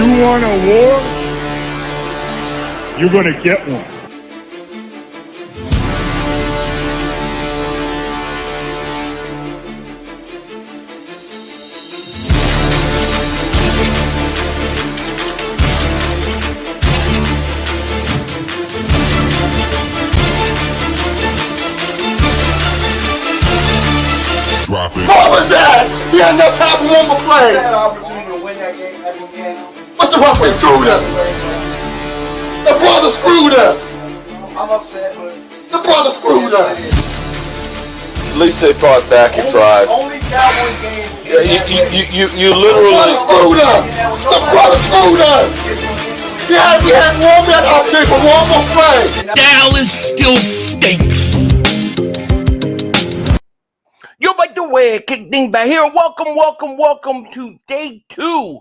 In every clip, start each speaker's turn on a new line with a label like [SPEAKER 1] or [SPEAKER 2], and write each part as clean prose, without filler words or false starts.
[SPEAKER 1] you want a war, you're going to get one.
[SPEAKER 2] What was that? He had no time for one more play.
[SPEAKER 3] He had an opportunity to win that game at the end.
[SPEAKER 2] But the referee screwed us. The brother screwed us.
[SPEAKER 3] I'm upset, but
[SPEAKER 2] the brother screwed us.
[SPEAKER 4] At least they fought back and tried.
[SPEAKER 3] Only Cowboys game.
[SPEAKER 4] You
[SPEAKER 2] The
[SPEAKER 4] literally.
[SPEAKER 2] brother screwed us. The brother screwed us. We had one man opportunity for one more play.
[SPEAKER 5] Dallas still stinks.
[SPEAKER 6] Yo, by the way, Kick Dingbat here. Welcome to day 2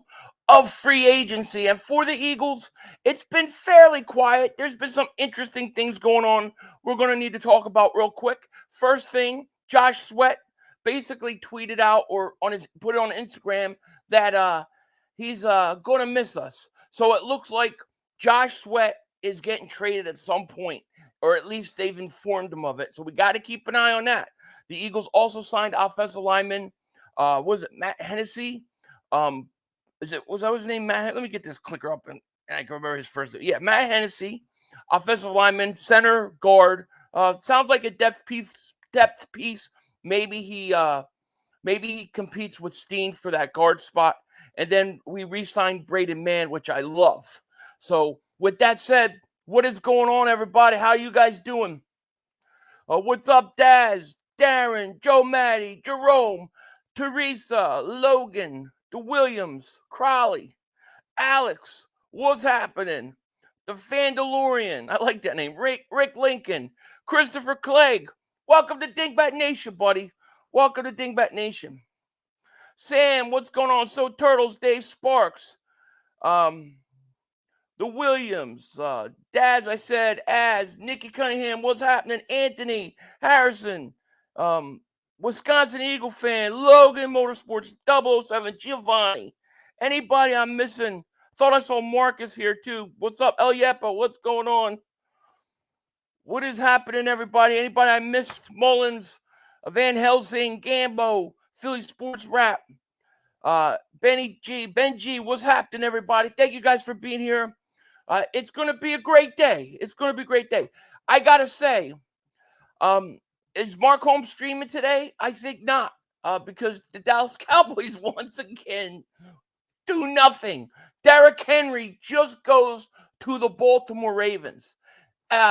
[SPEAKER 6] of free agency. And for the Eagles, it's been fairly quiet. There's been some interesting things going on we're going to need to talk about real quick. First thing, Josh Sweat basically tweeted out or put it on Instagram that he's going to miss us. So it looks like Josh Sweat is getting traded at some point, or at least they've informed him of it. So we got to keep an eye on that. The Eagles also signed offensive lineman, was it Matt Hennessy? Was that his name, Matt? Let me get this clicker up and I can remember his first name. Yeah, Matt Hennessy, offensive lineman, center, guard. Sounds like a depth piece. Maybe he competes with Steen for that guard spot. And then we re-signed Braden Mann, which I love. So with that said, what is going on, everybody? How you guys doing? What's up, Daz? Darren, Joe Matty, Jerome, Teresa, Logan, the Williams, Crowley, Alex, what's happening? The Fandalorian, I like that name. Rick Lincoln, Christopher Clegg. Welcome to Dingbat Nation, buddy. Welcome to Dingbat Nation. Sam, what's going on? So Turtles, Dave Sparks, the Williams, Daz, I said, Az, Nikki Cunningham, what's happening? Anthony, Harrison, Wisconsin Eagle fan, Logan Motorsports 007, Giovanni. Anybody I'm missing? Thought I saw Marcus here too. What's up, El Yepa? What's going on? What is happening, everybody? Anybody I missed? Mullins, Van Helsing, Gambo, Philly Sports Rap, Ben G, what's happening, everybody? Thank you guys for being here. It's going to be a great day. I got to say, is Mark Holmes streaming today? I think not, because the Dallas Cowboys once again do nothing. Derrick Henry just goes to the Baltimore Ravens.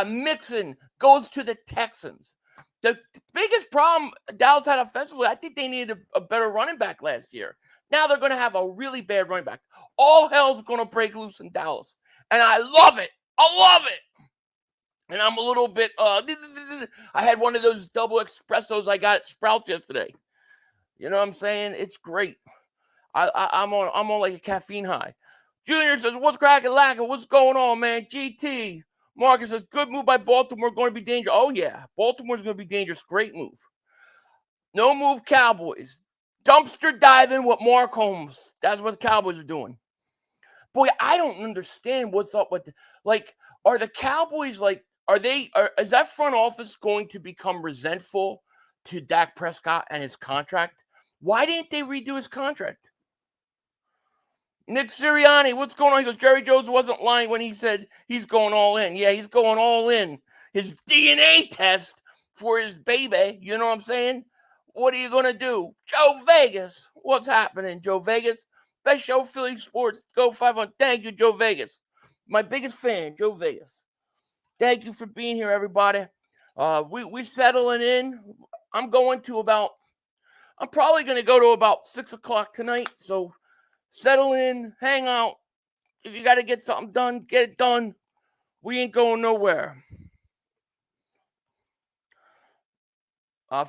[SPEAKER 6] Mixon goes to the Texans. The biggest problem Dallas had offensively, I think they needed a better running back last year. Now they're going to have a really bad running back. All hell's going to break loose in Dallas. And I love it. And I'm a little bit, I had one of those double espressos I got at Sprouts yesterday. You know what I'm saying? It's great. I'm on like a caffeine high. Junior says, what's cracking lacking? What's going on, man? GT. Marcus says, good move by Baltimore, going to be dangerous. Oh, yeah. Baltimore's going to be dangerous. Great move. No move, Cowboys. Dumpster diving with Mark Holmes. That's what the Cowboys are doing. Boy, I don't understand what's up with, are the Cowboys, is that front office going to become resentful to Dak Prescott and his contract? Why didn't they redo his contract? Nick Sirianni, what's going on? He goes, Jerry Jones wasn't lying when he said he's going all in. Yeah, he's going all in. His DNA test for his baby, you know what I'm saying? What are you going to do? Joe Vegas, what's happening, Joe Vegas? Best show, Philly Sports. Go 500. Thank you, Joe Vegas. My biggest fan, Joe Vegas. Thank you for being here, everybody. We're settling in. I'm probably going to go to about 6 o'clock tonight. So settle in, hang out. If you got to get something done, get it done. We ain't going nowhere.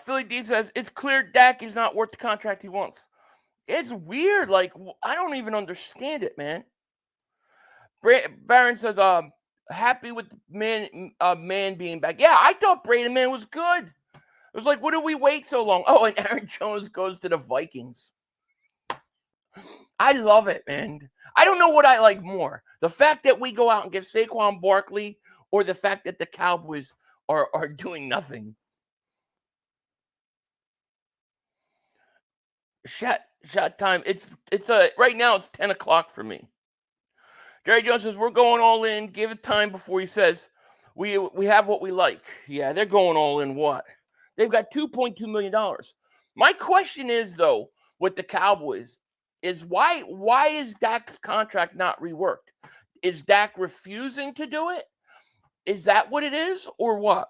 [SPEAKER 6] Philly D says, it's clear Dak is not worth the contract he wants. It's weird. I don't even understand it, man. Barron says, happy with Man being back. Yeah, I thought Braden Mann was good. It was like, what did we wait so long? Oh, and Aaron Jones goes to the Vikings. I love it, man. I don't know what I like more. The fact that we go out and get Saquon Barkley or the fact that the Cowboys are doing nothing. Shot time. It's right now it's 10 o'clock for me. Jerry Jones says we're going all in. Give it time before he says we have what we like. Yeah, they're going all in. What? They've got $2.2 million. My question is though, with the Cowboys, is why is Dak's contract not reworked? Is Dak refusing to do it? Is that what it is, or what?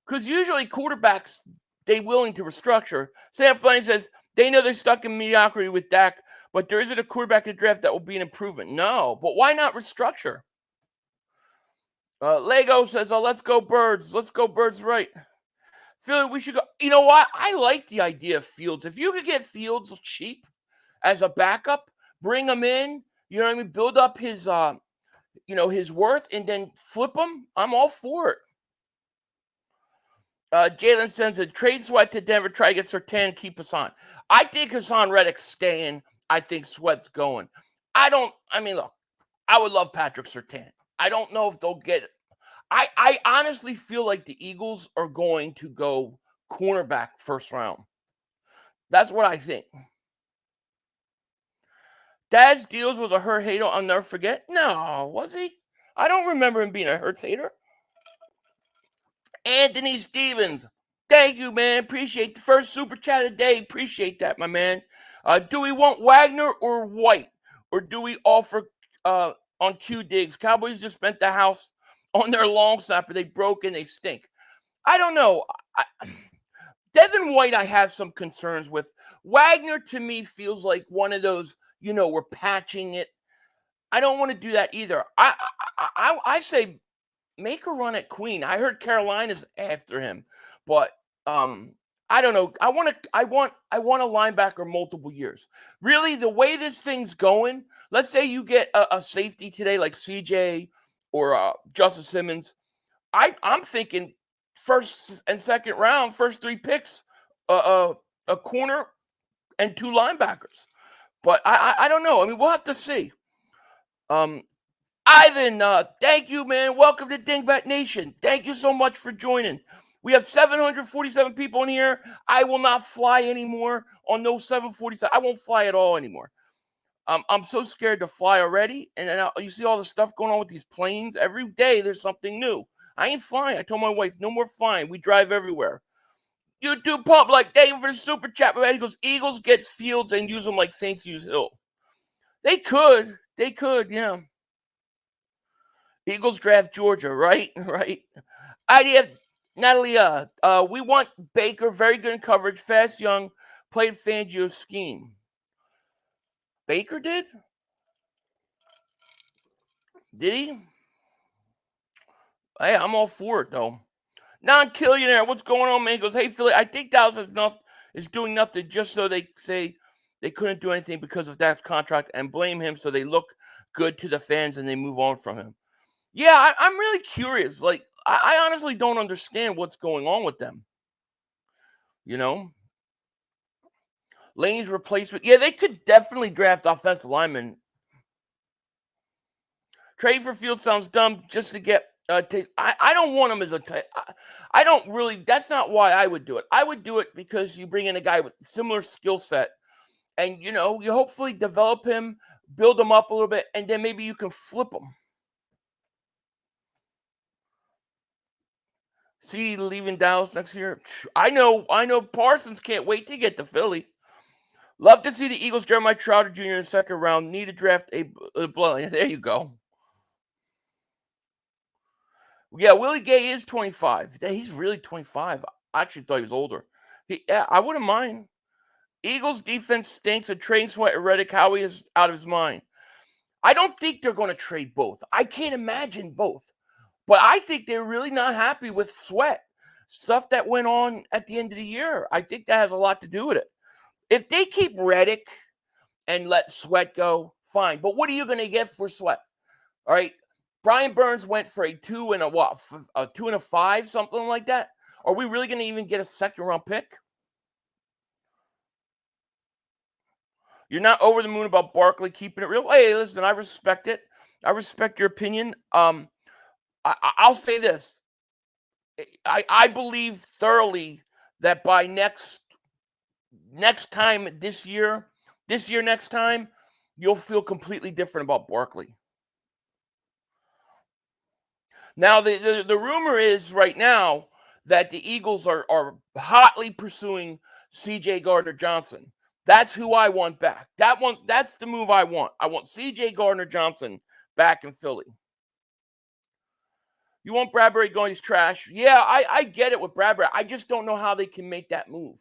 [SPEAKER 6] Because usually quarterbacks, they willing to restructure. Sam Flanagan says they know they're stuck in mediocrity with Dak, but there isn't a quarterback in the draft that will be an improvement. No, but why not restructure? Lego says, "Oh, let's go Birds. Let's go Birds, right?" Philly, we should go. You know what? I like the idea of Fields. If you could get Fields cheap as a backup, bring him in. You know what I mean? Build up his, his worth, and then flip him. I'm all for it. Jalen sends a trade Sweat to Denver, try to get Surtain, keep Hassan. I think Hassan Reddick's staying. I think Sweat's going. Look, I would love Patrick Surtain. I don't know if they'll get it. I honestly feel like the Eagles are going to go cornerback first round. That's what I think. Dad's deals was a Hurt hater I'll never forget. No, was he? I don't remember him being a Hurts hater. Anthony Stevens, thank you, man. Appreciate the first super chat of the day. Appreciate that, my man. Do we want Wagner or White? Or do we offer on Q Diggs? Cowboys just spent the house on their long snapper. They broke and they stink. I don't know. Devin White, I have some concerns with. Wagner, to me, feels like one of those, we're patching it. I don't want to do that either. I say make a run at Queen. I heard Carolina's after him, but I don't know. I want a linebacker multiple years. Really, the way this thing's going, let's say you get a safety today like CJ or Justice Simmons. I'm thinking first and second round, first 3 picks, a corner and 2 linebackers. But I don't know. I mean, we'll have to see. Ivan, thank you, man. Welcome to Dingbat Nation. Thank you so much for joining. We have 747 people in here. I will not fly anymore on no 747. I won't fly at all anymore. I'm so scared to fly already. And then you see all the stuff going on with these planes. Every day there's something new. I ain't flying. I told my wife, no more flying. We drive everywhere. YouTube Pump, thank you for the super chat. He goes, Eagles gets Fields and use them like Saints use Hill. They could, yeah. Eagles draft Georgia, right? Right. Idea, Natalia, we want Baker, very good in coverage, fast, young, played Fangio's scheme. Baker did? Did he? Hey, I'm all for it, though. Non-Killionaire, what's going on, man? He goes, hey, Philly, I think Dallas is doing nothing just so they say they couldn't do anything because of Dak's contract and blame him so they look good to the fans and they move on from him. Yeah, I'm really curious. I honestly don't understand what's going on with them. Lane's replacement. Yeah, they could definitely draft offensive linemen. Trade for Field sounds dumb just to get. I don't want him as a. I don't really. That's not why I would do it. I would do it because you bring in a guy with similar skill set, and you hopefully develop him, build him up a little bit, and then maybe you can flip him. See, leaving Dallas next year. I know. Parsons can't wait to get to Philly. Love to see the Eagles Jeremiah Trotter Jr. in the second round. Need to draft a blood. There you go. Yeah, Willie Gay is 25. He's really 25. I actually thought he was older. I wouldn't mind. Eagles defense stinks. A train Sweat and Reddick. Howie is out of his mind. I don't think they're going to trade both. I can't imagine both. But I think they're really not happy with Sweat. Stuff that went on at the end of the year. I think that has a lot to do with it. If they keep Reddick and let Sweat go, fine. But what are you going to get for Sweat? All right. Brian Burns went for a 2 and a 2 and a 5, something like that. Are we really going to even get a second round pick? You're not over the moon about Barkley keeping it real. Hey, listen, I respect it. I respect your opinion. I'll say this. I believe thoroughly that by next time this year next time, you'll feel completely different about Barkley. Now, the rumor is right now that the Eagles are hotly pursuing C.J. Gardner-Johnson. That's who I want back. That's the move I want. I want C.J. Gardner-Johnson back in Philly. You want Bradbury going, he's trash. Yeah, I get it with Bradbury. I just don't know how they can make that move.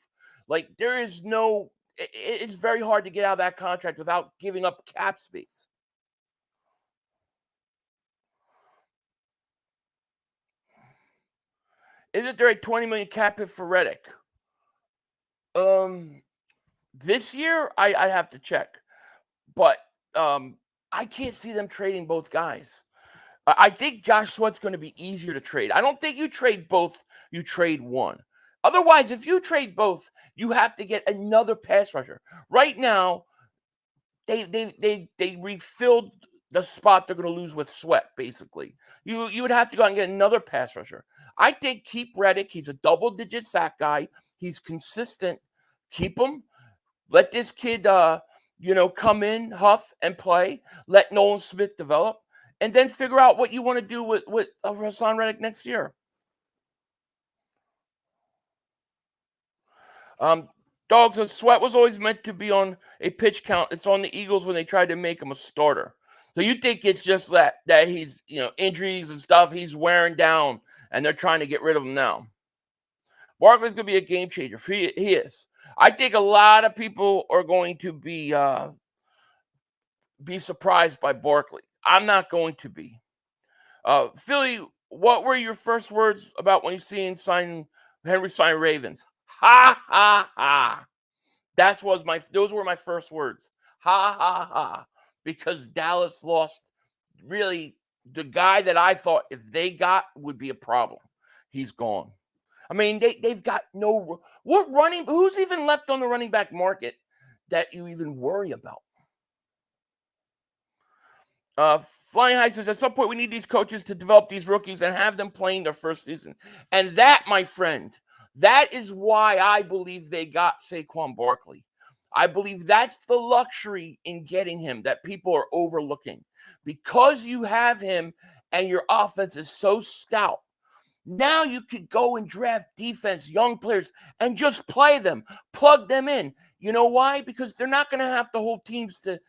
[SPEAKER 6] Like, there is no – it's very hard to get out of that contract without giving up cap space. Isn't there a $20 million cap hit for Reddick? This year, I have to check. But I can't see them trading both guys. I think Josh Sweat's going to be easier to trade. I don't think you trade both. You trade one. Otherwise, if you trade both, you have to get another pass rusher. Right now, they refilled the spot they're going to lose with Sweat, basically. You would have to go out and get another pass rusher. I think keep Reddick. He's a double-digit sack guy. He's consistent. Keep him. Let this kid, come in, huff, and play. Let Nolan Smith develop. And then figure out what you want to do with Hassan Reddick next year. Dogs and Sweat was always meant to be on a pitch count. It's on the Eagles when they tried to make him a starter. So you think it's just that he's, injuries and stuff, he's wearing down, and they're trying to get rid of him now. Barkley's going to be a game changer. He is. I think a lot of people are going to be surprised by Barkley. I'm not going to be. Philly, what were your first words about when you seen Henry sign Ravens? Ha, ha, ha. Those were my first words. Ha, ha, ha. Because Dallas lost really the guy that I thought if they got would be a problem. He's gone. I mean, they've got who's even left on the running back market that you even worry about? Flying High says, at some point we need these coaches to develop these rookies and have them playing their first season. And that, my friend, that is why I believe they got Saquon Barkley. I believe that's the luxury in getting him that people are overlooking. Because you have him and your offense is so stout, now you could go and draft defense, young players, and just play them, plug them in. You know why? Because they're not going to have to hold teams to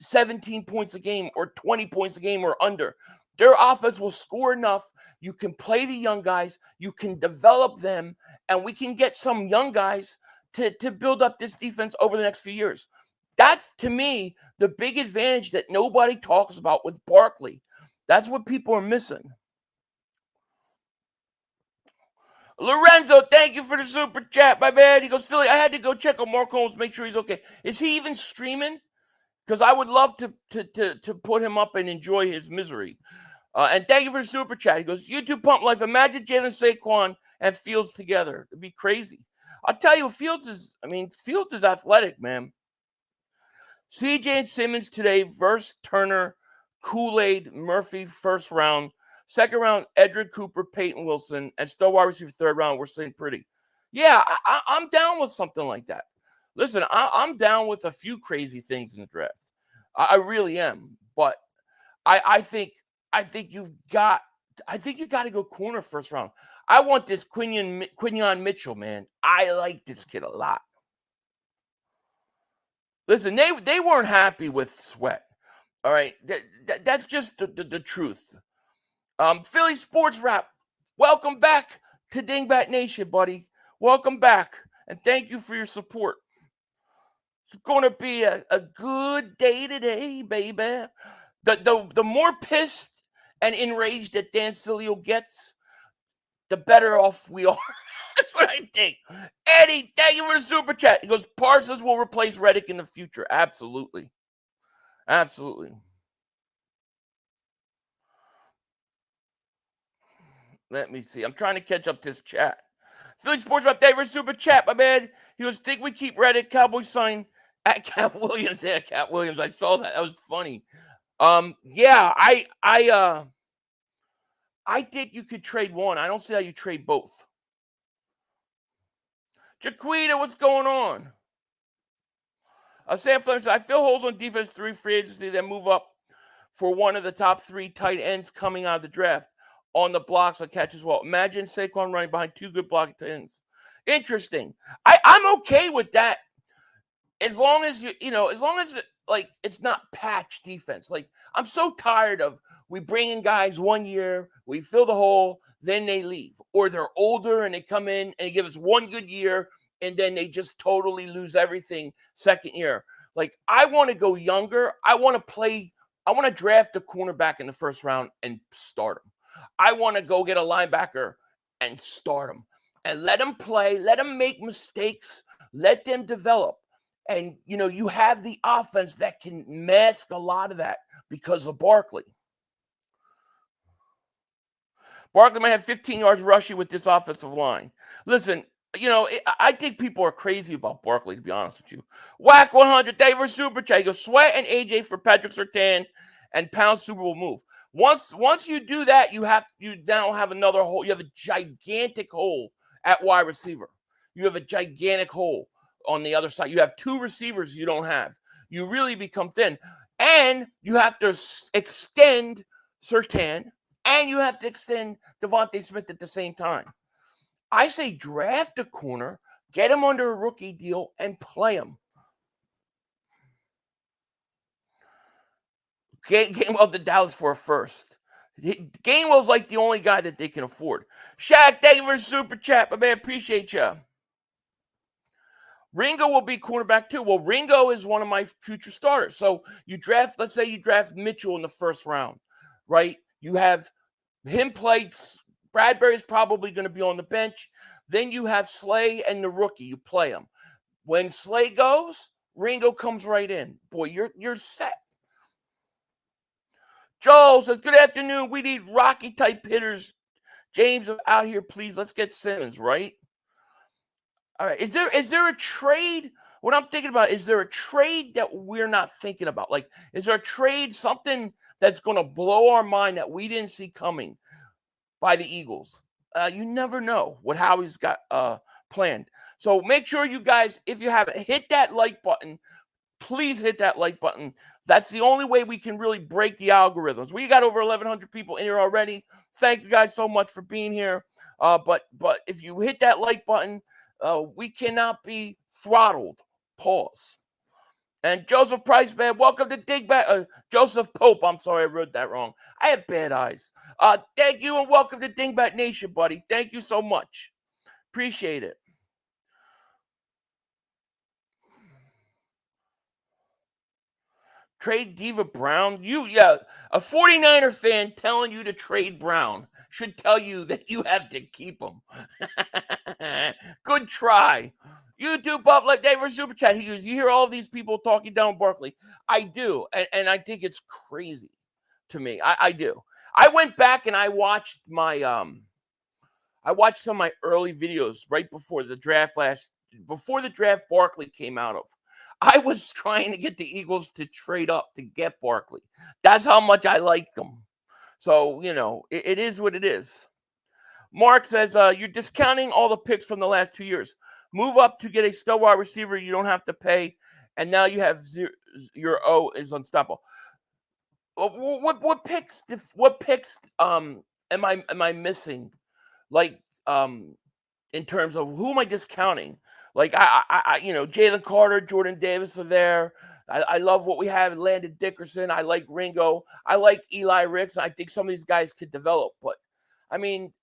[SPEAKER 6] 17 points a game or 20 points a game or under. Their offense will score enough. You can play the young guys. You can develop them. And we can get some young guys to build up this defense over the next few years. That's, to me, the big advantage that nobody talks about with Barkley. That's what people are missing. Lorenzo, thank you for the super chat, my man. He goes, Philly, I had to go check on Mark Holmes, make sure he's okay. Is he even streaming? Because I would love to put him up and enjoy his misery. And thank you for the super chat. He goes, YouTube Pump Life. Imagine Jalen Saquon and Fields together. It'd be crazy. I'll tell you, Fields is athletic, man. CJ and Simmons today versus Turner, Kool-Aid, Murphy, first round. Second round, Edric Cooper, Peyton Wilson, and still wide receiver third round. We're sitting pretty. Yeah, I'm down with something like that. Listen, I'm down with a few crazy things in the draft. I really am. But I think you got to go corner first round. I want this Quinion Mitchell, man. I like this kid a lot. Listen, they weren't happy with Sweat. All right, that's just the truth. Philly Sports Wrap, welcome back to Dingbat Nation, buddy. Welcome back, and thank you for your support. It's going to be a good day today, baby. The more pissed and enraged that Dan Sileo gets, the better off we are. That's what I think. Eddie, thank you for the super chat. He goes, Parsons will replace Reddick in the future. Absolutely. Absolutely. Let me see. I'm trying to catch up this chat. Philly Sports Wrap, thank you for the super chat, my man. He goes, think we keep Reddick, Cowboys sign At Cat Williams, yeah, Cat Williams. I saw that. That was funny. Yeah, I think you could trade one. I don't see how you trade both. Jaquita, what's going on? Sam Fleming says, I fill holes on defense through free agency, then move up for one of the top 3 tight ends coming out of the draft on the blocks and catch as well. Imagine Saquon running behind 2 good blocking tight ends. Interesting. I'm okay with that. As long as as long as like it's not patch defense. Like I'm so tired of we bring in guys 1 year, we fill the hole, then they leave, or they're older and they come in and they give us 1 good year and then they just totally lose everything second year. Like I want to go younger. I want to draft a cornerback in the first round and start him. I want to go get a linebacker and start him and let them play, let them make mistakes, let them develop. And, you have the offense that can mask a lot of that because of Barkley. Barkley might have 15 yards rushing with this offensive line. Listen, I think people are crazy about Barkley, to be honest with you. Whack 100, David Super Chat. He goes, Sweat and AJ for Patrick Surtain and pound Super Bowl move. Once you do that, you now have another hole. You have a gigantic hole at wide receiver. You have a gigantic hole on the other side. You have 2 receivers you don't have. You really become thin. And you have to extend Surtain, and you have to extend Devante Smith at the same time. I say draft a corner, get him under a rookie deal, and play him. Gainwell to Dallas for a first. Gainwell's like the only guy that they can afford. Shaq, thank you for the super chat, my man. Appreciate you. Ringo will be cornerback too. Well, Ringo is one of my future starters. So let's say you draft Mitchell in the first round, right? You have him play. Bradbury's probably going to be on the bench. Then you have Slay and the rookie. You play him. When Slay goes, Ringo comes right in. Boy, you're set. Joel says, good afternoon. We need Rocky-type hitters. James, out here, please. Let's get Simmons, right? All right. Is there a trade? What I'm thinking about, is there a trade that we're not thinking about? Like, is there a trade, something that's going to blow our mind that we didn't see coming by the Eagles? You never know what Howie's got planned. So make sure you guys, if you haven't, hit that like button. Please hit that like button. That's the only way we can really break the algorithms. We got over 1,100 people in here already. Thank you guys so much for being here. But if you hit that like button, we cannot be throttled. Pause. And Joseph Price, man, welcome to Dingbat. Joseph Pope, I'm sorry, I wrote that wrong. I have bad eyes. Thank you and welcome to Dingbat Nation, buddy. Thank you so much. Appreciate it. Trade Diva Brown? A 49er fan telling you to trade Brown should tell you that you have to keep him. Good try. YouTube up like David Super Chat. He goes, you hear all these people talking down Barkley. I do. And I think it's crazy to me. I do. I went back and I watched some of my early videos right before the draft Barkley came out of. I was trying to get the Eagles to trade up to get Barkley. That's how much I like them. So, it is what it is. Mark says, you're discounting all the picks from the last 2 years. Move up to get a stud wide receiver you don't have to pay, and now you have your O is unstoppable. What picks am I missing? Like in terms of who am I discounting? Like I Jalen Carter, Jordan Davis are there. I love what we have in Landon Dickerson. I like Ringo. I like Eli Ricks. I think some of these guys could develop. But I mean,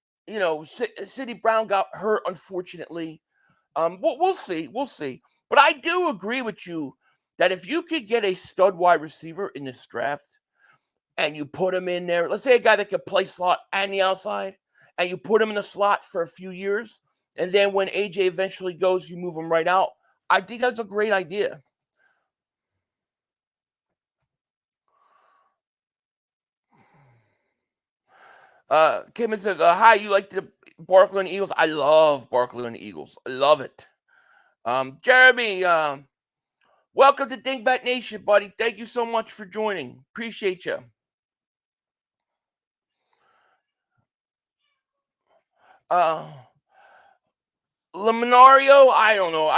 [SPEAKER 6] Sidney Brown got hurt, unfortunately. We'll see. We'll see. But I do agree with you that if you could get a stud wide receiver in this draft and you put him in there, let's say a guy that could play slot and the outside, and you put him in the slot for a few years, and then when AJ eventually goes, you move him right out. I think that's a great idea. Kim says, hi, you like the Barkley and the Eagles? I love Barkley and the Eagles. I love it. Jeremy, Welcome to Dingbat Nation, buddy. Thank you so much for joining. Appreciate you. Laminario, I don't know.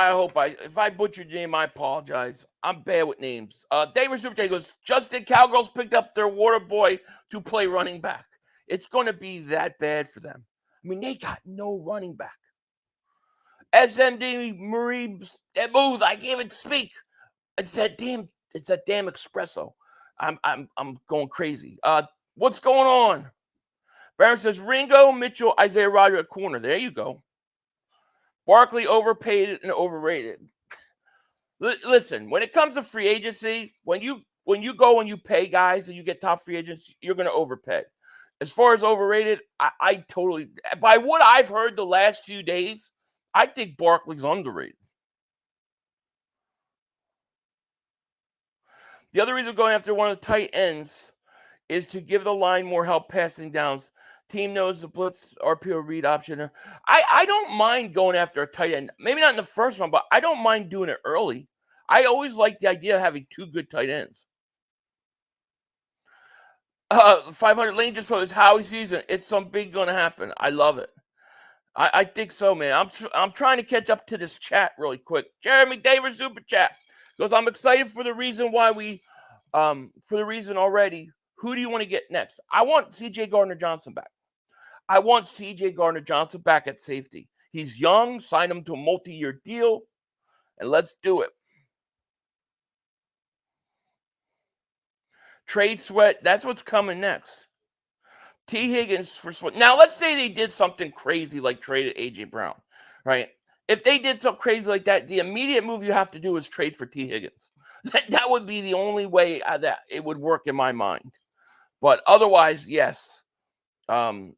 [SPEAKER 6] If I butchered your name, I apologize. I'm bad with names. David Superchat goes, Justin, Cowgirls picked up their water boy to play running back. It's going to be that bad for them. I mean, they got no running back. SMD Marie Booth, I can't even speak. It's that damn espresso. I'm going crazy. What's going on? Baron says Ringo, Mitchell, Isaiah Rodgers at corner. There you go. Barkley overpaid and overrated. Listen, when it comes to free agency, when you go and you pay guys and you get top free agents, you're going to overpay. As far as overrated, I totally, by what I've heard the last few days, I think Barkley's underrated. The other reason going after one of the tight ends is to give the line more help passing downs. Team knows the blitz RPO read option. I don't mind going after a tight end. Maybe not in the first one, but I don't mind doing it early. I always like the idea of having two good tight ends. 500 Lane just posted Howie season. It's something going to happen. I love it. I think so, man. I'm trying to catch up to this chat really quick. Jeremy Davis super chat goes, I'm excited for the reason why for the reason already. Who do you want to get next? I want C.J. Gardner-Johnson back. I want C.J. Gardner-Johnson back at safety. He's young. Sign him to a multi-year deal, and let's do it. Trade Sweat. That's what's coming next. T. Higgins for Sweat. Now, let's say they did something crazy like traded A.J. Brown, right? If they did something crazy like that, the immediate move you have to do is trade for T. Higgins. That would be the only way that it would work in my mind. But otherwise, yes. T.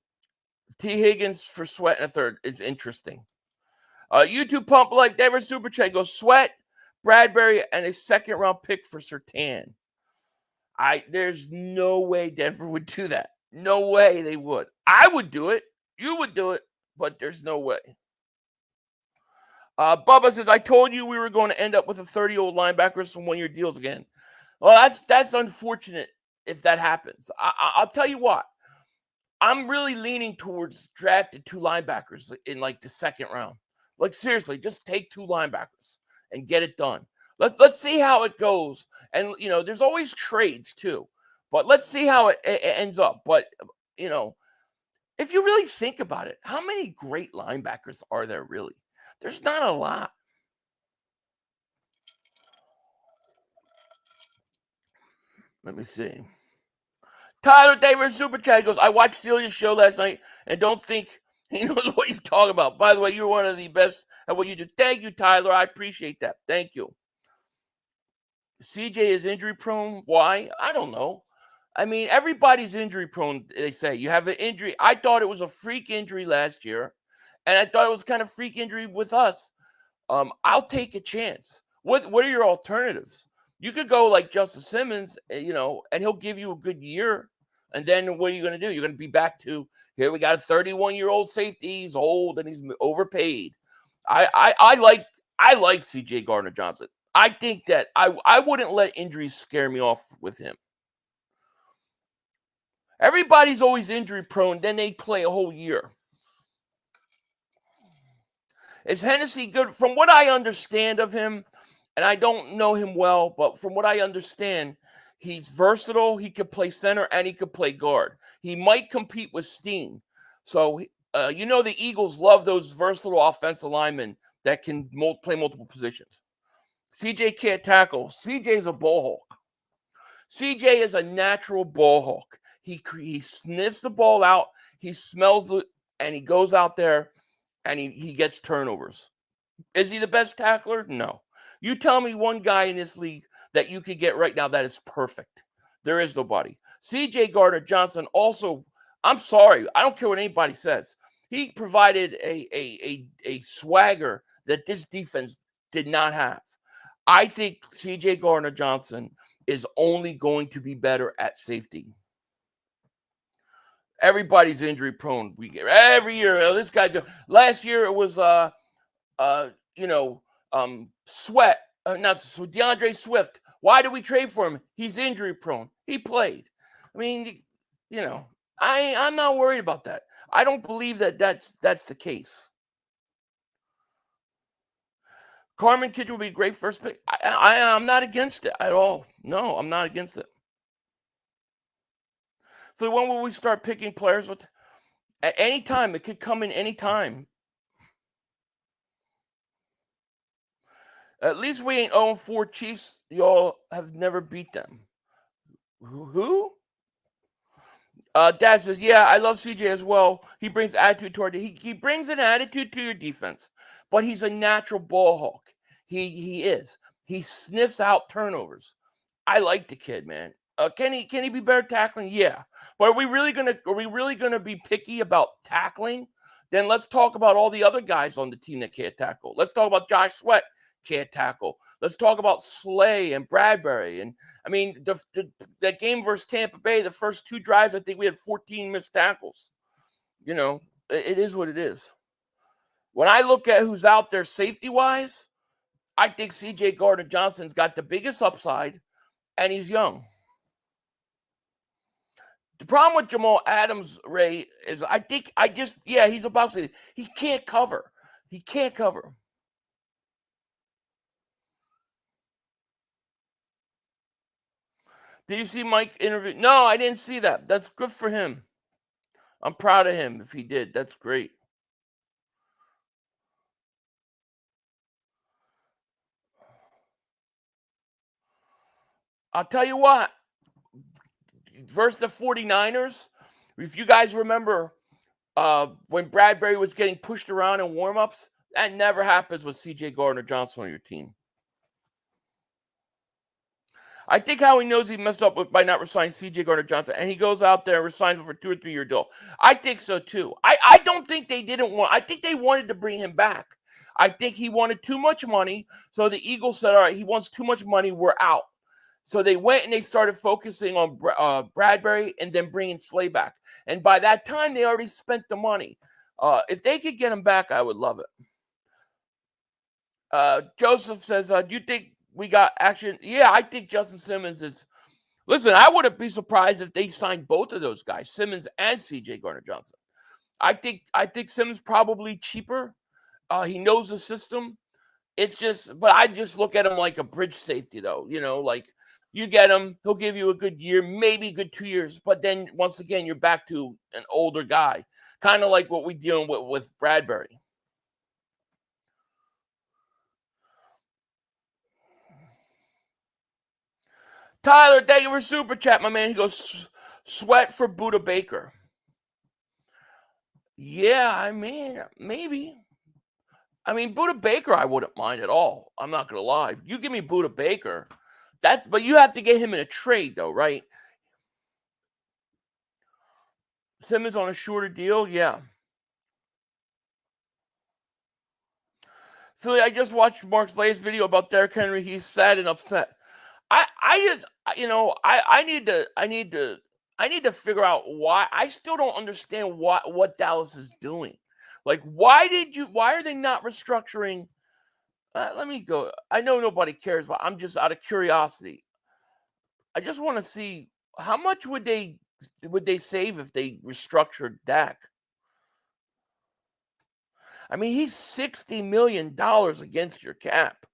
[SPEAKER 6] Higgins for Sweat and a third is interesting. YouTube Pump like David Super Chat goes Sweat, Bradbury, and a second-round pick for Surtain. There's no way Denver would do that. No way they would. I would do it. You would do it, but there's no way. Bubba says, I told you we were going to end up with a 30-year-old linebackers from one-year deals again. Well, that's unfortunate if that happens. I'll tell you what. I'm really leaning towards drafting two linebackers in like the second round. Like seriously, just take two linebackers and get it done. Let's see how it goes. And there's always trades too. But let's see how it ends up. But if you really think about it, how many great linebackers are there really? There's not a lot. Let me see. Tyler Davis Super Chat goes, I watched Celia's show last night and don't think he knows what he's talking about. By the way, you're one of the best at what you do. Thank you, Tyler. I appreciate that. Thank you. CJ is injury prone. Why? I don't know. I mean, everybody's injury prone, they say. You have an injury. I thought it was a freak injury last year, and I thought it was kind of freak injury with us. I'll take a chance. What are your alternatives? You could go like Justin Simmons, and he'll give you a good year. And then what are you going to do? You're going to be back to, here we got a 31-year-old safety. He's old and he's overpaid. I like C.J. Gardner-Johnson. I think that I wouldn't let injuries scare me off with him. Everybody's always injury prone. Then they play a whole year. Is Hennessy good? From what I understand of him, and I don't know him well, but from what I understand, he's versatile. He could play center and he could play guard. He might compete with Steen. So, the Eagles love those versatile offensive linemen that can play multiple positions. CJ can't tackle. CJ's a ball hawk. CJ is a natural ball hawk. He sniffs the ball out, he smells it, and he goes out there and he gets turnovers. Is he the best tackler? No. You tell me one guy in this league that you could get right now that is perfect. There is nobody. C.J. Gardner-Johnson also, I'm sorry, I don't care what anybody says. He provided a swagger that this defense did not have. I think C.J. Gardner-Johnson is only going to be better at safety. Everybody's injury prone. We get every year. Last year it was Sweat. not so DeAndre Swift. Why did we trade for him? He's injury prone. He played. I mean, you know, I'm not worried about that. I don't believe that's the case. Carmen Kitchen would be a great first pick. I'm not against it at all. No, I'm not against it. So when will we start picking players with? At any time, it could come in any time. At least we ain't 0-4 Chiefs. Y'all have never beat them. Who? Dad says, yeah, I love CJ as well. He brings attitude toward it. He brings an attitude to your defense, but he's a natural ball hawk. He is. He sniffs out turnovers. I like the kid, man. Can he be better tackling? Yeah. But are we really gonna be picky about tackling? Then let's talk about all the other guys on the team that can't tackle. Let's talk about Josh Sweat, can't tackle. Let's talk about Slay and Bradbury. And I mean, that game versus Tampa Bay, the first 2 drives, I think we had 14 missed tackles. You know, it is what it is. When I look at who's out there safety-wise, I think CJ Gardner-Johnson's got the biggest upside, and he's young. The problem with Jamal Adams, Ray, is he's about to. He can't cover. He can't cover. Did you see Mike interview? No, I didn't see that. That's good for him. I'm proud of him if he did. That's great. I'll tell you what. Versus the 49ers, if you guys remember when Bradbury was getting pushed around in warm-ups, that never happens with CJ Gardner-Johnson on your team. I think how he knows he messed up by not resigning CJ Gardner-Johnson, and he goes out there and resigns him for 2 or 3 year deal. I think so too. I don't think they didn't want. I think they wanted to bring him back. I think he wanted too much money, so the Eagles said, "All right, he wants too much money. We're out." So they went and they started focusing on Bradbury and then bringing Slay back. And by that time, they already spent the money. If they could get him back, I would love it. Joseph says, do you think we got action? Yeah, I think Justin Simmons is. Listen, I wouldn't be surprised if they signed both of those guys, Simmons and CJ Gardner-Johnson. I think Simmons probably cheaper. He knows the system. It's just, but I just look at him like a bridge safety, though. You know, like you get him, he'll give you a good year, maybe good 2 years, but then once again, you're back to an older guy, kind of like what we're dealing with Bradbury. Tyler, thank you for super chat, my man. He goes, Sweat for Buda Baker. Yeah, I mean, maybe. I mean, Buda Baker, I wouldn't mind at all. I'm not gonna lie. You give me Buda Baker, but you have to get him in a trade, though, right? Simmons on a shorter deal, yeah. Philly, I just watched Mark Slay's video about Derrick Henry. He's sad and upset. I need to figure out why. I still don't understand what Dallas is doing. Like, why are they not restructuring? Let me go. I know nobody cares, but I'm just out of curiosity. I just want to see how much would they save if they restructured Dak. I mean, he's $60 million against your cap.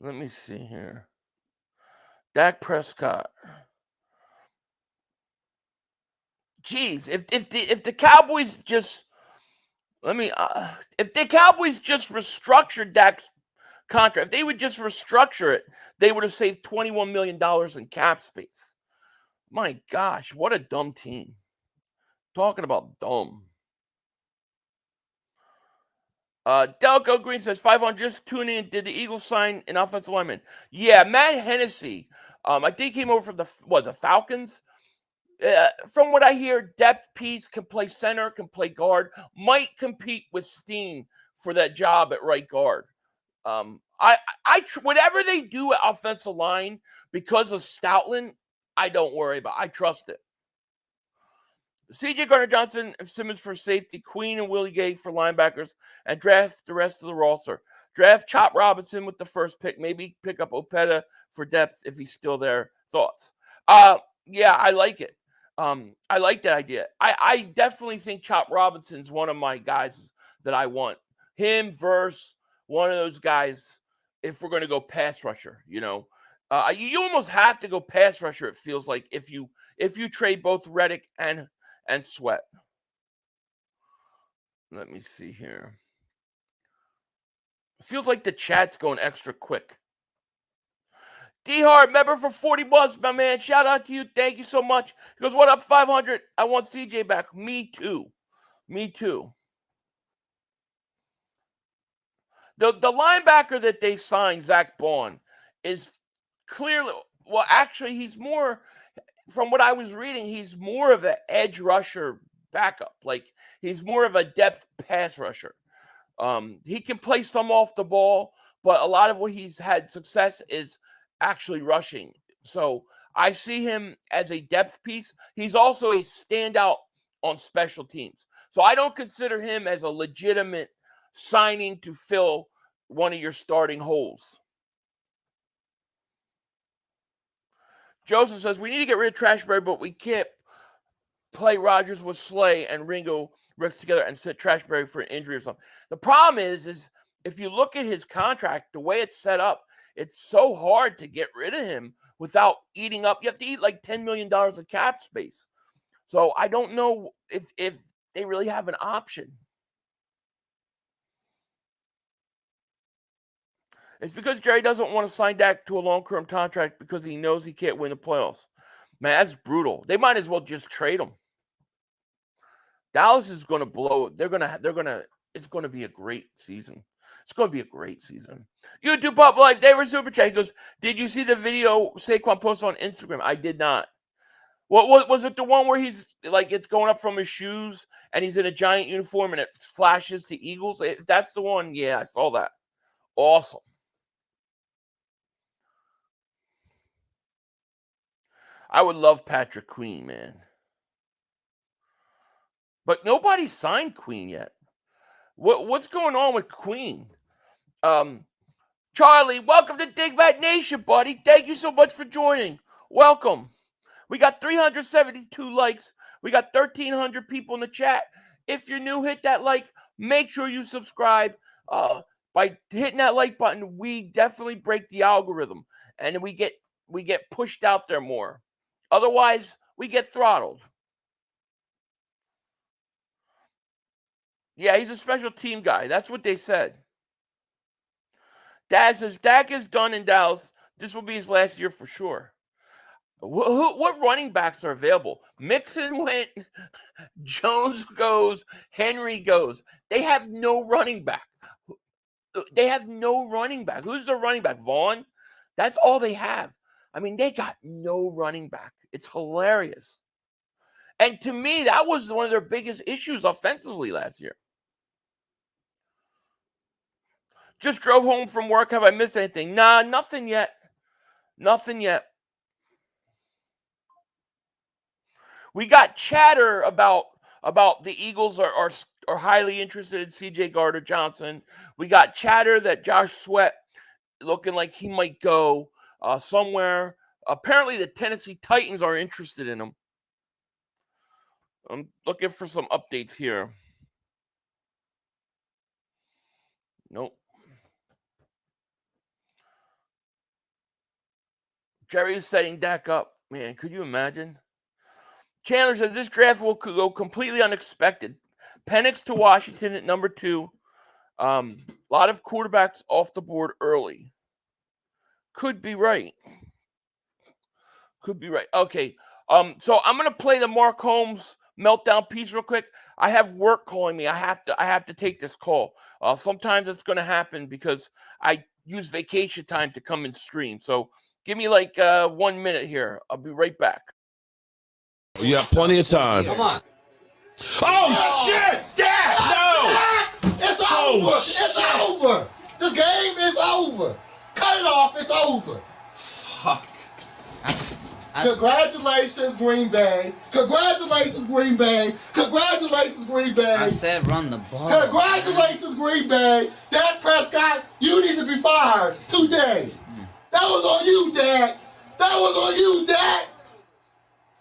[SPEAKER 6] Let me see here. Dak Prescott. Jeez, if the Cowboys just if the Cowboys just restructured Dak's contract, if they would just restructure it, they would have saved $21 million in cap space. My gosh, what a dumb team. Talking about dumb. Delco Green says 500 just tuning in. Did the Eagles sign an offensive lineman? Yeah, Matt Hennessy. I think he came over from the Falcons. From what I hear, depth piece, can play center, can play guard, might compete with Steen for that job at right guard. Whatever they do at offensive line because of Stoutland, I don't worry about. I trust it. C.J. Gardner-Johnson, Simmons for safety, Queen and Willie Gay for linebackers, and draft the rest of the roster. Draft Chop Robinson with the first pick. Maybe pick up Opeta for depth if he's still there. Thoughts? Yeah, I like it. I like that idea. I definitely think Chop Robinson's one of my guys that I want. Him versus one of those guys if we're going to go pass rusher, you almost have to go pass rusher, it feels like, if you trade both Reddick and Sweat. Let me see here. It feels like the chat's going extra quick. D-Hard, member for 40 months, my man. Shout out to you. Thank you so much. He goes, what up, 500? I want CJ back. Me too. The linebacker that they signed, Zach Bond, is clearly, well, actually, he's more, from what I was reading, he's more of an edge rusher backup. Like, he's more of a depth pass rusher. He can play some off the ball, but a lot of what he's had success is actually rushing. So I see him as a depth piece. He's also a standout on special teams. So I don't consider him as a legitimate signing to fill one of your starting holes. Joseph says, we need to get rid of Trashberry, but we can't play Rodgers with Slay and Ringo Ricks together and sit Trashberry for an injury or something. The problem is if you look at his contract, the way it's set up, it's so hard to get rid of him without eating up. You have to eat like $10 million of cap space. So I don't know if they really have an option. It's because Jerry doesn't want to sign Dak to a long-term contract because he knows he can't win the playoffs. Man, that's brutal. They might as well just trade him. Dallas is going to blow. It's going to be a great season. It's going to be a great season. YouTube Pop Life, they were super chat. He goes, did you see the video Saquon posted on Instagram? I did not. What was it, the one where he's like, it's going up from his shoes and he's in a giant uniform and it flashes to Eagles? If that's the one, yeah, I saw that. Awesome. I would love Patrick Queen, man. But nobody signed Queen yet. What's going on with Queen? Charlie, welcome to Dingbat Nation, buddy. Thank you so much for joining. Welcome. We got 372 likes. We got 1,300 people in the chat. If you're new, hit that like. Make sure you subscribe. By hitting that like button, we definitely break the algorithm, and we get pushed out there more. Otherwise, we get throttled. Yeah, he's a special team guy. That's what they said. Dad says, Dak is done in Dallas. This will be his last year for sure. What running backs are available? Mixon went, Jones goes, Henry goes. They have no running back. Who's their running back? Vaughn? That's all they have. I mean, they got no running back. It's hilarious. And to me, that was one of their biggest issues offensively last year. Just drove home from work. Have I missed anything? Nah, nothing yet. We got chatter about the Eagles are highly interested in C.J. Gardner-Johnson. We got chatter that Josh Sweat looking like he might go somewhere. Apparently, the Tennessee Titans are interested in him. I'm looking for some updates here. Nope. Jerry is setting Dak up. Man, could you imagine? Chandler says this draft will go completely unexpected. Penix to Washington at number 2. A lot of quarterbacks off the board early. Could be right. Okay. So I'm gonna play the Mark Holmes meltdown piece real quick. I have work calling me. I have to take this call. Sometimes it's gonna happen because I use vacation time to come and stream. So give me like 1 minute here. I'll be right back.
[SPEAKER 5] You have plenty of time.
[SPEAKER 2] Come on.
[SPEAKER 5] Oh, shit! Dad! No!
[SPEAKER 2] It's over! It's over! This game is over! Cut it off, it's over!
[SPEAKER 5] Fuck.
[SPEAKER 2] Congratulations, Green Bay. Congratulations, Green Bay. Congratulations, Green Bay.
[SPEAKER 1] I said run the ball.
[SPEAKER 2] Congratulations, Green Bay. Dak Prescott, you need to be fired today. That was on you, Dak. That was on you, Dak.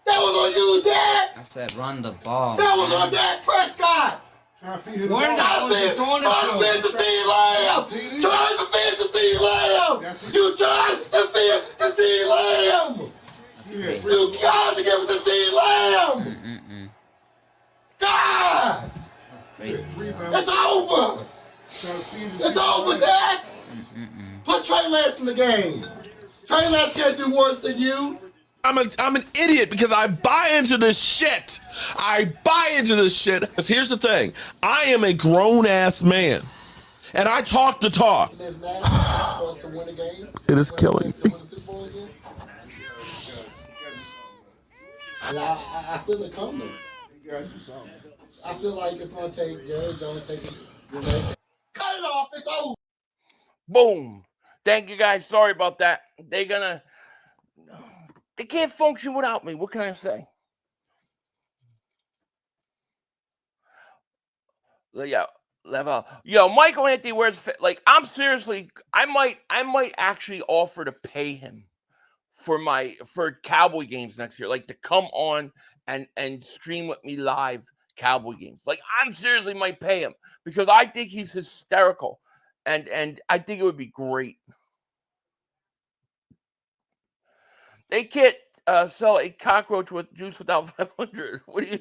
[SPEAKER 2] That was on you, Dak.
[SPEAKER 1] I said run the ball.
[SPEAKER 2] That was on Dak Prescott.
[SPEAKER 3] Trying to feed him
[SPEAKER 2] Trying to feed the CeeDee Lamb. Trying to feed the CeeDee Lamb. You tried to feed the CeeDee Lamb. You got to give it to CeeDee Lamb. God. It's over. It's over, Dak. Put Trey Lance in the game. Trey Lance can't do worse than you.
[SPEAKER 5] I'm an idiot because I buy into this shit. I buy into this shit. Because here's the thing. I am a grown-ass man. And I talk the talk. It is killing me.
[SPEAKER 2] I feel it coming. I feel like it's going to take Jerry Jones taking cut it off. It's over.
[SPEAKER 6] Boom. Thank you guys. Sorry about that. They can't function without me. What can I say? Yeah, level. Yo, Michael Anthony wears like I'm seriously. I might actually offer to pay him for Cowboy games next year, like to come on and stream with me live Cowboy games. Like I'm seriously might pay him because I think he's hysterical, and I think it would be great. They can't sell a cockroach with juice without 500. What do you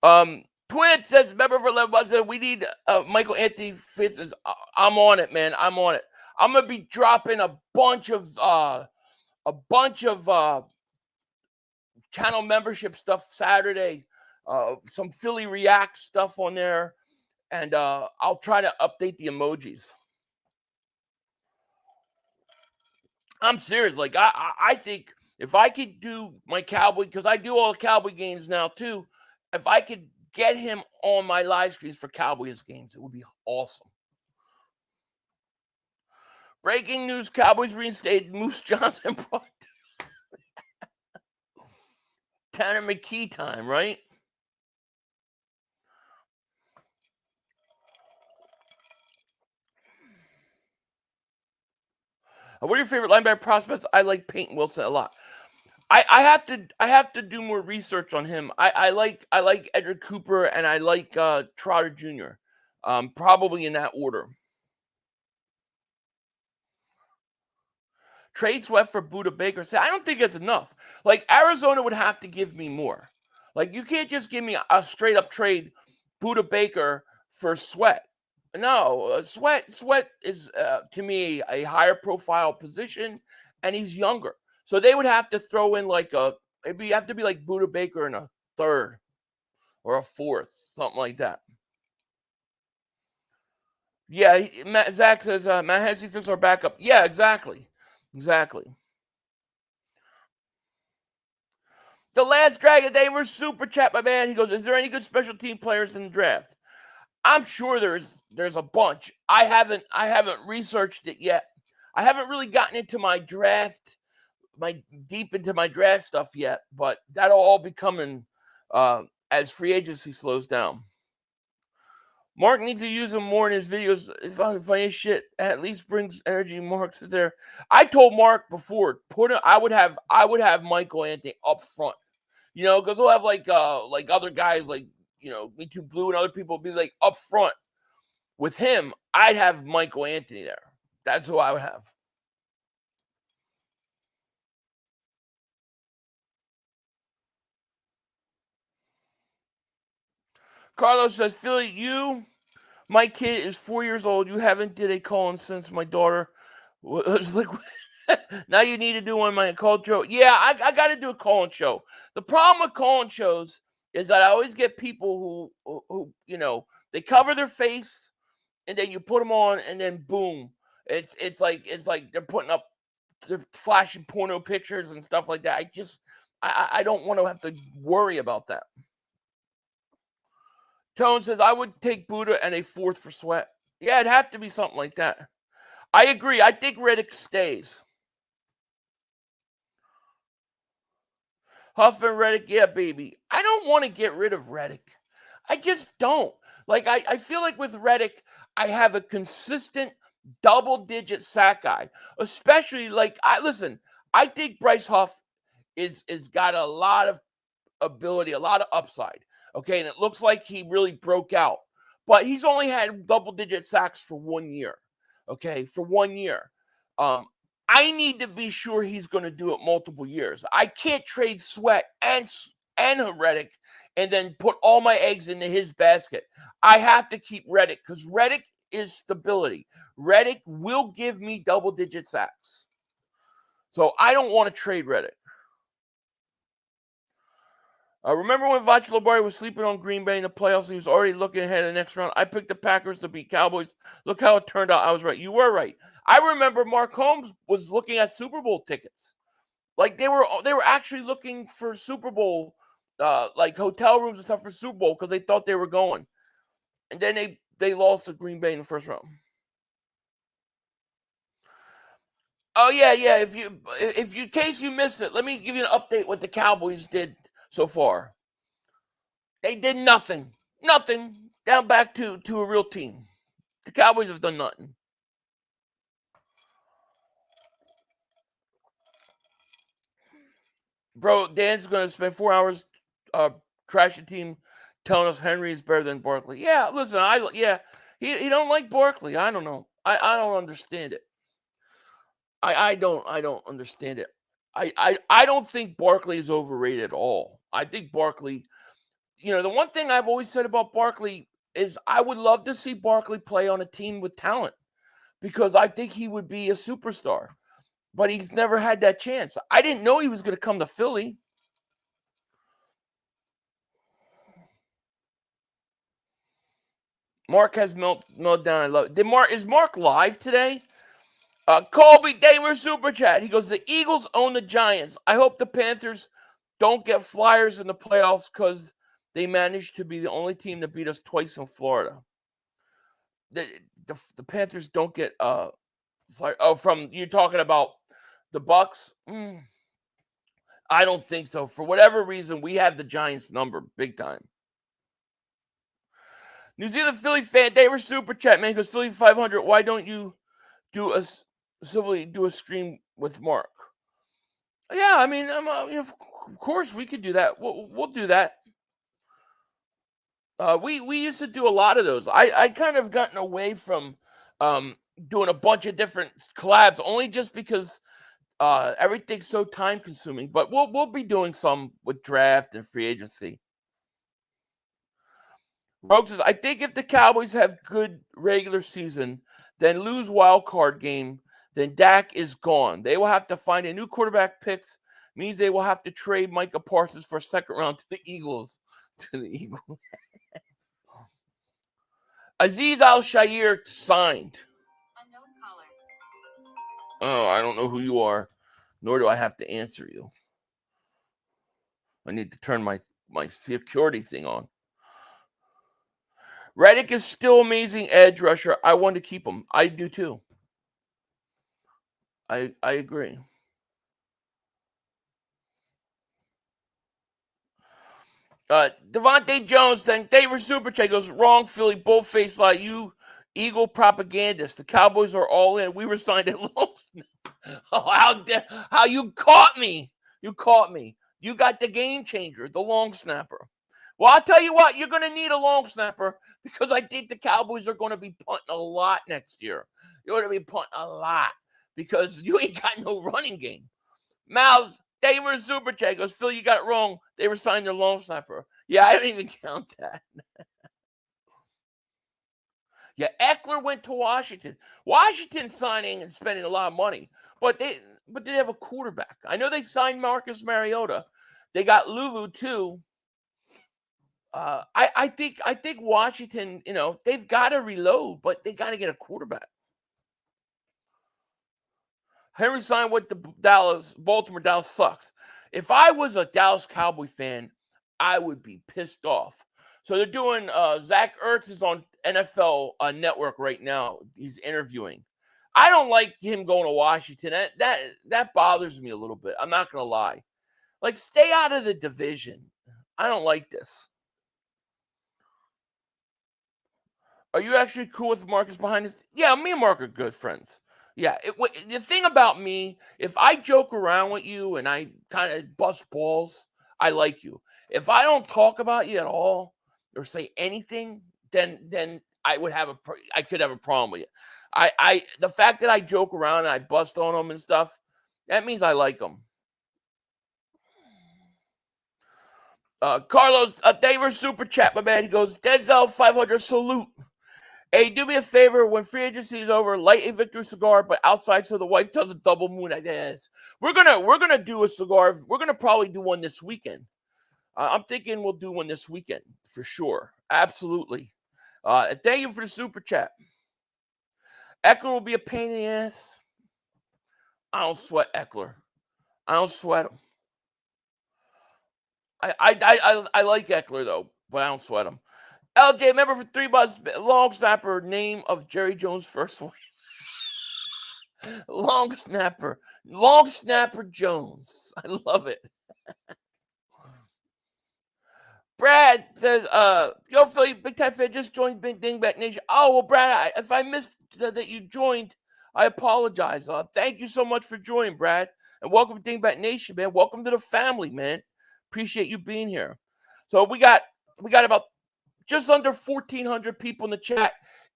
[SPEAKER 6] mean? Twin says, member for 11 months, said, we need Michael Anthony Fitz's. I'm on it, man. I'm on it. I'm gonna be dropping a bunch of channel membership stuff Saturday. Some Philly React stuff on there, and I'll try to update the emojis. I'm serious. Like I think if I could do my Cowboy, because I do all the Cowboy games now too. If I could get him on my live streams for Cowboys games, it would be awesome. Breaking news: Cowboys reinstated Moose Johnson. Tanner McKee time, right? What are your favorite linebacker prospects? I like Peyton Wilson a lot. I have to do more research on him. I like Edric Cooper and I like Trotter Jr. Probably in that order. Trade Swift for Buda Baker. I don't think it's enough. Like Arizona would have to give me more. Like you can't just give me a straight up trade Buda Baker for Sweat. No, Sweat is to me a higher profile position, and he's younger. So they would have to throw in like it'd have to be like Buda Baker in a third or a fourth, something like that. Yeah, Zach says Matt Hennessy fix our backup. Yeah, exactly. The last Dragon Day were super chat, my man. He goes, "Is there any good special team players in the draft?" I'm sure there's a bunch. I haven't researched it yet. I haven't really gotten into my draft, deep into my draft stuff yet, but that'll all be coming as free agency slows down. Mark needs to use him more in his videos. It's funny as shit. At least brings energy. Mark's there. I told Mark before, I would have Michael Anthony up front. You know, because we'll have like other guys like, you know, Me Too Blue and other people be like up front. With him, I'd have Michael Anthony there. That's who I would have. Carlos says, Philly, my kid is 4 years old. You haven't did a call-in since my daughter was like, now you need to do one of my call show. Yeah, I got to do a call-in show. The problem with call-in shows is that I always get people who you know, they cover their face and then you put them on and then boom, it's like they're flashing porno pictures and stuff like that. I don't want to have to worry about that. Tone says I would take Buddha and a fourth for Sweat. Yeah, it'd have to be something like that. I agree. I think Riddick stays. Huff and Reddick, yeah, baby. I don't want to get rid of Reddick. I just don't. Like, I feel like with Reddick, I have a consistent double-digit sack guy. Especially, like, I think Bryce Huff is got a lot of ability, a lot of upside. Okay, and it looks like he really broke out. But he's only had double-digit sacks for 1 year. Okay, for 1 year. I need to be sure he's going to do it multiple years. I can't trade Sweat and Reddick and then put all my eggs into his basket. I have to keep Reddick because Reddick is stability. Reddick will give me double-digit sacks. So I don't want to trade Reddick. Remember when Verge was sleeping on Green Bay in the playoffs and he was already looking ahead of the next round? I picked the Packers to beat Cowboys. Look how it turned out. I was right. You were right. I remember Mark Holmes was looking at Super Bowl tickets. Like they were actually looking for Super Bowl, like hotel rooms and stuff for Super Bowl because they thought they were going. And then they lost to Green Bay in the first round. Oh yeah. If you in case you missed it, let me give you an update what the Cowboys did so far. They did nothing. Nothing. Down back to a real team. The Cowboys have done nothing. Bro, Dan's going to spend 4 hours trashing team telling us Henry is better than Barkley. Yeah, listen, he don't like Barkley. I don't know. I don't understand it. I don't understand it. I don't think Barkley is overrated at all. I think Barkley, the one thing I've always said about Barkley is I would love to see Barkley play on a team with talent because I think he would be a superstar. But he's never had that chance. I didn't know he was going to come to Philly. Mark has meltdown. I love it. Is Mark live today? Colby Damer Super Chat. He goes, the Eagles own the Giants. I hope the Panthers don't get Flyers in the playoffs because they managed to be the only team to beat us twice in Florida. The Panthers don't get from you're talking about the Bucks? I don't think so. For whatever reason, we have the Giants number big time. New Zealand Philly fan, they were Super Chat, man, because Philly 500. Why don't you do a stream with Mark? Yeah, I mean, of course we could do that. We'll do that. We used to do a lot of those. I kind of gotten away from doing a bunch of different collabs only just because everything's so time consuming. But we'll be doing some with draft and free agency. Rogue says, I think if the Cowboys have good regular season, then lose wild card game, then Dak is gone. They will have to find a new quarterback picks. Means they will have to trade Micah Parsons for a second round to the Eagles. Aziz Al-Shair signed.
[SPEAKER 7] Unknown caller.
[SPEAKER 6] Oh, I don't know who you are, nor do I have to answer you. I need to turn my security thing on. Reddick is still amazing edge rusher. I want to keep him. I do too. I agree. Devante Jones, then David Super Chat goes, wrong, Philly, both face lie. You Eagle propagandist. The Cowboys are all in. We were signed at long snapper. Oh, how you caught me. You caught me. You got the game changer, the long snapper. Well, I'll tell you what, you're going to need a long snapper because I think the Cowboys are going to be punting a lot next year. You're going to be punting a lot because you ain't got no running game. Mouse, they were Super Chat goes, Phil, you got it wrong. They were signed their long snapper. Yeah, I didn't even count that. Yeah, Eckler went to Washington. Washington signing and spending a lot of money, but they have a quarterback. I know they signed Marcus Mariota. They got Luvu too. I think Washington, they've got to reload, but they got to get a quarterback. Henry signed with the Baltimore. Dallas sucks. If I was a Dallas Cowboy fan, I would be pissed off. So they're doing, Zach Ertz is on NFL Network right now. He's interviewing. I don't like him going to Washington. That bothers me a little bit. I'm not going to lie. Like, stay out of the division. I don't like this. Are you actually cool with Marcus behind this? Yeah, me and Mark are good friends. Yeah, the thing about me, if I joke around with you and I kind of bust balls, I like you. If I don't talk about you at all or say anything, then I could have a problem with you. The fact that I joke around and I bust on them and stuff, that means I like them. Carlos, Daver super chat, my man. He goes, Denzel 500 salute. Hey, do me a favor. When free agency is over, light a victory cigar, but outside so the wife does a double moon. I guess we're gonna do a cigar. We're gonna probably do one this weekend. I'm thinking we'll do one this weekend for sure. Absolutely. Thank you for the super chat. Eckler will be a pain in the ass. I don't sweat Eckler. I don't sweat him. I like Eckler though, but I don't sweat him. LJ, member for 3 months, long snapper, name of Jerry Jones' first wife. Long snapper Jones. I love it. Brad says, yo, Philly, big time fan, just joined Dingbat Nation. Oh, well, Brad, if I missed that you joined, I apologize. Thank you so much for joining, Brad. And welcome to Dingbat Nation, man. Welcome to the family, man. Appreciate you being here. So we got about just under 1,400 people in the chat.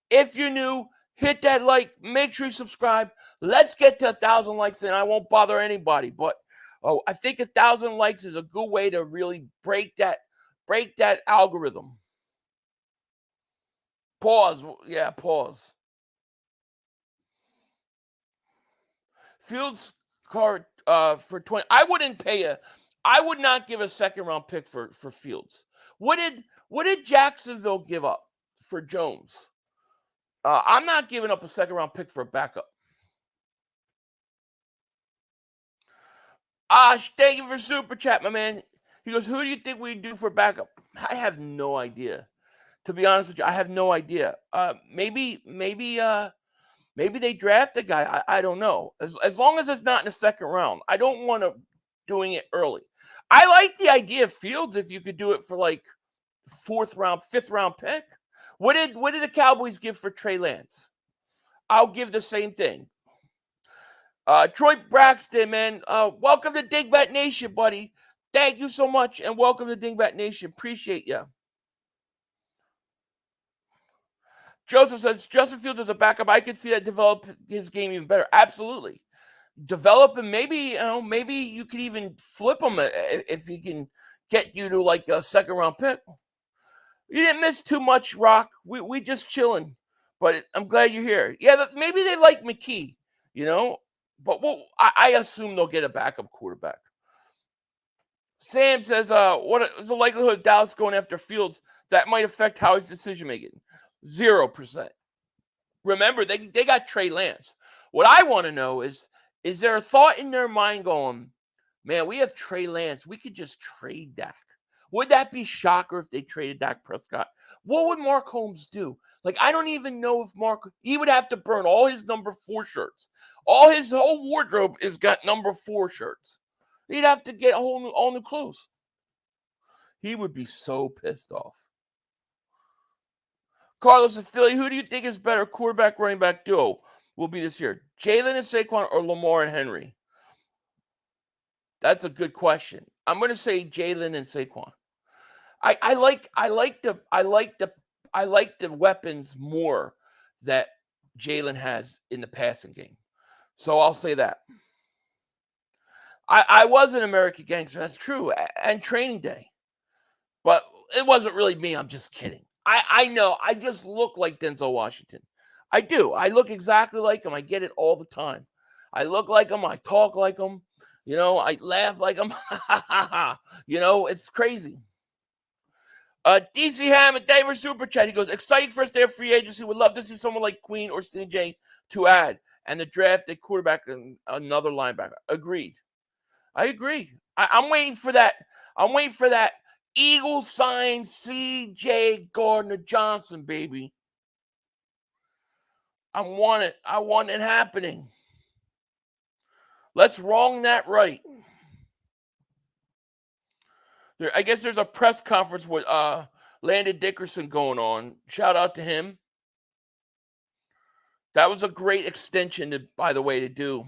[SPEAKER 6] If you're new, hit that like. Make sure you subscribe. Let's get to 1,000 likes, and I won't bother anybody. But I think 1,000 likes is a good way to really break that algorithm. Pause. Yeah, pause. Fields card for 20. I would not give a second round pick for Fields. What did Jacksonville give up for Jones? I'm not giving up a second round pick for a backup. Thank you for super chat, my man. He goes, who do you think we do for backup? I have no idea. To be honest with you, I have no idea. Maybe they draft a guy. I don't know. As long as it's not in the second round. I don't want to doing it early. I like the idea of Fields if you could do it for like 4th round, 5th round pick. What did the Cowboys give for Trey Lance? I'll give the same thing. Troy Braxton, man. Welcome to Dingbat Nation, buddy. Thank you so much, and welcome to Dingbat Nation. Appreciate you. Joseph says, Justin Fields as a backup, I could see that develop his game even better. Absolutely. Develop him. Maybe you could even flip him if he can get you to like a second round pick. You didn't miss too much, Rock. We just chilling. But I'm glad you're here. Yeah, maybe they like McKee, But I assume they'll get a backup quarterback. Sam says, what is the likelihood of Dallas going after Fields that might affect Howie's decision making? 0%. Remember, they got Trey Lance. What I want to know is there a thought in their mind going, man, we have Trey Lance. We could just trade Dak. Would that be shocker if they traded Dak Prescott? What would Mark Holmes do? Like, I don't even know if he would have to burn all his number 4 shirts. His whole wardrobe has got number 4 shirts. He'd have to get all new clothes. He would be so pissed off. Carlos and Philly, who do you think is better quarterback running back duo will be this year? Jalen and Saquon or Lamar and Henry? That's a good question. I'm going to say Jalen and Saquon. I like the weapons more that Jalen has in the passing game. So I'll say that. I was an American Gangster. That's true. And Training Day. But it wasn't really me. I'm just kidding. I know. I just look like Denzel Washington. I do. I look exactly like him. I get it all the time. I look like him. I talk like him. I laugh like him. It's crazy. DC Hammond, David Super Chat. He goes, exciting first day of free agency. Would love to see someone like Queen or CJ to add. And the draft a quarterback and another linebacker. Agreed. I agree. I'm waiting for that. I'm waiting for that Eagles sign CJ Gardner-Johnson, baby. I want it. I want it happening. Let's wrong that right. I guess there's a press conference with Landon Dickerson going on. Shout out to him. That was a great extension, by the way, to do.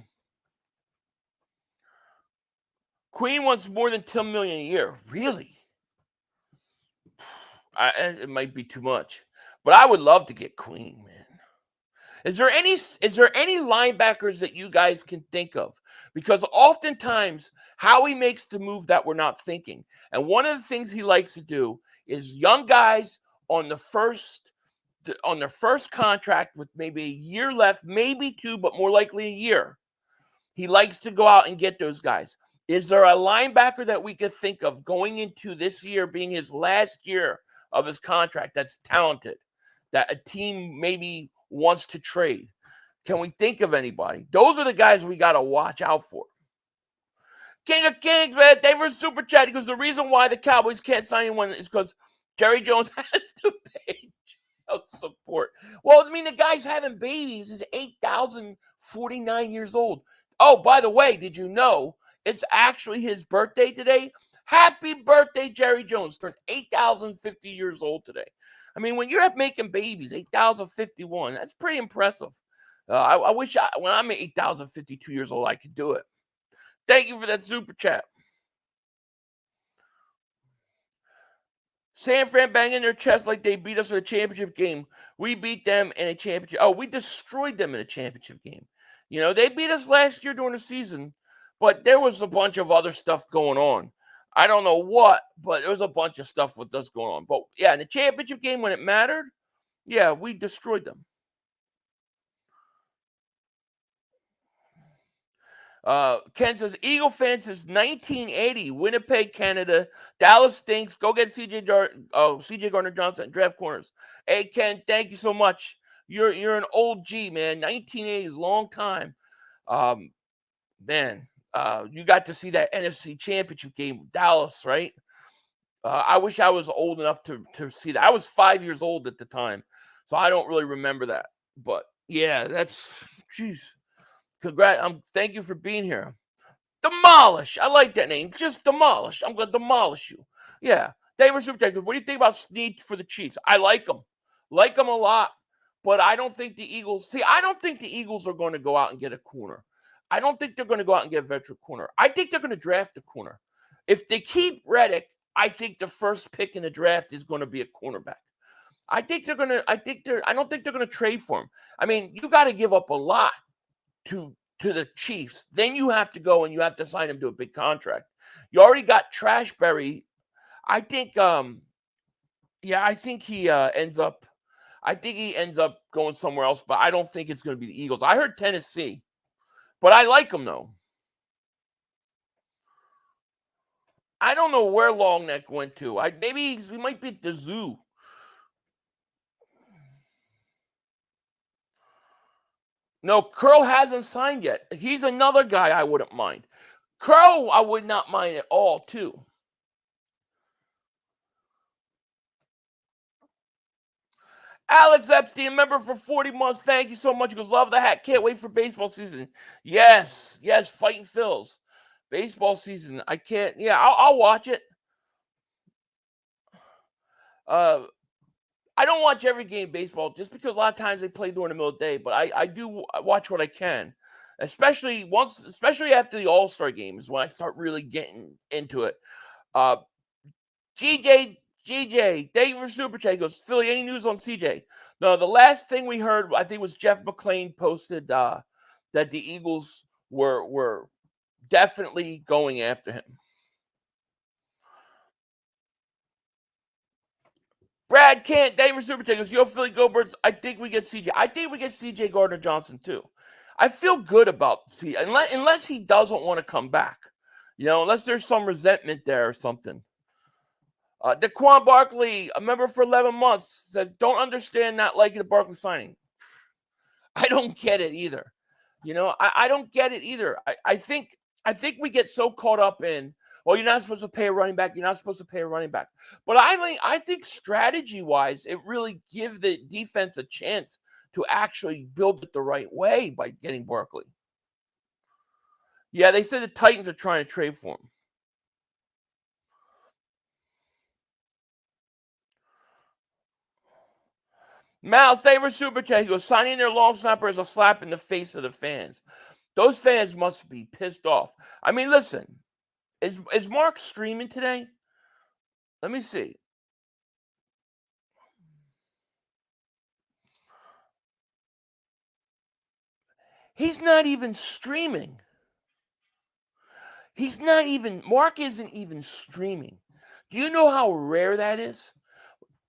[SPEAKER 6] Queen wants more than $10 million a year. Really? It might be too much, but I would love to get Queen, man. Is there any linebackers that you guys can think of? Because oftentimes Howie makes the move that we're not thinking. And one of the things he likes to do is young guys on their first contract with maybe a year left, maybe 2, but more likely a year. He likes to go out and get those guys. Is there a linebacker that we could think of going into this year being his last year of his contract that's talented, that a team maybe wants to trade? Can we think of anybody? Those are the guys we got to watch out for. King of Kings, man, David Super Chat. Because the reason why the Cowboys can't sign anyone is because Jerry Jones has to pay child support. Well, I mean, the guy's having babies. He's 8,049 years old. Oh, by the way, did you know it's actually his birthday today? Happy birthday, Jerry Jones. Turned 8,050 years old today. I mean, when you're making babies, 8,051, that's pretty impressive. I wish when I'm 8,052 years old, I could do it. Thank you for that super chat. San Fran banging their chest like they beat us in a championship game. We beat them in a championship. Oh, we destroyed them in a championship game. You know, they beat us last year during the season, but there was a bunch of other stuff going on. I don't know what, but there was a bunch of stuff with us going on. But yeah, in the championship game when it mattered, yeah, we destroyed them. Ken says, Eagle fan since 1980, Winnipeg, Canada. Dallas stinks. Go get CJ Gardner-Johnson, draft corners. Hey, Ken, thank you so much. You're an old G, man. 1980 is a long time. Man, you got to see that NFC Championship game with Dallas, right? I wish I was old enough to see that. I was 5 years old at the time, so I don't really remember that. But, yeah, jeez. Congrats. Thank you for being here. Demolish. I like that name. Just demolish. I'm going to demolish you. Yeah. David Superchat, what do you think about Snead for the Chiefs? I like him. Like him a lot. But I don't think the Eagles are going to go out and get a corner. I don't think they're going to go out and get a veteran corner. I think they're going to draft a corner. If they keep Reddick, I think the first pick in the draft is going to be a cornerback. I don't think they're going to trade for him. I mean, you got to give up a lot to the Chiefs. Then you have to go and you have to sign him to a big contract. You already got Trashberry. I think he ends up going somewhere else, but I don't think it's going to be the Eagles. I heard Tennessee, but I like him though. I don't know where Longneck went to. Maybe he might be at the zoo. No, Curl hasn't signed yet. He's another guy I wouldn't mind. Curl, I would not mind at all, too. Alex Epstein, member for 40 months. Thank you so much. He goes, love the hat. Can't wait for baseball season. Yes, fighting Phils. Baseball season. I can't. Yeah, I'll watch it. I don't watch every game baseball just because a lot of times they play during the middle of the day, but I do watch what I can, especially after the All-Star game is when I start really getting into it. GJ, thank you for Super Chat. He goes, Philly, any news on CJ? No, the last thing we heard, I think, was Jeff McClain posted that the Eagles were definitely going after him. Brad Kent, David Super Tickets, yo, Philly Go Birds. I think we get CJ. I think we get CJ Gardner-Johnson, too. I feel good about CJ, unless he doesn't want to come back. You know, unless there's some resentment there or something. Daquan Barkley, a member for 11 months, says, don't understand not liking the Barkley signing. I don't get it either. You know, I don't get it either. I think we get so caught up in, well, you're not supposed to pay a running back. You're not supposed to pay a running back. But I think strategy-wise, it really gives the defense a chance to actually build it the right way by getting Barkley. Yeah, they said the Titans are trying to trade for him. Mal, thank you for super chat. He goes, signing their long snapper is a slap in the face of the fans. Those fans must be pissed off. I mean, listen, is Mark streaming today? Let me see. He's not even streaming. Mark isn't even streaming. Do you know how rare that is?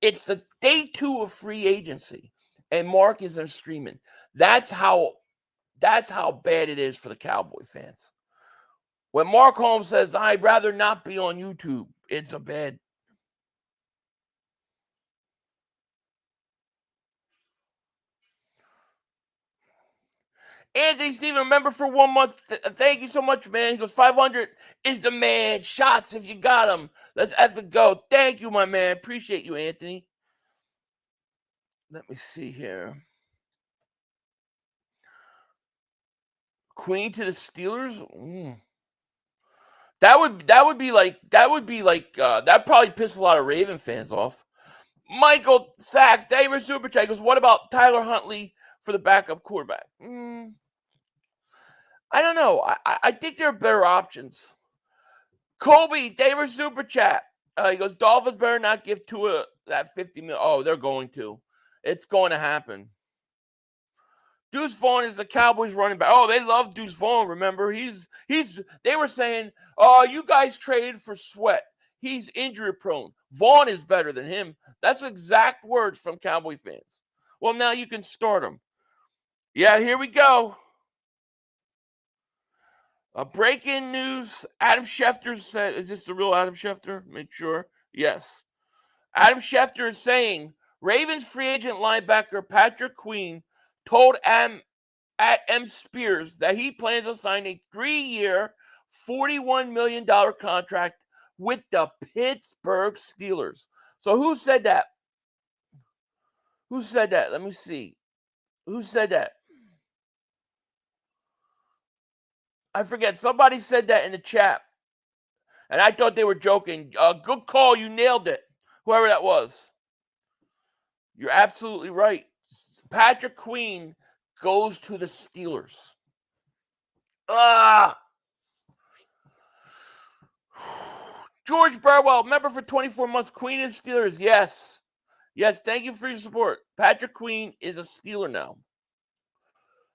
[SPEAKER 6] It's the day 2 of free agency, and Mark isn't streaming. That's how bad it is for the Cowboy fans. When Mark Holmes says, I'd rather not be on YouTube, it's a bad. Anthony Steven, remember for 1 month. Thank you so much, man. He goes, 500 is the man. Shots if you got them. Let's effing go. Thank you, my man. Appreciate you, Anthony. Let me see here. Queen to the Steelers? That'd probably piss a lot of Raven fans off. Michael Sachs, David Super Chat goes, what about Tyler Huntley for the backup quarterback? I don't know. I think there are better options. Colby, David Super Chat. He goes, Dolphins better not give Tua that $50 million. Oh, they're going to. It's going to happen. Deuce Vaughn is the Cowboys running back. Oh, they love Deuce Vaughn, remember? They were saying, oh, you guys traded for Sweat. He's injury prone. Vaughn is better than him. That's exact words from Cowboy fans. Well, now you can start him. Yeah, here we go. Breaking news. Adam Schefter said, is this the real Adam Schefter? Make sure. Yes. Adam Schefter is saying, Ravens free agent linebacker Patrick Queen told M Spears that he plans to sign a 3-year, $41 million contract with the Pittsburgh Steelers. So who said that? Who said that? Let me see. Who said that? I forget. Somebody said that in the chat. And I thought they were joking. Good call. You nailed it. Whoever that was. You're absolutely right. Patrick Queen goes to the Steelers. George Burwell, member for 24 months. Queen and Steelers. Yes. Yes, thank you for your support. Patrick Queen is a Steeler now.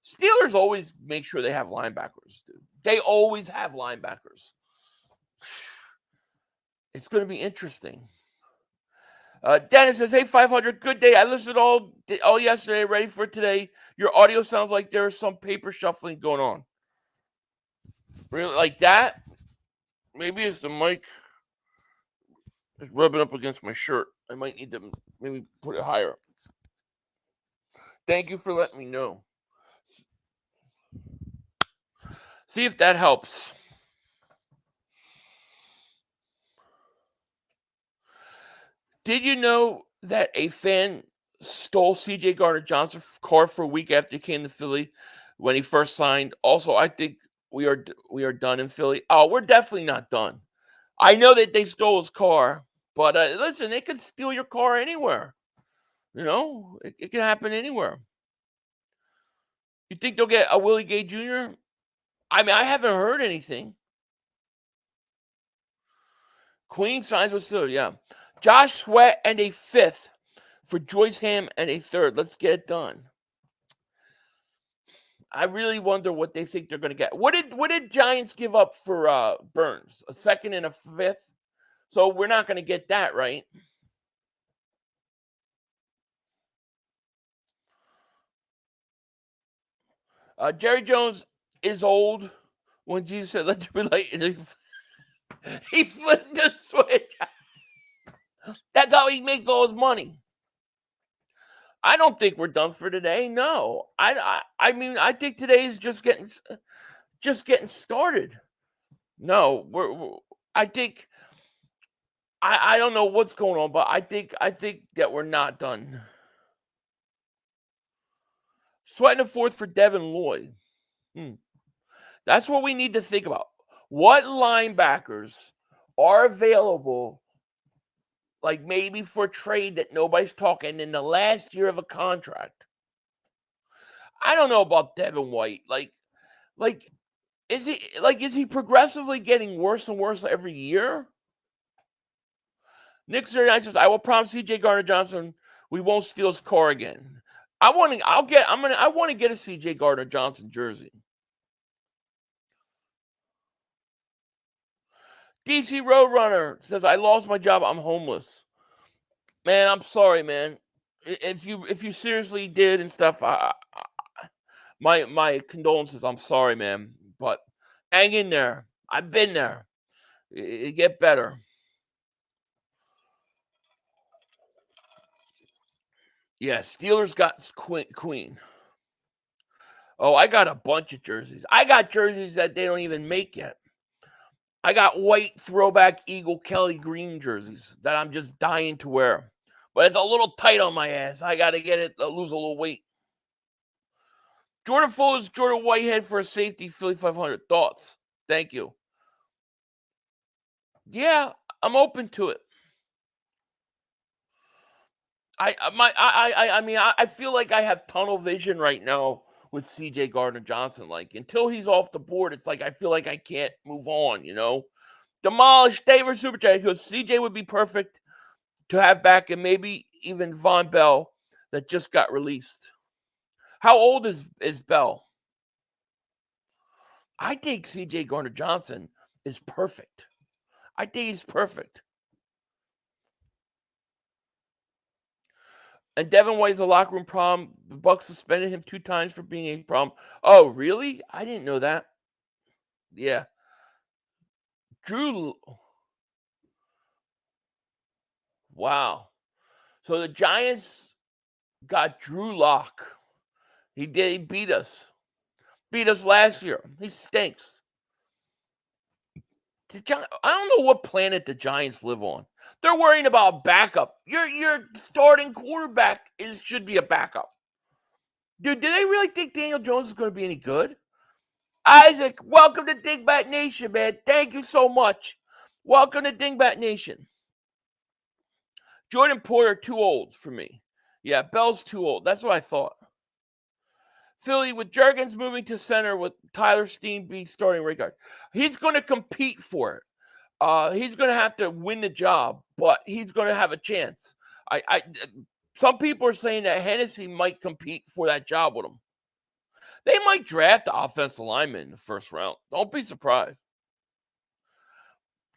[SPEAKER 6] Steelers always make sure they have linebackers, dude. They always have linebackers. It's going to be interesting. Dennis says, hey, 500, good day. I listened all yesterday, ready for today. Your audio sounds like there is some paper shuffling going on. Really? Like that? Maybe it's the mic. It's rubbing up against my shirt. I might need to maybe put it higher. Thank you for letting me know. See if that helps. Did you know that a fan stole C.J. Gardner-Johnson's car for a week after he came to Philly when he first signed? Also, I think we are done in Philly. Oh, we're definitely not done. I know that they stole his car, but listen, they could steal your car anywhere. You know, it can happen anywhere. You think they'll get a Willie Gay Jr.? I mean, I haven't heard anything. Queen signs with Steelers, yeah. Josh Sweat and a 5th for Joyce Ham and a 3rd. Let's get it done. I really wonder what they think they're going to get. What did Giants give up for Burns? A 2nd and a 5th? So we're not going to get that, right? Jerry Jones is old. When Jesus said, let there be light, he flipped the switch. That's how he makes all his money. I don't think we're done for today. No. I mean, I think today is just getting started. No, I think I don't know what's going on, but I think that we're not done. Sweating a 4th for Devin Lloyd. That's what we need to think about. What linebackers are available like maybe for trade that nobody's talking in the last year of a contract. I don't know about Devin White. Like is he progressively getting worse and worse every year? Nick 39 says, I will promise CJ Gardner-Johnson we won't steal his car again. I want to get a CJ Gardner-Johnson jersey. DC Roadrunner says, I lost my job. I'm homeless. Man, I'm sorry, man. If you seriously did and stuff, my condolences. I'm sorry, man. But hang in there. I've been there. It get better. Yeah, Steelers got Queen. Oh, I got a bunch of jerseys. I got jerseys that they don't even make yet. I got white throwback Eagle Kelly green jerseys that I'm just dying to wear. But it's a little tight on my ass. I got to get it, lose a little weight. Jordan Fuller's Jordan Whitehead for a safety, Philly 500. Thoughts? Thank you. Yeah, I'm open to it. I feel like I have tunnel vision right now with CJ Gardner-Johnson. Like, until he's off the board, it's like I feel like I can't move on, you know? Demolished David Super Chat goes, CJ would be perfect to have back, and maybe even Von Bell that just got released. How old is Bell? I think CJ Gardner-Johnson is perfect. I think he's perfect. And Devin White is a locker room problem. The Bucs suspended him 2 times for being a problem. Oh, really? I didn't know that. Yeah. Drew. Wow. So the Giants got Drew Lock. He did. He beat us. Beat us last year. He stinks. I don't know what planet the Giants live on. They're worrying about backup. Your starting quarterback should be a backup. Dude, do they really think Daniel Jones is going to be any good? Isaac, welcome to Dingbat Nation, man. Thank you so much. Welcome to Dingbat Nation. Jordan Porter, too old for me. Yeah, Bell's too old. That's what I thought. Philly, with Jurgens moving to center with Tyler Steen being starting right guard, he's going to compete for it. He's going to have to win the job, but he's going to have a chance. Some people are saying that Hennessy might compete for that job with him. They might draft the offensive lineman in the first round. Don't be surprised.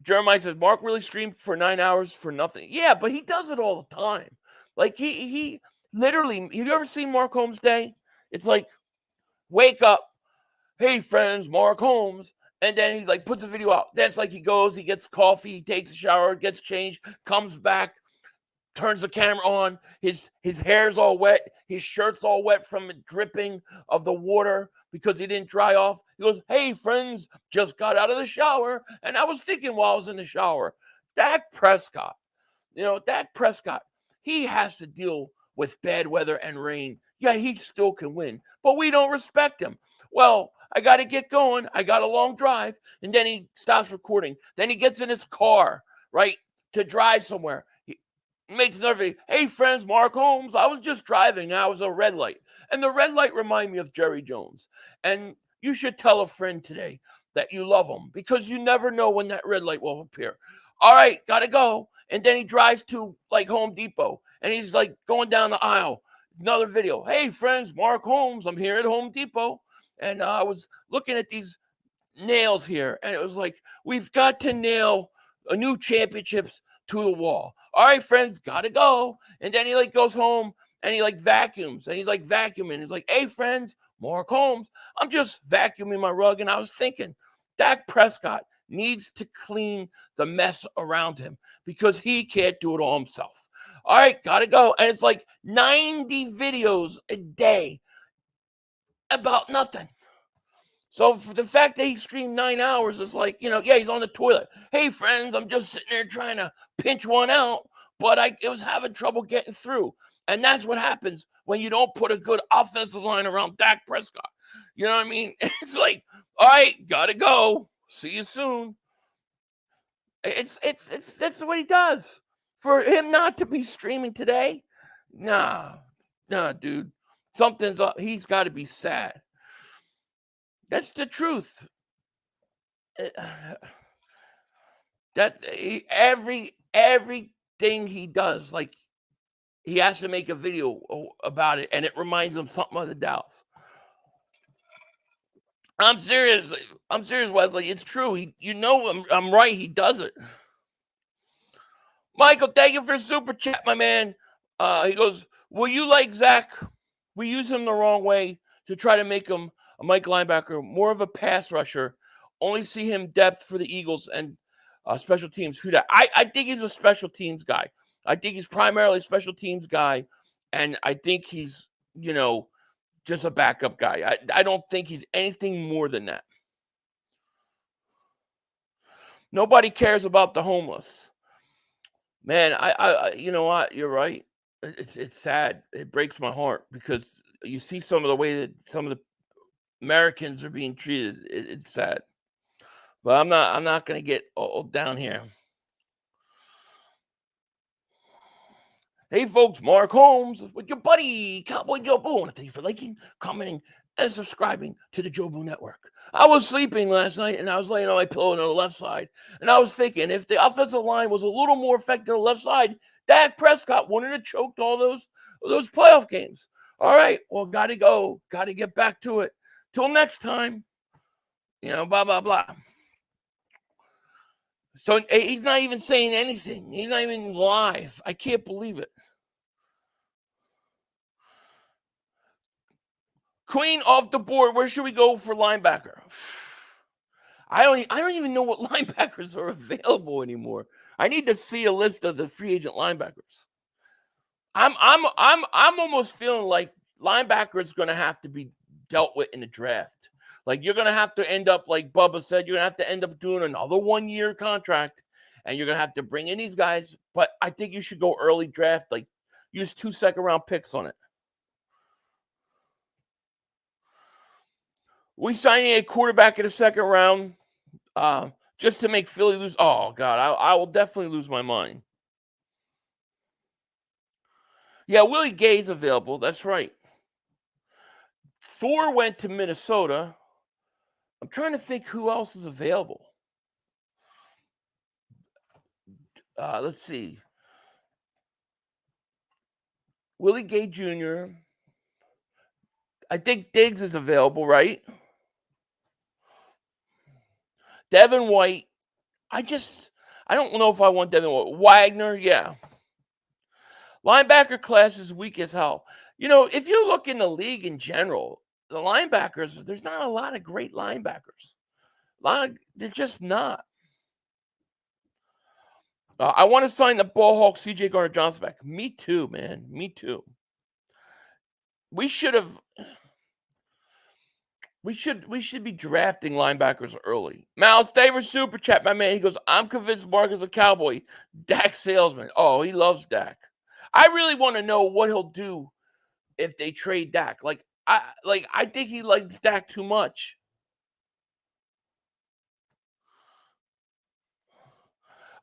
[SPEAKER 6] Jeremiah says, Mark really streamed for 9 hours for nothing. Yeah, but he does it all the time. Like, he literally, have you ever seen Mark Holmes' day? It's like, wake up, hey, friends, Mark Holmes. And then he, like, puts a video out. That's like he goes, he gets coffee, he takes a shower, gets changed, comes back, turns the camera on. His hair's all wet. His shirt's all wet from the dripping of the water because he didn't dry off. He goes, hey, friends, just got out of the shower. And I was thinking while I was in the shower, Dak Prescott, he has to deal with bad weather and rain. Yeah, he still can win, but we don't respect him. Well, I got to get going. I got a long drive. And then he stops recording. Then he gets in his car, right, to drive somewhere. He makes another video. Hey, friends, Mark Holmes. I was just driving. Now it was a red light. And the red light reminded me of Jerry Jones. And you should tell a friend today that you love him because you never know when that red light will appear. All right, got to go. And then he drives to, like, Home Depot. And he's, like, going down the aisle. Another video. Hey, friends, Mark Holmes. I'm here at Home Depot. And I was looking at these nails here. And it was like, we've got to nail a new championships to the wall. All right, friends, got to go. And then he, like, goes home and he, like, vacuums. And he's, like, vacuuming. He's like, hey, friends, Mark Holmes. I'm just vacuuming my rug. And I was thinking, Dak Prescott needs to clean the mess around him because he can't do it all himself. All right, got to go. And it's like 90 videos a day about nothing. So for the fact that he streamed 9 hours is like, yeah, he's on the toilet. Hey, friends, I'm just sitting there trying to pinch one out, but I was having trouble getting through. And that's what happens when you don't put a good offensive line around Dak Prescott. You know what I mean? It's like, all right, got to go. See you soon. That's what he does. For him not to be streaming today, nah, dude. Something's up. He's got to be sad. That's the truth. That's everything he does. Like, he has to make a video about it, and it reminds him something of the Dallas. I'm serious, Wesley. It's true. I'm right. He does it. Michael, thank you for the super chat, my man. He goes, will you like Zach? We use him the wrong way to try to make him a Mike linebacker, more of a pass rusher. Only see him depth for the Eagles and special teams. Who that? I think he's a special teams guy. I think he's primarily a special teams guy, and I think he's, just a backup guy. I don't think he's anything more than that. Nobody cares about the homeless. Man, I you know what? You're right. It's sad. It breaks my heart because you see some of the way that some of the Americans are being treated. It's sad. But I'm not going to get all down here. Hey, folks, Mark Holmes with your buddy, Cowboy Joe Boo. I want to thank you for liking, commenting, and subscribing to the Joe Boo Network. I was sleeping last night, and I was laying on my pillow on the left side, and I was thinking if the offensive line was a little more effective on the left side, Dak Prescott wouldn't have choked all those playoff games. All right, well, got to go. Got to get back to it. Till next time, blah, blah, blah. So he's not even saying anything. He's not even live. I can't believe it. Queen off the board. Where should we go for linebacker? I don't even know what linebackers are available anymore. I need to see a list of the free agent linebackers. I'm almost feeling like linebacker is going to have to be dealt with in the draft. Like, you're going to have to end up, like Bubba said, you're going to have to end up doing another 1-year contract, and you're going to have to bring in these guys. But I think you should go early draft, like use 2 second-round picks on it. We signing a quarterback in the second round just to make Philly lose. Oh, God, I will definitely lose my mind. Yeah, Willie Gay's available. That's right. Thor went to Minnesota. I'm trying to think who else is available. Let's see. Willie Gay Jr. I think Diggs is available, right? Devin White. I don't know if I want Devin White. Wagner, yeah. Linebacker class is weak as hell. If you look in the league in general, the linebackers, there's not a lot of great linebackers. They're just not. I want to sign the ball hawk CJ Gardner-Johnson back. Me too, man. Me too. We should be drafting linebackers early. Mal's favorite super chat, my man. He goes, I'm convinced Mark is a Cowboy. Dak salesman. Oh, he loves Dak. I really want to know what he'll do if they trade Dak. I think he likes Dak too much.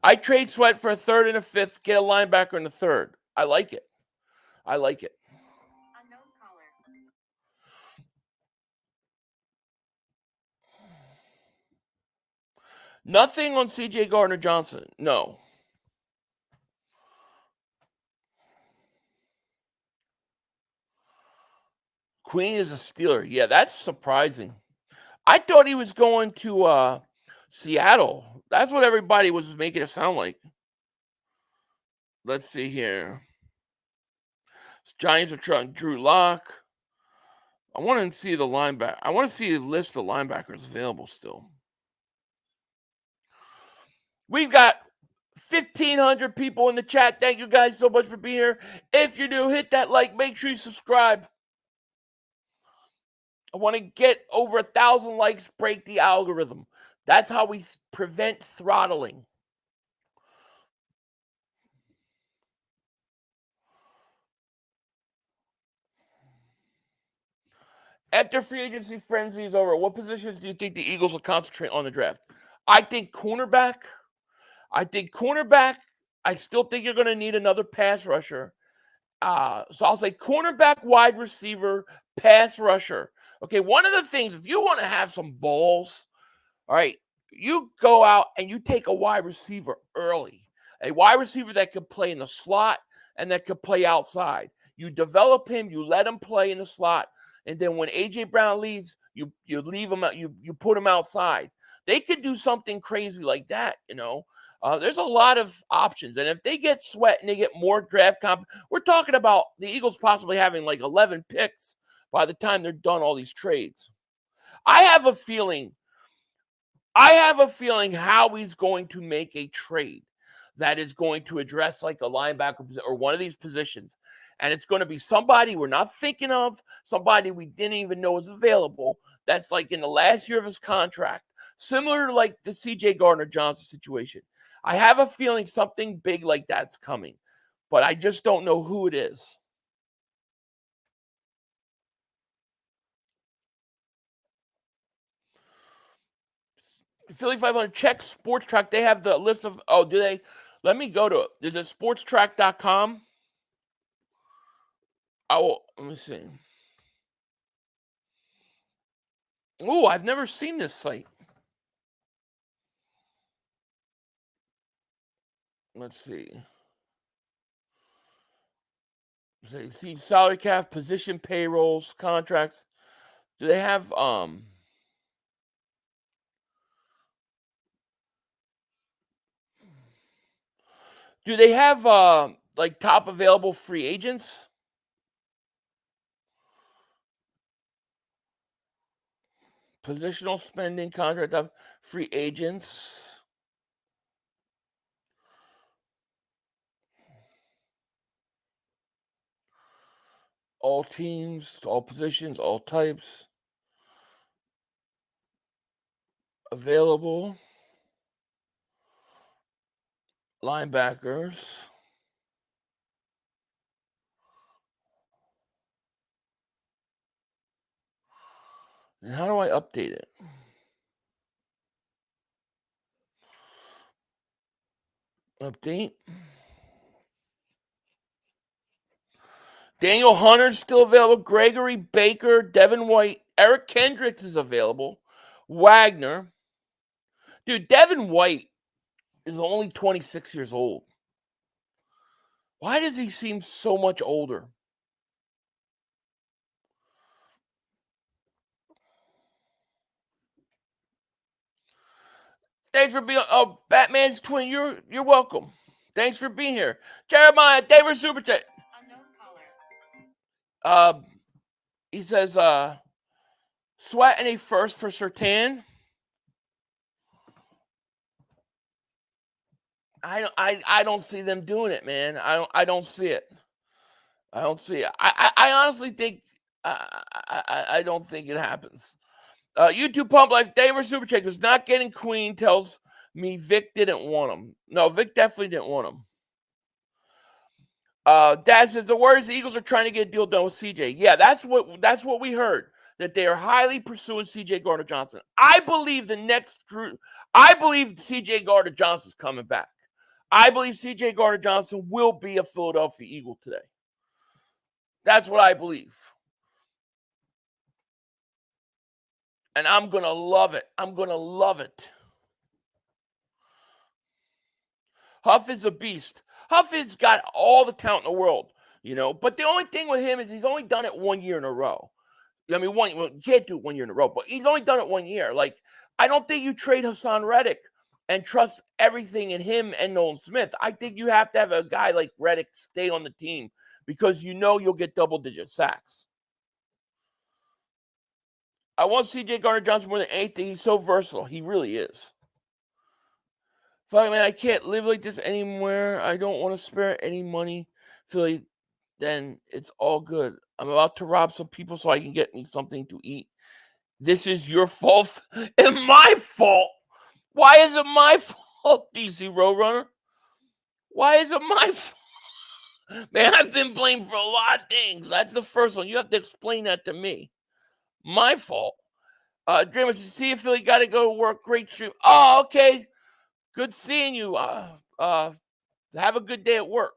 [SPEAKER 6] I trade Sweat for a third and a fifth, get a linebacker in the third. I like it.
[SPEAKER 7] Unknown caller.
[SPEAKER 6] Nothing on CJ Gardner-Johnson. No. Queen is a Steeler. Yeah, that's surprising. I thought he was going to Seattle. That's what everybody was making it sound like. Let's see here. Giants are trying Drew Lock. I want to see the linebacker. I want to see a list of linebackers available still. We've got 1,500 people in the chat. Thank you guys so much for being here. If you're new, hit that like. Make sure you subscribe. I want to get over 1,000 likes, break the algorithm. That's how we prevent throttling. After free agency frenzy is over, what positions do you think the Eagles will concentrate on the draft? I think cornerback. I still think you're going to need another pass rusher. So I'll say cornerback, wide receiver, pass rusher. Okay, one of the things, if you want to have some balls, all right, you go out and you take a wide receiver early. A wide receiver that could play in the slot and that could play outside. You develop him, you let him play in the slot, and then when A.J. Brown leaves, you leave him out, you put him outside. They could do something crazy like that, you know. There's a lot of options, and if they get Sweat and they get more draft comp, we're talking about the Eagles possibly having like 11 picks by the time they're done all these trades. I have a feeling Howie's going to make a trade that is going to address like a linebacker or one of these positions, and it's going to be somebody we're not thinking of, somebody we didn't even know was available. That's like in the last year of his contract, similar to like the C.J. Gardner-Johnson situation. I have a feeling something big like that's coming, but I just don't know who it is. Philly 500, check Sports Track. They have the list of, do they? Let me go to it. Is it sportstrack.com? Let me see. Oh, I've never seen this site. Let's see. See salary cap, position payrolls, contracts. Do they have like top available free agents? Positional spending, contract of free agents. All teams, all positions, all types. Available. Linebackers. And how do I update it? Update. Daniel Hunter's still available. Gregory Baker, Devin White, Eric Kendricks is available. Wagner. Dude, Devin White is only 26 years old. Why does he seem so much older? Thanks for being Batman's twin. You're welcome. Thanks for being here. Jeremiah, David Super Chat. He says Sweat and a first for Surtain. I don't see them doing it, man. I don't see it. I don't see it. I honestly think I don't think it happens. YouTube Pump Life, David Super Check was not getting Queen, tells me Vic didn't want him. No, Vic definitely didn't want him. Dad says the Warriors Eagles are trying to get a deal done with CJ. Yeah, that's what we heard. That they are highly pursuing CJ Gardner-Johnson. I believe CJ Gardner-Johnson's coming back. I believe CJ Gardner-Johnson will be a Philadelphia Eagle today. That's what I believe. And I'm going to love it. I'm going to love it. Huff is a beast. Huff has got all the talent in the world, you know. But the only thing with him is he's only done it 1 year in a row. I mean, you can't do it 1 year in a row, but he's only done it 1 year. Like, I don't think you trade Hassan Reddick and trust everything in him and Nolan Smith. I think you have to have a guy like Reddick stay on the team because you know you'll get double-digit sacks. I want CJ Gardner-Johnson more than anything. He's so versatile. He really is. Fuck, man, I can't live like this anymore. I don't want to spare any money. Philly, then it's all good. I'm about to rob some people so I can get me something to eat. This is your fault and my fault. Why is it my fault, DC Roadrunner? Why is it my fault? Man, I've been blamed for a lot of things. That's the first one. You have to explain that to me. My fault. Dreamers, you see if Philly got to go to work. Great stream. Oh, okay. Good seeing you. Have a good day at work.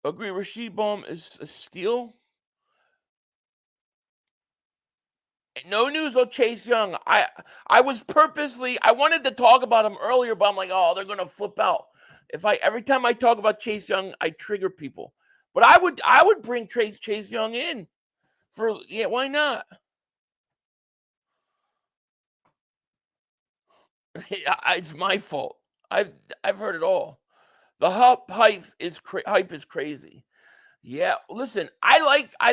[SPEAKER 6] Agree, Rasheed Baum is a steal. No news on Chase Young. I wanted to talk about him earlier, but I'm like, oh, they're gonna flip out. Every time I talk about Chase Young, I trigger people. But I would bring Chase Young in why not? It's my fault. I've heard it all. The hype is crazy. Yeah, listen, I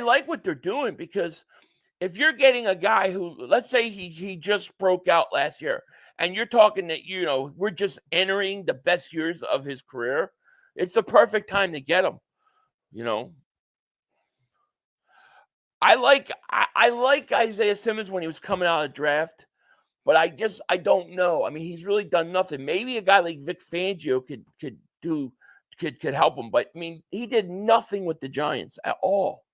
[SPEAKER 6] like what they're doing because if you're getting a guy who, let's say he just broke out last year, and you're talking that we're just entering the best years of his career, it's the perfect time to get him. I like Isaiah Simmons when he was coming out of the draft, but I don't know. I mean, he's really done nothing. Maybe a guy like Vic Fangio could help him, but I mean, he did nothing with the Giants at all.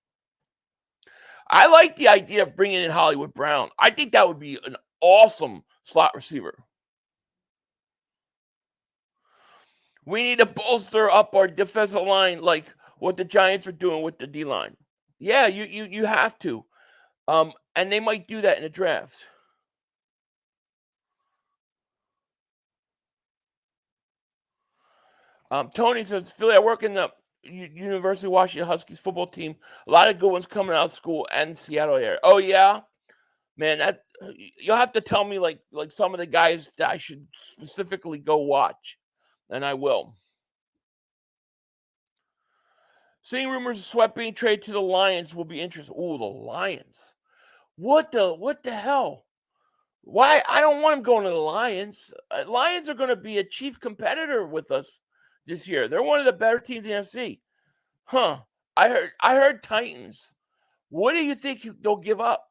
[SPEAKER 6] I like the idea of bringing in Hollywood Brown. I think that would be an awesome slot receiver. We need to bolster up our defensive line like what the Giants are doing with the D-line. Yeah, you have to. And they might do that in the draft. Tony says, Philly, I work in the University of Washington Huskies football team. A lot of good ones coming out of school and Seattle area. Oh, yeah? Man, that you'll have to tell me like some of the guys that I should specifically go watch, and I will. Seeing rumors of Sweat being traded to the Lions will be interesting. Ooh, the Lions. What the hell? Why? I don't want him going to the Lions. Lions are going to be a chief competitor with us this year. They're one of the better teams in the NFC. Huh. I heard Titans. What do you think they'll give up?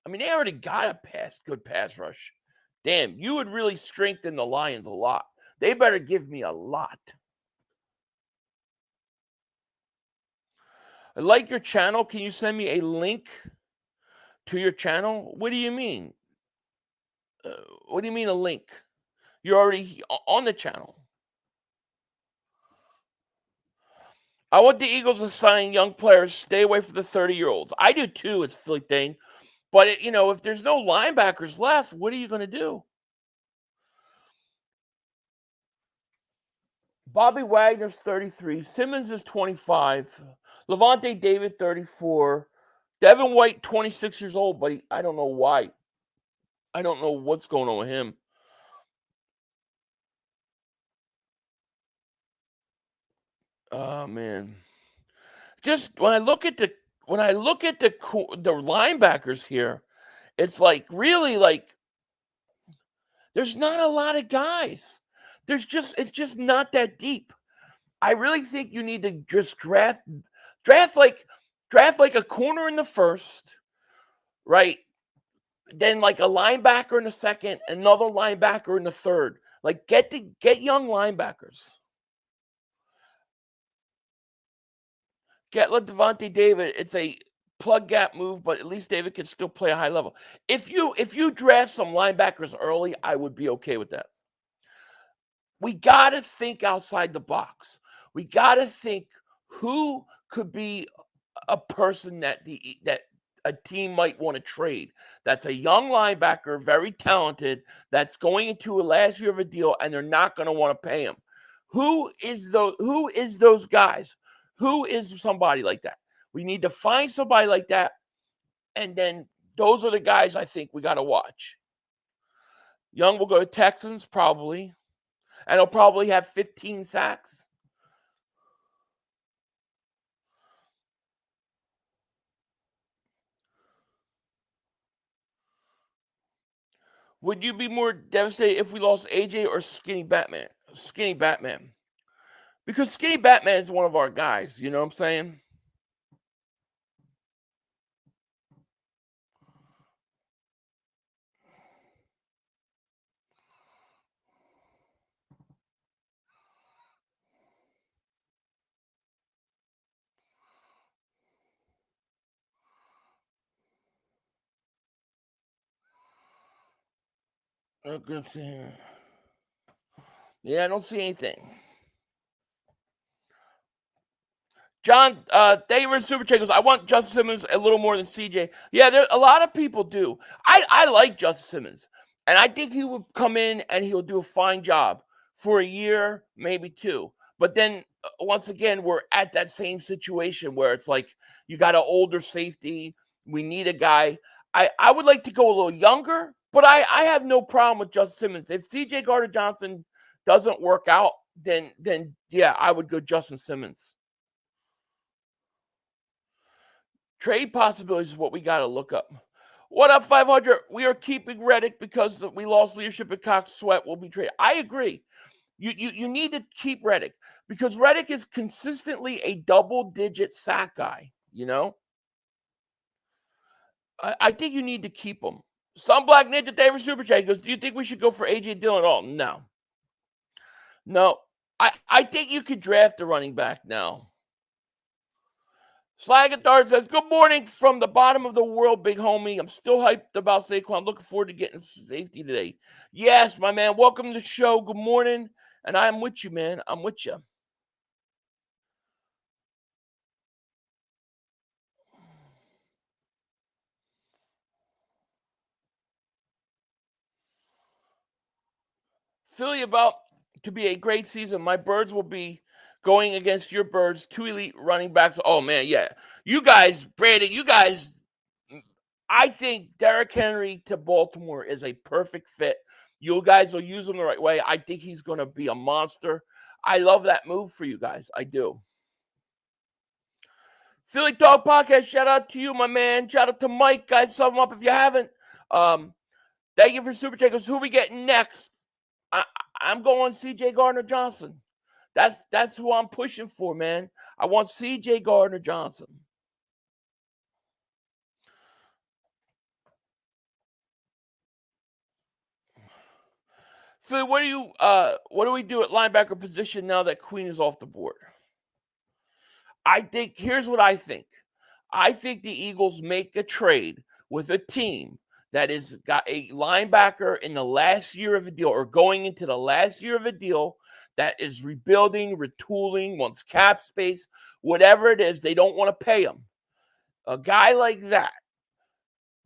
[SPEAKER 6] I mean, they already got a good pass rush. Damn, you would really strengthen the Lions a lot. They better give me a lot. I like your channel. Can you send me a link to your channel? What do you mean? What do you mean a link? You're already on the channel. I want the Eagles to sign young players. Stay away from the 30-year-olds. I do too. It's Philly thing. But, if there's no linebackers left, what are you going to do? Bobby Wagner's 33. Simmons is 25. Levante David, 34. Devin White, 26 years old, but I don't know why. I don't know what's going on with him. Oh, man. Just when I look at the linebackers here, it's like really like there's not a lot of guys. It's just not that deep. I really think you need to just draft like a corner in the first, right? Then like a linebacker in the second, another linebacker in the third. Like get young linebackers. Let Devante David. It's a plug gap move, but at least David can still play a high level. If you draft some linebackers early, I would be okay with that. We got to think outside the box. We got to think who could be a person that a team might want to trade. That's a young linebacker, very talented, that's going into a last year of a deal, and they're not going to want to pay him. Who is those guys? Who is somebody like that? We need to find somebody like that, and then those are the guys I think we got to watch. Young will go to Texans probably, and he'll probably have 15 sacks. Would you be more devastated if we lost AJ or Skinny Batman? Skinny Batman. Because Skinny Batman is one of our guys, you know what I'm saying? Yeah, I don't see anything. John, David Super Chat goes, I want Justin Simmons a little more than CJ. Yeah, there a lot of people do. I like Justin Simmons, and I think he will come in and he'll do a fine job for a year, maybe two. But then once again, we're at that same situation where it's like you got an older safety. We need a guy. I would like to go a little younger, but I have no problem with Justin Simmons. If CJ Gardner-Johnson doesn't work out, then yeah, I would go Justin Simmons. Trade possibilities is what we got to look up. What up, 500? We are keeping Reddick because we lost leadership at Cox. Sweat will be traded. I agree. You need to keep Reddick because Reddick is consistently a double-digit sack guy, you know? I think you need to keep him. Some Black Ninja David Super Chat goes, do you think we should go for A.J. Dillon at all? No. No. I think you could draft a running back now. Slagadar says, good morning from the bottom of the world, big homie. I'm still hyped about Saquon. I'm looking forward to getting safety today. Yes, my man. Welcome to the show. Good morning. And I'm with you, man. I'm with you. Philly about to be a great season. My Birds will be going against your Birds, 2 elite running backs. Oh, man, yeah. You guys, Brandon, I think Derrick Henry to Baltimore is a perfect fit. You guys will use him the right way. I think he's going to be a monster. I love that move for you guys. I do. Philly Dog Podcast, shout out to you, my man. Shout out to Mike. Guys, sum him up if you haven't. Thank you for Super Chat. Who are we getting next? I'm going CJ Gardner-Johnson. That's who I'm pushing for, man. I want CJ Gardner-Johnson. Phil, what do we do at linebacker position now that Queen is off the board? Here's what I think. I think the Eagles make a trade with a team that has got a linebacker in the last year of a deal or going into the last year of a deal that is rebuilding, retooling, wants cap space, whatever it is, they don't want to pay him. A guy like that,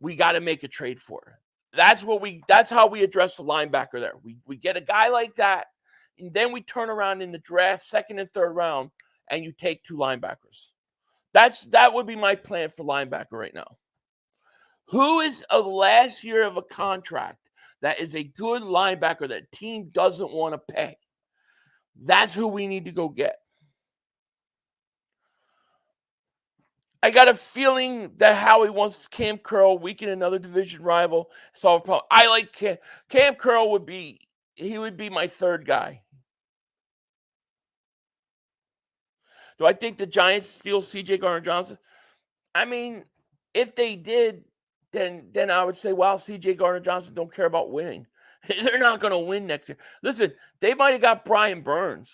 [SPEAKER 6] we got to make a trade for. That's how we address the linebacker there. We get a guy like that, and then we turn around in the draft, second and third round, and you take 2 linebackers. That would be my plan for linebacker right now. Who is a last year of a contract that is a good linebacker that team doesn't want to pay? That's who we need to go get. I got a feeling that Howie wants Cam Curl, weaken another division rival, solve a problem. I like Cam Curl would be my third guy. Do I think the Giants steal CJ Gardner-Johnson? I mean, if they did, then I would say, wow, CJ Gardner-Johnson don't care about winning. They're not going to win next year. Listen, they might have got Brian Burns,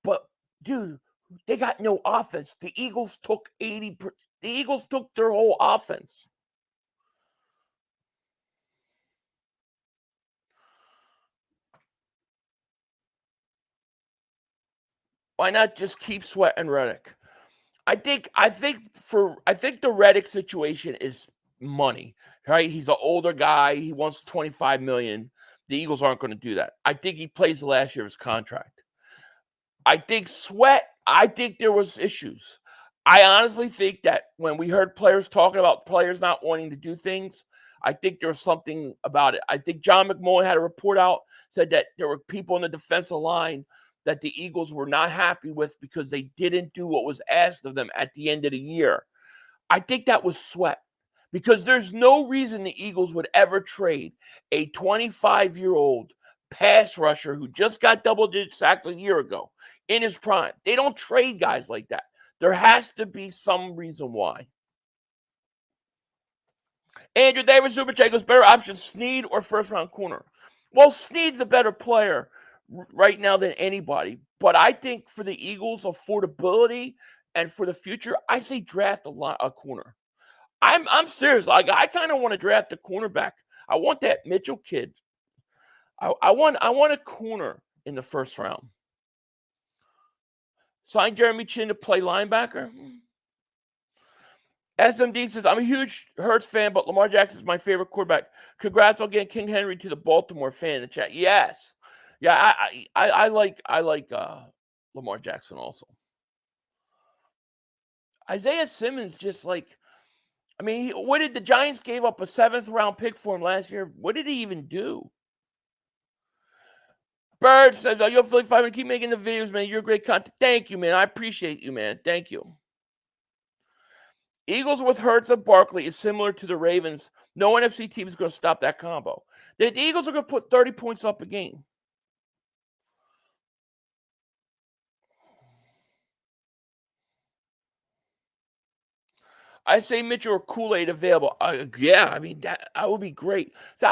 [SPEAKER 6] but dude, they got no offense. The Eagles took their whole offense. Why not just keep Sweat and Reddick? I think the Reddick situation is money, right? He's an older guy. He wants $25 million. The Eagles aren't going to do that. I think he plays the last year of his contract. I think Sweat, there was issues. I honestly think that when we heard players talking about players not wanting to do things, I think there was something about it. I think John McMullen had a report out, said that there were people in the defensive line that the Eagles were not happy with because they didn't do what was asked of them at the end of the year. I think that was Sweat because there's no reason the Eagles would ever trade a 25-year-old pass rusher who just got double-digit sacks a year ago in his prime. They don't trade guys like that. There has to be some reason why. Andrew Davis, Super Chat goes, better option, Snead or first-round corner? Well, Snead's a better player right now than anybody. But I think for the Eagles' affordability and for the future, I say draft a corner. I'm serious. Like, I kind of want to draft a cornerback. I want that Mitchell kid. I want a corner in the first round. Sign Jeremy Chin to play linebacker. SMD says, I'm a huge Hurts fan, but Lamar Jackson is my favorite quarterback. Congrats on getting King Henry to the Baltimore fan in the chat. Yes. Yeah, I like Lamar Jackson also. Isaiah Simmons just like, I mean, what did the Giants gave up a 7th round pick for him last year? What did he even do? Verge says, oh, you're Philly Fireman. Keep making the videos, man. You're great content. Thank you, man. I appreciate you, man. Thank you. Eagles with Hurts and Barkley is similar to the Ravens. No NFC team is going to stop that combo. The Eagles are going to put 30 points up a game. I say Mitchell or Kool-Aid available. Yeah, I mean, that would be great. So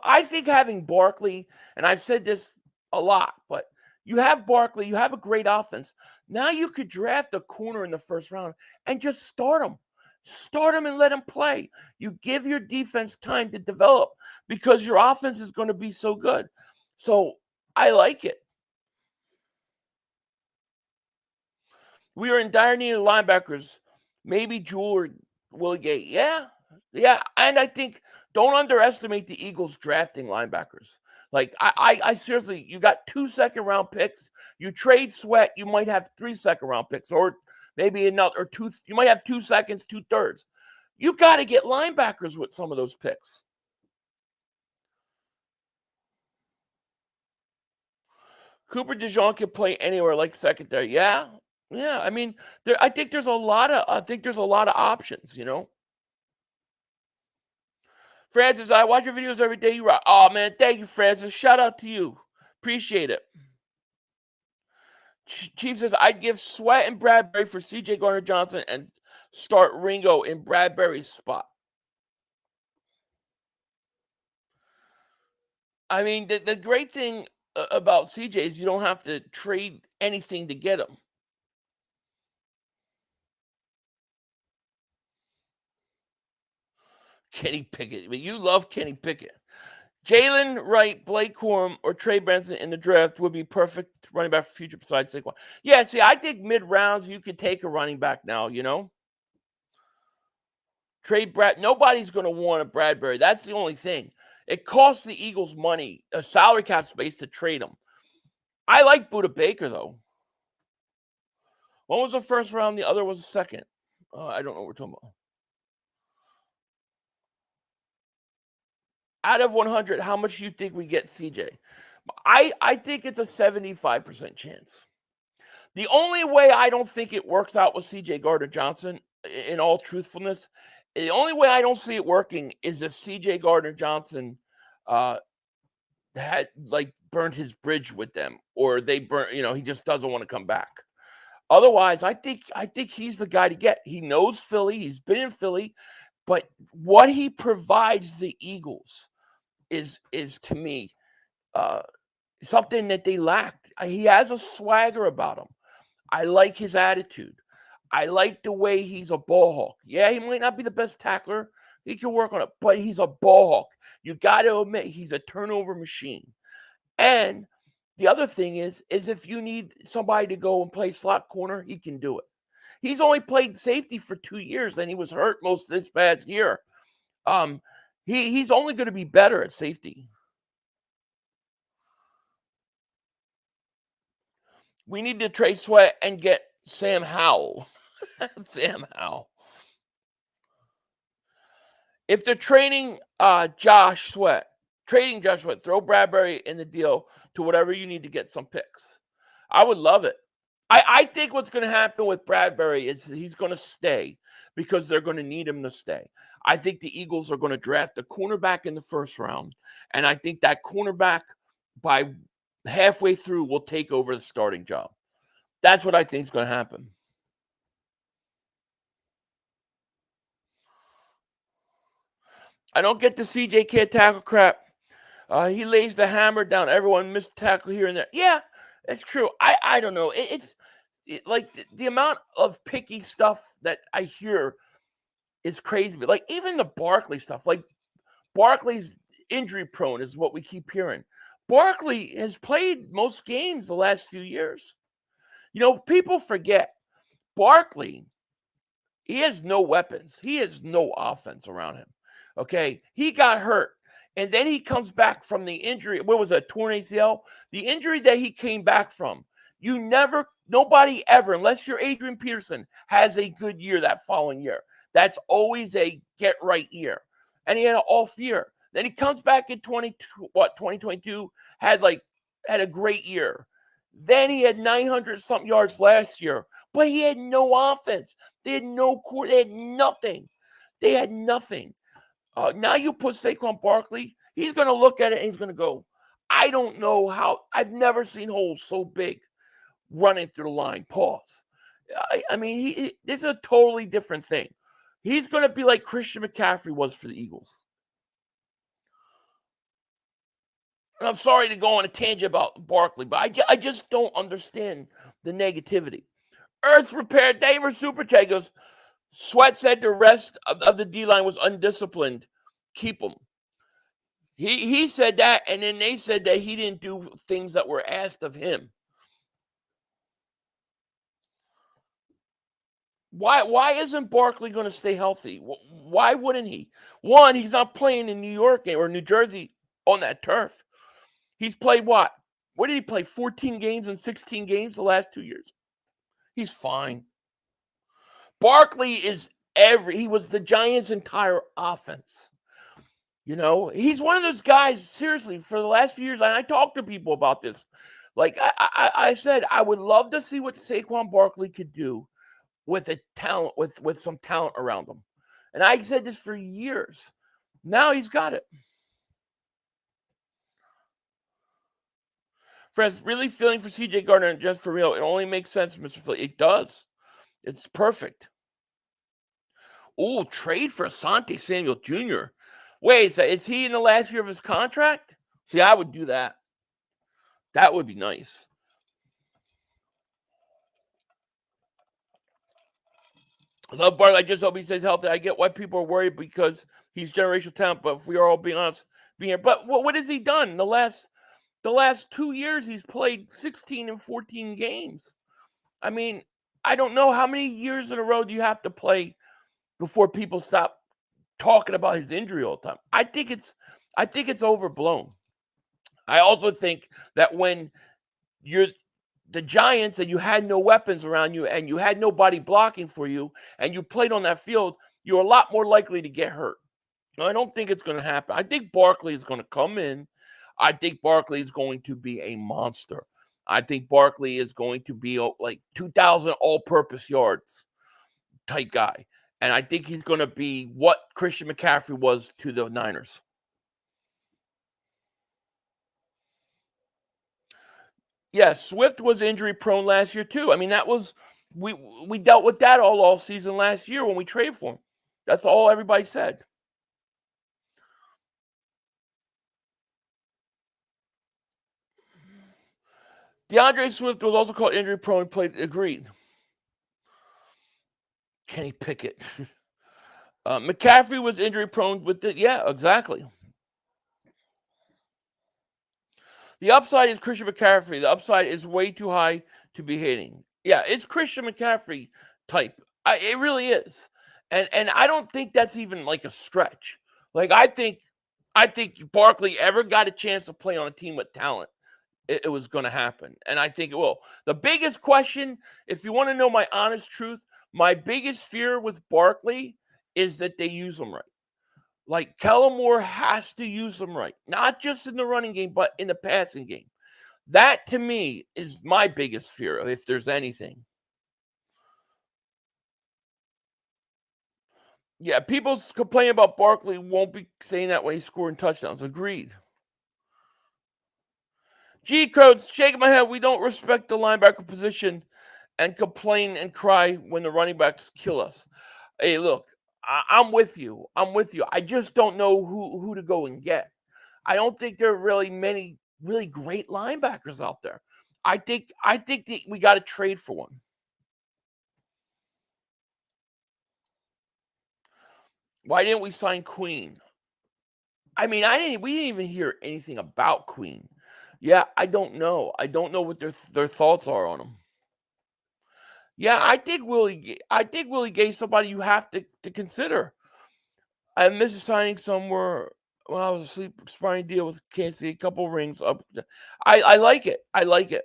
[SPEAKER 6] I think having Barkley, and I've said this a lot, but you have Barkley, you have a great offense. Now you could draft a corner in the first round and just start him. Start him and let him play. You give your defense time to develop because your offense is going to be so good. So I like it. We are in dire need of linebackers. Maybe Jewel or Willie Gay. Yeah. And I think don't underestimate the Eagles drafting linebackers. Like, I seriously, you got 2 second-round picks. You trade Sweat, you might have 3 second-round picks, or maybe another, or 2. You might have 2 seconds, 2 thirds. You got to get linebackers with some of those picks. Cooper DeJean can play anywhere like secondary. Yeah. I mean, I think there's a lot of options, you know. Francis, I watch your videos every day. You rock. Oh man, thank you, Francis. Shout out to you. Appreciate it. Chief says I'd give Sweat and Bradbury for CJ Gardner-Johnson and start Ringo in Bradbury's spot. I mean, the great thing about CJ is you don't have to trade anything to get him. Kenny Pickett. But you love Kenny Pickett. Jalen Wright, Blake Corum, or Trey Benson in the draft would be perfect running back for future besides Saquon. Yeah, see, I think mid-rounds you could take a running back now, you know? Nobody's going to want a Bradbury. That's the only thing. It costs the Eagles money, a salary cap space to trade him. I like Budda Baker, though. One was the first round, the other was the second. I don't know what we're talking about. Out of 100, how much do you think we get CJ? I think it's a 75% chance. The only way I don't think it works out with CJ Gardner-Johnson, in all truthfulness, the only way I don't see it working is if CJ Gardner-Johnson had burned his bridge with them, or they burn, he just doesn't want to come back. Otherwise, I think he's the guy to get. He knows Philly. He's been in Philly, but what he provides the Eagles is to me something that they lacked. He has a swagger about him. I like his attitude. I like the way he's a ball hawk. Yeah, he might not be the best tackler. He can work on it, but he's a ball hawk. You got to admit he's a turnover machine. And the other thing is if you need somebody to go and play slot corner, he can do it. He's only played safety for 2 years, and he was hurt most of this past year. He's only going to be better at safety. We need to trade Sweat and get Sam Howell. Sam Howell. If they're trading Josh Sweat, throw Bradbury in the deal to whatever you need to get some picks. I would love it. I think what's going to happen with Bradbury is he's going to stay because they're going to need him to stay. I think the Eagles are going to draft a cornerback in the first round, and I think that cornerback by halfway through will take over the starting job. That's what I think is going to happen. I don't get the CJ can't tackle crap. He lays the hammer down. Everyone missed tackle here and there. Yeah, it's true. I don't know. It's like the amount of picky stuff that I hear is crazy. But like even the Barkley stuff, like Barkley's injury prone is what we keep hearing. Barkley has played most games the last few years. People forget Barkley, he has no weapons. He has no offense around him. Okay. He got hurt. And then he comes back from the injury. What was it, torn ACL? The injury that he came back from. Nobody ever, unless you're Adrian Peterson, has a good year that following year. That's always a get right year. And he had an off year. Then he comes back in 2022, had a great year. Then he had 900 something yards last year, but he had no offense. They had no core. They had nothing. They had nothing. Now you put Saquon Barkley, he's going to look at it and he's going to go, I don't know how. I've never seen holes so big running through the line. Pause. I mean, this is a totally different thing. He's going to be like Christian McCaffrey was for the Eagles. I'm sorry to go on a tangent about Barkley, but I just don't understand the negativity. Earth Repair, David Super Chat goes, Sweat said the rest of the D-line was undisciplined. Keep them. He said that, and then they said that he didn't do things that were asked of him. Why isn't Barkley going to stay healthy? Why wouldn't he? One, he's not playing in New York or New Jersey on that turf. He's played what? What did he play? 14 games and 16 games the last 2 years. He's fine. Barkley he was the Giants' entire offense. He's one of those guys, seriously, for the last few years, and I talked to people about this. Like I said, I would love to see what Saquon Barkley could do with a talent, with some talent around him. And I said this for years. Now he's got it. Friends, really feeling for CJ Gardner, and just for real, it only makes sense, Mr. Philly. It does. It's perfect. Oh, trade for Asante Samuel Jr. Wait, is he in the last year of his contract? See, I would do that. That would be nice. I love Barkley. I just hope he stays healthy. I get why people are worried because he's generational talent, but if we are all being honest, but what has he done? The last 2 years, he's played 16 and 14 games. I mean, I don't know how many years in a row do you have to play before people stop talking about his injury all the time. I think it's overblown. I also think that when you're the Giants and you had no weapons around you and you had nobody blocking for you and you played on that field, you're a lot more likely to get hurt. Now, I don't think it's going to happen. I think Barkley is going to come in. I think Barkley is going to be a monster. I think Barkley is going to be like 2,000 all-purpose yards type guy. And I think he's going to be what Christian McCaffrey was to the Niners. Yes, Swift was injury prone last year too. I mean, that was we dealt with that all season last year when we traded for him. That's all everybody said. DeAndre Swift was also called injury prone. Played agreed. Kenny Pickett. McCaffrey was injury prone with it. Yeah, exactly. The upside is Christian McCaffrey. The upside is way too high to be hating. Yeah, it's Christian McCaffrey type. It really is. And I don't think that's even like a stretch. Like I think Barkley ever got a chance to play on a team with talent, it was going to happen. And I think it will. The biggest question, if you want to know my honest truth, my biggest fear with Barkley is that they use him right. Like Kellen Moore has to use them right, not just in the running game, but in the passing game. That to me is my biggest fear, if there's anything. Yeah, people complain about Barkley won't be saying that when he's scoring touchdowns. Agreed. G codes, shaking my head. We don't respect the linebacker position and complain and cry when the running backs kill us. Hey, look. I'm with you. I just don't know who to go and get. I don't think there are really many really great linebackers out there. I think that we got to trade for one. Why didn't we sign Queen? I mean, we didn't even hear anything about Queen. Yeah, I don't know. I don't know what their thoughts are on him. Yeah, I think Willie Gay's somebody you have to consider. I missed a signing somewhere when I was asleep, expiring deal with Kansas City, a couple rings up. I like it. I like it.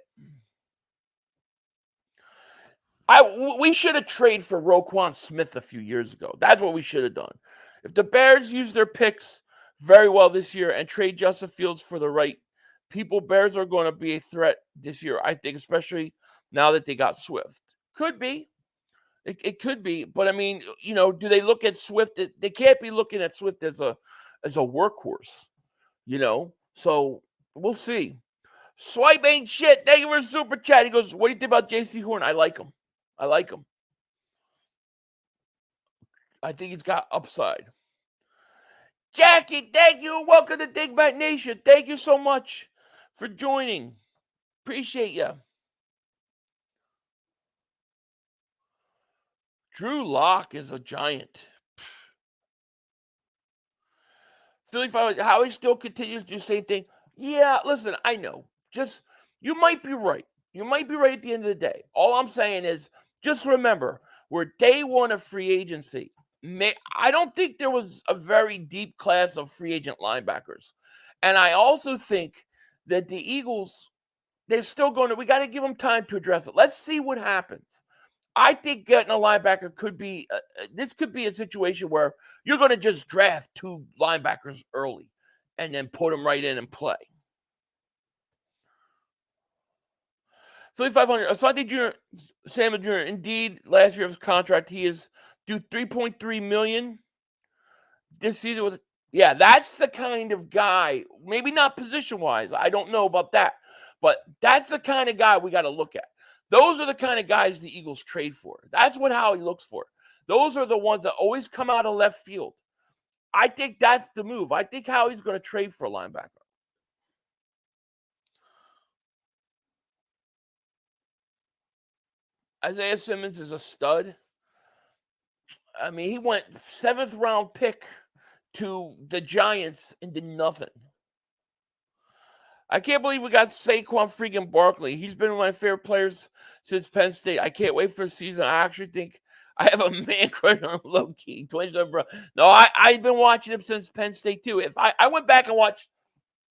[SPEAKER 6] We should have traded for Roquan Smith a few years ago. That's what we should have done. If the Bears use their picks very well this year and trade Justin Fields for the right people, Bears are going to be a threat this year, I think, especially now that they got Swift. Could be. It could be. But, I mean, do they look at Swift? They can't be looking at Swift as a workhorse, So, we'll see. Swipe ain't shit. Thank you for the super chat. He goes, what do you think about J.C. Horn? I like him. I think he's got upside. Jackie, thank you. Welcome to Dingbat Nation. Thank you so much for joining. Appreciate you. Drew Lock is a giant. Philly Fire, how he still continues to do the same thing. Yeah, listen, I know. You might be right. You might be right at the end of the day. All I'm saying is just remember, we're day one of free agency. I don't think there was a very deep class of free agent linebackers. And I also think that the Eagles, we got to give them time to address it. Let's see what happens. I think getting a linebacker could be a situation where you're going to just draft 2 linebackers early and then put them right in and play. Philly 500, Asante Jr., Samuel Jr., indeed, last year of his contract, he is due $3.3 million this season. Yeah, that's the kind of guy, maybe not position-wise, I don't know about that, but that's the kind of guy we got to look at. Those are the kind of guys the Eagles trade for. That's what Howie looks for. Those are the ones that always come out of left field. I think that's the move. I think Howie's going to trade for a linebacker. Isaiah Simmons is a stud. I mean, he went 7th round pick to the Giants and did nothing. I can't believe we got Saquon freaking Barkley. He's been one of my favorite players since Penn State. I can't wait for the season. I actually think I have a man crush on him, low key. 27, bro. No, I've been watching him since Penn State too. If I went back and watched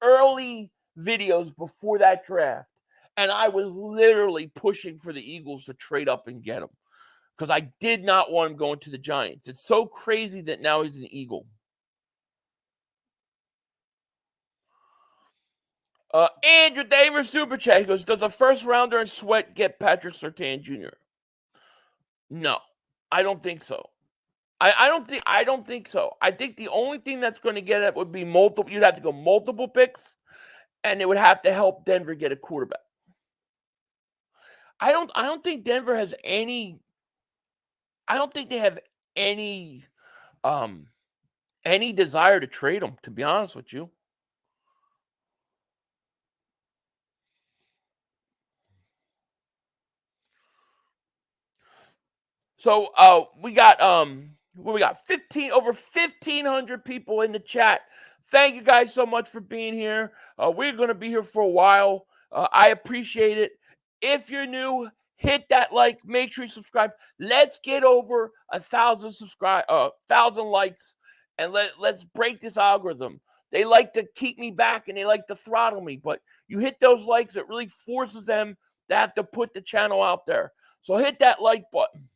[SPEAKER 6] early videos before that draft, and I was literally pushing for the Eagles to trade up and get him because I did not want him going to the Giants. It's so crazy that now he's an Eagle. Andrew Davis Super Chat, he goes, does a first rounder in Sweat get Patrick Surtain Jr.? No, I don't think so. I don't think so. I think the only thing that's going to get it would be multiple. You'd have to go multiple picks, and it would have to help Denver get a quarterback. I don't think Denver has any. I don't think they have any desire to trade him, to be honest with you. So we got over 1,500 people in the chat. Thank you guys so much for being here. We're going to be here for a while. I appreciate it. If you're new, hit that like. Make sure you subscribe. Let's get over 1,000 likes, and let's break this algorithm. They like to keep me back and they like to throttle me, but you hit those likes, it really forces them to have to put the channel out there. So hit that like button.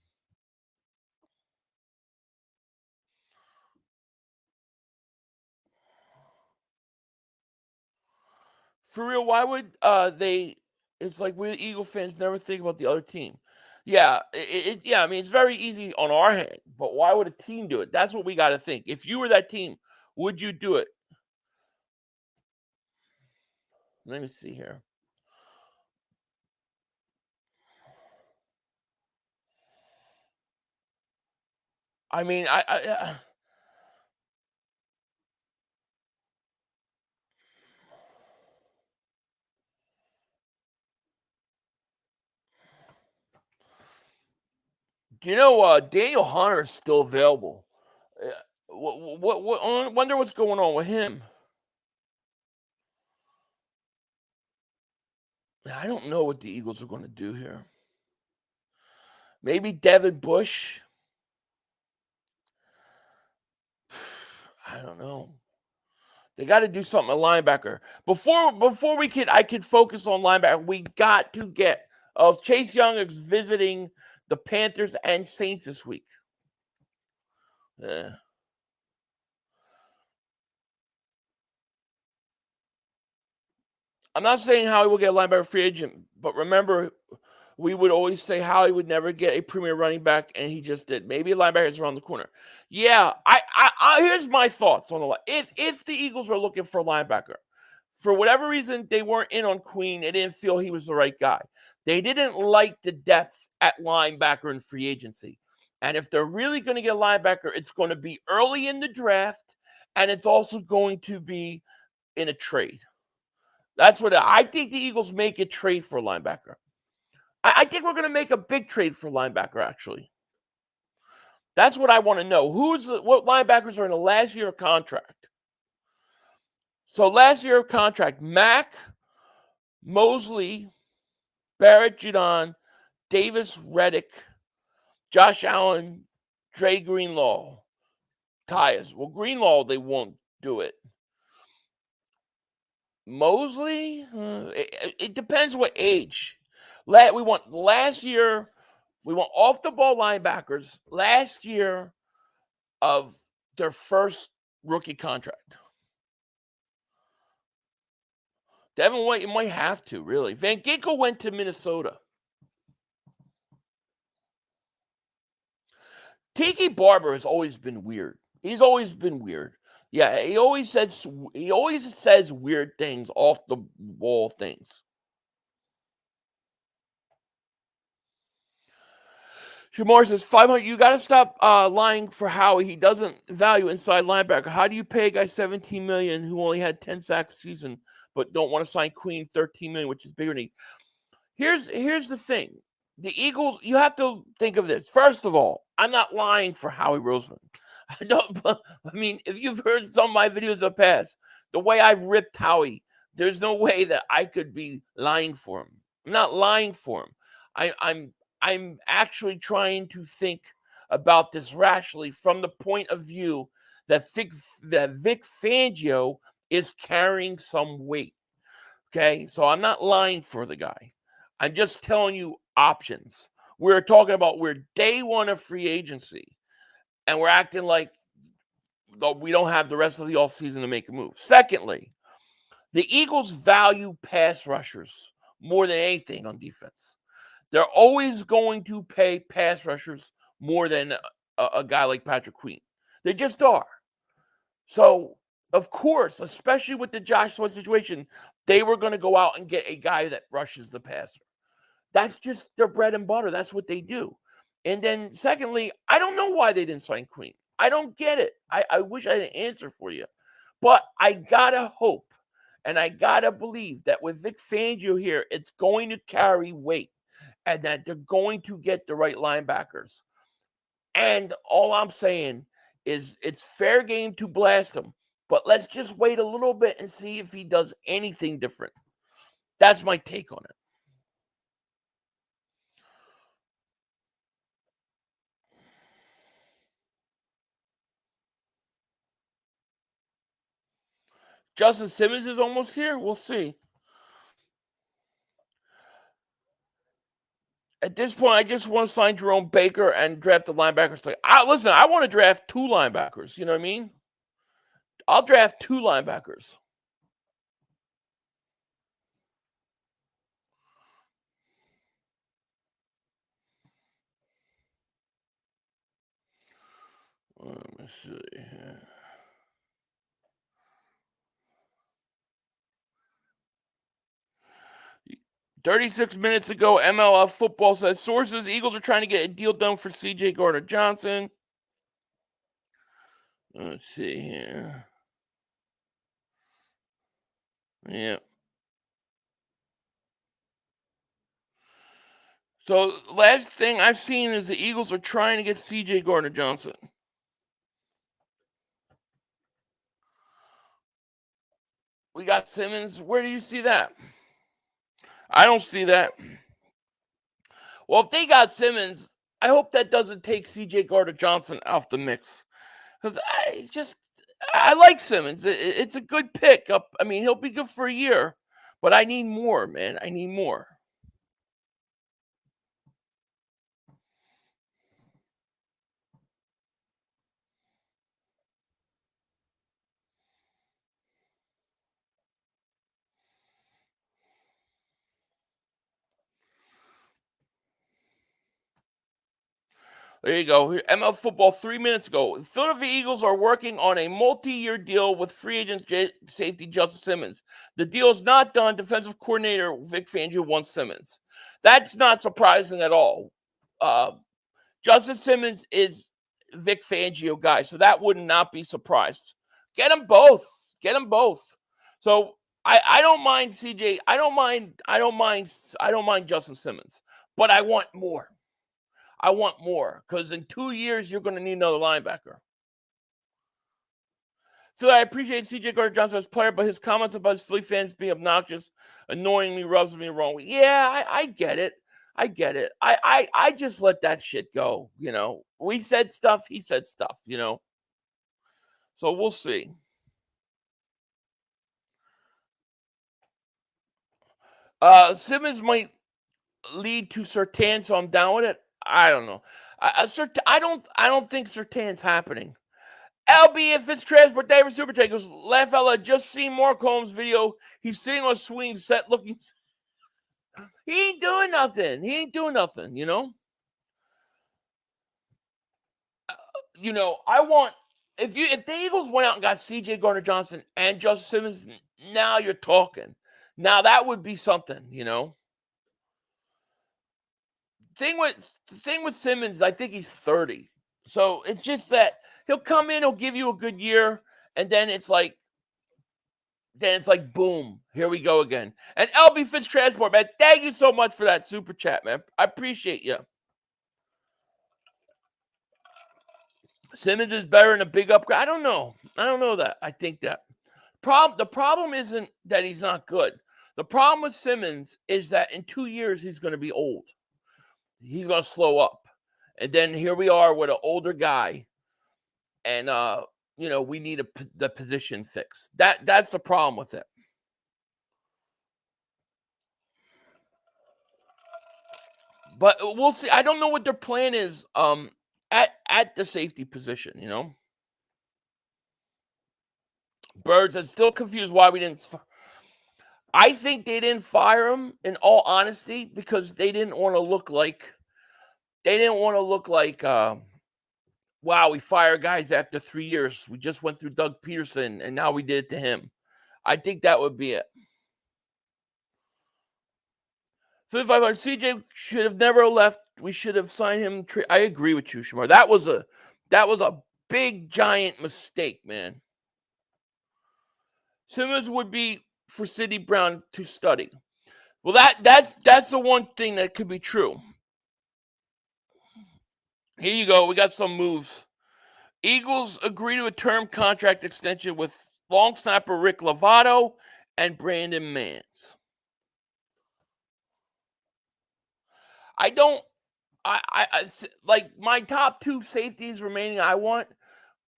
[SPEAKER 6] For real, why would they? It's like we Eagle fans never think about the other team. Yeah, I mean, it's very easy on our hand, but why would a team do it? That's what we got to think. If you were that team, would you do it? Let me see here. I mean, do you know Daniel Hunter is still available? What? I wonder what's going on with him. I don't know what the Eagles are going to do here. Maybe Devin Bush. I don't know. They got to do something at linebacker. Before I could focus on linebacker, we got to get Chase Young is visiting the Panthers and Saints this week. I'm not saying Howie will get a linebacker free agent, but remember, we would always say Howie would never get a premier running back, and he just did. Maybe a linebacker is around the corner. Yeah, I here's my thoughts on the if the Eagles were looking for a linebacker, for whatever reason they weren't in on Queen, they didn't feel he was the right guy. They didn't like the depth at linebacker in free agency. And if they're really going to get a linebacker, it's going to be early in the draft, and it's also going to be in a trade. That's what I think the Eagles make a trade for a linebacker. I think we're going to make a big trade for linebacker, actually. That's what I want to know. What linebackers are in the last year of contract? So last year of contract, Mack, Mosley, Barrett Judon, Davis Reddick, Josh Allen, Dre Greenlaw, Tyus. Well, Greenlaw, they won't do it. Mosley, it depends what age. Last year, we want off the ball linebackers last year of their first rookie contract. Devin White, you might have to, really. Van Ginkel went to Minnesota. Tiki Barber has always been weird. He's always been weird. Yeah, he always says weird things, off the wall things. Shamar says 500. You got to stop lying for Howie. He doesn't value inside linebacker. How do you pay a guy $17 million who only had 10 sacks a season, but don't want to sign Queen $13 million, which is bigger than he? Here's the thing. The Eagles, you have to think of this. First of all, I'm not lying for Howie Roseman. I mean, if you've heard some of my videos in the past, the way I've ripped Howie, there's no way that I could be lying for him. I'm not lying for him. I'm actually trying to think about this rationally from the point of view that Vic Fangio is carrying some weight. Okay, so I'm not lying for the guy. I'm just telling you options. We're talking about we're day one of free agency, and we're acting like we don't have the rest of the offseason to make a move. Secondly, the Eagles value pass rushers more than anything on defense. They're always going to pay pass rushers more than a guy like Patrick Queen. They just are. So, of course, especially with the Josh Sweat situation, they were going to go out and get a guy that rushes the passer. That's just their bread and butter. That's what they do. And then, secondly, I don't know why they didn't sign Queen. I don't get it. I wish I had an answer for you. But I got to hope and I got to believe that with Vic Fangio here, it's going to carry weight and that they're going to get the right linebackers. And all I'm saying is it's fair game to blast him. But let's just wait a little bit and see if he does anything different. That's my take on it. Justin Simmons is almost here. We'll see. At this point, I just want to sign Jerome Baker and draft the linebackers. Listen, I want to draft 2 linebackers. You know what I mean? I'll draft 2 linebackers. Let me see here. "36 minutes ago, MLF Football says sources Eagles are trying to get a deal done for C.J. Gardner-Johnson." Let's see here. Yeah. So last thing I've seen is the Eagles are trying to get C.J. Gardner-Johnson. We got Simmons. Where do you see that? I don't see that. Well, if they got Simmons, I hope that doesn't take C.J. Gardner-Johnson off the mix. Because I like Simmons. It's a good pick. I mean, he'll be good for a year. But I need more, man. I need more. There you go. ML Football 3 minutes ago. The Philadelphia Eagles are working on a multi-year deal with free agent safety Justin Simmons. The deal is not done. Defensive coordinator Vic Fangio wants Simmons. That's not surprising at all. Justin Simmons is Vic Fangio guy, so that would not be surprised. Get them both. Get them both. So I don't mind CJ. I don't mind Justin Simmons, but I want more. I want more because in 2 years, you're going to need another linebacker. Phil, I appreciate C.J. Gardner-Johnson as a player, but his comments about his Philly fans being obnoxious, annoying me, rubs me wrong. Yeah, I get it. I get it. I just let that shit go, you know. We said stuff, he said stuff, you know. So we'll see. Simmons might lead to Surtain, so I'm down with it. I don't know. I don't think Surtain's happening. LB, if it's transport, David Super Chat goes, laugh out loud, just seen Mark Holmes' video. He's sitting on a swing set looking. He ain't doing nothing. He ain't doing nothing, you know? You know, I want, if the Eagles went out and got C.J. Gardner-Johnson and Justin Simmons, now you're talking. Now that would be something, you know? The thing with Simmons, I think he's 30. So it's just that he'll come in, he'll give you a good year, and then it's like, boom, here we go again. And LB Fitz Transport, man, thank you so much for that super chat, man. I appreciate you. Simmons is better in a big upgrade. I don't know that. I think that. The problem isn't that he's not good. The problem with Simmons is that in 2 years, he's going to be old. He's going to slow up. And then here we are with an older guy. And, you know, we need the position fixed. That's the problem with it. But we'll see. I don't know what their plan is at the safety position, you know. Birds, I'm still confused why we didn't. I think they didn't fire him, in all honesty, because they didn't want to look like. Wow, we fire guys after 3 years. We just went through Doug Peterson, and now we did it to him. I think that would be it. 5500 CJ should have never left. We should have signed him. I agree with you, Shamar. That was a big giant mistake, man. Simmons would be for Sidney Brown to study. Well, that's the one thing that could be true. Here you go. We got some moves. Eagles agree to a term contract extension with long snapper Rick Lovato and Brandon Mans. I like my top 2 safeties remaining. I want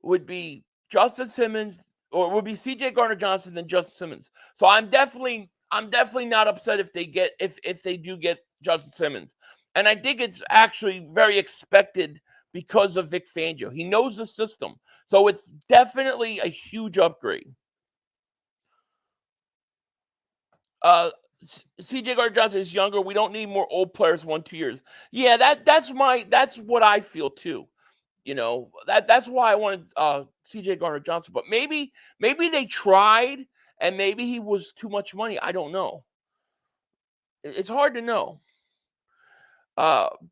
[SPEAKER 6] would be Justin Simmons, or would be C.J. Gardner-Johnson than Justin Simmons. So I'm definitely not upset if they do get Justin Simmons. And I think it's actually very expected because of Vic Fangio. He knows the system. So it's definitely a huge upgrade. C.J. Gardner-Johnson is younger. We don't need more old players 1-2 years. Yeah, that's what I feel too. You know, that's why I wanted C.J. Gardner-Johnson. But maybe they tried and maybe he was too much money. I don't know. It's hard to know.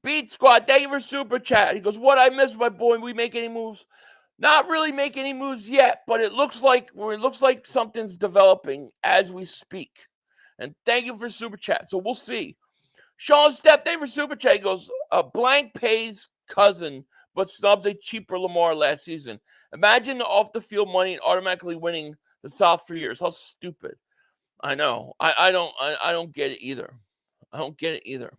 [SPEAKER 6] Beat Squad, thank you for super chat. He goes, what I miss, my boy, we make any moves? Not really make any moves yet, but it looks like something's developing as we speak. And thank you for super chat. So we'll see. Sean Stepp, thank you for super chat. He goes, blank pays cousin, but snubs a cheaper Lamar last season. Imagine the off the field money and automatically winning the South for years. How stupid. I know. I don't get it either. I don't get it either.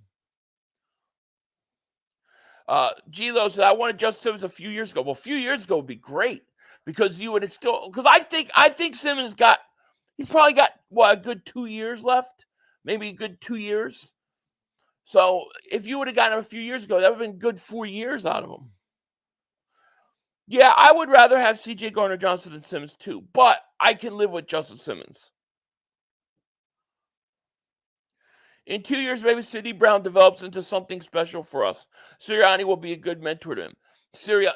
[SPEAKER 6] G-Lo said, I wanted Justin Simmons a few years ago. Well, a few years ago would be great because you would still, because I think Simmons he's probably got, a good 2 years left, maybe a good 2 years. So if you would have gotten him a few years ago, that would have been good 4 years out of him. Yeah, I would rather have C.J. Gardner-Johnson than Simmons too, but I can live with Justin Simmons. In 2 years, maybe Sidney Brown develops into something special for us. Sirianni will be a good mentor to him.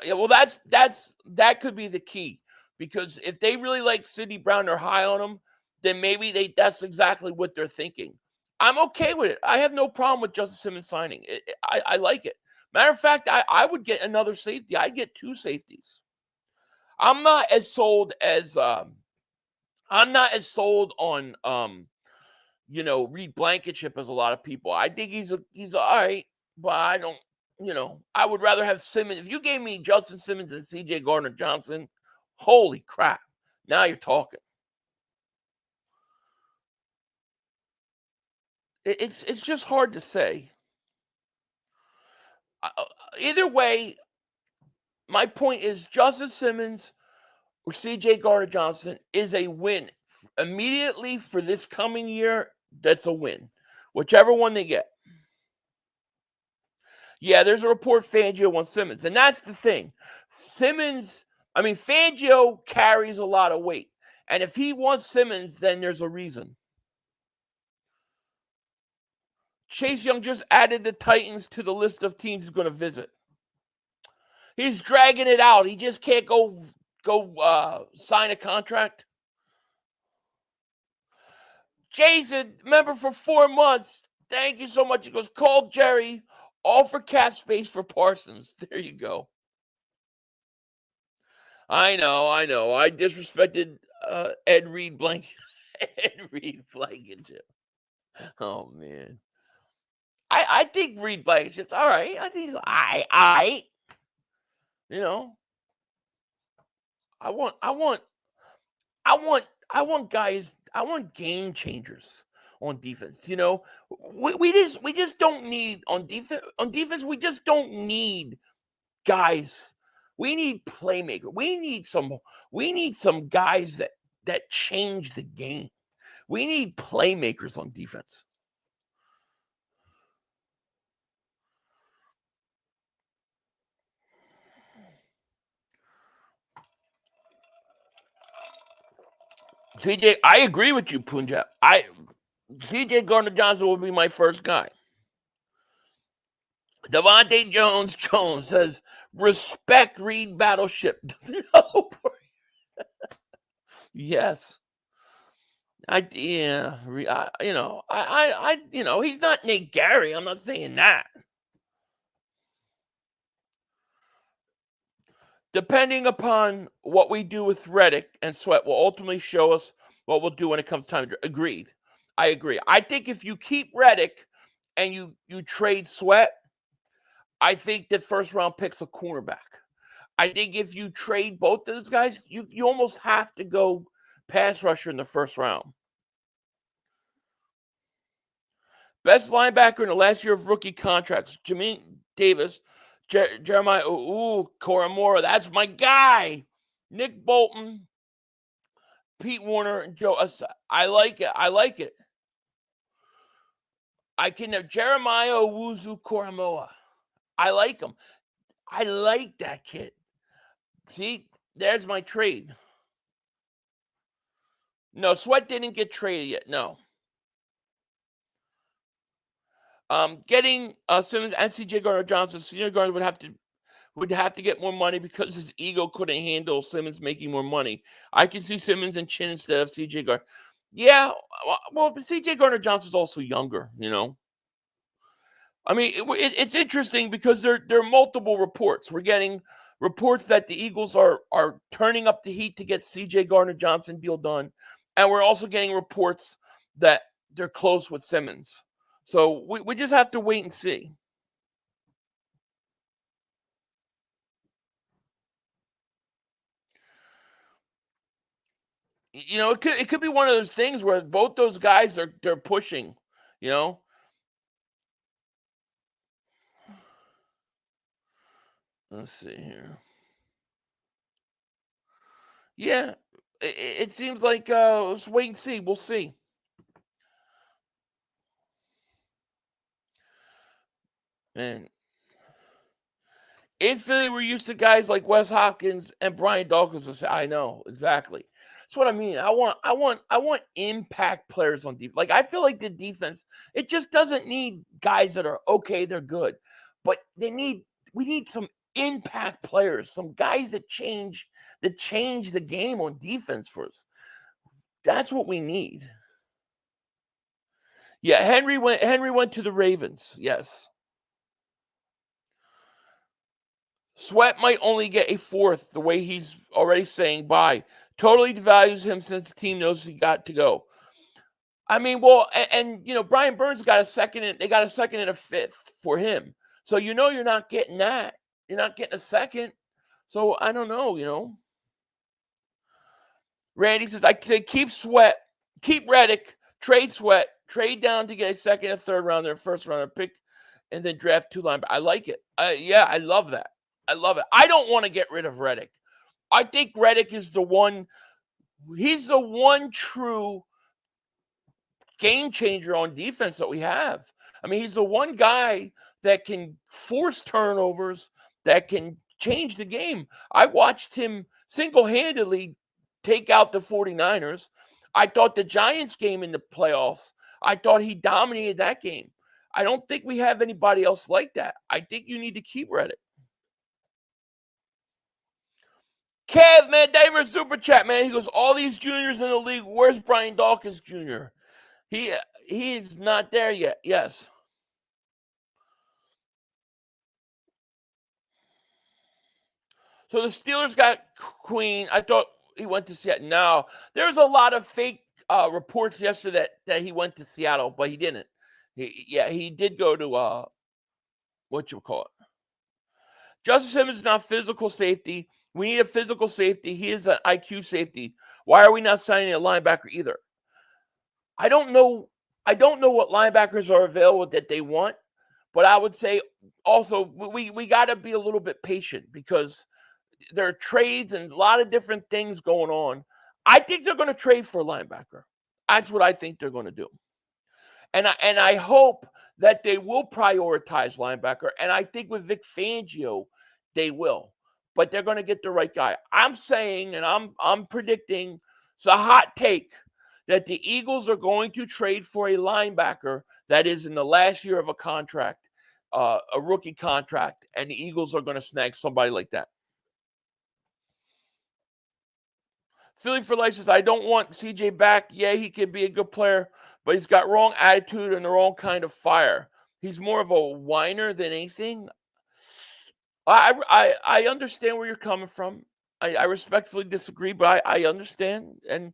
[SPEAKER 6] Well, that could be the key, because if they really like Sidney Brown, they're high on him, then maybe that's exactly what they're thinking. I'm okay with it. I have no problem with Justin Simmons signing. I like it. Matter of fact, I would get another safety. I'd get 2 safeties. I'm not as sold on Reed Blankenship as a lot of people. I think he's all right, but I don't, I would rather have Simmons. If you gave me Justin Simmons and C.J. Gardner-Johnson, holy crap. Now you're talking. It's just hard to say. Either way, my point is Justin Simmons or C.J. Gardner-Johnson is a win. Immediately for this coming year, that's a win. Whichever one they get. Yeah, there's a report Fangio wants Simmons. And that's the thing. Fangio carries a lot of weight. And if he wants Simmons, then there's a reason. Chase Young just added the Titans to the list of teams he's going to visit. He's dragging it out. He just can't go sign a contract. Jason, member for 4 months. Thank you so much. He goes, call Jerry. All for cap space for Parsons. There you go. I know. I disrespected Ed Reed Blankenship. Oh, man. I think Reed Blankenship's all right. I think he's all right. I want guys. I want game changers on defense. We just don't need on defense. On defense, we just don't need guys. We need playmaker. We need some guys that change the game. We need playmakers on defense. CJ, I agree with you, Punjab. CJ Gardner-Johnson will be my first guy. Devante Jones says, respect Reed Battleship. No. Yes. He's not Nate Gary. I'm not saying that. Depending upon what we do with Reddick and Sweat will ultimately show us what we'll do when it comes time to. Agreed. I agree. I think if you keep Reddick and you trade Sweat, I think that first round picks a cornerback. I think if you trade both those guys, you almost have to go pass rusher in the first round. Best linebacker in the last year of rookie contracts: Jamin Davis, Jeremiah Koramora. That's my guy. Nick Bolton, Pete Warner, and Joe. I like it. I can have Jeremiah Koramoah. I like him. I like that kid. See, there's my trade. No, Sweat didn't get traded yet. No. Getting Simmons and C.J. Gardner-Johnson. C.J. Gardner would have to get more money because his ego couldn't handle Simmons making more money. I can see Simmons and Chin instead of C.J. Gardner. Yeah, well, but C.J. Gardner-Johnson's also younger, it's interesting because there are multiple reports. We're getting reports that the Eagles are turning up the heat to get C.J. Gardner-Johnson deal done. And we're also getting reports that they're close with Simmons. So we just have to wait and see. It could be one of those things where both those guys they're pushing, Let's see here. Yeah, it seems like let's wait and see. We'll see. And in Philly, we're used to guys like Wes Hopkins and Brian Dawkins. I know exactly. That's what I mean. I want impact players on defense. Like I feel like the defense, it just doesn't need guys that are okay, they're good, but we need some impact players, some guys that change the game on defense for us. That's what we need. Yeah, Henry went to the Ravens. Yes. Sweat might only get a fourth the way he's already saying bye. Totally devalues him since the team knows he got to go. I mean, well, and Brian Burns got a second and they got a second and a fifth for him. So you're not getting that. You're not getting a second. So I don't know, Randy says, I say keep Sweat, keep Reddick, trade Sweat, trade down to get a second and third rounder, first rounder pick, and then draft 2 linebackers. I like it. Yeah, I love that. I love it. I don't want to get rid of Reddick. I think Reddick is the one. He's the one true game changer on defense that we have. I mean, he's the one guy that can force turnovers, that can change the game. I watched him single-handedly take out the 49ers. I thought the Giants game in the playoffs, I thought he dominated that game. I don't think we have anybody else like that. I think you need to keep Reddick. Kev, man, David Super Chat, man. He goes, all these juniors in the league, where's Brian Dawkins Jr.? He's not there yet. Yes. So the Steelers got Queen. I thought he went to Seattle. No, there's a lot of fake reports yesterday that he went to Seattle, but he didn't. He did go to Justice Simmons is not physical safety. We need a physical safety. He is an IQ safety. Why are we not signing a linebacker either? I don't know what linebackers are available that they want, but I would say also we got to be a little bit patient because there are trades and a lot of different things going on. I think they're going to trade for a linebacker. That's what I think they're going to do. And I hope that they will prioritize linebacker. And I think with Vic Fangio, they will. But they're going to get the right guy. I'm saying, and I'm predicting, it's a hot take, that the Eagles are going to trade for a linebacker that is in the last year of a contract, a rookie contract, and the Eagles are going to snag somebody like that. Philly for Life says, I don't want CJ back. Yeah, he could be a good player, but he's got wrong attitude and the wrong kind of fire. He's more of a whiner than anything. I understand where you're coming from. I respectfully disagree, but I understand and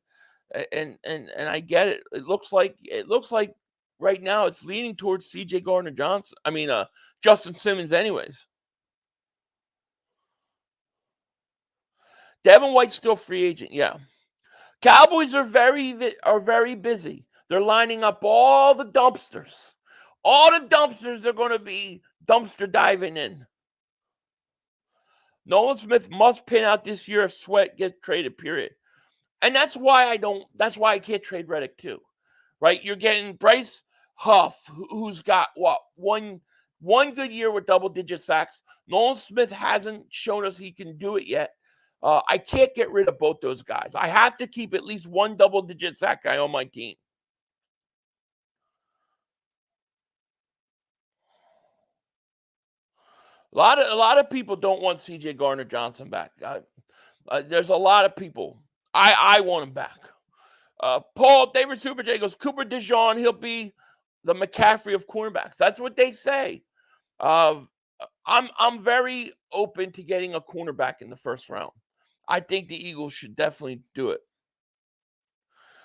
[SPEAKER 6] I get it. It looks like right now it's leaning towards CJ Gardner-Johnson. I mean, Justin Simmons, anyways. Devin White's still free agent. Yeah, Cowboys are very busy. They're lining up all the dumpsters. All the dumpsters are going to be dumpster diving in. Nolan Smith must pin out this year if Sweat gets traded, period. And that's why I can't trade Reddick too. Right? You're getting Bryce Huff, who's got one good year with double-digit sacks. Nolan Smith hasn't shown us he can do it yet. I can't get rid of both those guys. I have to keep at least one double-digit sack guy on my team. A lot of people don't want CJ Gardner-Johnson back. There's a lot of people. I want him back. Paul David Super J goes, Cooper DeJean, he'll be the McCaffrey of cornerbacks. That's what they say. I'm very open to getting a cornerback in the first round. I think the Eagles should definitely do it.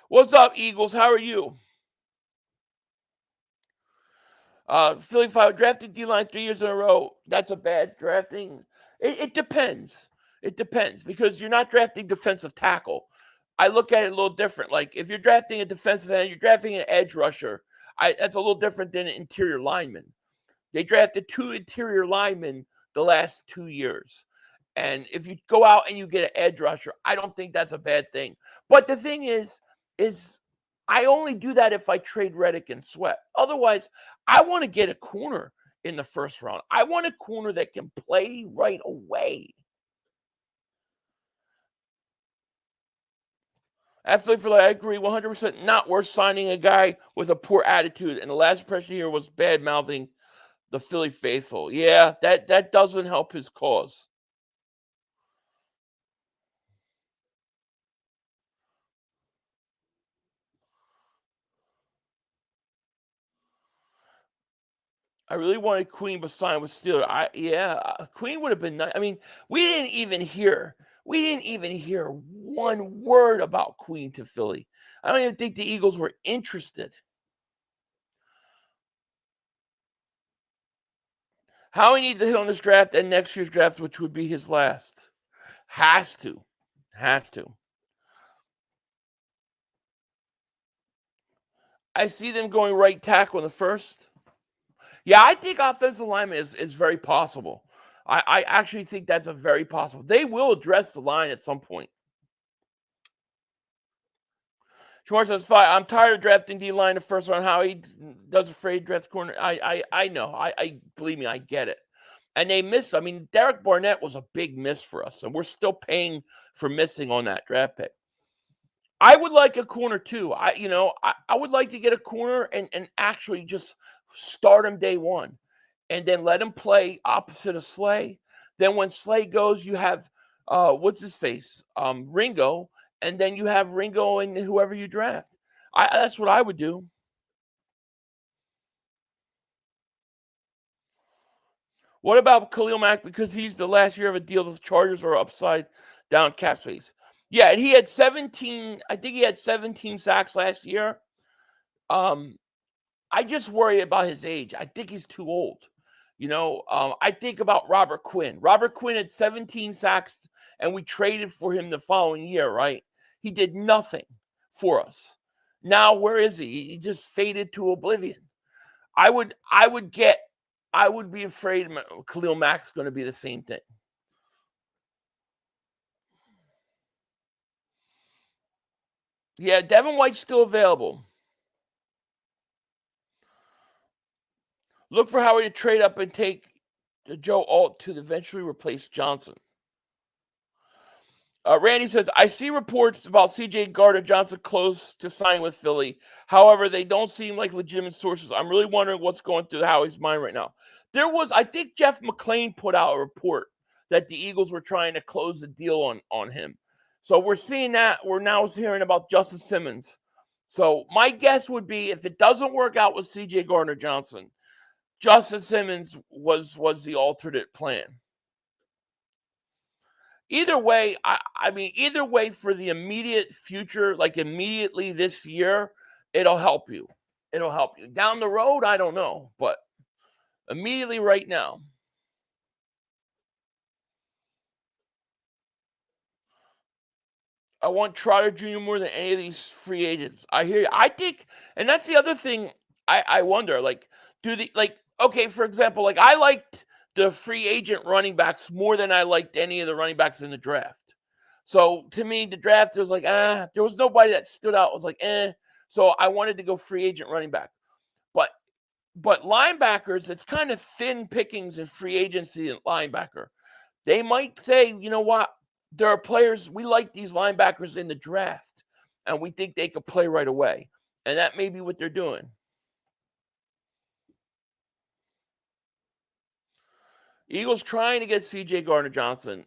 [SPEAKER 6] What's up, Eagles? How are you? Philly 5 drafted D-line 3 years in a row. That's a bad drafting. It depends. It depends because you're not drafting defensive tackle. I look at it a little different. Like if you're drafting a defensive end, you're drafting an edge rusher. That's a little different than an interior lineman. They drafted 2 interior linemen the last 2 years. And if you go out and you get an edge rusher, I don't think that's a bad thing. But the thing is I only do that if I trade Reddick and Sweat. Otherwise, I want to get a corner in the first round. I want a corner that can play right away. Absolutely, I agree 100%. Not worth signing a guy with a poor attitude. And the last impression here was bad-mouthing the Philly faithful. Yeah, that doesn't help his cause. I really wanted Queen but signed with Steelers. Queen would have been nice. I mean, we didn't even hear one word about Queen to Philly. I don't even think the Eagles were interested. How he needs to hit on this draft and next year's draft, which would be his last. Has to. I see them going right tackle in the first. Yeah, I think offensive lineman is very possible. I actually think that's a very possible. They will address the line at some point. Schwartz says, "Fine. I'm tired of drafting D-line the first round. How he does afraid draft corner. I know. I believe me, I get it. And they missed. I mean, Derek Barnett was a big miss for us, and we're still paying for missing on that draft pick. I would like a corner too. I would like to get a corner and actually just start him day one, and then let him play opposite of Slay. Then when Slay goes, you have what's his face, Ringo, and then you have Ringo and whoever you draft. That's what I would do. What about Khalil Mack? Because he's the last year of a deal, the Chargers are upside down cap space. Yeah, and he had 17. I think he had 17 sacks last year. I just worry about his age. I think he's too old. I think about Robert Quinn. Robert Quinn had 17 sacks, and we traded for him the following year, right? He did nothing for us. Now, where is he? He just faded to oblivion. I would be afraid Khalil Mack's going to be the same thing. Yeah, Devin White's still available. Look for Howie to trade up and take Joe Alt to eventually replace Johnson. Randy says, I see reports about C.J. Gardner-Johnson close to signing with Philly. However, they don't seem like legitimate sources. I'm really wondering what's going through Howie's mind right now. I think Jeff McClain put out a report that the Eagles were trying to close the deal on him. So we're seeing that. We're now hearing about Justice Simmons. So my guess would be if it doesn't work out with C.J. Gardner-Johnson, Justice Simmons was the alternate plan. Either way, either way for the immediate future, like immediately this year, it'll help you. It'll help you. Down the road, I don't know, but immediately right now. I want Trotter Jr. more than any of these free agents. I hear you. I think, and that's the other thing I wonder, okay, for example, like I liked the free agent running backs more than I liked any of the running backs in the draft. So to me, the draft was like, there was nobody that stood out. It was like, So I wanted to go free agent running back. But linebackers, it's kind of thin pickings in free agency and linebacker. They might say, you know what? There are players, we like these linebackers in the draft, and we think they could play right away. And that may be what they're doing. Eagles trying to get C.J. Gardner-Johnson.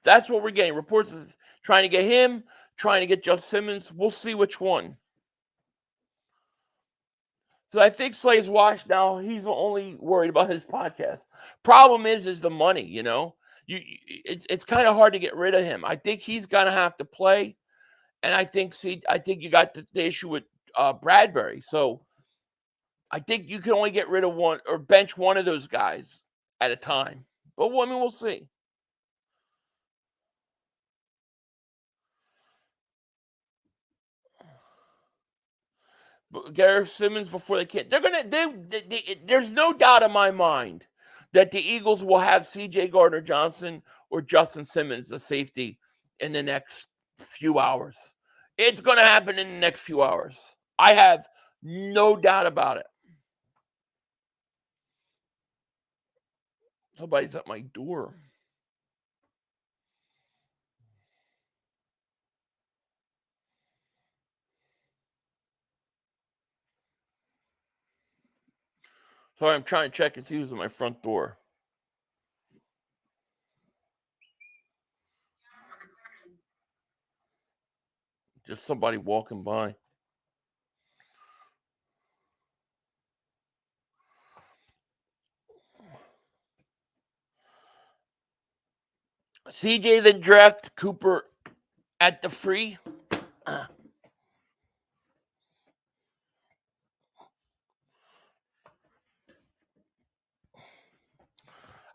[SPEAKER 6] That's what we're getting. Reports is trying to get him, trying to get Justice Simmons. We'll see which one. So I think Slay's washed now. He's only worried about his podcast. Problem is the money, It's kind of hard to get rid of him. I think he's going to have to play. And I think you got the issue with Bradbury. So I think you can only get rid of one or bench one of those guys at a time. But we'll see. Garrett Simmons before they can't. They're gonna. There's no doubt in my mind that the Eagles will have C.J. Gardner-Johnson or Justin Simmons, the safety, in the next few hours. It's going to happen in the next few hours. I have no doubt about it. Somebody's at my door. Sorry, I'm trying to check and see who's at my front door. Just somebody walking by. CJ then drafted Cooper at the free.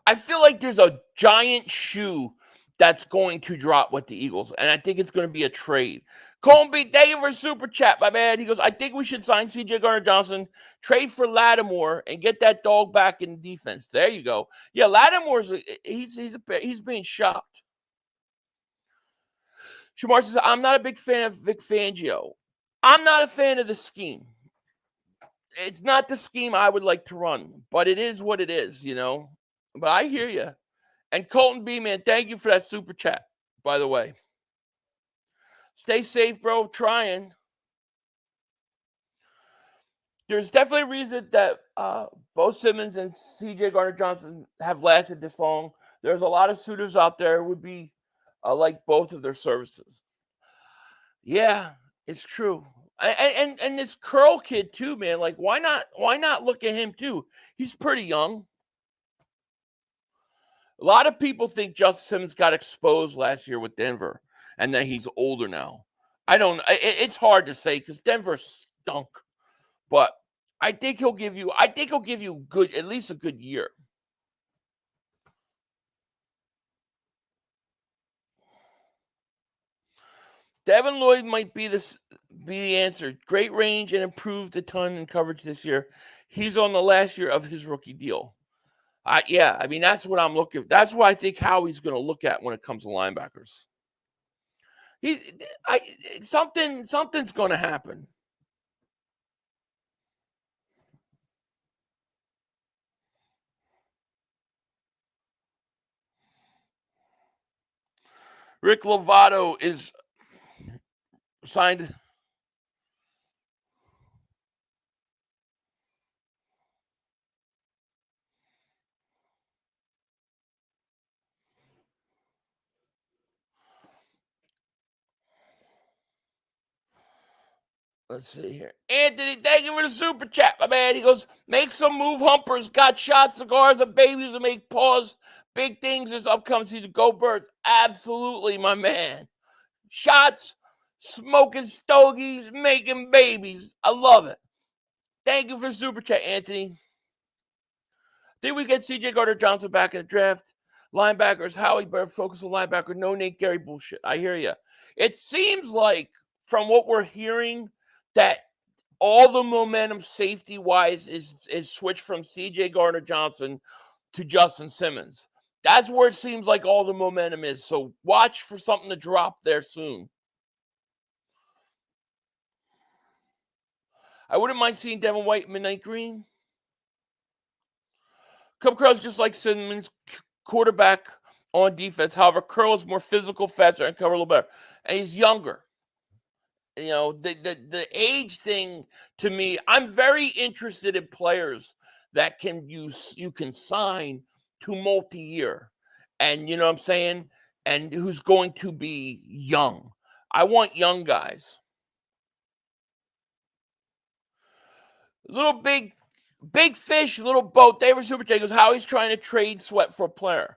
[SPEAKER 6] I feel like there's a giant shoe that's going to drop with the Eagles, and I think it's going to be a trade. Colby, thank you for super chat, my man. He goes, I think we should sign C.J. Gardner-Johnson, trade for Lattimore, and get that dog back in defense. There you go. Yeah, Lattimore's he's being shopped. Shamar says, I'm not a big fan of Vic Fangio. I'm not a fan of the scheme. It's not the scheme I would like to run, but it is what it is, you know. But I hear you. And Colton B, man, thank you for that super chat, by the way. Stay safe, bro. Trying. There's definitely a reason that both Simmons and C.J. Gardner-Johnson have lasted this long. There's a lot of suitors out there who would be like both of their services. Yeah, it's true. And this Curl kid too, man. Like, why not look at him too? He's pretty young. A lot of people think Justin Simmons got exposed last year with Denver and that he's older now. It's hard to say because Denver stunk. But I think he'll give you at least a good year. Devin Lloyd might be the answer. Great range and improved a ton in coverage this year. He's on the last year of his rookie deal. Yeah, I mean, that's what I'm looking. That's what I think Howie's going to look at when it comes to linebackers. Something's going to happen. Rick Lovato is signed. Let's see here. Anthony, thank you for the super chat, my man. He goes, make some move humpers, got shots, cigars, and babies to make pause. Big things this upcoming season. Go Birds. Absolutely, my man. Shots, smoking stogies, making babies. I love it. Thank you for the super chat, Anthony. Think we get C.J. Gardner-Johnson back in the draft. Linebackers, Howie better focus on linebacker. No Nate Gary bullshit. I hear you. It seems like, from what we're hearing, that all the momentum safety-wise is switched from C.J. Gardner-Johnson to Justin Simmons. That's where it seems like all the momentum is. So watch for something to drop there soon. I wouldn't mind seeing Devin White Midnight Green. Cub Curl's just like Simmons, quarterback on defense. However, Curl is more physical, faster, and cover a little better. And he's younger. You know, the age thing, to me, I'm very interested in players that you can sign to multi-year. And you know what I'm saying? And who's going to be young. I want young guys. Little big fish, little boat. David Super J goes, how he's trying to trade Sweat for a player.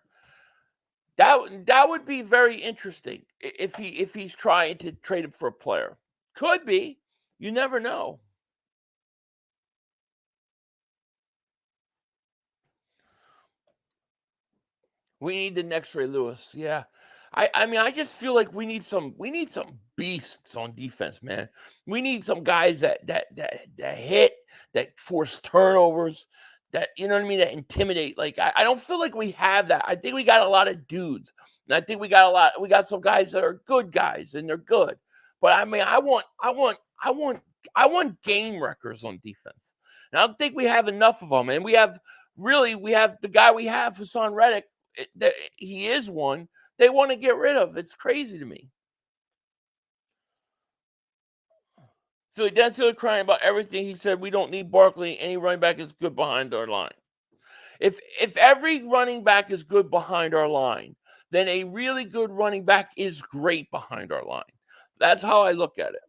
[SPEAKER 6] That would be very interesting if he's trying to trade him for a player. Could be. You never know. We need the next Ray Lewis. Yeah. I mean, I just feel like we need some beasts on defense, man. We need some guys that hit, that force turnovers, that, you know what I mean, that intimidate. Like, I don't feel like we have that. I think we got a lot of dudes. And I think we got some guys that are good guys, and they're good. But I mean, I want game wreckers on defense. And I don't think we have enough of them. And we have the guy we have, Hassan Reddick. He is one they want to get rid of. It's crazy to me. So that's still crying about everything. He said we don't need Barkley. Any running back is good behind our line. If every running back is good behind our line, then a really good running back is great behind our line. That's how I look at it.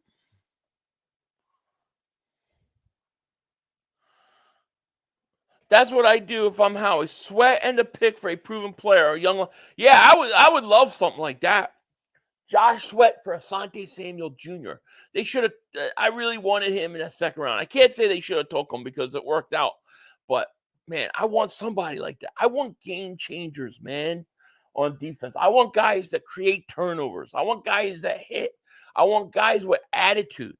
[SPEAKER 6] That's what I do if I'm Howie. Sweat and a pick for a proven player or young. Yeah, I would love something like that. Josh Sweat for Asante Samuel Jr. They should have. I really wanted him in that second round. I can't say they should have took him because it worked out. But, man, I want somebody like that. I want game changers, man, on defense. I want guys that create turnovers. I want guys that hit. I want guys with attitude.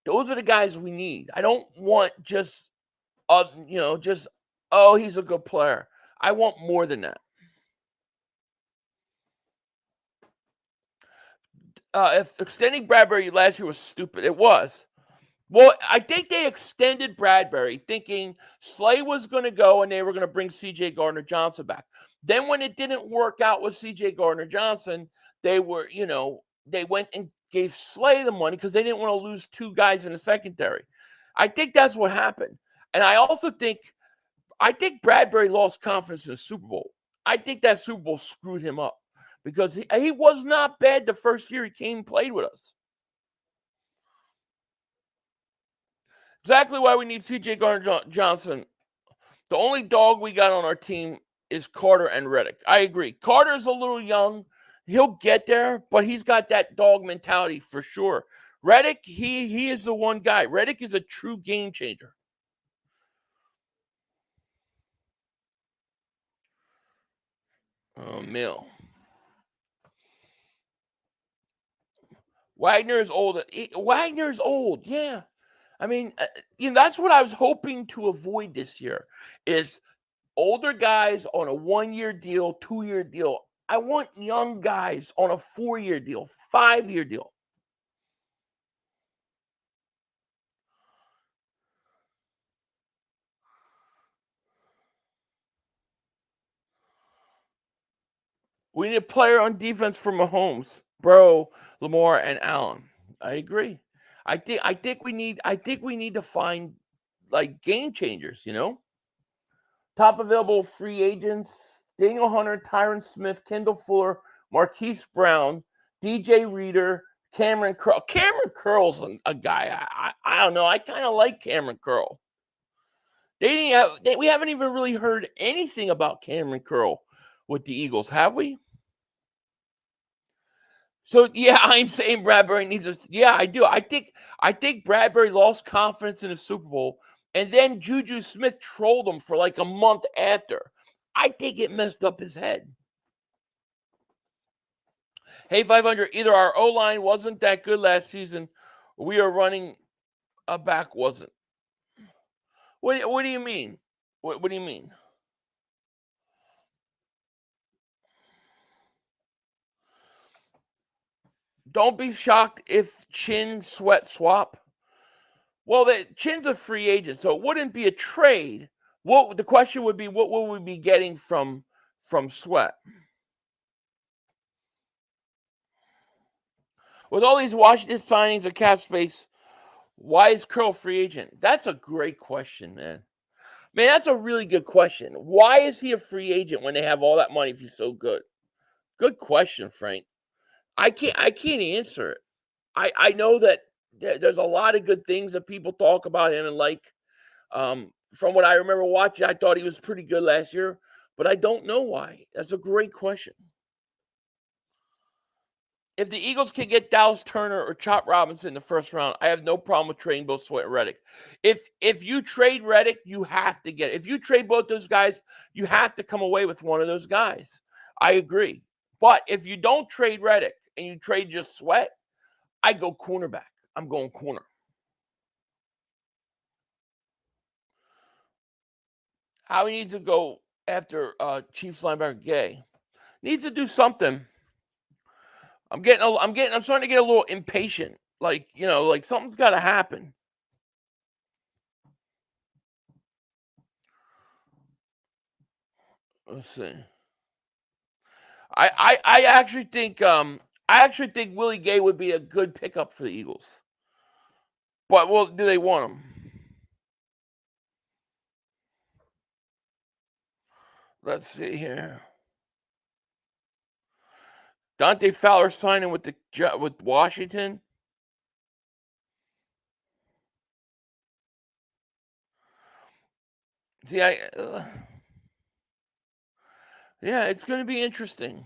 [SPEAKER 6] Those are the guys we need. I don't want just, he's a good player. I want more than that. If extending Bradbury last year was stupid, it was. Well, I think they extended Bradbury thinking Slay was going to go and they were going to bring C.J. Gardner-Johnson back. Then when it didn't work out with C.J. Gardner-Johnson, they went and gave Slay the money because they didn't want to lose two guys in the secondary. I think that's what happened. And I also think Bradbury lost confidence in the Super Bowl. I think that Super Bowl screwed him up. Because he was not bad the first year he came and played with us. Exactly why we need C.J. Gardner-Johnson. The only dog we got on our team is Carter and Reddick. I agree. Carter's a little young. He'll get there, but he's got that dog mentality for sure. Reddick, he is the one guy. Reddick is a true game changer. Oh, Mill. Wagner's old. Wagner's old, yeah. I mean, that's what I was hoping to avoid this year is older guys on a 1-year deal, 2-year deal. I want young guys on a 4-year deal, 5-year deal. We need a player on defense for Mahomes, Burrow, Lamar, and Allen. I agree. I think we need to find like game changers, Top available free agents: Daniel Hunter, Tyron Smith, Kendall Fuller, Marquise Brown, DJ Reader, Cameron Curl. Cameron Curl's a guy. I don't know. I kind of like Cameron Curl. We haven't even really heard anything about Cameron Curl with the Eagles, have we? So yeah, I'm saying Bradbury needs us. Yeah, I do. I think Bradbury lost confidence in the Super Bowl, and then Juju Smith trolled him for like a month after. I think it messed up his head. Hey, 500. Either our O-line wasn't that good last season, or we are running a back wasn't. What do you mean? What do you mean? Don't be shocked if Chin Sweat swap. Well, Chin's a free agent, so it wouldn't be a trade. The question would be, what will we be getting from Sweat? With all these Washington signings of cap space, why is Curl free agent? That's a great question, man. Man, that's a really good question. Why is he a free agent when they have all that money if he's so good? Good question, Frank. I can't answer it. I know that there's a lot of good things that people talk about him and like. From what I remember watching, I thought he was pretty good last year, but I don't know why. That's a great question. If the Eagles can get Dallas Turner or Chop Robinson in the first round, I have no problem with trading both Sweat and Reddick. If you trade Reddick, you have to get it. If you trade both those guys, you have to come away with one of those guys. I agree. But if you don't trade Reddick and you trade just Sweat, I go cornerback. I'm going corner. how he needs to go after Chiefs linebacker Gay. Needs to do something. I'm starting to get a little impatient. Like, like something's got to happen. Let's see. I actually think Willie Gay would be a good pickup for the Eagles. But do they want him? Let's see here. Dante Fowler signing with Washington. See, yeah, it's going to be interesting.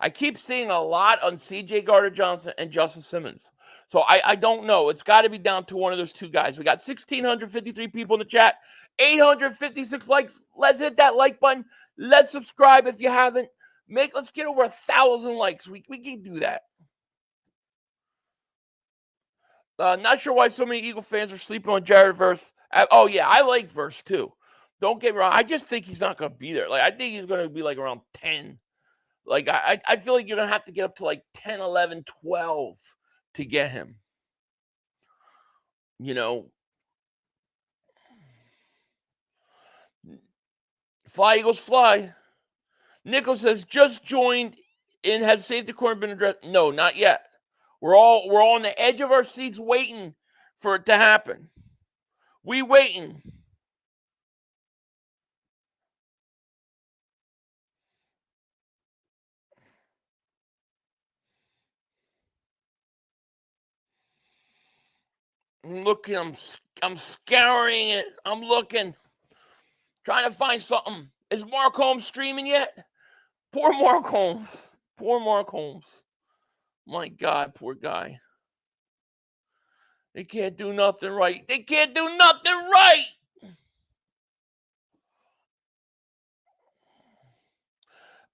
[SPEAKER 6] I keep seeing a lot on C.J. Gardner-Johnson and Justin Simmons. So I don't know. It's got to be down to one of those two guys. We got 1,653 people in the chat, 856 likes. Let's hit that like button. Let's subscribe if you haven't. Let's get over 1,000 likes. We can do that. Not sure why so many Eagle fans are sleeping on Jared Verse. Oh, yeah, I like Verse too. Don't get me wrong. I just think he's not going to be there. Like, I think he's going to be like around 10. Like, I feel like you're going to have to get up to like 10, 11, 12 to get him. Fly, Eagles, fly. Nicholas says, just joined and has safety corner been addressed? No, not yet. We're all on the edge of our seats waiting for it to happen. We waiting. I'm looking. I'm scouring it. I'm looking, trying to find something. Is Mark Holmes streaming yet? Poor Mark Holmes. Poor Mark Holmes. My God, poor guy. They can't do nothing right. They can't do nothing right.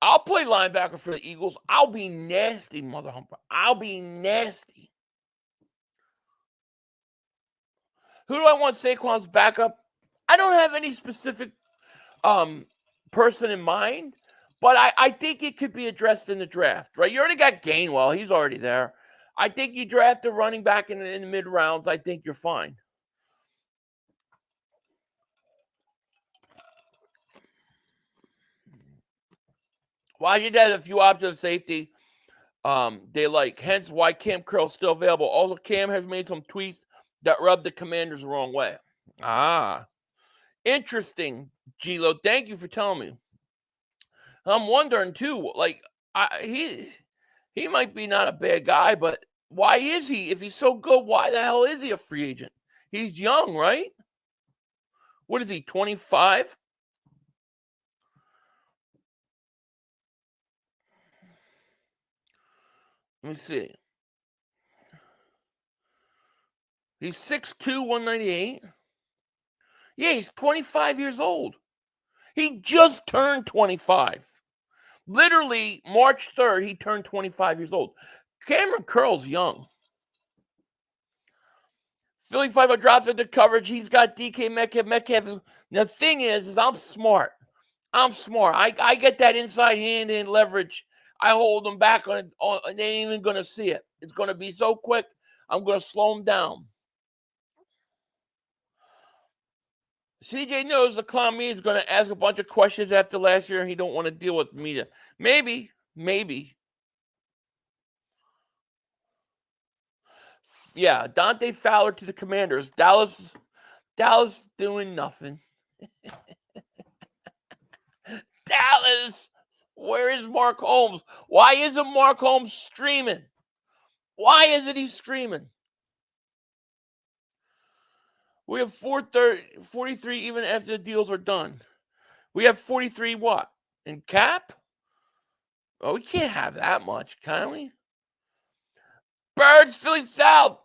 [SPEAKER 6] I'll play linebacker for the Eagles. I'll be nasty, mother humper. I'll be nasty. Who do I want Saquon's backup? I don't have any specific person in mind, but I think it could be addressed in the draft, right? You already got Gainwell. He's already there. I think you draft a running back in the mid rounds. I think you're fine. Washington has a few options of safety they like. Hence why Cam Curl's still available. Also, Cam has made some tweets that rub the Commanders the wrong way. Interesting, Gilo. Thank you for telling me. I'm wondering too. Like, he might be not a bad guy, but why is he? If he's so good, why the hell is he a free agent? He's young, right? What is he? 25? Let me see. He's 6'2", 198. Yeah, he's 25 years old. He just turned 25. Literally, March 3rd, he turned 25 years old. Cameron Curl's young. Philly 5 drops into coverage. He's got DK Metcalf. The thing is I'm smart. I get that inside hand and leverage. I hold them back on they ain't even going to see it. It's going to be so quick, I'm going to slow them down. CJ knows the clown media is going to ask a bunch of questions after last year, and he don't want to deal with media. Maybe. Yeah, Dante Fowler to the Commanders. Dallas doing nothing. Dallas, where is Mark Holmes? Why isn't Mark Holmes streaming? Why isn't he streaming? We have 43 even after the deals are done. We have 43 what? In cap? Oh, we can't have that much, can we? Birds, Philly South.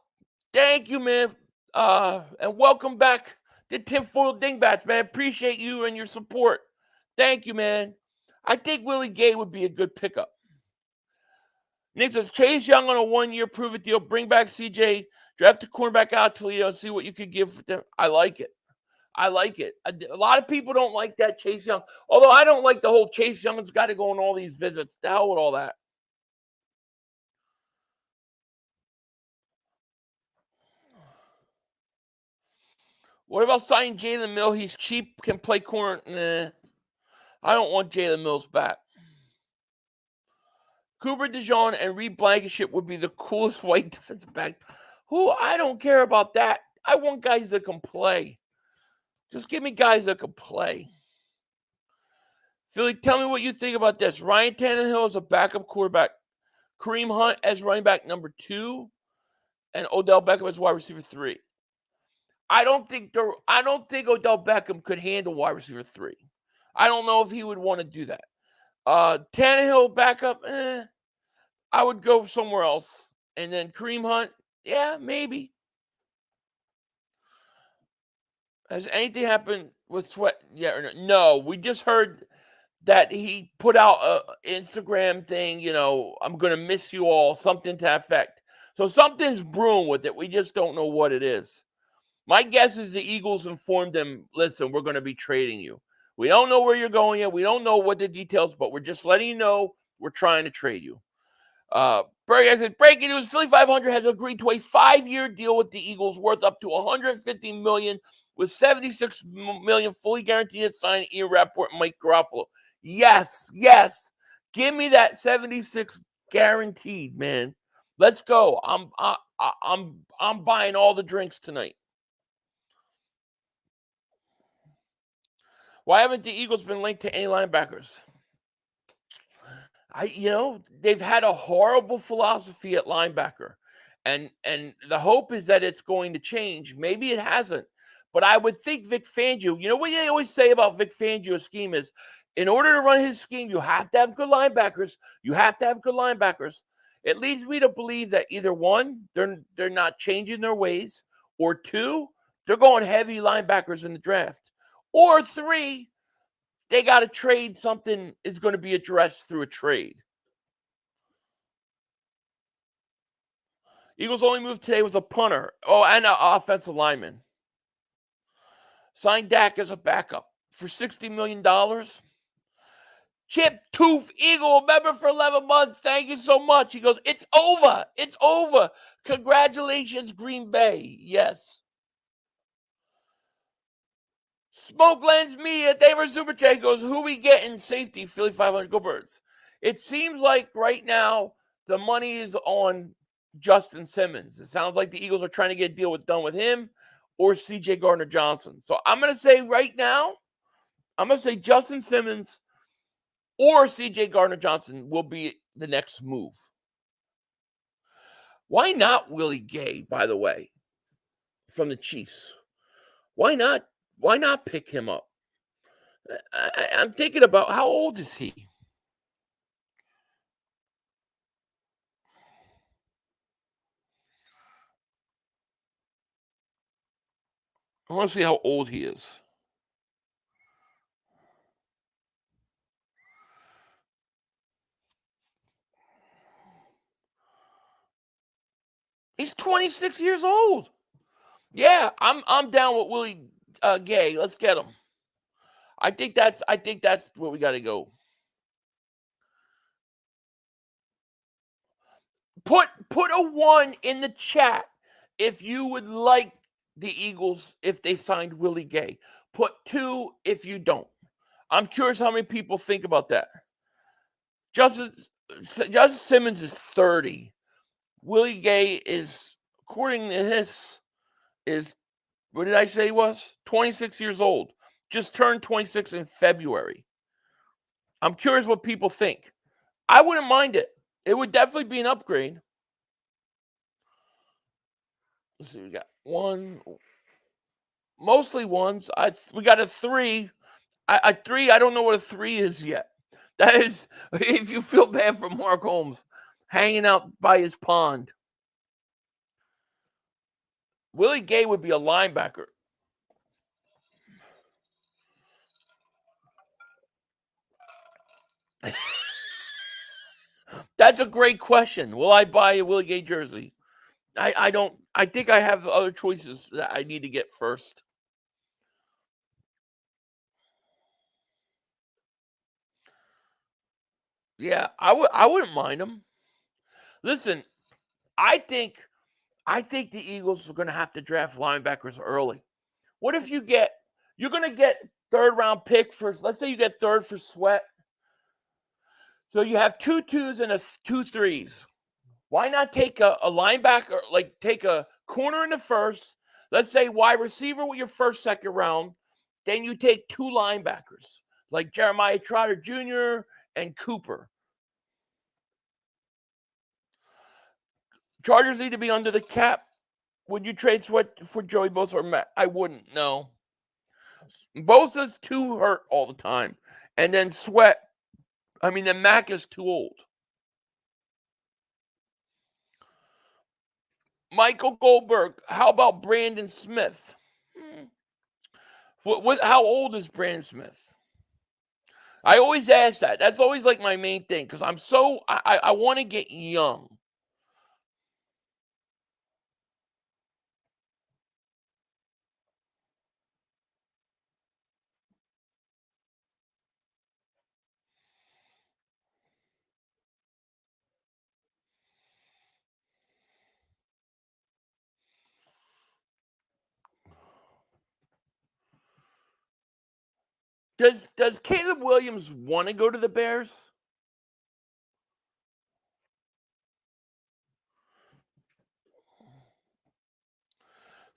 [SPEAKER 6] Thank you, man. And welcome back to Tinfoil Dingbats, man. Appreciate you and your support. Thank you, man. I think Willie Gay would be a good pickup. Nick says, Chase Young on a 1-year prove-it deal. Bring back CJ. Draft a cornerback out to Leo. See what you could give for them. I like it. I like it. A lot of people don't like that Chase Young. Although I don't like the whole Chase Young's got to go on all these visits. The hell with all that. What about signing Jalen Mills? He's cheap, can play corner. Nah, I don't want Jalen Mills back. Cooper DeJean and Reed Blankenship would be the coolest white defensive back. Who? I don't care about that. I want guys that can play. Just give me guys that can play. Philly, tell me what you think about this. Ryan Tannehill is a backup quarterback. Kareem Hunt as running back number 2. And Odell Beckham as wide receiver 3. I don't think Odell Beckham could handle wide receiver 3. I don't know if he would want to do that. Tannehill backup, I would go somewhere else. And then Kareem Hunt, yeah, maybe. Has anything happened with Sweat? Yeah or no? No, we just heard that he put out an Instagram thing, I'm going to miss you all, something to that effect. So something's brewing with it. We just don't know what it is. My guess is the Eagles informed him, listen, we're going to be trading you. We don't know where you're going yet. We don't know what the details, but we're just letting you know we're trying to trade you. Berg said, breaking news, Philly 500 has agreed to a 5-year deal with the Eagles worth up to $150 million with $76 million fully guaranteed at signing Ian Rappaport and Mike Garofalo. Yes. Give me that 76 guaranteed, man. Let's go. I'm buying all the drinks tonight. Why haven't the Eagles been linked to any linebackers? They've had a horrible philosophy at linebacker. And the hope is that it's going to change. Maybe it hasn't. But I would think Vic Fangio, what they always say about Vic Fangio's scheme is, in order to run his scheme, you have to have good linebackers. It leads me to believe that either one, they're not changing their ways, or 2, they're going heavy linebackers in the draft, or 3, they got to trade. Something is going to be addressed through a trade. Eagles' only move today was a punter. Oh, and an offensive lineman. Signed Dak as a backup for $60 million. Chip Tooth Eagle, member for 11 months. Thank you so much. He goes, it's over. Congratulations, Green Bay. Yes. Smoke Lens Media, they were Super Chat. Goes, who we getting? Safety, Philly 500. Go Birds. It seems like right now the money is on Justin Simmons. It sounds like the Eagles are trying to get a deal done with him or C.J. Gardner-Johnson. So I'm going to say right now, Justin Simmons or C.J. Gardner-Johnson will be the next move. Why not Willie Gay, by the way, from the Chiefs? Why not pick him up? I'm thinking about, how old is he? I want to see how old he is. He's 26 years old. Yeah, I'm down with Willie Gay. Let's get him. I think that's where we got to go. Put a 1 in the chat if you would like the Eagles if they signed Willie Gay. Put 2 if you don't. I'm curious how many people think about that. Justin Simmons is 30. Willie Gay is, according to this, what did I say he was? 26 years old. Just turned 26 in February. I'm curious what people think. I wouldn't mind it. It would definitely be an upgrade. Let's see, we got 1. Mostly 1s. We got a 3. A 3, I don't know what a 3 is yet. That is, if you feel bad for Mark Holmes, hanging out by his pond. Willie Gay would be a linebacker. That's a great question. Will I buy a Willie Gay jersey? I don't. I think I have other choices that I need to get first. Yeah, I wouldn't mind him. Listen, I think the Eagles are going to have to draft linebackers early. What if you're going to get third round pick for, let's say you get third for Sweat. So you have 2 2s and 2 3s. Why not take a linebacker, like take a corner in the first, let's say wide receiver with your first, second round, then you take 2 linebackers, like Jeremiah Trotter Jr. and Cooper. Chargers need to be under the cap. Would you trade Sweat for Joey Bosa or Matt? I wouldn't, no. Bosa's too hurt all the time. And then then Mac is too old. Michael Goldberg, how about Brandon Smith? How old is Brandon Smith? I always ask that. That's always like my main thing because I want to get young. Does Caleb Williams want to go to the Bears?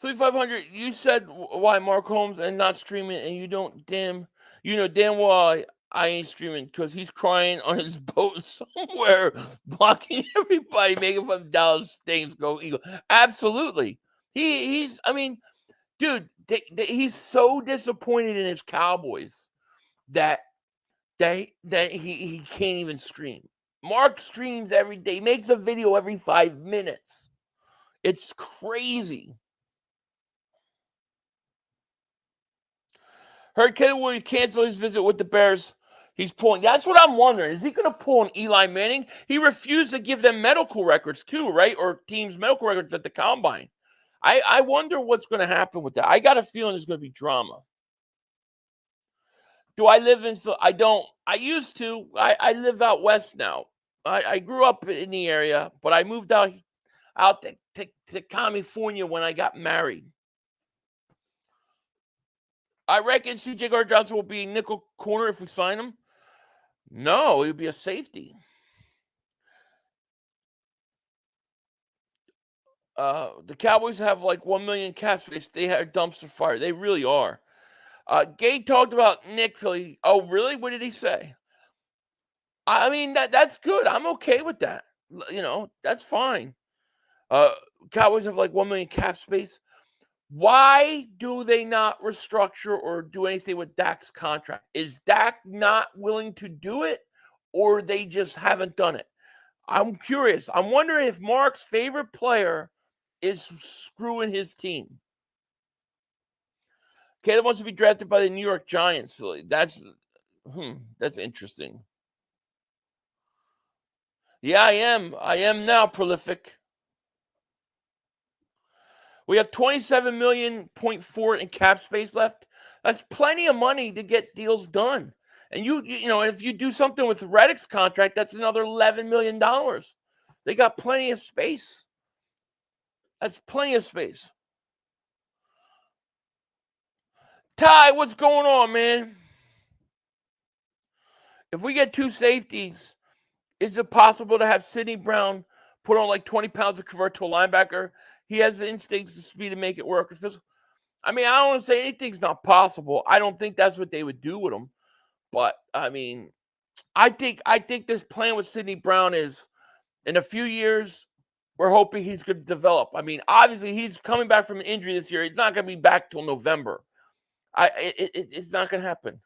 [SPEAKER 6] $3,500. You said why Mark Holmes and not streaming, and you don't damn well I ain't streaming because he's crying on his boat somewhere, blocking everybody, making fun of Dallas Stains go Eagle. Absolutely, he's. I mean, dude, he's so disappointed in his Cowboys that he can't even stream. Mark streams every day, makes a video every 5 minutes. It's crazy. Heard Caleb Williams cancel his visit with the Bears. He's pulling. That's what I'm wondering. Is he going to pull an Eli Manning? He refused to give them medical records too, right? Or teams' medical records at the combine. I wonder what's going to happen with that. I got a feeling there's going to be drama. Do I live in? I don't. I used to. I live out west now. I grew up in the area, but I moved out to California when I got married. I reckon C.J. Gardner-Johnson will be nickel corner if we sign him. No, he would be a safety. The Cowboys have like 1 million cap space. They are dumpster fire. They really are. Gay talked about Nick Philly. Oh, really? What did he say? I mean, that's good. I'm okay with that. That's fine. Cowboys have like 1 million cap space. Why do they not restructure or do anything with Dak's contract? Is Dak not willing to do it, or they just haven't done it? I'm curious. I'm wondering if Mark's favorite player is screwing his team. Caleb wants to be drafted by the New York Giants. That's interesting. Yeah, I am. I am now prolific. We have 27.4 million in cap space left. That's plenty of money to get deals done. And if you do something with Reddick's contract, that's another $11 million. They got plenty of space. That's plenty of space. Ty, what's going on, man? If we get 2 safeties, is it possible to have Sidney Brown put on like 20 pounds to convert to a linebacker? He has the instincts and speed to make it work. I don't want to say anything's not possible. I don't think that's what they would do with him. But, I think this plan with Sidney Brown is, in a few years, we're hoping he's going to develop. Obviously, he's coming back from an injury this year. He's not going to be back till November. It's not going to happen.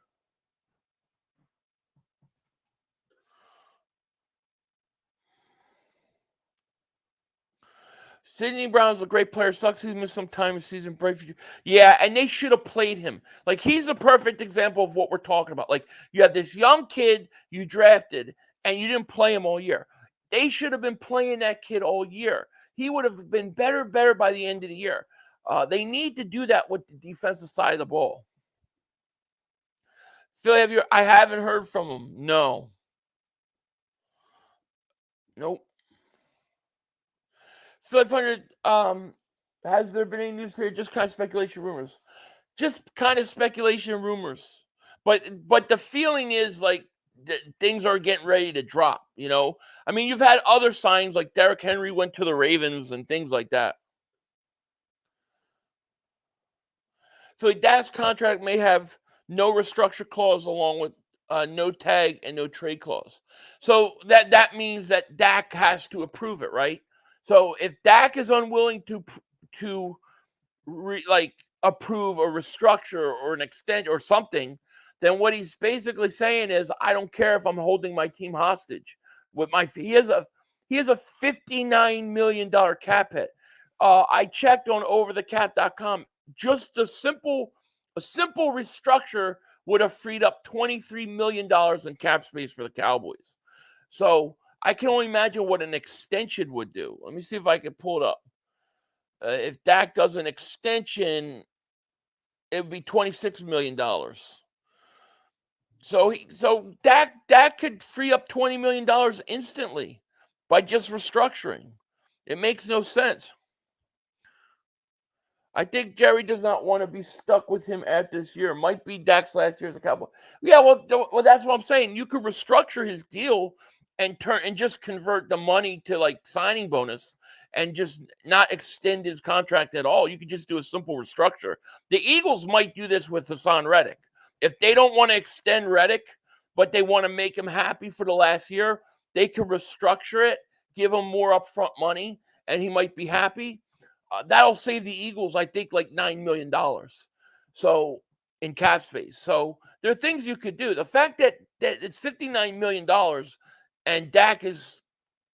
[SPEAKER 6] Sidney Brown's a great player. Sucks he missed some time this season. Brave for you. Yeah, and they should have played him. Like, he's the perfect example of what we're talking about. Like, you have this young kid you drafted, and you didn't play him all year. They should have been playing that kid all year. He would have been better by the end of the year. They need to do that with the defensive side of the ball. Philly, I haven't heard from him. No. Nope. 500. Has there been any news here? Just kind of speculation, rumors. Just kind of speculation, rumors. But the feeling is like things are getting ready to drop. I mean, you've had other signs like Derrick Henry went to the Ravens and things like that. So Dak's contract may have no restructure clause along with no tag and no trade clause. So that means that Dak has to approve it, right? So if Dak is unwilling to approve a restructure or an extent or something, then what he's basically saying is, I don't care if I'm holding my team hostage. He has a $59 million cap hit. I checked on overthecap.com. Just a simple restructure would have freed up $23 million in cap space for the Cowboys. So I can only imagine what an extension would do. Let me see if I can pull it up. If Dak does an extension, it would be $26 million. So Dak could free up $20 million instantly by just restructuring. It makes no sense. I think Jerry does not want to be stuck with him after this year. Might be Dak's last year as a Cowboy. Yeah, well, that's what I'm saying. You could restructure his deal and just convert the money to like signing bonus and just not extend his contract at all. You could just do a simple restructure. The Eagles might do this with Hassan Reddick. If they don't want to extend Reddick, but they want to make him happy for the last year, they can restructure it, give him more upfront money, and he might be happy. That'll save the Eagles, I think, like $9 million. So in cap space. So there are things you could do. The fact that it's $59 million and Dak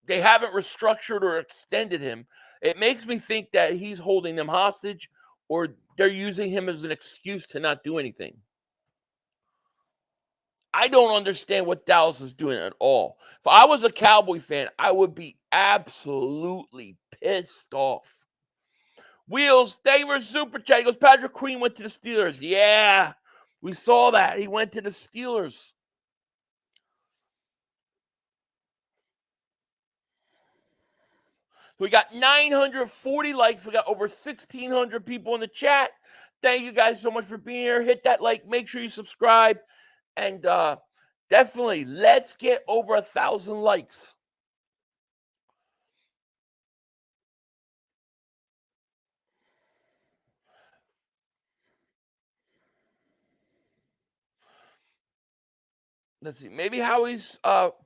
[SPEAKER 6] they haven't restructured or extended him, it makes me think that he's holding them hostage or they're using him as an excuse to not do anything. I don't understand what Dallas is doing at all. If I was a Cowboy fan, I would be absolutely pissed off. Wheels, thank you for super chat. He goes, Patrick Queen went to the Steelers. Yeah, we saw that. He went to the Steelers. We got 940 likes. We got over 1,600 people in the chat. Thank you guys so much for being here. Hit that like. Make sure you subscribe. And definitely, let's get over 1,000 likes. Let's see. Maybe Howie's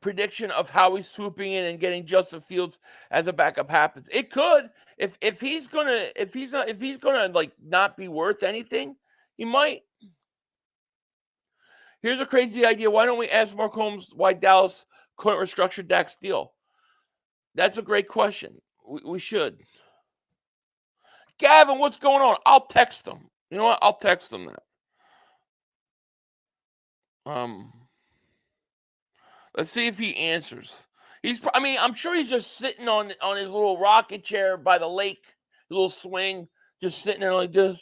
[SPEAKER 6] prediction of Howie swooping in and getting Justin Fields as a backup happens. It could. If he's gonna like not be worth anything, he might. Here's a crazy idea. Why don't we ask Mark Holmes why Dallas couldn't restructure Dak's deal? That's a great question. We should. Gavin, what's going on? I'll text him. You know what? I'll text him that. Let's see if he answers. I'm sure he's just sitting on his little rocket chair by the lake, little swing, just sitting there like this.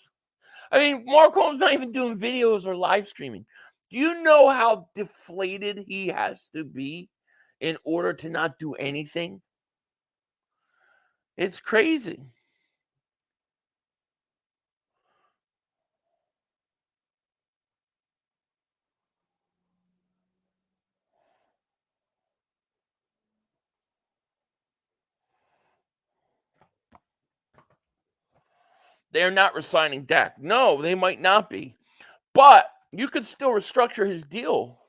[SPEAKER 6] I mean, Mark Holmes not even doing videos or live streaming. Do you know how deflated he has to be in order to not do anything? It's crazy. They're not resigning Dak. No, they might not be. But you could still restructure his deal.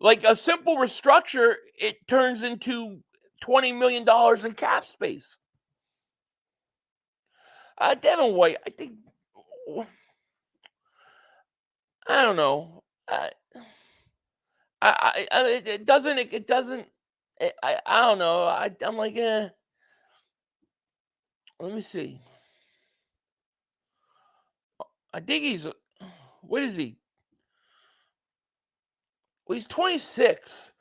[SPEAKER 6] Like a simple restructure, it turns into $20 million in cap space. Devin White, I think, I don't know. It doesn't. I don't know. I'm like, Let me see. I think he's. What is he? Well, he's 26.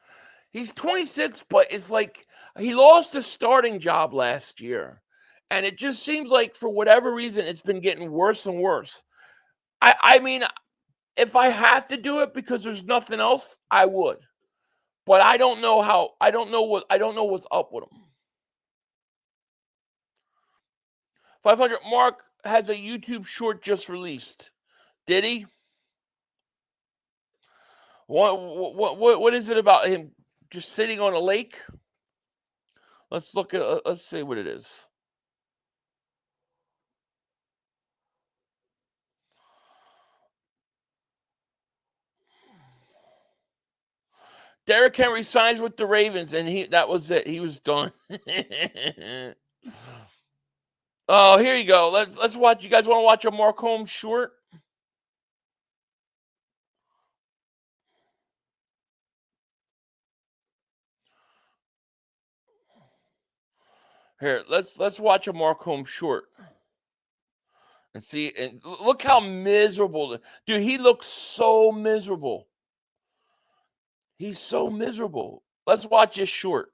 [SPEAKER 6] He's 26, but it's like he lost his starting job last year. And it just seems like for whatever reason, it's been getting worse and worse. I mean, if I had to do it because there's nothing else, I would. But I don't know what's up with him. 500 Mark has a YouTube short just released. Did he? What is it about him just sitting on a lake? Let's see what it is. Derrick Henry signs with the Ravens, and that was it. He was done. Oh, here you go. Let's watch. You guys want to watch a Mark Holmes short? Here, let's watch a Mark Holmes short and see. And look how miserable, dude. He looks so miserable. He's so miserable. Let's watch this short.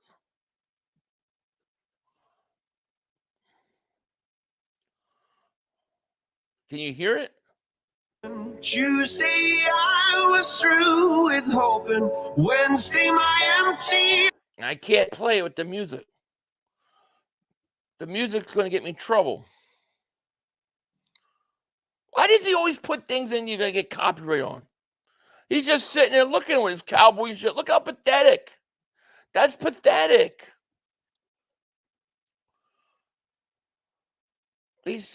[SPEAKER 6] Can you hear it?
[SPEAKER 7] Tuesday I was through with hoping. Wednesday my empty.
[SPEAKER 6] I can't play with the music. The music's going to get me in trouble. Why does he always put things in you're going to get copyright on? He's just sitting there looking with his Cowboys shit. Look how pathetic. That's pathetic. He's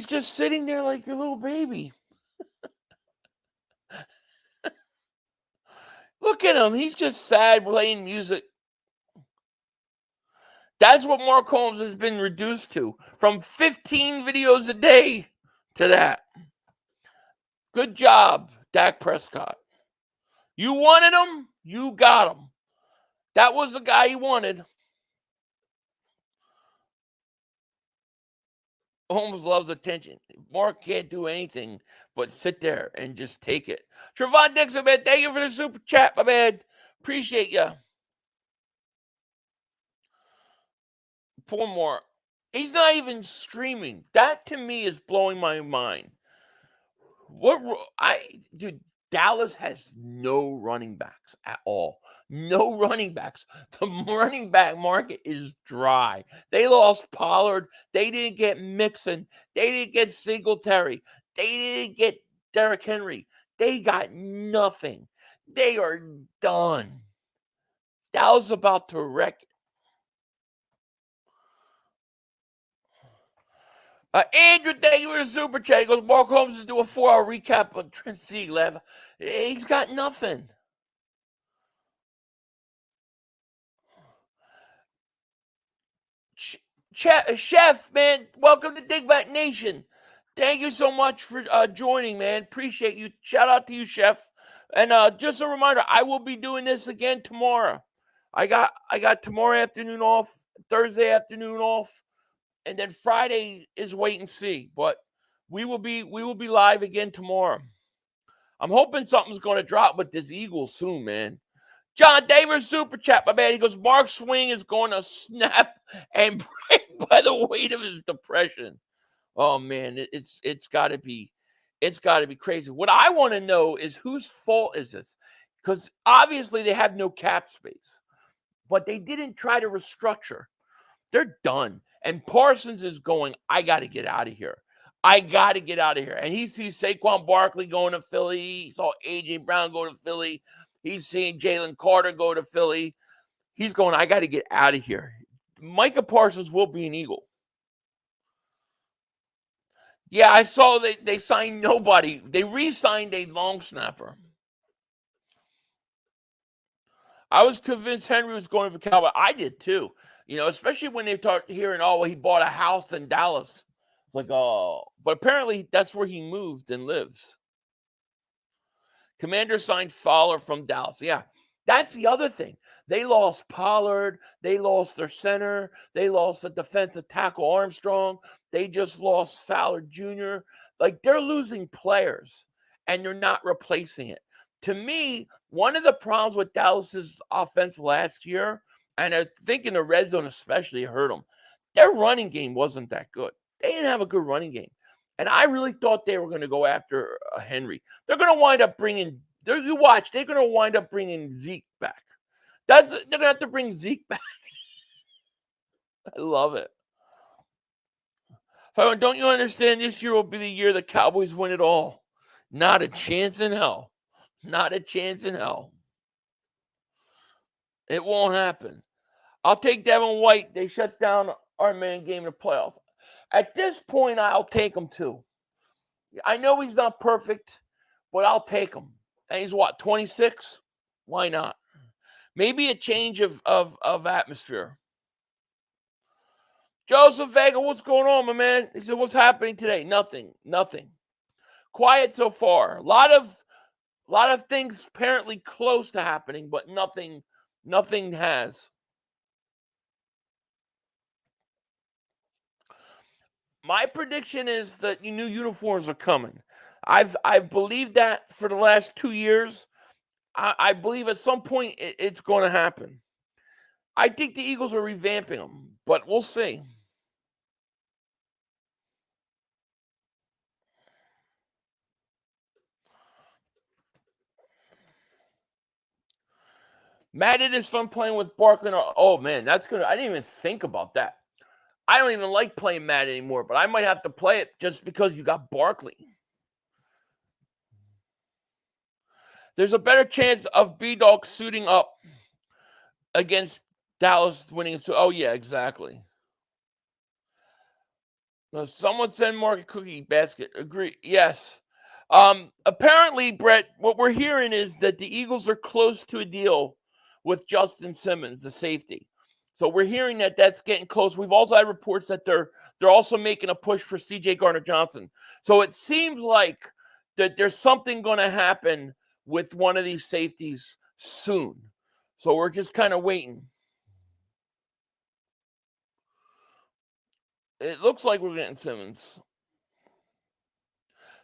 [SPEAKER 6] just sitting there like your little baby. Look at him. He's just sad playing music. That's what Mark Holmes has been reduced to. From 15 videos a day to that. Good job, Dak Prescott. You wanted him, you got him. That was the guy you wanted. Holmes loves attention. Mark can't do anything but sit there and just take it. Trevon Dixon, man, thank you for the super chat, my man. Appreciate you. Four more. He's not even streaming. That to me is blowing my mind. Dude, Dallas has no running backs at all. No running backs. The running back market is dry. They lost Pollard. They didn't get Mixon. They didn't get Singletary. They didn't get Derrick Henry. They got nothing. They are done. Dallas about to wreck it. Andrew, thank you for the super chat. He goes, Mark Holmes to do a 4-hour recap on Trent Siegel. He's got nothing. Chef, man, welcome to Dingbat Nation. Thank you so much for joining, man. Appreciate you. Shout out to you, Chef. And just a reminder, I will be doing this again tomorrow. I got tomorrow afternoon off, Thursday afternoon off. And then Friday is wait and see, but we will be live again tomorrow. I'm hoping something's going to drop with this Eagles soon, man. John Davis super chat, my man. He goes, Mark's swing is going to snap and break by the weight of his depression. Oh man, it's got to be crazy. What I want to know is whose fault is this? Because obviously they have no cap space, but they didn't try to restructure. They're done. And Parsons is going, I got to get out of here. I got to get out of here. And he sees Saquon Barkley going to Philly. He saw A.J. Brown go to Philly. He's seeing Jalen Carter go to Philly. He's going, I got to get out of here. Micah Parsons will be an Eagle. Yeah, I saw they signed nobody. They re-signed a long snapper. I was convinced Henry was going to the Cowboys. I did too. You know, especially when they start hearing, oh, well, he bought a house in Dallas. Like, oh, but apparently that's where he moved and lives. Commander signed Fowler from Dallas. Yeah, that's the other thing. They lost Pollard. They lost their center. They lost the defensive tackle Armstrong. They just lost Fowler Jr. Like, they're losing players, and they're not replacing it. To me, one of the problems with Dallas's offense last year, and I think in the red zone especially, hurt them. Their running game wasn't that good. They didn't have a good running game. And I really thought they were going to go after Henry. They're going to wind up bringing You watch. They're going to wind up bringing Zeke back. They're going to have to bring Zeke back. I love it. Don't you understand? This year will be the year the Cowboys win it all. Not a chance in hell. Not a chance in hell. It won't happen. I'll take Devin White. They shut down our man game in the playoffs. At this point, I'll take him too. I know he's not perfect, but I'll take him. And he's what, 26? Why not? Maybe a change of atmosphere. Joseph Vega, what's going on, my man? He said, what's happening today? Nothing. Quiet so far. A lot of things apparently close to happening, but nothing has. My prediction is that new uniforms are coming. I've believed that for the last 2 years. I believe at some point it's going to happen. I think the Eagles are revamping them, but we'll see. Madden is fun playing with Barkley. Oh man, that's good. I didn't even think about that. I don't even like playing Madden anymore, but I might have to play it just because you got Barkley. There's a better chance of B-Dog suiting up against Dallas winning. Oh, yeah, exactly. Someone send Mark a cookie basket. Agree. Yes. Apparently, Brett, what we're hearing is that the Eagles are close to a deal with Justin Simmons, the safety. So we're hearing that that's getting close. We've also had reports that they're also making a push for C.J. Gardner-Johnson. So it seems like that there's something going to happen with one of these safeties soon. So we're just kind of waiting. It looks like we're getting Simmons.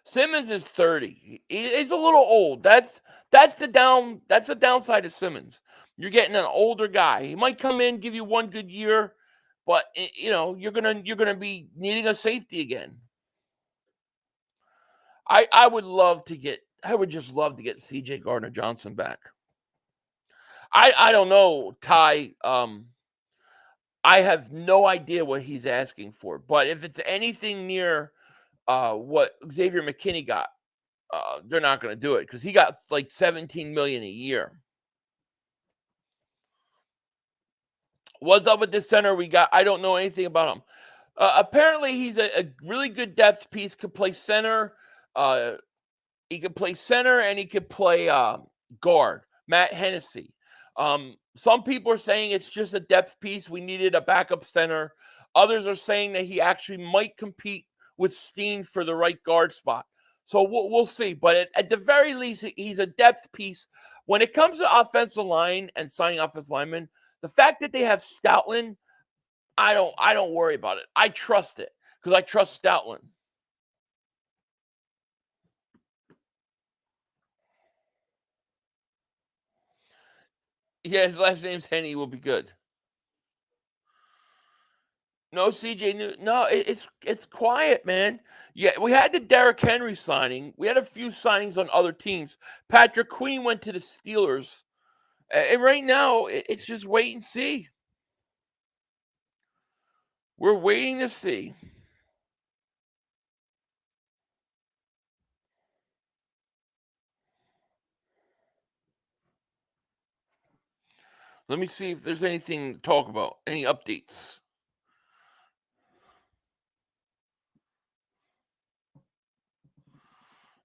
[SPEAKER 6] Simmons is 30. He's a little old. That's the downside of Simmons. You're getting an older guy. He might come in, give you one good year, but you're gonna be needing a safety again. I would just love to get C.J. Gardner-Johnson back. I don't know, Ty. I have no idea what he's asking for, but if it's anything near what Xavier McKinney got, they're not going to do it because he got like $17 million a year. What's up with this center we got? I don't know anything about him. Apparently, he's a really good depth piece. Could play center. He could play center and he could play guard. Matt Hennessy. Some people are saying it's just a depth piece. We needed a backup center. Others are saying that he actually might compete with Steen for the right guard spot. So we'll see. But at the very least, he's a depth piece. When it comes to offensive line and signing offensive linemen, the fact that they have Stoutland, I don't worry about it. I trust it because I trust Stoutland. Yeah, his last name's Henny will be good. No, CJ. No, it's quiet, man. Yeah, we had the Derrick Henry signing. We had a few signings on other teams. Patrick Queen went to the Steelers. And right now, it's just wait and see. We're waiting to see. Let me see if there's anything to talk about. Any updates?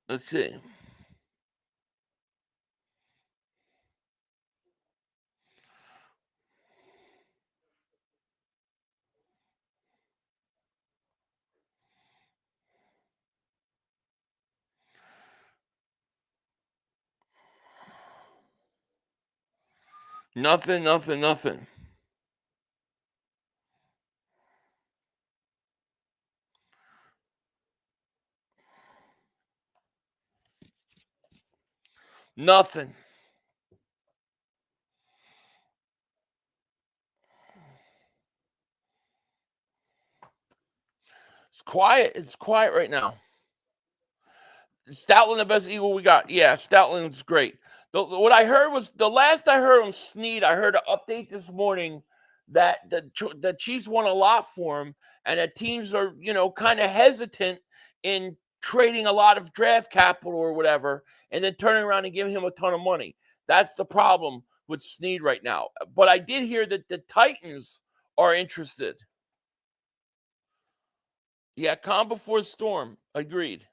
[SPEAKER 6] Let's see. Nothing. Nothing. It's quiet. It's quiet right now. Stoutland, the best Eagle we got. Yeah, Stoutland's great. What I heard was the last I heard on Snead, I heard an update this morning that the Chiefs want a lot for him, and that teams are kind of hesitant in trading a lot of draft capital or whatever, and then turning around and giving him a ton of money. That's the problem with Snead right now. But I did hear that the Titans are interested. Yeah, calm before storm. Agreed.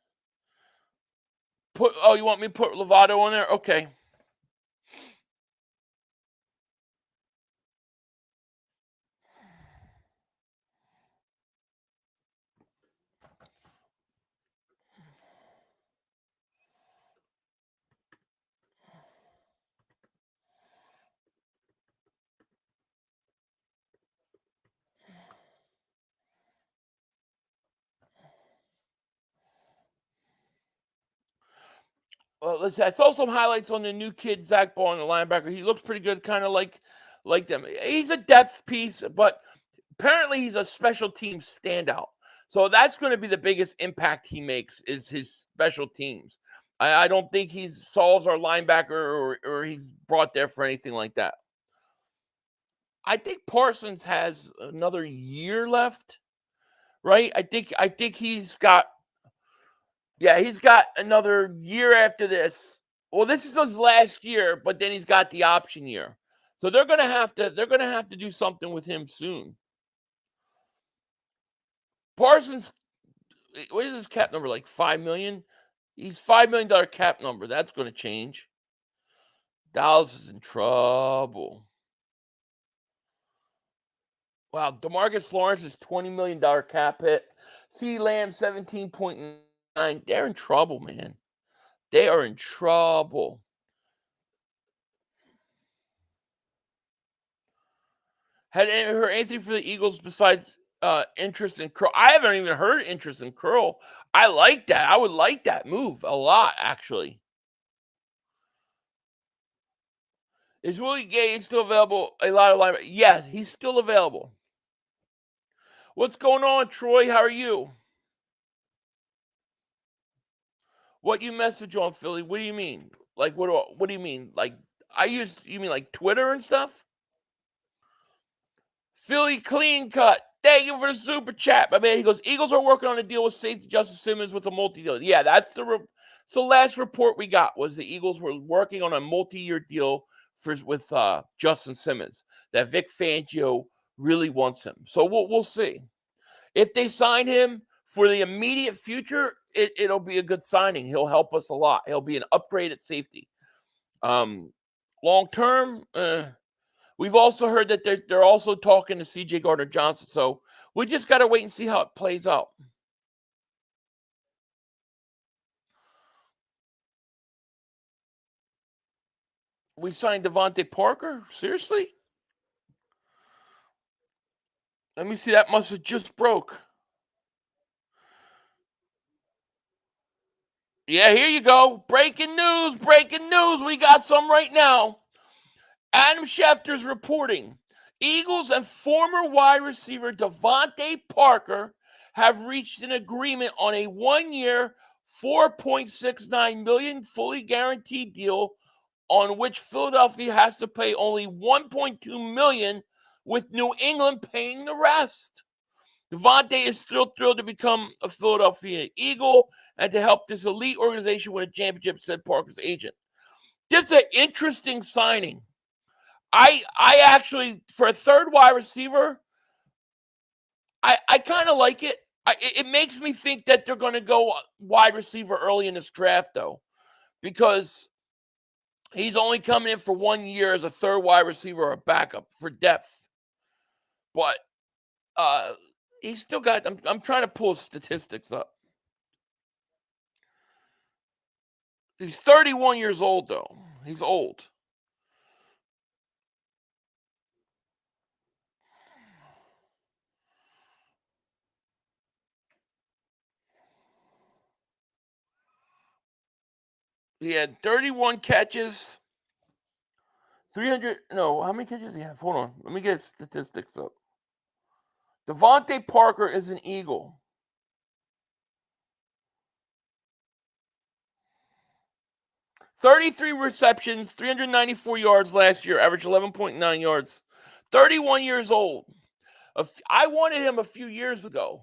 [SPEAKER 6] You want me to put Lovato on there? Okay. Well, I saw some highlights on the new kid, Zach Ball, the linebacker. He looks pretty good, kind of like them. He's a depth piece, but apparently he's a special team standout. So that's going to be the biggest impact he makes is his special teams. I don't think he solves our linebacker or he's brought there for anything like that. I think Parsons has another year left, right? I think he's got. Yeah, he's got another year after this. Well, this is his last year, but then he's got the option year. So they're gonna have to do something with him soon. Parsons, what is his cap number? Like $5 million? He's $5 million cap number. That's gonna change. Dallas is in trouble. Wow, DeMarcus Lawrence is $20 million cap hit. CeeDee Lamb 17.9. They're in trouble, man. They are in trouble. Had heard anything for the Eagles besides interest in Curl? I haven't even heard interest in Curl. I like that. I would like that move a lot, actually. Is Willie Gay still available? A lot of linebackers. Yeah, he's still available. What's going on, Troy? How are you? What you message on, Philly? What do you mean? Like, what do you mean? Like, you mean like Twitter and stuff? Philly clean cut. Thank you for the super chat, my man. He goes, Eagles are working on a deal with safety Justice Simmons with a multi-deal. Yeah, that's so last report we got was the Eagles were working on a multi-year deal with Justin Simmons. That Vic Fangio really wants him. So we'll see. If they sign him for the immediate future, it'll be a good signing. He'll help us a lot. He'll be an upgrade at safety. Long term, we've also heard that they're also talking to C.J. Gardner-Johnson. So we just got to wait and see how it plays out. We signed Devante Parker? Seriously? Let me see. That must have just broke. Yeah, here you go. Breaking news. Breaking news. We got some right now. Adam Schefter's reporting. Eagles and former wide receiver Devante Parker have reached an agreement on a 1-year, $4.69 million fully guaranteed deal on which Philadelphia has to pay only $1.2 million, with New England paying the rest. Devante is still thrilled to become a Philadelphia Eagle and to help this elite organization win a championship, said Parker's agent. This is an interesting signing. I actually, for a third wide receiver, I kind of like it. It makes me think that they're going to go wide receiver early in this draft, though, because he's only coming in for 1 year as a third wide receiver or a backup for depth. But he's still got, I'm trying to pull statistics up. He's 31 years old, though. He's old. He had 31 catches. 300, no, how many catches does he have? Hold on. Let me get statistics up. Devante Parker is an Eagle. 33 receptions, 394 yards last year, averaged 11.9 yards. 31 years old. I wanted him a few years ago.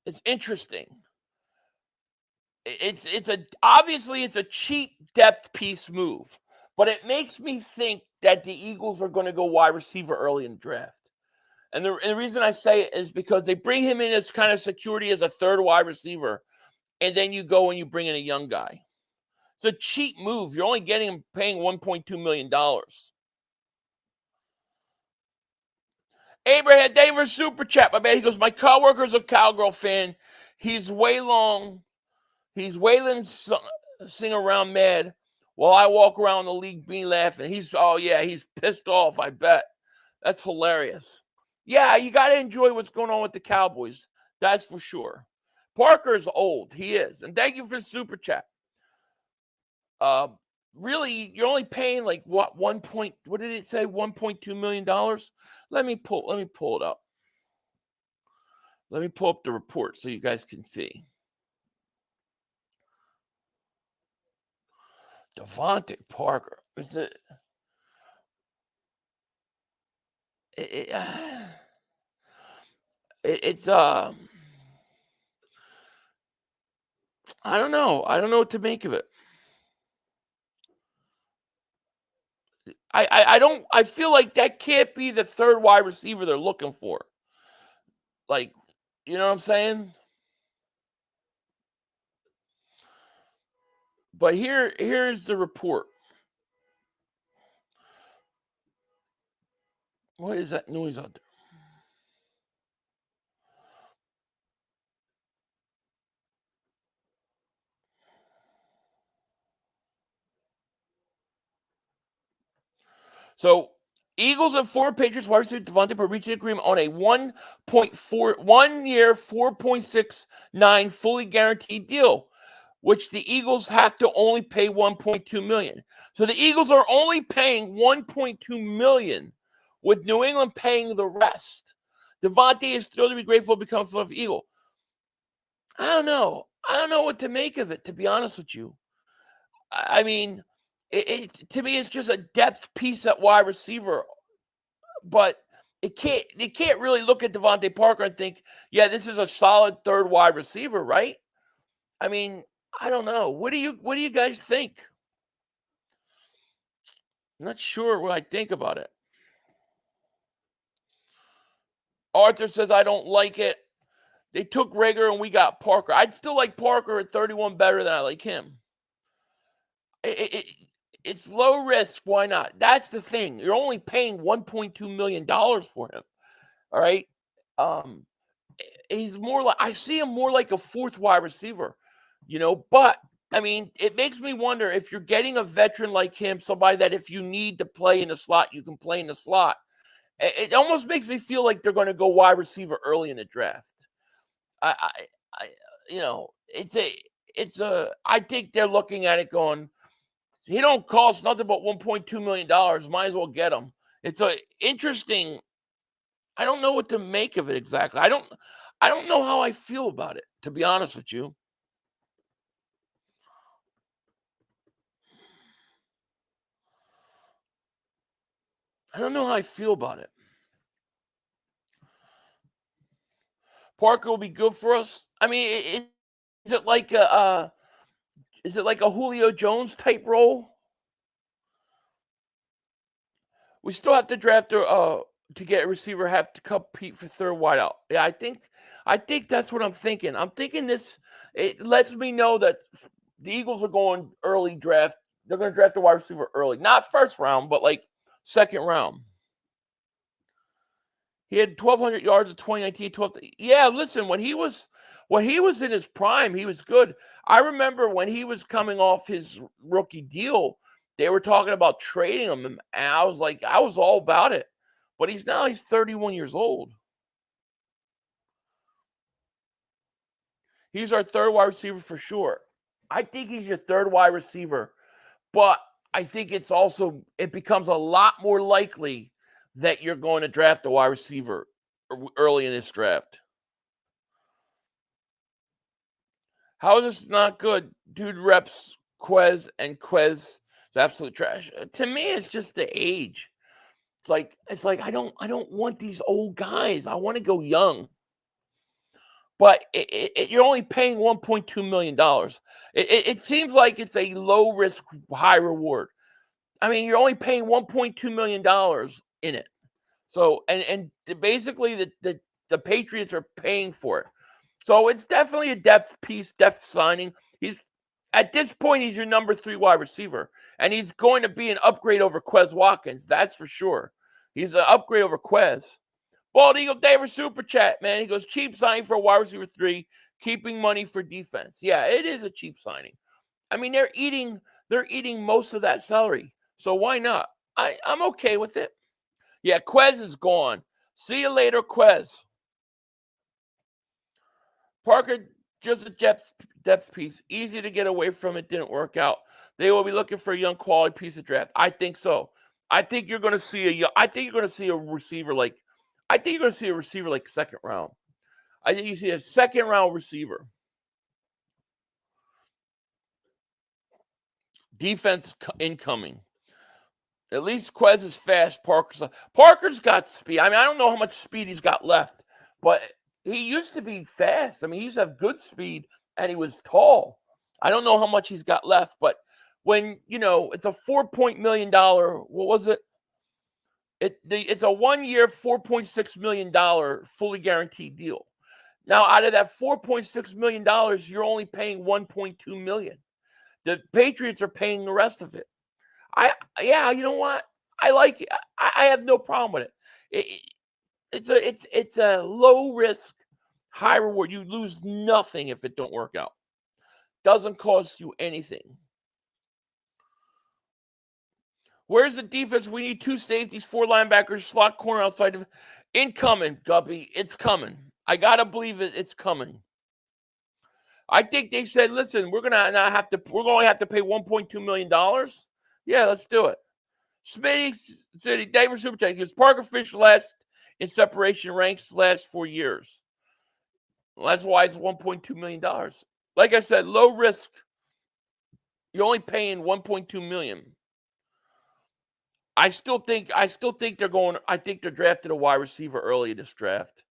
[SPEAKER 6] It's interesting. Obviously it's a cheap depth piece move, but it makes me think that the Eagles are going to go wide receiver early in the draft. And the reason I say it is because they bring him in as kind of security as a third wide receiver, and then you go and you bring in a young guy. It's a cheap move. You're only paying $1.2 million. Abraham Davis super chat, my man. He goes, my coworker's a Cowgirl fan. He's Waylon sing around mad while I walk around the league being laughing. He's pissed off, I bet. That's hilarious. Yeah, you got to enjoy what's going on with the Cowboys. That's for sure. Parker's old. He is. And thank you for the super chat. Really, you're only paying like what did it say? $1.2 million? Let me pull it up. Let me pull up the report so you guys can see. Devante Parker. Is it? It's I don't know. I don't know what to make of it. I feel like that can't be the third wide receiver they're looking for. Like, you know what I'm saying? But here's the report. What is that noise out there? So, Eagles and former Patriots wide receiver Devante Parker reached an agreement on a 1 year, $4.69 fully guaranteed deal, which the Eagles have to only pay $1.2 million. So the Eagles are only paying $1.2 million, with New England paying the rest. Devante is still to be grateful to become a Philadelphia Eagle. I don't know. I don't know what to make of it, to be honest with you. I mean, to me, it's just a depth piece at wide receiver, but it can't really look at Devante Parker and think, yeah, this is a solid third wide receiver, right? I mean, I don't know. What do you guys think? I'm not sure what I think about it. Arthur says I don't like it. They took Rager and we got Parker. I'd still like Parker at 31 better than I like him. It's low risk. Why not? That's the thing. You're only paying $1.2 million for him. All right. He's more like, I see him more like a fourth wide receiver, but I mean, it makes me wonder if you're getting a veteran like him, somebody that if you need to play in the slot, you can play in the slot. It almost makes me feel like they're going to go wide receiver early in the draft. I think they're looking at it going, he don't cost nothing but $1.2 million. Might as well get him. It's interesting. I don't know what to make of it exactly. I don't know how I feel about it, to be honest with you. I don't know how I feel about it. Parker will be good for us. I mean, is it like a Julio Jones type role? We still have to draft to get a receiver, have to compete for third wideout. Yeah, I think that's what I'm thinking. I'm thinking this. It lets me know that the Eagles are going early draft. They're going to draft a wide receiver early, not first round, but like second round. He had 1,200 yards in 2019. Yeah, listen, when he was in his prime, he was good. I remember when he was coming off his rookie deal, they were talking about trading him, and I was all about it. But he's 31 years old. He's our third wide receiver for sure. I think he's your third wide receiver, but I think it becomes a lot more likely that you're going to draft a wide receiver early in this draft. How is this not good? Dude reps Quez is absolute trash. To me, it's just the age. It's like I don't want these old guys. I want to go young. But you're only paying $1.2 million. It seems like it's a low risk, high reward. I mean, you're only paying $1.2 million in it. So and basically the Patriots are paying for it. So it's definitely a depth piece, depth signing. He's at this point, he's your number 3 wide receiver. And he's going to be an upgrade over Quez Watkins. That's for sure. He's an upgrade over Quez. Bald Eagle David Super Chat, man. He goes, cheap signing for a wide receiver 3, keeping money for defense. Yeah, it is a cheap signing. I mean, they're eating most of that salary. So why not? I'm okay with it. Yeah, Quez is gone. See you later, Quez. Parker, just a depth piece. Easy to get away from. It didn't work out. They will be looking for a young quality piece of draft. I think so. I think you're going to see a receiver like second round. I think you see a second round receiver. Defense incoming. At least Quez is fast. Parker's got speed. I mean, I don't know how much speed he's got left, but he used to be fast. I mean, he used to have good speed, and he was tall. I don't know how much he's got left, but when, it's a $4 million, what was it? It's a 1-year, $4.6 million fully guaranteed deal. Now, out of that $4.6 million, you're only paying $1.2 million. The Patriots are paying the rest of it. You know what? I like it. I have no problem with it. It's a low risk, high reward. You lose nothing if it don't work out. Doesn't cost you anything. Where's the defense? We need 2 safeties, 4 linebackers, slot corner outside of incoming, Guppy. It's coming. I gotta believe it's coming. I think they said, listen, we're going to have to pay $1.2 million. Yeah, let's do it. Smitty City, David Supertech, because Parker finished last in separation ranks the last 4 years. Well, that's why it's $1.2 million. Like I said, low risk. You're only paying $1.2 million. I still think they're going. I think they're drafted a wide receiver early in this draft.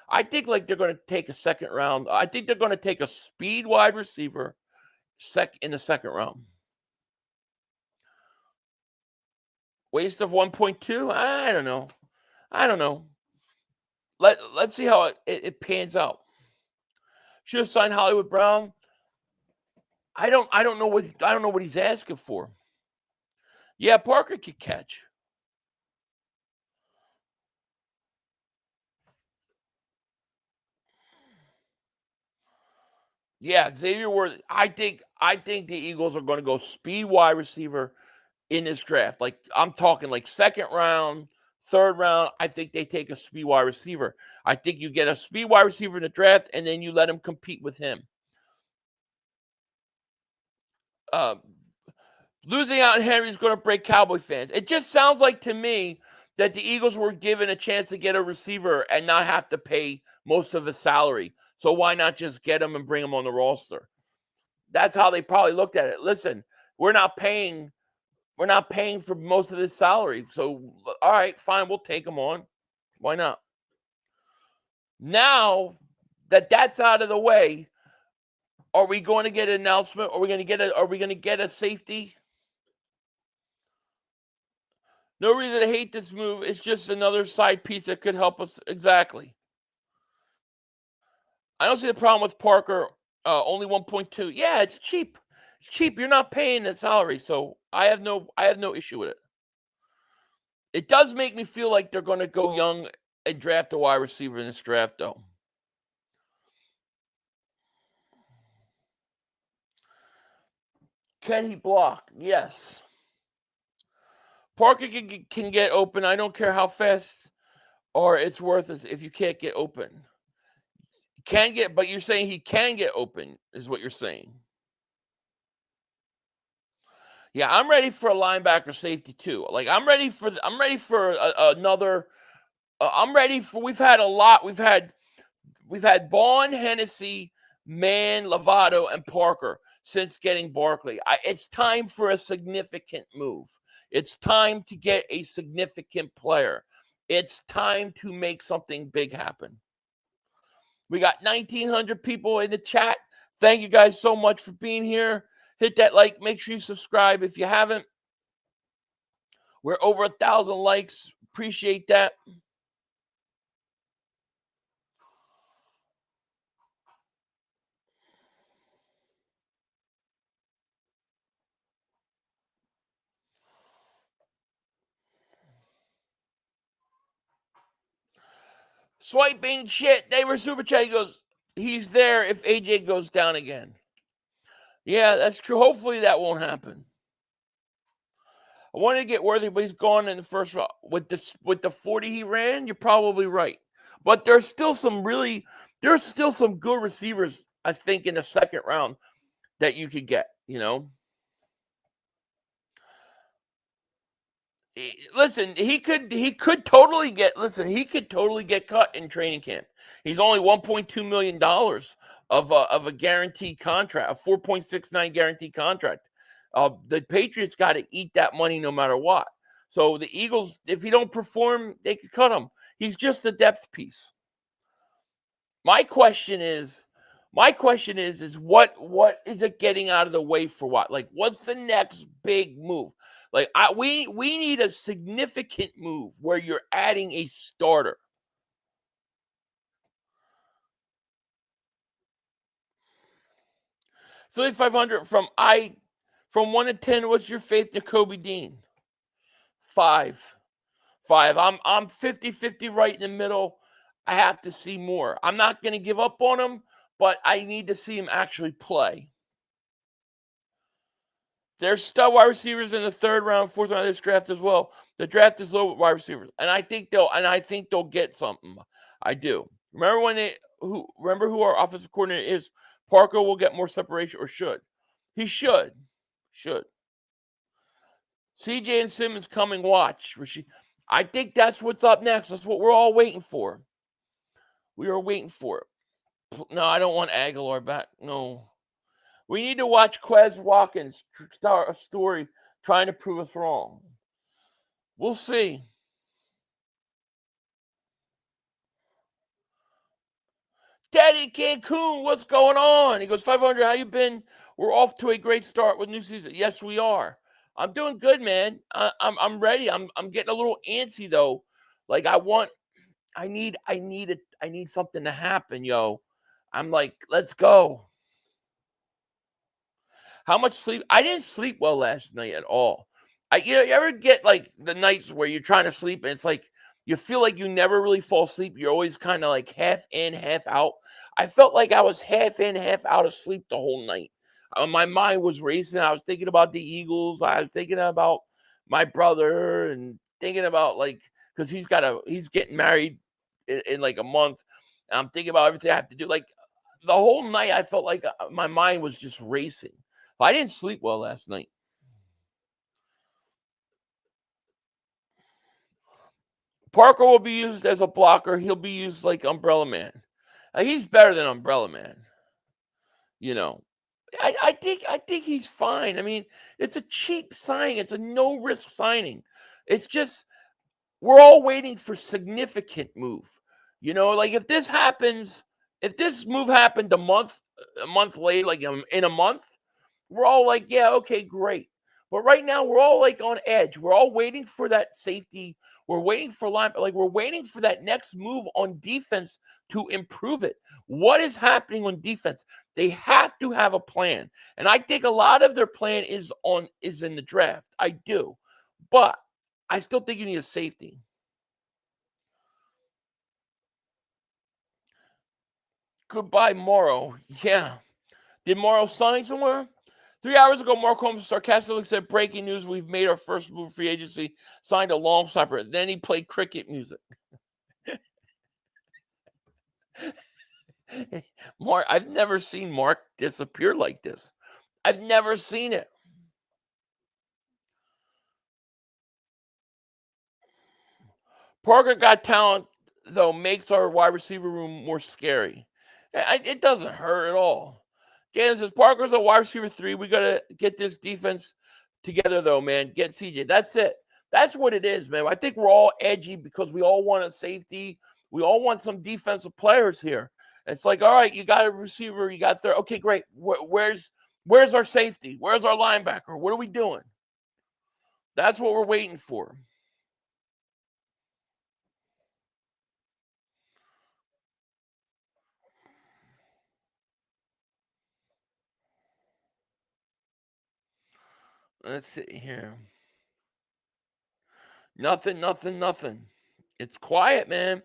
[SPEAKER 6] I think they're going to take a second round. I think they're going to take a speed wide receiver in the second round. Waste of 1.2? I don't know. Let's see how it pans out. Should have signed Hollywood Brown. I don't know what he's asking for. Yeah, Parker could catch. Yeah, Xavier Worthy. I think the Eagles are going to go speed wide receiver in this draft. I'm talking second round, third round. I think they take a speed wide receiver. I think you get a speed wide receiver in the draft, and then you let him compete with him. Losing out on Henry is going to break Cowboy fans. It just sounds like to me that the Eagles were given a chance to get a receiver and not have to pay most of his salary. So why not just get him and bring him on the roster? That's how they probably looked at it. Listen, we're not paying for most of this salary. So, all right, fine, we'll take him on. Why not? Now that that's out of the way, are we going to get an announcement? Are we going to get a safety? No reason to hate this move. It's just another side piece that could help us. Exactly. I don't see the problem with Parker. Only 1.2. Yeah, it's cheap. It's cheap. You're not paying the salary, so I have no issue with it. It does make me feel like they're going to go young and draft a wide receiver in this draft, though. Can he block? Yes. Parker can get open. I don't care how fast or it's worth it if you can't get open. But you're saying he can get open, is what you're saying. Yeah, I'm ready for a linebacker safety too. I'm ready for another. We've had a lot. We've had Bond, Hennessy, Mann, Lovato, and Parker. since getting Barkley. It's time for a significant move. It's time to get a significant player. It's time to make something big happen. We got 1,900 people in the chat. Thank you guys so much for being here. Hit that like. Make sure you subscribe if you haven't. We're over 1,000 likes. Appreciate that. Swiping shit. They were super chat. He goes, he's there if AJ goes down again. Yeah, that's true. Hopefully that won't happen. I wanted to get Worthy, but he's gone in the first round. With the 40 he ran, you're probably right. But there's still some good receivers, I think, in the second round that you could get, Listen, he could totally get cut in training camp. He's only $1.2 million of a guaranteed contract, a 4.69 guaranteed contract. The Patriots got to eat that money no matter what. So the Eagles, if he don't perform, they could cut him. He's just a depth piece. My question is what is it getting out of the way for what? Like, what's the next big move? Like, we need a significant move where you're adding a starter. Philly 500 from 1 to 10. What's your faith in Kobe Dean? 5. I'm 50-50 right in the middle. I have to see more. I'm not going to give up on him, but I need to see him actually play. There's stud wide receivers in the 3rd round, 4th round of this draft as well. The draft is low with wide receivers, and I think they'll get something. I do. Remember who our offensive coordinator is? Parker will get more separation, or should. He should. CJ and Simmons coming. Watch. I think that's what's up next. That's what we're all waiting for. We are waiting for it. No, I don't want Aguilar back. No. We need to watch Quez Watkins start a story trying to prove us wrong. We'll see. Daddy Cancun, what's going on? He goes, 500, how you been? We're off to a great start with new season. Yes, we are. I'm doing good, man. I'm ready. I'm getting a little antsy though. Like I need something to happen, yo. I'm like, let's go. How much sleep? I didn't sleep well last night at all. You ever get like the nights where you're trying to sleep and it's like you feel like you never really fall asleep. You're always kind of like half in, half out. I felt like I was half in, half out of sleep the whole night. My mind was racing. I was thinking about the Eagles. I was thinking about my brother and thinking about because he's getting married in like a month. And I'm thinking about everything I have to do. Like the whole night, I felt like my mind was just racing. I didn't sleep well last night. Parker will be used as a blocker. He'll be used like Umbrella Man. He's better than Umbrella Man. I think he's fine. I mean, it's a cheap signing. It's a no-risk signing. It's just we're all waiting for significant move. Like if this move happened a month late, like in a month, we're all like, yeah, okay, great. But right now, we're all like on edge. We're all waiting for that safety. We're waiting for we're waiting for that next move on defense to improve it. What is happening on defense? They have to have a plan. And I think a lot of their plan is in the draft. I do. But I still think you need a safety. Goodbye, Morrow. Yeah. Did Morrow sign somewhere? 3 hours ago, Mark Holmes sarcastically said, breaking news, we've made our first move free agency, signed a long snapper. Then he played cricket music. Mark, I've never seen Mark disappear like this. I've never seen it. Parker got talent, though, makes our wide receiver room more scary. It doesn't hurt at all. Jalen says, Parker's a wide receiver 3. We got to get this defense together, though, man. Get CJ. That's it. That's what it is, man. I think we're all edgy because we all want a safety. We all want some defensive players here. It's like, all right, you got a receiver. You got third. Okay, great. Where's our safety? Where's our linebacker? What are we doing? That's what we're waiting for. Let's see here. Nothing. It's quiet, man.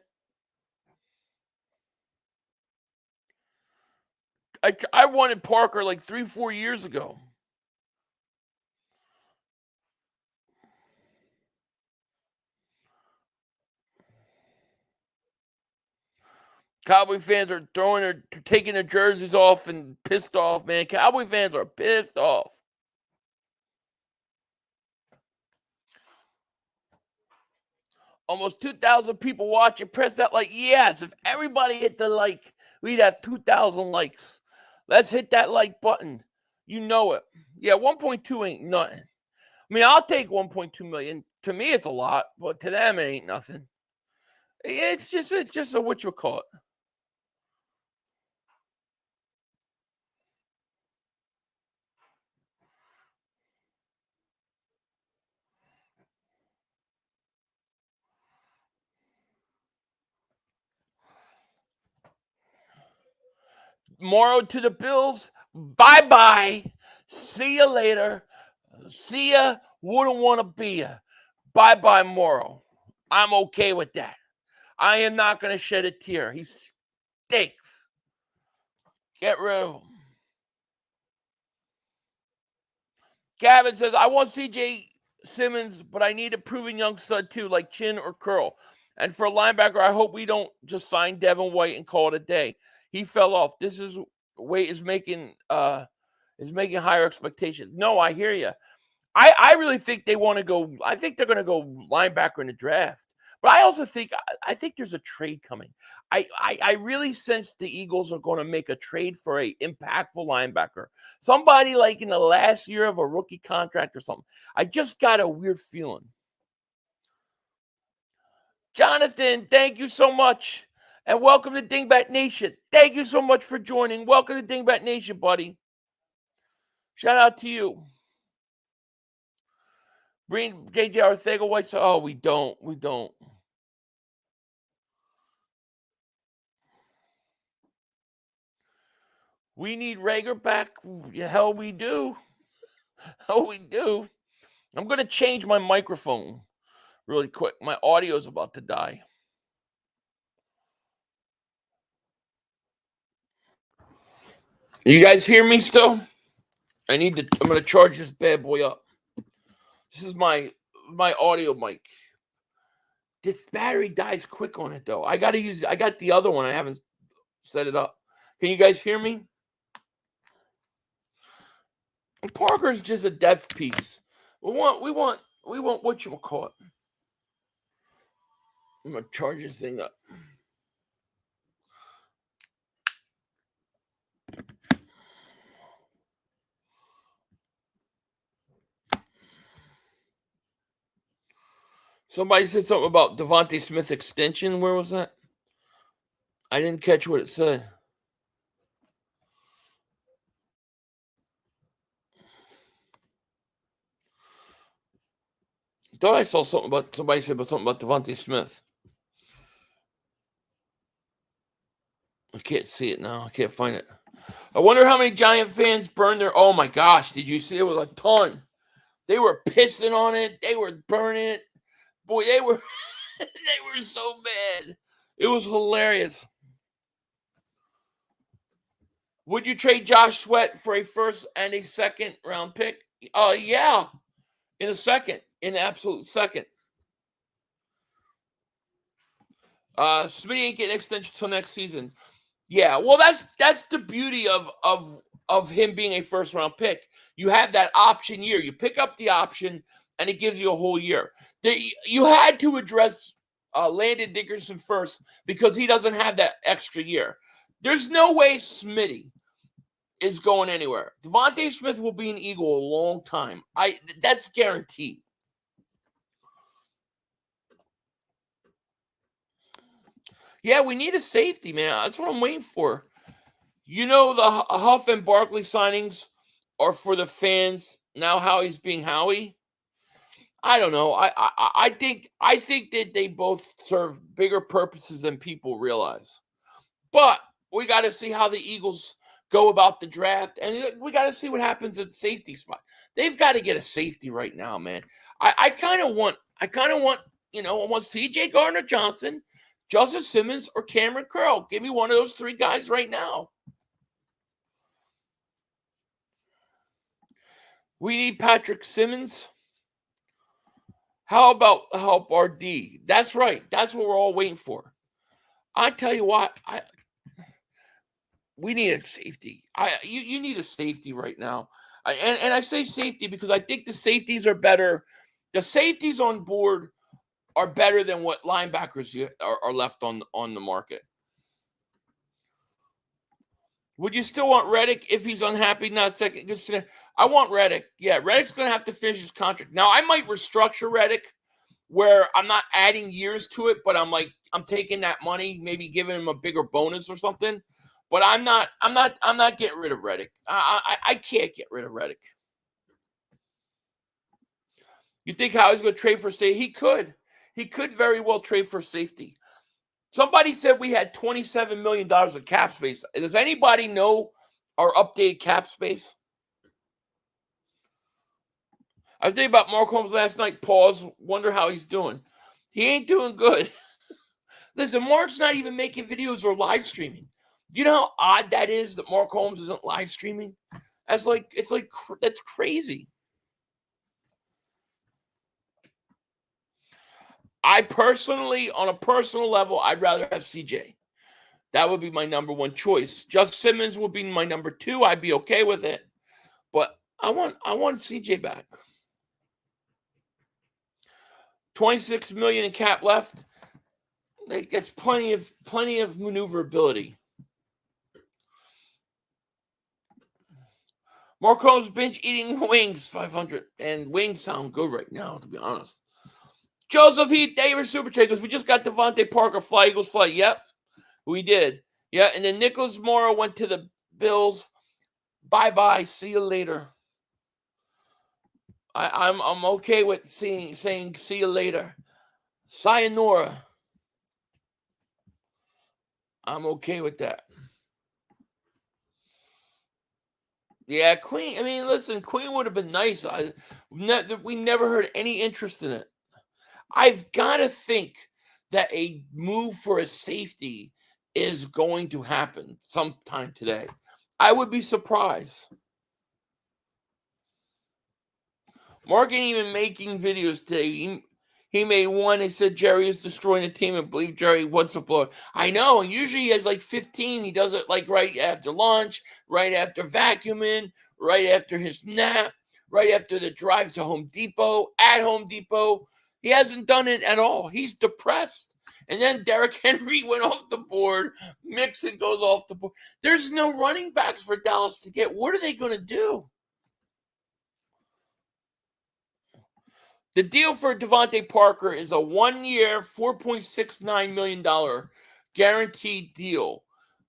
[SPEAKER 6] I wanted Parker like 3-4 years ago. Cowboy fans are taking their jerseys off and pissed off, man. Cowboy fans are pissed off. Almost 2,000 people watching. Press that like. Yes, if everybody hit the like, we'd have 2,000 likes. Let's hit that like button. You know it. Yeah, 1.2 ain't nothing. I mean, I'll take 1.2 million. To me, it's a lot, but to them, it ain't nothing. It's just a what you call it. Morrow to the Bills. Bye-bye. See you later. See ya. Wouldn't want to be ya. Bye-bye, Morrow. I'm okay with that. I am not going to shed a tear. He stinks. Get rid of him. Gavin says, I want CJ Simmons, but I need a proven young stud too, like Chin or Curl. And for a linebacker, I hope we don't just sign Devin White and call it a day. He fell off. This is White is making higher expectations. No, I hear you. I really think they want to go. I think they're going to go linebacker in the draft. But I also think there's a trade coming. I really sense the Eagles are going to make a trade for a impactful linebacker. Somebody like in the last year of a rookie contract or something. I just got a weird feeling. Jonathan, thank you so much. And welcome to Dingbat Nation. Thank you so much for joining. Welcome to Dingbat Nation, buddy. Shout out to you. Bring JJ Arcega White. Oh, we don't. We need Rager back. Hell, we do. I'm going to change my microphone really quick. My audio is about to die. You guys hear me still? I'm going to charge this bad boy up. This is my audio mic. This battery dies quick on it, though. I got the other one. I haven't set it up. Can you guys hear me? Parker's just a death piece. We want what you call it. I'm gonna charge this thing up. Somebody said something about Devante Smith extension. Where was that? I didn't catch what it said. I thought I saw something about somebody said something about Devante Smith. I can't see it now. I can't find it. I wonder how many Giant fans burned their. Oh my gosh! Did you see it? Was a ton. They were pissing on it. They were burning it. Boy, they were they were so bad. It was hilarious. Would you trade Josh Sweat for a first and a second round pick? Yeah, in a second, in an absolute second. Smitty ain't getting an extension until next season. Yeah, well, that's the beauty of him being a first round pick. You have that option year. You pick up the option, and it gives you a whole year. You had to address Landon Dickerson first because he doesn't have that extra year. There's no way Smitty is going anywhere. Devontae Smith will be an Eagle a long time. That's guaranteed. Yeah, we need a safety, man. That's what I'm waiting for. You know, the Huff and Barkley signings are for the fans. Now Howie's being Howie. I don't know. I think that they both serve bigger purposes than people realize. But we got to see how the Eagles go about the draft, and we got to see what happens at safety spot. They've got to get a safety right now, man. I kind of want, I want C.J. Gardner-Johnson, Justice Simmons, or Cameron Curl. Give me one of those three guys right now. We need Patrick Simmons. How about help our D? That's right. That's what we're all waiting for. I tell you what, we need a safety. You need a safety right now. And I say safety because I think the safeties are better. The safeties on board are better than what linebackers are left on the market. Would you still want Reddick if he's unhappy? Not second. I want Reddick. Yeah, Reddick's going to have to finish his contract. Now, I might restructure Reddick where I'm not adding years to it, but I'm taking that money, maybe giving him a bigger bonus or something. But I'm not getting rid of Reddick. I can't get rid of Reddick. You think how he's going to trade for safety? He could very well trade for safety. Somebody said we had $27 million of cap space. Does anybody know our updated cap space? I was thinking about Mark Holmes last night. Pause. Wonder how he's doing. He ain't doing good. Listen, Mark's not even making videos or live streaming. Do you know how odd that is that Mark Holmes isn't live streaming? That's crazy. I personally, on a personal level, I'd rather have CJ. That would be my number one choice. Just Simmons would be my number two. I'd be okay with it. But I want CJ back. $26 million in cap left. That's plenty of maneuverability. Mark Holmes binge eating wings, 500. And wings sound good right now, to be honest. Joseph Heath, David Super Chat, we just got Devante Parker, fly Eagles fly. Yep, we did. Yeah, and then Nicholas Morrow went to the Bills. Bye-bye. See you later. I'm okay with saying see you later. Sayonara. I'm okay with that. Yeah, Queen. I mean, listen, Queen would have been nice. We never heard any interest in it. I've got to think that a move for a safety is going to happen sometime today. I would be surprised. Mark ain't even making videos today. He made one. He said Jerry is destroying the team and believe Jerry wants a blow. I know. And usually he has like 15. He does it like right after lunch, right after vacuuming, right after his nap, right after the drive to Home Depot, at Home Depot. He hasn't done it at all. He's depressed. And then Derrick Henry went off the board. Mixon goes off the board. There's no running backs for Dallas to get. What are they going to do? The deal for Devante Parker is a 1-year, $4.69 million guaranteed deal.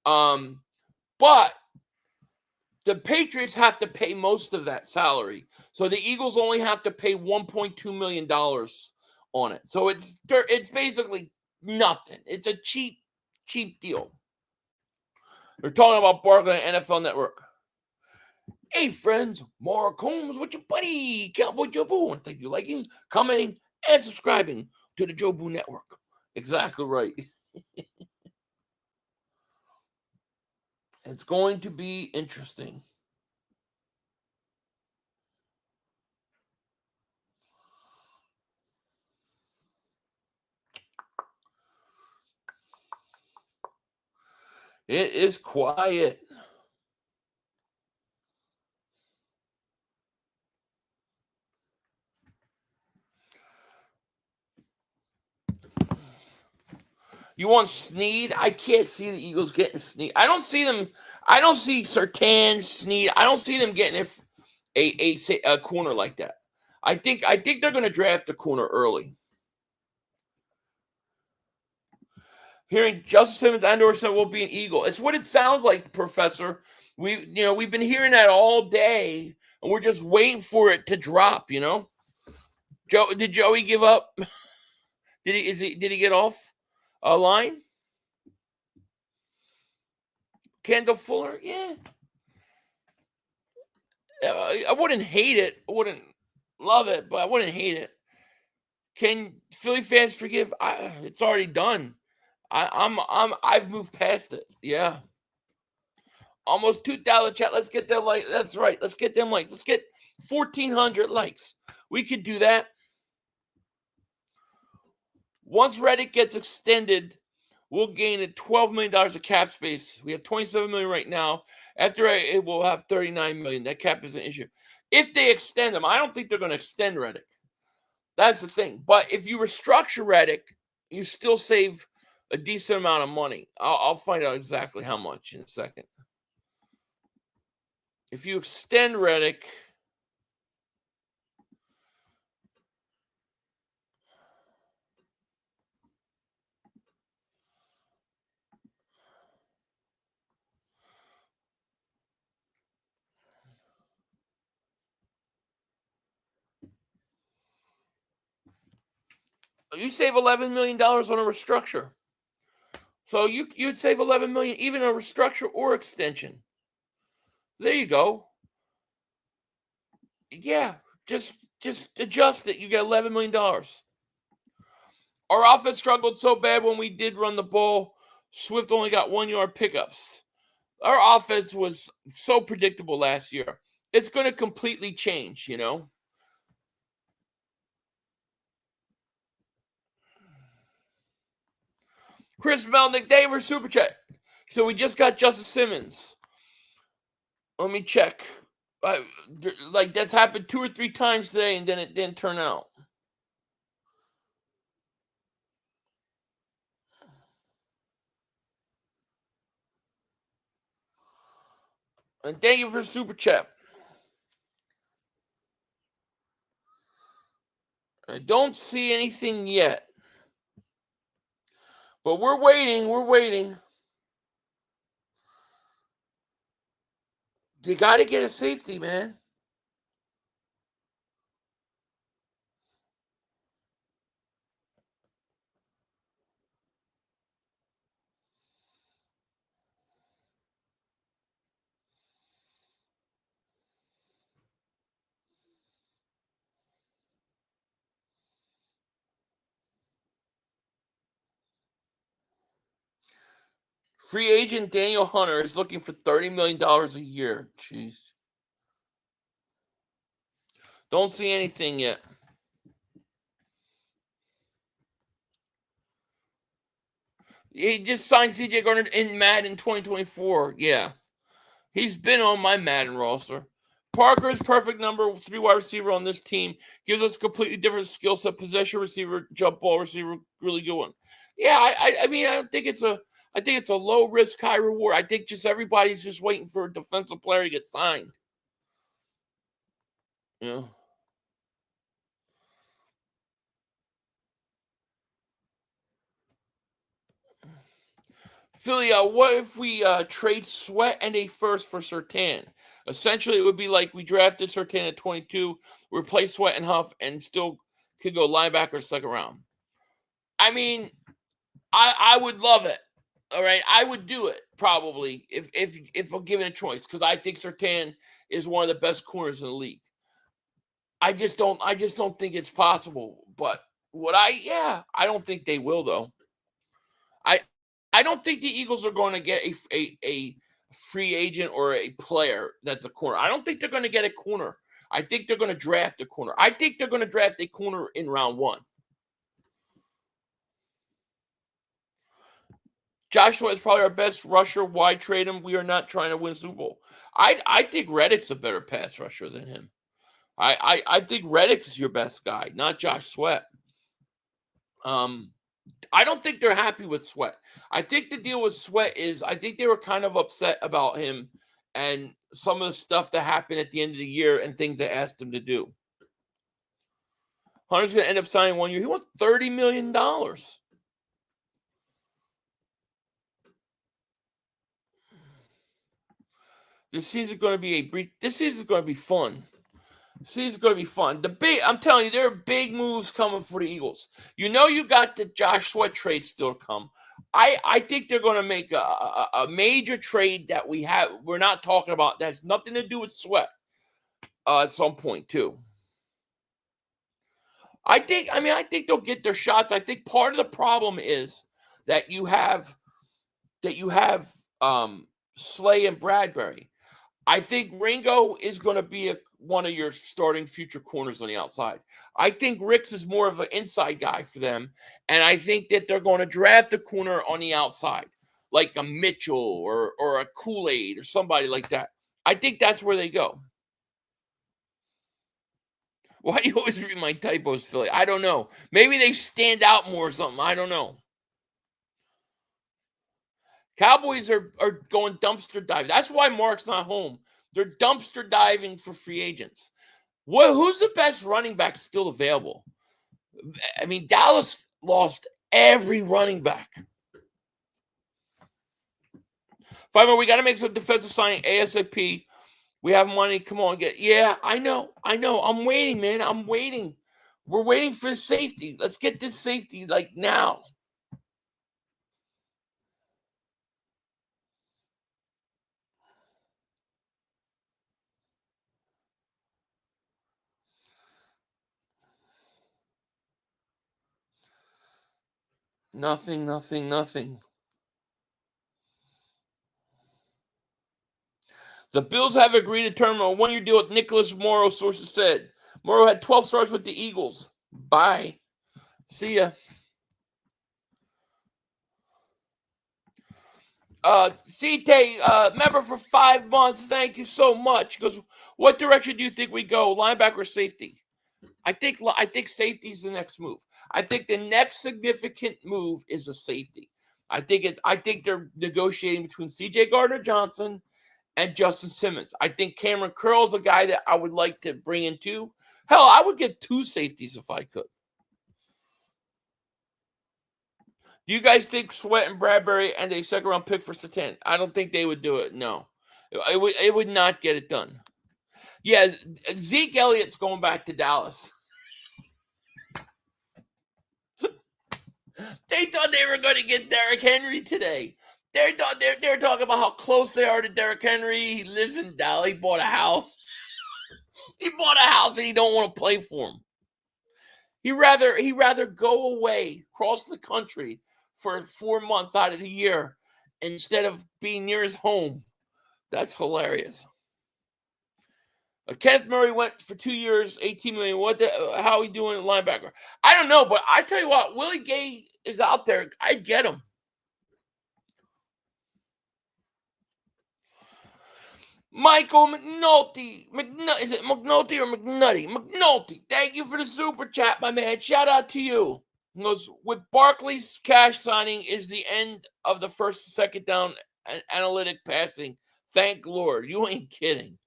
[SPEAKER 6] But the Patriots have to pay most of that salary. So the Eagles only have to pay $1.2 million on it. So it's basically nothing. It's a cheap deal. They're talking about Barkley on NFL Network. Hey, friends, Mark Holmes with your buddy, Cowboy Joe Boo. And thank you for liking, commenting, and subscribing to the Joe Boo Network. Exactly right. It's going to be interesting. It is quiet. You want Snead? I can't see the Eagles getting Snead. I don't see them. I don't see Surtain, Snead. I don't see them getting a corner like that. I think they're going to draft a corner early. Hearing Justin Simmons and Orson will be an Eagle. It's what it sounds like, Professor. We've been hearing that all day, and we're just waiting for it to drop. Did Joey give up? Did he get off a line? Kendall Fuller, yeah. I wouldn't hate it. I wouldn't love it, but I wouldn't hate it. Can Philly fans forgive? It's already done. I've moved past it. Yeah. Almost 2,000 chat. Let's get them likes. That's right. Let's get them likes. Let's get 1,400 likes. We could do that. Once Reddick gets extended, we'll gain $12 million of cap space. We have $27 million right now. After it, we'll have $39 million. That cap is an issue. If they extend him, I don't think they're going to extend Reddick. That's the thing. But if you restructure Reddick, you still save a decent amount of money. I'll find out exactly how much in a second. If you extend Reddick, you save $11 million on a restructure. So you'd save $11 million, even a restructure or extension. There you go. Yeah, just adjust it. You get $11 million. Our offense struggled so bad when we did run the ball. Swift only got 1-yard pickups. Our offense was so predictable last year. It's going to completely change, Chris Melnick, Dave or Super Chat. So we just got Justin Simmons. Let me check. Like that's happened 2 or 3 times today, and then it didn't turn out. And thank you for Super Chat. I don't see anything yet. But we're waiting. We're waiting. You got to get a safety, man. Free agent Daniel Hunter is looking for $30 million a year. Jeez. Don't see anything yet. He just signed C.J. Gardner in Madden 2024. Yeah. He's been on my Madden roster. Parker's perfect number 3 wide receiver on this team. Gives us a completely different skill set. Possession receiver, jump ball receiver, really good one. Yeah, I mean, I think it's a low risk, high reward. I think just everybody's just waiting for a defensive player to get signed. Yeah. Philly, what if we trade Sweat and a first for Surtain? Essentially, it would be like we drafted Surtain at 22, replace Sweat and Huff, and still could go linebacker second round. I mean, I would love it. All right, I would do it probably if I'm given a choice because I think Surtain is one of the best corners in the league. I just don't think it's possible. But I don't think they will though. I don't think the Eagles are going to get a free agent or a player that's a corner. I don't think they're going to get a corner. I think they're going to draft a corner. I think they're going to draft a corner in round 1. Joshua is probably our best rusher. Why trade him? We are not trying to win Super Bowl. I think Reddick's a better pass rusher than him. I think Reddick is your best guy, not Josh Sweat. I don't think they're happy with Sweat. I think the deal with Sweat is I think they were kind of upset about him and some of the stuff that happened at the end of the year and things they asked him to do. Hunter's going to end up signing 1 year. He wants $30 million. This season's going to be fun. This season's going to be fun. I'm telling you, there are big moves coming for the Eagles. You know, you got the Josh Sweat trade still to come. I think they're going to make a major trade that we're not talking about. That has nothing to do with Sweat at some point too. I think they'll get their shots. I think part of the problem is that you have Slay and Bradbury. I think Ringo is going to be one of your starting future corners on the outside. I think Ricks is more of an inside guy for them, and I think that they're going to draft a corner on the outside, like a Mitchell or a Kool-Aid or somebody like that. I think that's where they go. Why do you always read my typos, Philly? I don't know. Maybe they stand out more or something. I don't know. Cowboys are going dumpster diving. That's why Mark's not home. They're dumpster diving for free agents. Who's the best running back still available? I mean, Dallas lost every running back. 5 more. We got to make some defensive signing ASAP. We have money. Come on, yeah, I know. I'm waiting, man. I'm waiting. We're waiting for safety. Let's get this safety like now. Nothing. The Bills have agreed to terminate a 1-year deal with Nicholas Morrow, sources said. Morrow had 12 starts with the Eagles. Bye. See ya. CT, member for 5 months. Thank you so much. Because what direction do you think we go? Linebacker or safety? I think safety is the next move. I think the next significant move is a safety. I think they're negotiating between C.J. Gardner-Johnson and Justin Simmons. I think Cameron Curl's a guy that I would like to bring in too. Hell, I would get 2 safeties if I could. Do you guys think Sweat and Bradbury and a second-round pick for Satan? I don't think they would do it. No, it would not get it done. Yeah, Zeke Elliott's going back to Dallas. They thought they were going to get Derrick Henry today. They're talking about how close they are to Derrick Henry. He lives in Dallas. He bought a house. And he don't want to play for him. He rather go away, cross the country for 4 months out of the year instead of being near his home. That's hilarious. Kenneth Murray went for 2 years, $18 million. How are we doing at linebacker? I don't know, but I tell you what, Willie Gay is out there. I'd get him. Michael McNulty. Is it McNulty or McNutty? McNulty. Thank you for the super chat, my man. Shout out to you. He goes, with Barkley's cash signing is the end of the first and second down analytic passing. Thank Lord. You ain't kidding.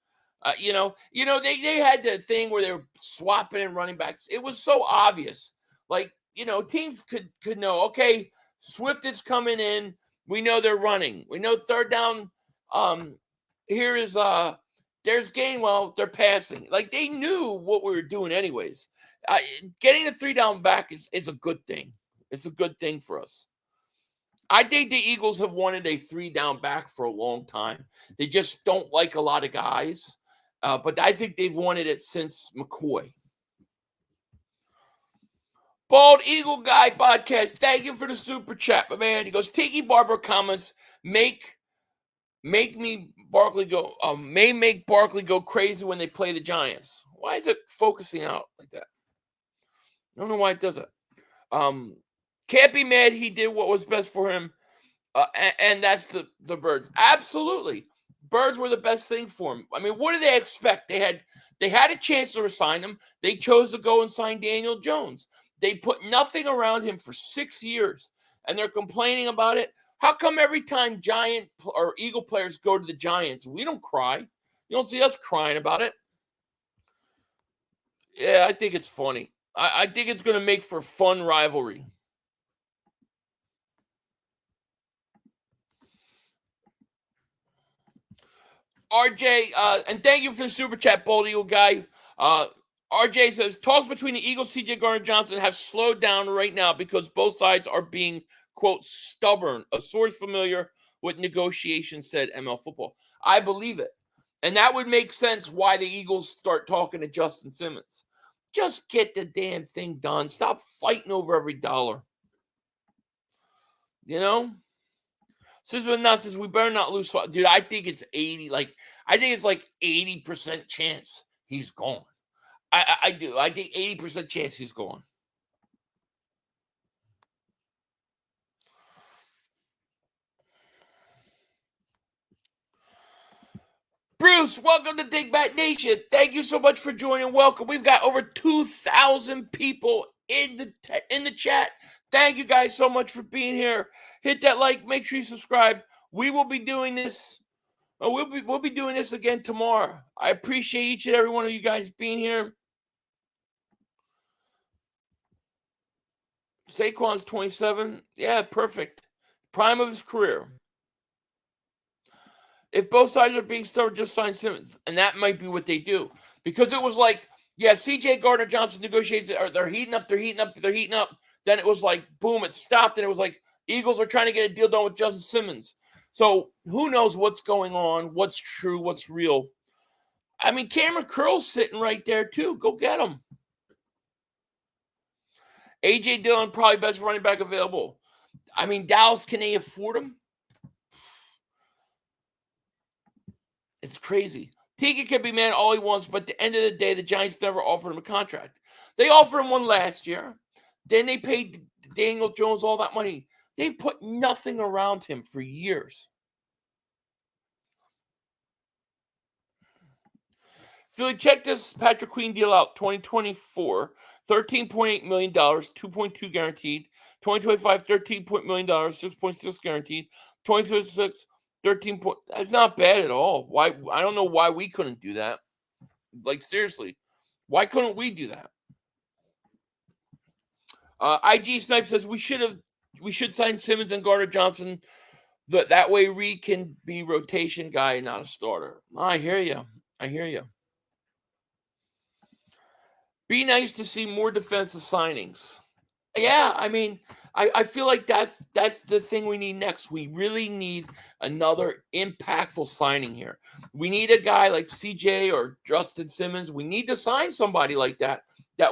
[SPEAKER 6] They had the thing where they were swapping in running backs. It was so obvious. Like, teams could know, okay, Swift is coming in. We know they're running. We know third down. Here is there's Gainwell. They're passing. Like, they knew what we were doing anyways. Getting the 3 down back is a good thing. It's a good thing for us. I think the Eagles have wanted a 3 down back for a long time. They just don't like a lot of guys. But I think they've wanted it since McCoy. Bald Eagle Guy podcast. Thank you for the super chat, my man. He goes, Tiki Barber comments may make Barkley go crazy when they play the Giants. Why is it focusing out like that? I don't know why it does it. Can't be mad he did what was best for him. And that's the Birds. Absolutely. Birds were the best thing for him. I mean, what did they expect? They had a chance to resign him. They chose to go and sign Daniel Jones. They put nothing around him for 6 years, and they're complaining about it. How come every time Giant or Eagle players go to the Giants, we don't cry? You don't see us crying about it. Yeah, I think it's funny. I think it's going to make for fun rivalry. RJ, and thank you for the super chat, Bold Eagle guy. RJ says, talks between the Eagles, CJ Gardner-Johnson have slowed down right now because both sides are being, quote, stubborn. A source familiar with negotiations said ML Football. I believe it. And that would make sense why the Eagles start talking to Justin Simmons. Just get the damn thing done. Stop fighting over every dollar. You know? Since we better not lose. Dude, I think it's 80. I think it's like 80% chance he's gone. I do. I think 80% chance he's gone. Bruce, welcome to Dingbat Nation. Thank you so much for joining. Welcome. We've got over 2,000 people in the chat. Thank you guys so much for being here. Hit that like. Make sure you subscribe. We will be doing this. We'll be doing this again tomorrow. I appreciate each and every one of you guys being here. Saquon's 27. Yeah, perfect. Prime of his career. If both sides are being stubborn, just sign Simmons. And that might be what they do. Because it was like, yeah, CJ Gardner-Johnson negotiates it, or they're heating up. Then it was like, boom, it stopped. And it was like, Eagles are trying to get a deal done with Justin Simmons. So who knows what's going on, what's true, what's real. I mean, Cameron Curl's sitting right there, too. Go get him. A.J. Dillon, probably best running back available. I mean, Dallas, can they afford him? It's crazy. Teague can be mad all he wants, but at the end of the day, the Giants never offered him a contract. They offered him one last year. Then they paid Daniel Jones all that money. They've put nothing around him for years. Philly, check this Patrick Queen deal out. 2024, $13.8 million, 2.2 guaranteed. 2025, $13 million, 6.6 guaranteed. 2026, 13 point. That's not bad at all. Why? I don't know why we couldn't do that. Like, seriously, why couldn't we do that? IG Snipe says we should sign Simmons and Gardner-Johnson. That way Reed can be rotation guy, not a starter. I hear you. Be nice to see more defensive signings. Yeah, I mean, I feel like that's the thing we need next. We really need another impactful signing here. We need a guy like CJ or Justin Simmons. We need to sign somebody like that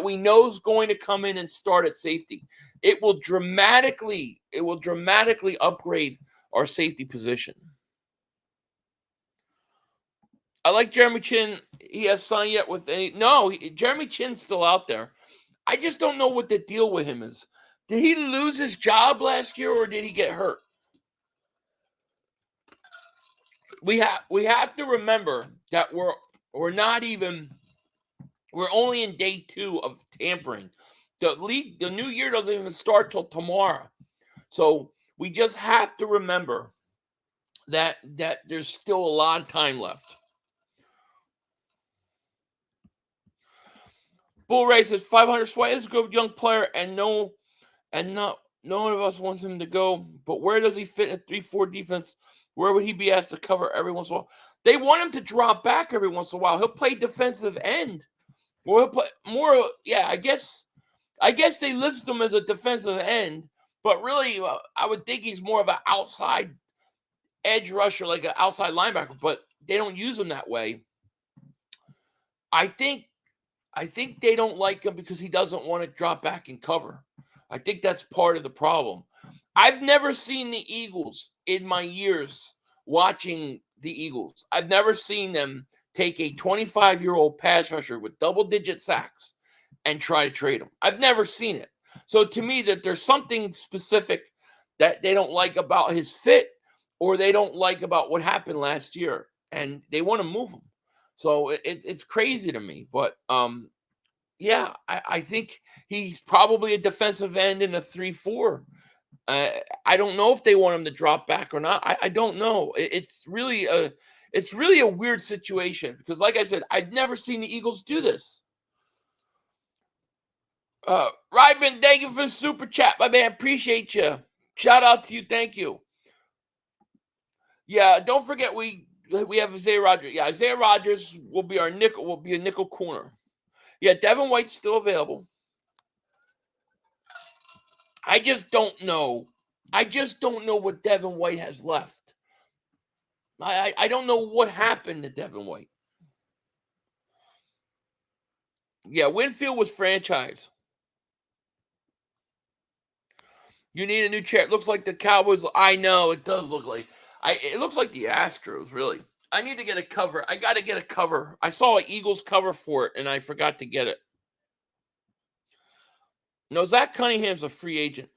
[SPEAKER 6] we know is going to come in and start at safety. It will dramatically upgrade our safety position. I like Jeremy Chin. He has signed yet with any. No, Jeremy Chin's still out there. I just don't know what the deal with him is. Did he lose his job last year or did he get hurt? We have to remember that we're only in day 2 of tampering. The new year doesn't even start till tomorrow. So we just have to remember that there's still a lot of time left. Bull Ray says 500 Sway is a good young player, and no one of us wants him to go. But where does he fit in a 3-4 defense? Where would he be asked to cover every once in a while? They want him to drop back every once in a while. He'll play defensive end. Or he'll play more. Yeah, I guess they list him as a defensive end, but really, I would think he's more of an outside edge rusher, like an outside linebacker. But they don't use him that way. I think they don't like him because he doesn't want to drop back and cover. I think that's part of the problem. I've never seen the Eagles in my years watching the Eagles. I've never seen them take a 25-year-old pass rusher with double-digit sacks and try to trade him. I've never seen it. So to me, that there's something specific that they don't like about his fit, or they don't like about what happened last year, and they want to move him. So it's crazy to me, but Yeah, I think he's probably a defensive end in a 3-4. I don't know if they want him to drop back or not. I don't know. It's really a weird situation because, like I said, I've never seen the Eagles do this. Ryman, thank you for the super chat, my man. Appreciate you. Shout out to you. Thank you. Yeah, don't forget we have Isaiah Rodgers. Yeah, Isaiah Rodgers will be our nickel. Will be a nickel corner. Yeah, Devin White's still available. I just don't know. I just don't know what Devin White has left. I don't know what happened to Devin White. Yeah, Winfield was franchise. You need a new chair. It looks like the Cowboys. I know it does look like. It looks like the Astros. Really, I need to get a cover. I got to get a cover. I saw an Eagles cover for it, and I forgot to get it. No, Zach Cunningham's a free agent.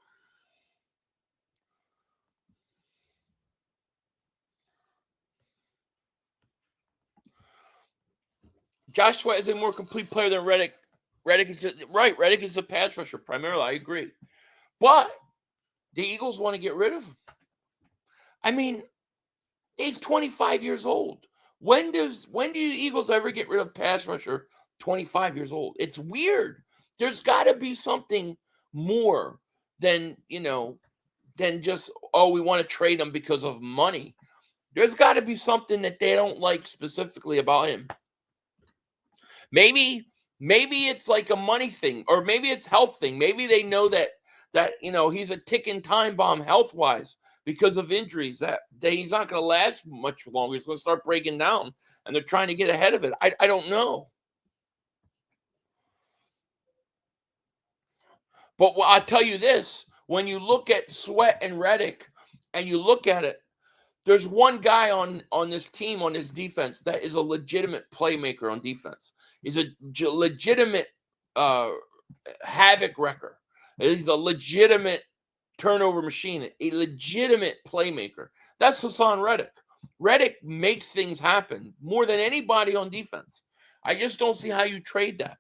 [SPEAKER 6] Josh Sweat is a more complete player than Reddick. Reddick is just, right. Reddick is a pass rusher primarily. I agree, but the Eagles want to get rid of him. I mean, he's 25 years old. When do you Eagles ever get rid of pass rusher 25 years old? It's weird. There's got to be something more than, than just, we want to trade him because of money. There's got to be something that they don't like specifically about him. Maybe it's like a money thing, or maybe it's health thing. Maybe they know that he's a ticking time bomb health-wise because of injuries, that he's not going to last much longer. He's going to start breaking down, and they're trying to get ahead of it. I don't know. But I'll tell you this. When you look at Sweat and Reddick, and you look at it, there's one guy on this team, on this defense, that is a legitimate playmaker on defense. He's a legitimate havoc wrecker. He's a legitimate turnover machine, a legitimate playmaker. That's Hassan Reddick. Reddick makes things happen more than anybody on defense. I just don't see how you trade that.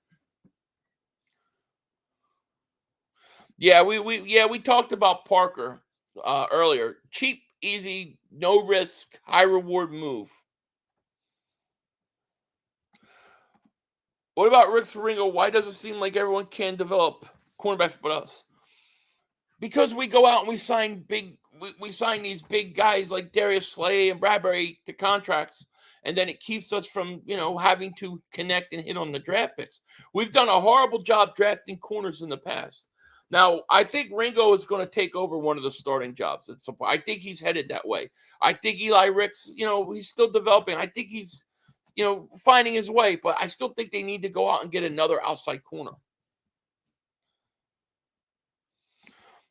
[SPEAKER 6] Yeah, we talked about Parker earlier. Cheap, easy, no risk, high reward move. What about Rick Faringo? Why does it seem like everyone can develop cornerbacks but us? Because we go out and we sign these big guys like Darius Slay and Bradbury to contracts, and then it keeps us from, having to connect and hit on the draft picks. We've done a horrible job drafting corners in the past. Now, I think Ringo is going to take over one of the starting jobs at some point. I think he's headed that way. I think Eli Ricks, he's still developing. I think he's, finding his way, but I still think they need to go out and get another outside corner.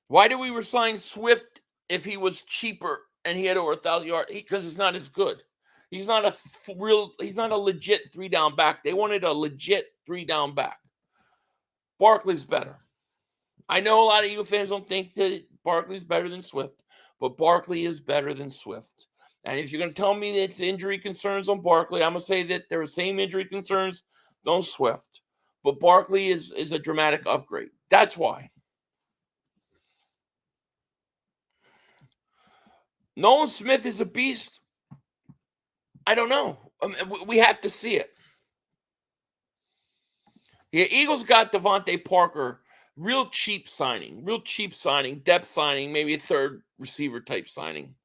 [SPEAKER 6] Why did we resign Swift if he was cheaper and he had over 1,000 yards? Because he's not as good. He's not a legit 3-down back. They wanted a legit 3-down back. Barkley's better. I know a lot of you fans don't think that Barkley's better than Swift, but Barkley is better than Swift. And if you're going to tell me that it's injury concerns on Barkley, I'm going to say that there are the same injury concerns on Swift. But Barkley is a dramatic upgrade. That's why. Nolan Smith is a beast. I don't know. We have to see it. Yeah, Eagles got Devante Parker. Real cheap signing, depth signing, maybe a third receiver type signing.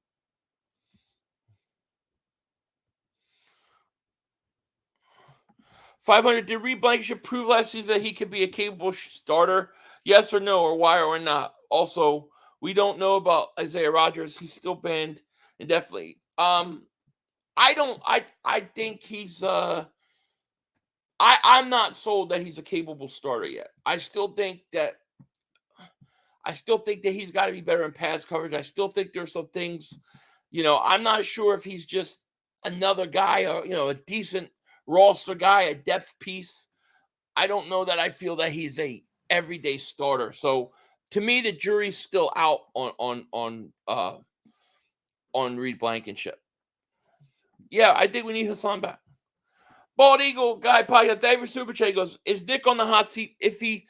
[SPEAKER 6] $500. Did Reed Blankenship prove last season that he could be a capable starter? Yes or no, or why or not? Also, we don't know about Isaiah Rodgers. He's still banned indefinitely. I think he's I'm not sold that he's a capable starter yet. I still think that he's got to be better in pass coverage. I still think there's some things, I'm not sure if he's just another guy or, a decent roster guy, a depth piece. I don't know that I feel that he's a everyday starter. So to me, the jury's still out on Reed Blankenship. Yeah, I think we need Hassan back. Bald Eagle guy podcast. David Super Chat goes, is Nick on the hot seat? If he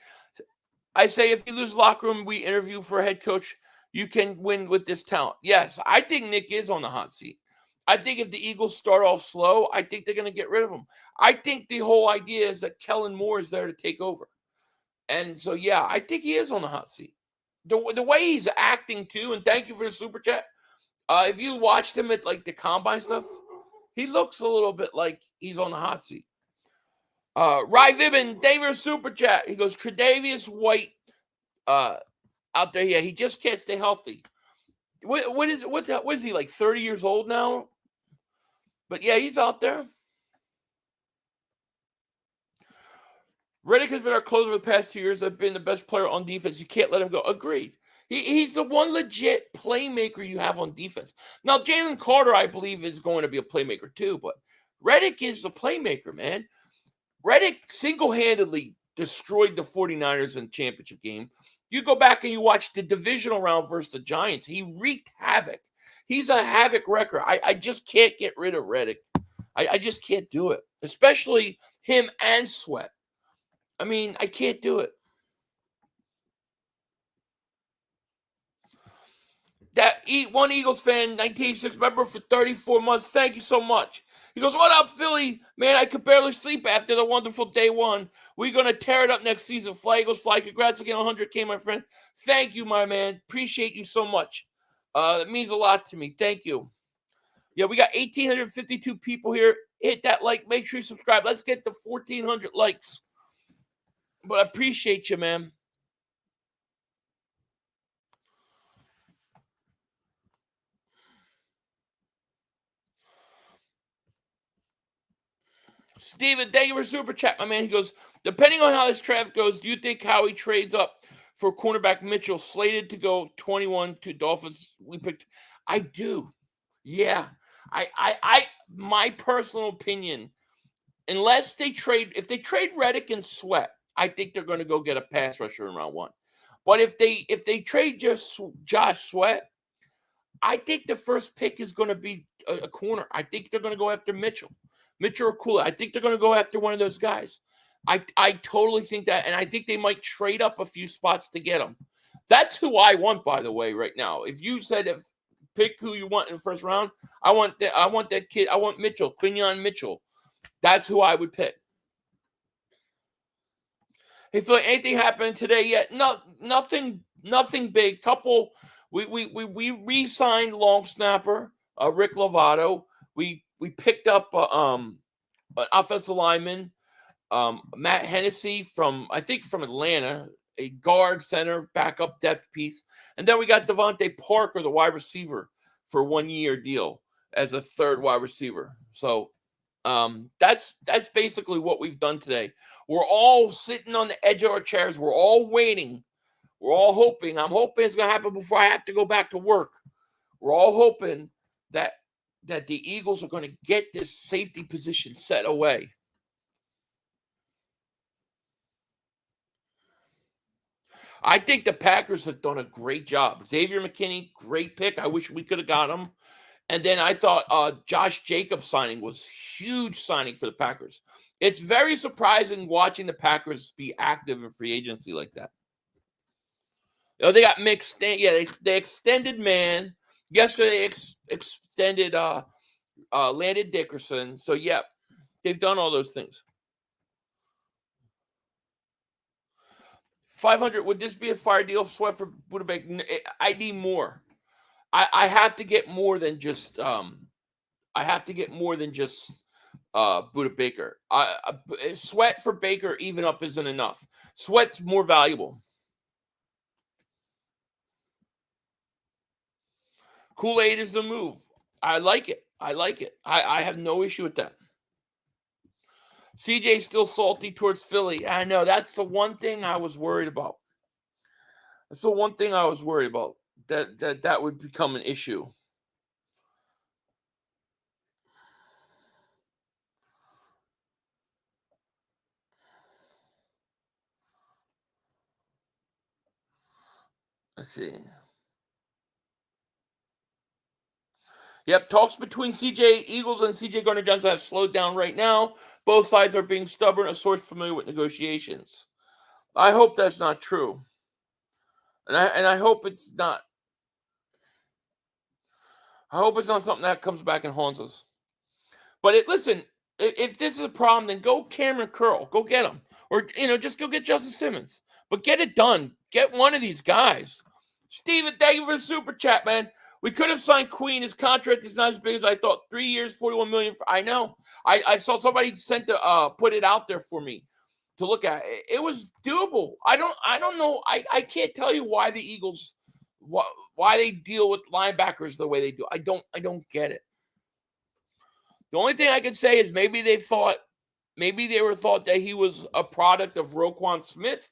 [SPEAKER 6] loses locker room, we interview for a head coach. You can win with this talent. Yes, I think Nick is on the hot seat. I think if the Eagles start off slow, I think they're going to get rid of him. I think the whole idea is that Kellen Moore is there to take over. And so, yeah, I think he is on the hot seat. The way he's acting, too, and thank you for the Super Chat. If you watched him at, like, the Combine stuff, he looks a little bit like he's on the hot seat. Rye Vibin, David Super Chat. He goes, Tre'Davious White out there. Yeah, he just can't stay healthy. What is he, like 30 years old now? But yeah, he's out there. Reddick has been our closer for the past 2 years. I've been the best player on defense. You can't let him go. Agreed. He's the one legit playmaker you have on defense. Now, Jalen Carter, I believe, is going to be a playmaker too, but Reddick is the playmaker, man. Reddick single-handedly destroyed the 49ers in the championship game. You go back and you watch the divisional round versus the Giants. He wreaked havoc. He's a havoc wrecker. I just can't get rid of Reddick. I just can't do it, especially him and Sweat. I mean, I can't do it. That one Eagles fan, 1986 member for 34 months. Thank you so much. He goes, what up, Philly? Man, I could barely sleep after the wonderful day one. We're going to tear it up next season. Fly, Eagles, fly. Congrats again on 100K, my friend. Thank you, my man. Appreciate you so much. It means a lot to me. Thank you. Yeah, we got 1,852 people here. Hit that like. Make sure you subscribe. Let's get to 1,400 likes. But I appreciate you, man. Steven, thank you for super chat, my man. He goes, depending on how this draft goes, do you think Howie trades up for cornerback Mitchell, slated to go 21 to Dolphins? We picked. I do. Yeah. My personal opinion, unless they trade, if they trade Reddick and Sweat, I think they're going to go get a pass rusher in round one. But if they trade just Josh Sweat, I think the first pick is going to be a corner. I think they're going to go after Mitchell or Kula. I think they're going to go after one of those guys. I totally think that, and I think they might trade up a few spots to get him. That's who I want, by the way, right now. If you said pick who you want in the first round, I want that kid. I want Mitchell, Quinyon Mitchell. That's who I would pick. Hey, Phil, anything happened today yet? No, nothing big. We re-signed long snapper Rick Lovato. We picked up an offensive lineman, Matt Hennessy from Atlanta, a guard center backup depth piece, and then we got Devante Parker, the wide receiver, for a 1-year deal as a third wide receiver. So that's basically what we've done today. We're all sitting on the edge of our chairs. We're all waiting. We're all hoping. I'm hoping it's going to happen before I have to go back to work. We're all hoping that the Eagles are going to get this safety position set away. I think the Packers have done a great job. Xavier McKinney, great pick. I wish we could have got him. And then I thought Josh Jacobs signing was huge signing for the Packers. It's very surprising watching the Packers be active in free agency like that. You know, they got mixed. They extended man. Yesterday they extended Landon Dickerson. So, yeah, they've done all those things. 500, would this be a fire deal? Sweat for Buda Baker? I need more. I have to get more than just Buda Baker. Sweat for Baker even up isn't enough. Sweat's more valuable. Kool-Aid is the move. I like it. I have no issue with that. CJ's still salty towards Philly. I know. That's the one thing I was worried about. That would become an issue. Let's see. Yep, talks between CJ Eagles and CJ Gardner-Johnson have slowed down right now. both sides are being stubborn, a source familiar with negotiations. I hope that's not true. And I hope it's not. I hope it's not something that comes back and haunts us. But listen, if this is a problem, then go Cameron Curl. Go get him. Or, just go get Justin Simmons. But get it done. Get one of these guys. Steven, thank you for the super chat, man. We could have signed Queen. His contract is not as big as I thought. 3 years, $41 million. I know. I saw somebody put it out there for me to look at. It was doable. I don't know. I can't tell you why the Eagles, why they deal with linebackers the way they do. I don't get it. The only thing I can say is maybe they thought that he was a product of Roquan Smith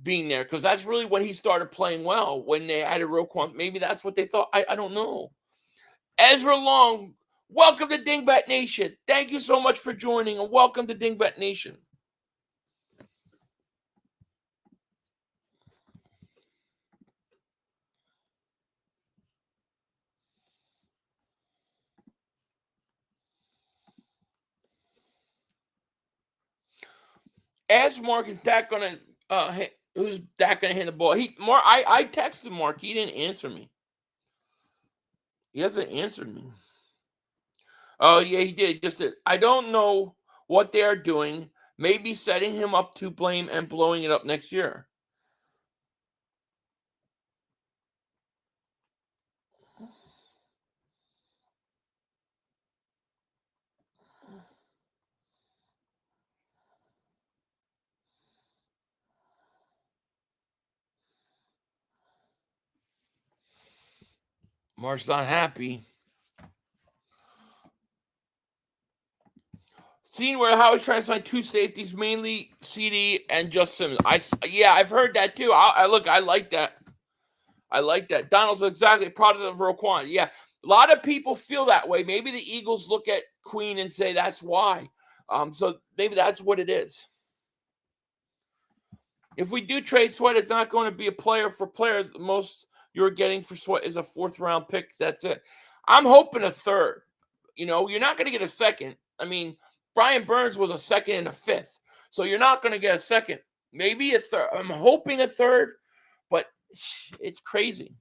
[SPEAKER 6] being there, because that's really when he started playing well, when they added Roquan. Maybe that's what they thought. I don't know. Ezra Long, welcome to Dingbat Nation. Thank you so much for joining, and welcome to Dingbat Nation. Ask Mark, is Dak gonna who's Dak gonna hand the ball? I texted Mark, he didn't answer me. He hasn't answered me. Oh yeah, he did. I don't know what they are doing. Maybe setting him up to blame and blowing it up next year. Mark's not happy. Seen where Howard's trying to sign two safeties, mainly CD and just Simmons. I've heard that too. I like that. I like that. Donald's exactly a product of Roquan. Yeah, a lot of people feel that way. Maybe the Eagles look at Queen and say that's why. So maybe that's what it is. If we do trade Sweat, it's not going to be a player for player. The most you're getting for Sweat is a 4th round pick. That's it. I'm hoping a 3rd. You're not going to get a 2nd. I mean, Brian Burns was a 2nd and a 5th. So you're not going to get a 2nd. Maybe a 3rd. I'm hoping a 3rd, but it's crazy.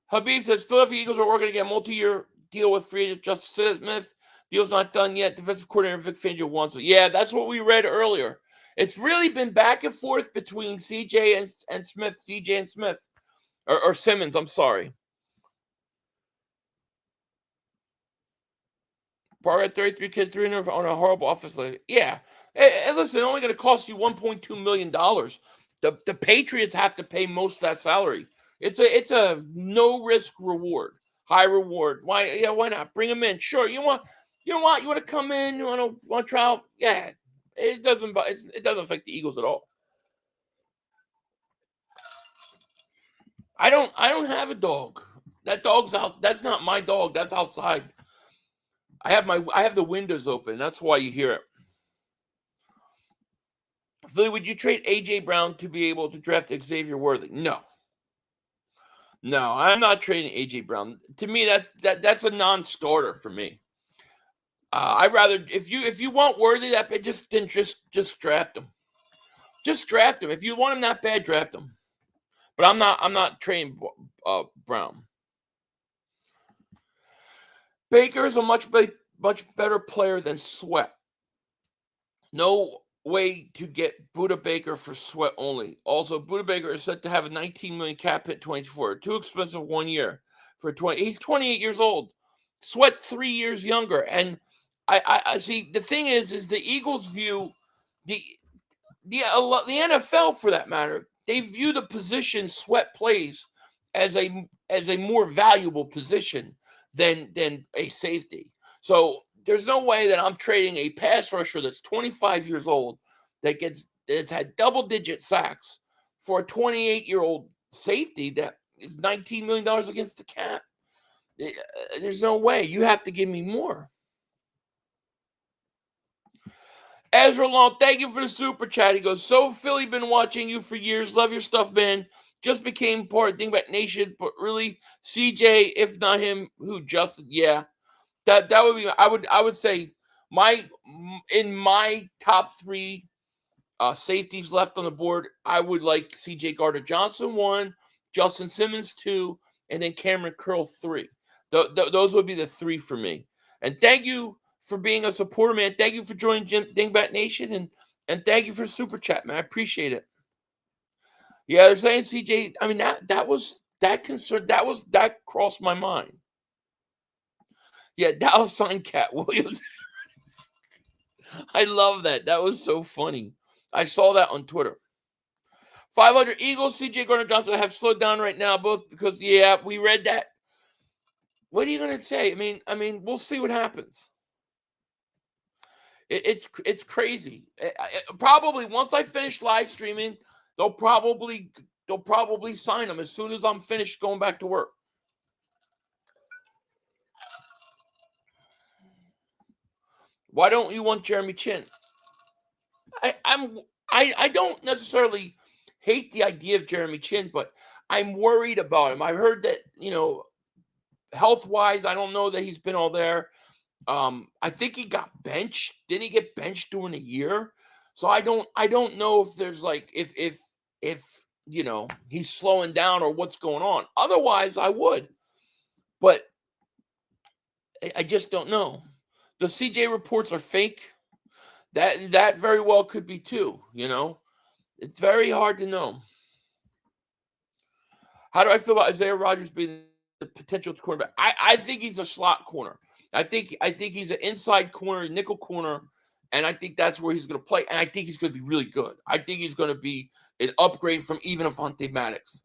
[SPEAKER 6] Habib says, Philadelphia Eagles are working to get a multi-year deal with free agent Justin Smith. Deal's not done yet. Defensive coordinator Vic Fangio wants it. Yeah, that's what we read earlier. It's really been back and forth between CJ and Smith. CJ and Smith. Or Simmons, I'm sorry. Parker had 33 kids, 300 on a horrible office. Yeah. And listen, it's only going to cost you $1.2 million. The Patriots have to pay most of that salary. It's a no risk reward, high reward. Why? Yeah, why not? Bring them in. Sure. You want to come in? You want to try out? Yeah. It doesn't affect the Eagles at all. I don't have a dog. That dog's out. That's not my dog. That's outside. I have the windows open. That's why you hear it. Philly, would you trade AJ Brown to be able to draft Xavier Worthy? No, I'm not trading AJ Brown. To me, that's a non-starter for me. I'd rather if you want Worthy that bad, just draft him. Just draft him. If you want him that bad, draft him. But I'm not trading Brown. Baker is a much better player than Sweat. No way to get Buda Baker for Sweat only. Also, Buda Baker is set to have a $19 million cap hit 24. Too expensive 1 year for 20. He's 28 years old. Sweat's 3 years younger. And I see the thing is the Eagles view the NFL for that matter. They view the position Sweat plays as a more valuable position than a safety. So there's no way that I'm trading a pass rusher that's 25 years old that's had double-digit sacks for a 28-year-old safety that is $19 million against the cap. There's no way. You have to give me more. Ezra Long, thank you for the super chat. He goes, so Philly been watching you for years. Love your stuff, man. Just became part of Dingbat Nation, but really, CJ, if not him, who Justin? Yeah. That would be. I would say in my top 3 safeties left on the board, I would like C.J. Gardner-Johnson 1, Justin Simmons 2, and then Cameron Curl 3. Those would be the 3 for me. And thank you for being a supporter, man. Thank you for joining Dingbat Nation, and thank you for super chat, man. I appreciate it. Yeah, they're saying CJ. I mean that crossed my mind. Yeah, Dallas signed Cat Williams. I love that. That was so funny. I saw that on Twitter. 500 Eagles, CJ Gardner-Johnson have slowed down right now, both because we read that. What are you gonna say? I mean, we'll see what happens. It's crazy. Probably once I finish live streaming, they'll probably sign him as soon as I'm finished going back to work. Why don't you want Jeremy Chin? I don't necessarily hate the idea of Jeremy Chin, but I'm worried about him. I heard that, health-wise, I don't know that he's been all there. I think he got benched. Didn't he get benched during a year? So I don't know if there's like if he's slowing down or what's going on. Otherwise, I would. But I just don't know. The CJ reports are fake. That very well could be too, It's very hard to know. How do I feel about Isaiah Rodgers being the potential quarterback? I think he's a slot corner. I think he's an inside corner, nickel corner, and I think that's where he's going to play. And I think he's going to be really good. I think he's going to be an upgrade from even Devante Maddox.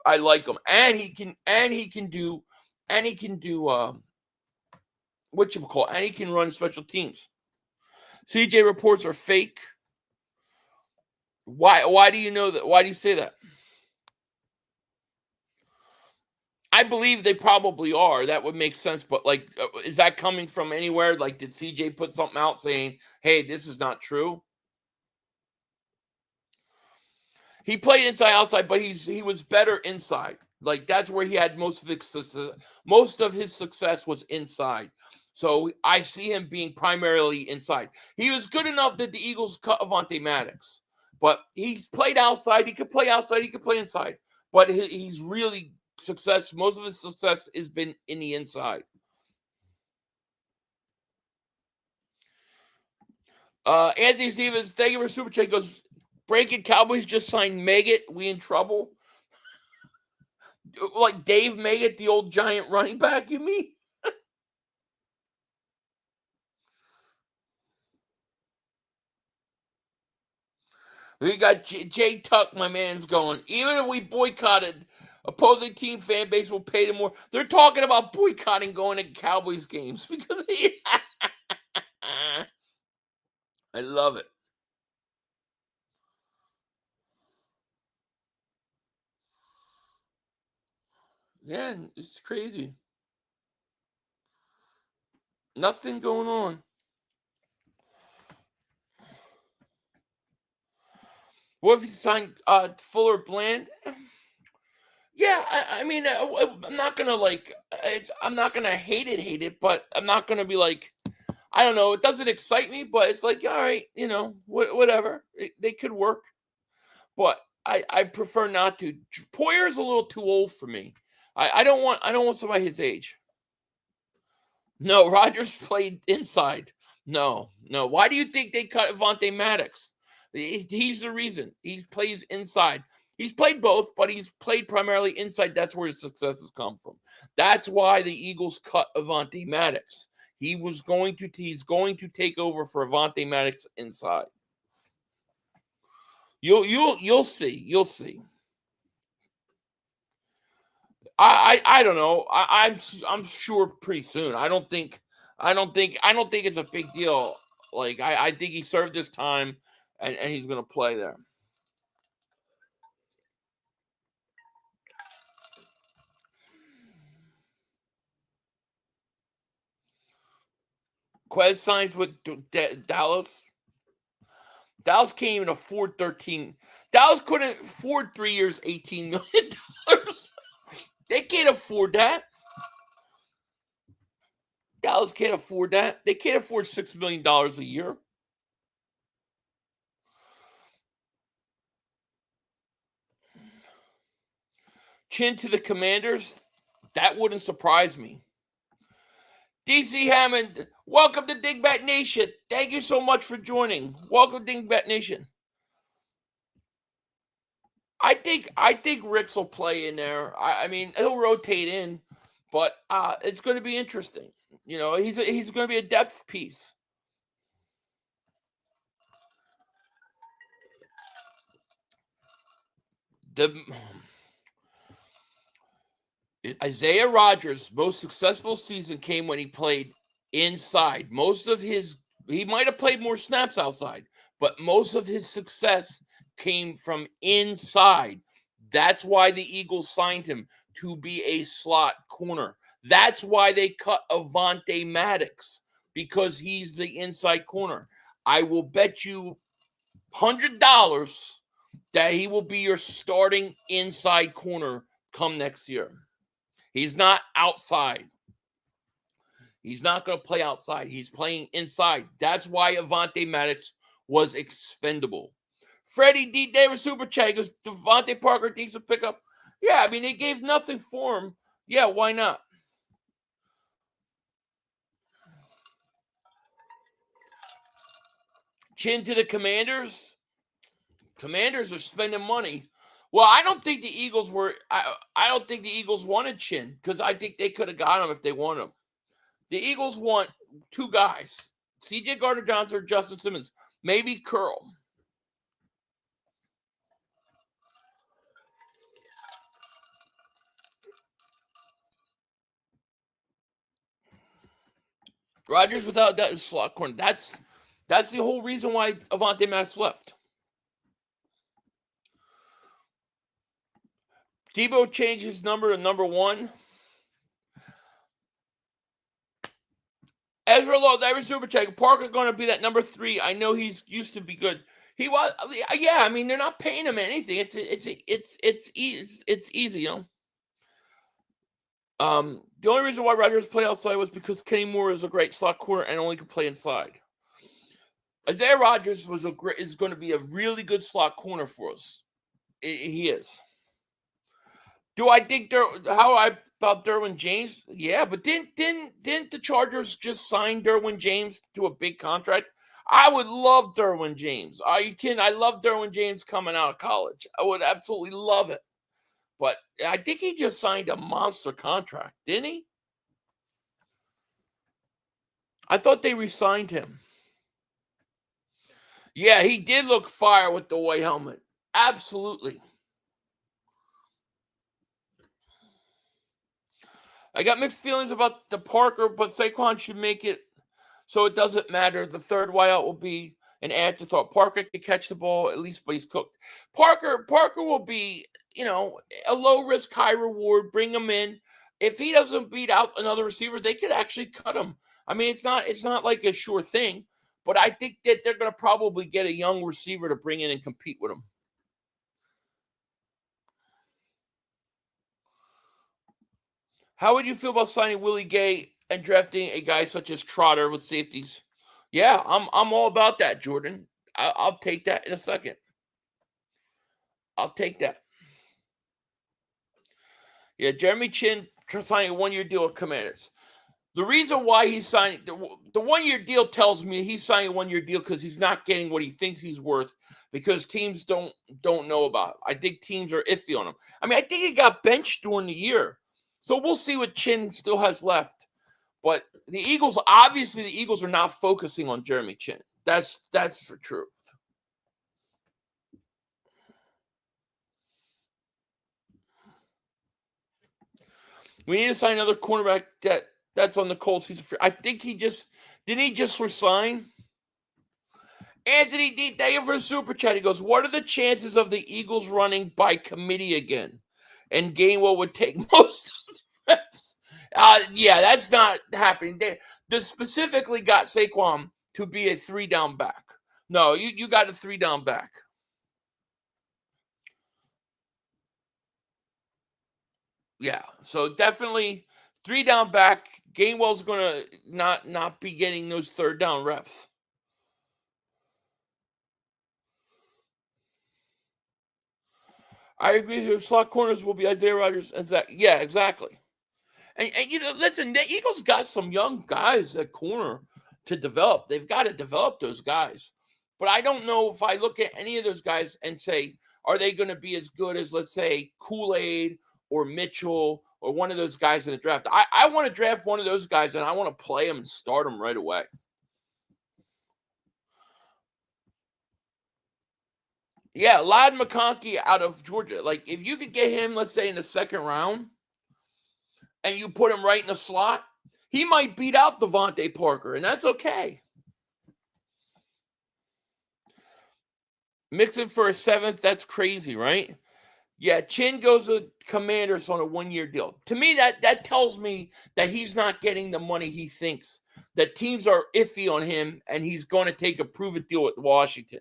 [SPEAKER 6] I like him, and he can do and he can run special teams. CJ reports are fake. Why do you know that? Why do you say that? I believe they probably are. That would make sense. But, is that coming from anywhere? Like, did CJ put something out saying, hey, this is not true? He played inside, outside, but he was better inside. Like, that's where he had most of his success was inside. So I see him being primarily inside. He was good enough that the Eagles cut Devante Maddox. But he's played outside. He could play outside. He could play inside. But he's really most of his success has been in the inside. Anthony Stevens, thank you for super chat. Goes, breaking Cowboys just signed Meggett. We in trouble? Like Dave Meggett, the old giant running back, you mean? We got Jay Tuck, my man's going. Even if we boycotted, opposing team fan base will pay them more. They're talking about boycotting going to Cowboys games because I love it. Yeah, it's crazy. Nothing going on. What if you signed Fuller Bland? Yeah, I'm not gonna I'm not gonna hate it, but I'm not gonna be like, I don't know. It doesn't excite me, but it's like, all right, whatever. They could work, but I prefer not to. Poyer's a little too old for me. I don't want somebody his age. No, Rodgers played inside. No. Why do you think they cut Devante Maddox? He's the reason. He plays inside. He's played both, but he's played primarily inside. That's where his success has come from. That's why the Eagles cut Devante Maddox. He's going to take over for Devante Maddox inside. You'll see. You'll see. I don't know. I'm sure pretty soon. I don't think it's a big deal. Like I think he served his time and he's gonna play there. Quez signs with Dallas. Dallas can't even afford 13. Dallas couldn't afford 3 years, $18 million. They can't afford that. Dallas can't afford that. They can't afford $6 million a year. Chin to the Commanders. That wouldn't surprise me. DC Hammond, welcome to Dingbat Nation. Thank you so much for joining. Welcome to Dingbat Nation. I think Ricks will play in there. I mean, he'll rotate in, but it's going to be interesting. You know, he's going to be a depth piece. Isaiah Rodgers' most successful season came when he played inside. He might have played more snaps outside, but most of his success came from inside. That's why the Eagles signed him to be a slot corner. That's why they cut Avonte Maddox, because he's the inside corner. I will bet you $100 that he will be your starting inside corner come next year. He's not outside. He's not going to play outside. He's playing inside. That's why Avonte Maddox was expendable. Freddie D. Davis Super Chat goes, Devante Parker decent pickup. Yeah, I mean, they gave nothing for him. Yeah, why not? Chin to the Commanders. Commanders are spending money. Well, I don't think the Eagles were. I don't think the Eagles wanted Chin, because I think they could have got him if they wanted him. The Eagles want two guys: C.J. Gardner-Johnson or Justin Simmons, maybe Curl. Rodgers without that slot corner. That's the whole reason why Avonte Maddox left. Debo changed his number to number 1. Ezra Lowe, every super check. Parker going to be that number 3. I know he's used to be good. He was, yeah. I mean, they're not paying him anything. It's easy, you know. The only reason why Rodgers played outside was because Kenny Moore is a great slot corner and only can play inside. Isaiah Rodgers is going to be a really good slot corner for us. He is. Do I think about Derwin James? Yeah, but didn't the Chargers just sign Derwin James to a big contract? I would love Derwin James. Are you kidding? I love Derwin James coming out of college. I would absolutely love it. But I think he just signed a monster contract, didn't he? I thought they re-signed him. Yeah, he did look fire with the white helmet. Absolutely. I got mixed feelings about the Parker, but Saquon should make it so it doesn't matter. The third wideout will be an afterthought. Parker can catch the ball at least, but he's cooked. Parker will be, you know, a low risk, high reward. Bring him in. If he doesn't beat out another receiver, they could actually cut him. I mean, it's not like a sure thing, but I think that they're going to probably get a young receiver to bring in and compete with him. How would you feel about signing Willie Gay and drafting a guy such as Trotter with safeties? Yeah, I'm all about that, Jordan. I'll take that in a second. I'll take that. Yeah, Jeremy Chin signing a 1-year deal with Commanders. The reason why he's signing the 1-year deal tells me he's signing a 1-year deal because he's not getting what he thinks he's worth, because teams don't know about it. I think teams are iffy on him. I mean, I think he got benched during the year. So we'll see what Chin still has left. But the Eagles are not focusing on Jeremy Chin. That's for true. We need to sign another cornerback that's on the Colts. I think didn't he just resign? Anthony D, thank you for the super chat. He goes, what are the chances of the Eagles running by committee again? And Gainwell would take most of the reps. Yeah, that's not happening. They specifically got Saquon to be a 3-down back. No, you got a 3-down back. Yeah, so definitely 3-down back. Gainwell's going to not be getting those third down reps. I agree with you. Slot corners will be Isaiah Rodgers and Zach. Yeah, exactly. And listen, the Eagles got some young guys at corner to develop. They've got to develop those guys. But I don't know if I look at any of those guys and say, are they going to be as good as, let's say, Kool-Aid or Mitchell or one of those guys in the draft? I want to draft one of those guys, and I want to play them and start them right away. Yeah, Ladd McConkey out of Georgia. Like, if you could get him, let's say, in the second round, and you put him right in the slot, he might beat out Devante Parker, and that's okay. Mix it for a seventh, that's crazy, right? Yeah, Chin goes to Commanders on a one-year deal. To me, that tells me that he's not getting the money he thinks, that teams are iffy on him, and he's going to take a proven deal with Washington.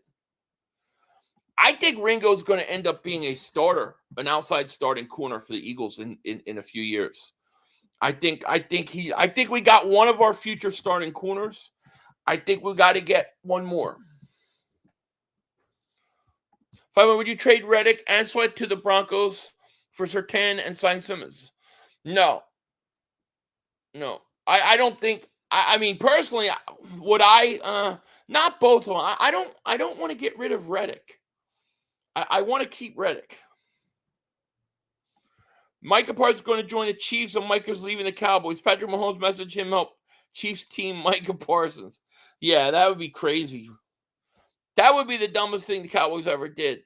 [SPEAKER 6] I think Ringo's going to end up being a starter, an outside starting corner for the Eagles in a few years. I think we got one of our future starting corners. I think we got to get one more. Would you trade Reddick and Sweat to the Broncos for Surtain and sign Simmons? No. I don't think. I mean, personally, would I? Not both of them. I don't want to get rid of Reddick. I want to keep Reddick. Micah Parsons going to join the Chiefs, and Micah's leaving the Cowboys. Patrick Mahomes messaged him help Chiefs team Micah Parsons. Yeah, that would be crazy. That would be the dumbest thing the Cowboys ever did.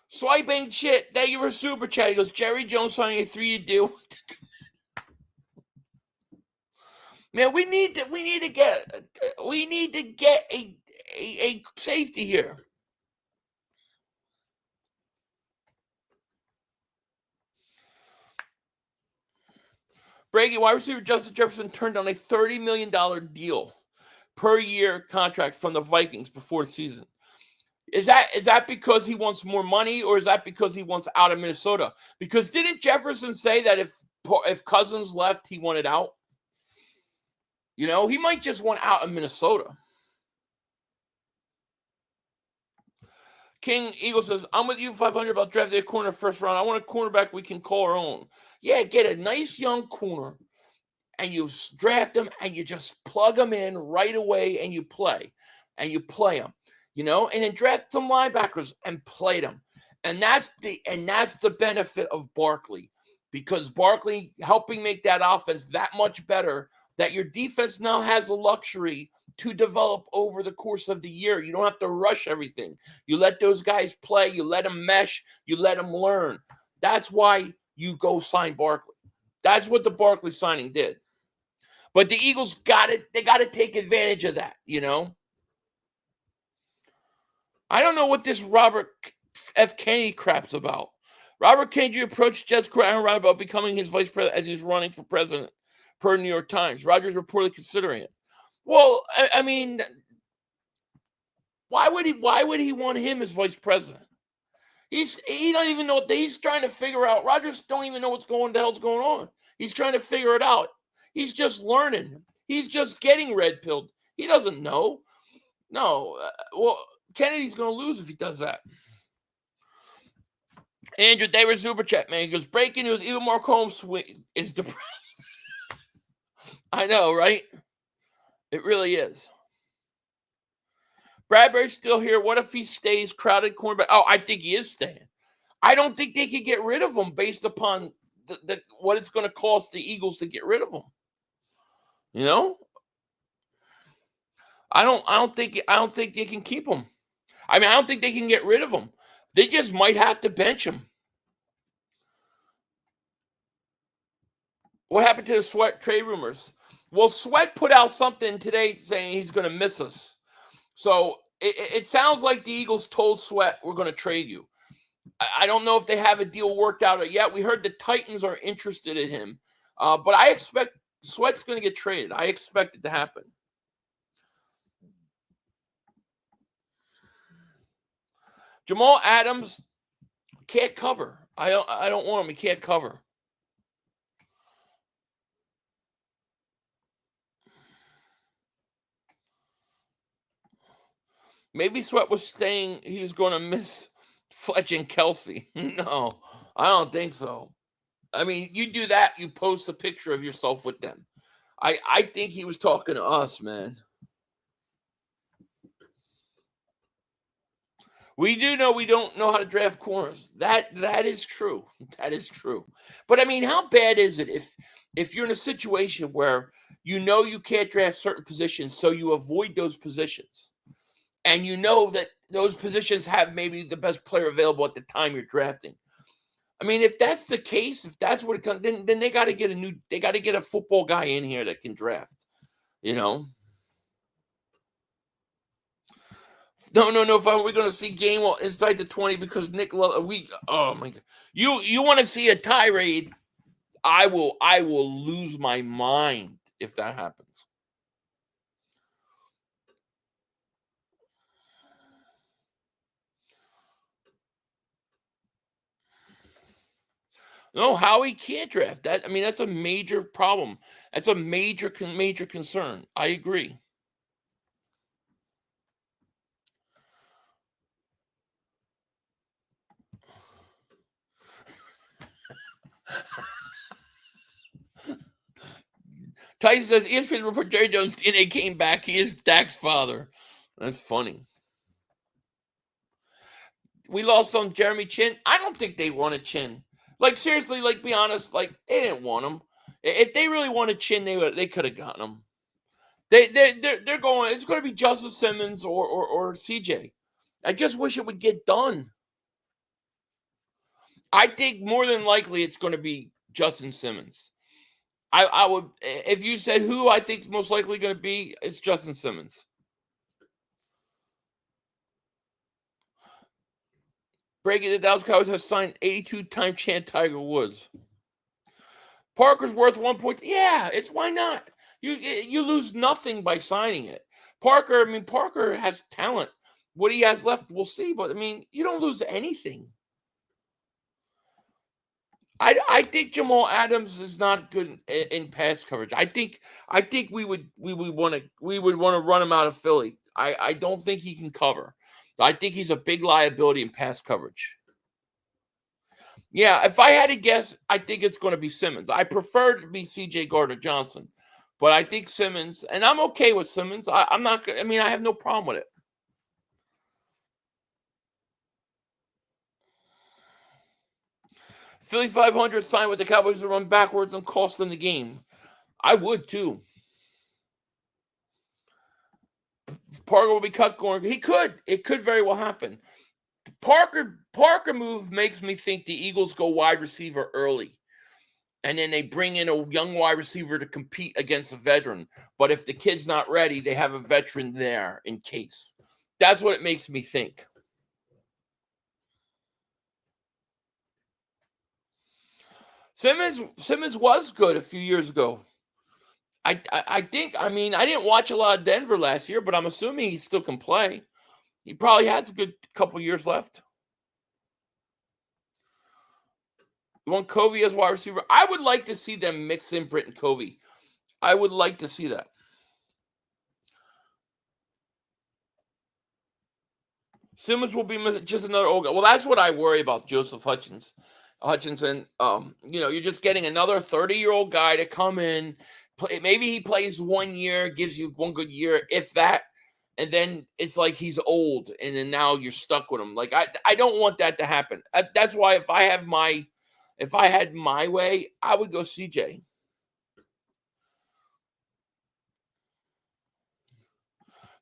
[SPEAKER 6] Swipe ain't shit. Thank you for super chat. He goes, Jerry Jones signing a 3-year deal. Man, we need to get a safety here. Brady, wide receiver Justin Jefferson turned down a $30 million deal per year contract from the Vikings before the season. Is that because he wants more money, or is that because he wants out of Minnesota? Because didn't Jefferson say that if Cousins left, he wanted out? He might just want out of Minnesota. King Eagle says, I'm with you 500 about drafting a corner first round. I want a cornerback we can call our own. Yeah, get a nice young corner, and you draft them, and you just plug them in right away, and you play them. And then draft some linebackers and play them. And that's the benefit of Barkley, because Barkley helping make that offense that much better, that your defense now has the luxury to develop over the course of the year. You don't have to rush everything. You let those guys play. You let them mesh. You let them learn. That's why you go sign Barkley. That's what the Barkley signing did. But the Eagles they got to take advantage of that, I don't know what this Robert F. Kennedy crap's about. Robert Kennedy approached Jets Aaron Rodgers about becoming his vice president as he's running for president, per New York Times. Rodgers reportedly considering it. Well, I mean, why would he want him as vice president? He don't even know. He's trying to figure out. Rodgers don't even know the hell's going on. He's trying to figure it out. He's just learning. He's just getting red-pilled. He doesn't know. No. Kennedy's going to lose if he does that. Andrew Davis super chat, man. He goes, breaking news, even Mark Holmes is depressed. I know, right? It really is. Bradbury's still here. What if he stays crowded cornerback? Oh, I think he is staying. I don't think they could get rid of him based upon what it's going to cost the Eagles to get rid of him. I don't think they can keep him. I mean, I don't think they can get rid of him. They just might have to bench him. What happened to the Sweat trade rumors? Well, Sweat put out something today saying he's going to miss us. So it sounds like the Eagles told Sweat, we're going to trade you. I don't know if they have a deal worked out yet. We heard the Titans are interested in him. But I expect Sweat's going to get traded. I expect it to happen. Jamal Adams can't cover. I don't want him. He can't cover. Maybe Sweat was saying he was going to miss Fletch and Kelsey. No, I don't think so. I mean, you do that, you post a picture of yourself with them. I think he was talking to us, man. We do know we don't know how to draft corners. That is true. That is true. But I mean, how bad is it if you're in a situation where you know you can't draft certain positions, so you avoid those positions, and you know that those positions have maybe the best player available at the time you're drafting? I mean, if that's the case, if that's what it comes, then they got to get a football guy in here that can draft. You know. No. If we're going to see Gainwell inside the 20 because Nick oh my God. You want to see a tirade? I will lose my mind if that happens. No, Howie can't draft. I mean, that's a major problem. That's a major concern. I agree. Tyson says ESPN report Jerry Jones DNA came back. He is Dak's father. That's funny. We lost on Jeremy Chin. I don't think they wanted Chin. Like, seriously, like, be honest, like, they didn't want him. If they really wanted Chin, they could have gotten him. They're going, it's going to be Justin Simmons or CJ. I just wish it would get done. I think more than likely it's going to be Justin Simmons. I would, if you said who I think is most likely going to be, it's Justin Simmons. Breaking the Dallas Cowboys have signed 82-time champ Tiger Woods. Parker's worth 1 point. Yeah, it's why not? You lose nothing by signing it. Parker has talent. What he has left, we'll see. But I mean, you don't lose anything. I think Jamal Adams is not good in pass coverage. I think we would want to run him out of Philly. I don't think he can cover. I think he's a big liability in pass coverage. Yeah, if I had to guess, I think it's going to be Simmons. I prefer to be C.J. Gardner-Johnson, but I think Simmons, and I'm okay with Simmons. I have no problem with it. Philly 500 signed with the Cowboys to run backwards and cost them the game. I would too. Parker will be cut going. He could. It could very well happen. Parker move makes me think the Eagles go wide receiver early. And then they bring in a young wide receiver to compete against a veteran. But if the kid's not ready, they have a veteran there in case. That's what it makes me think. Simmons was good a few years ago. I didn't watch a lot of Denver last year, but I'm assuming he still can play. He probably has a good couple years left. You want Covey as wide receiver? I would like to see them mix in Britton Covey. I would like to see that. Simmons will be just another old guy. Well, that's what I worry about Joseph Hutchinson. You're just getting another 30-year-old guy to come in. Maybe he plays 1 year, gives you one good year, if that, and then it's like he's old, and then now you're stuck with him. Like I don't want that to happen. That's why if I had my way, I would go CJ.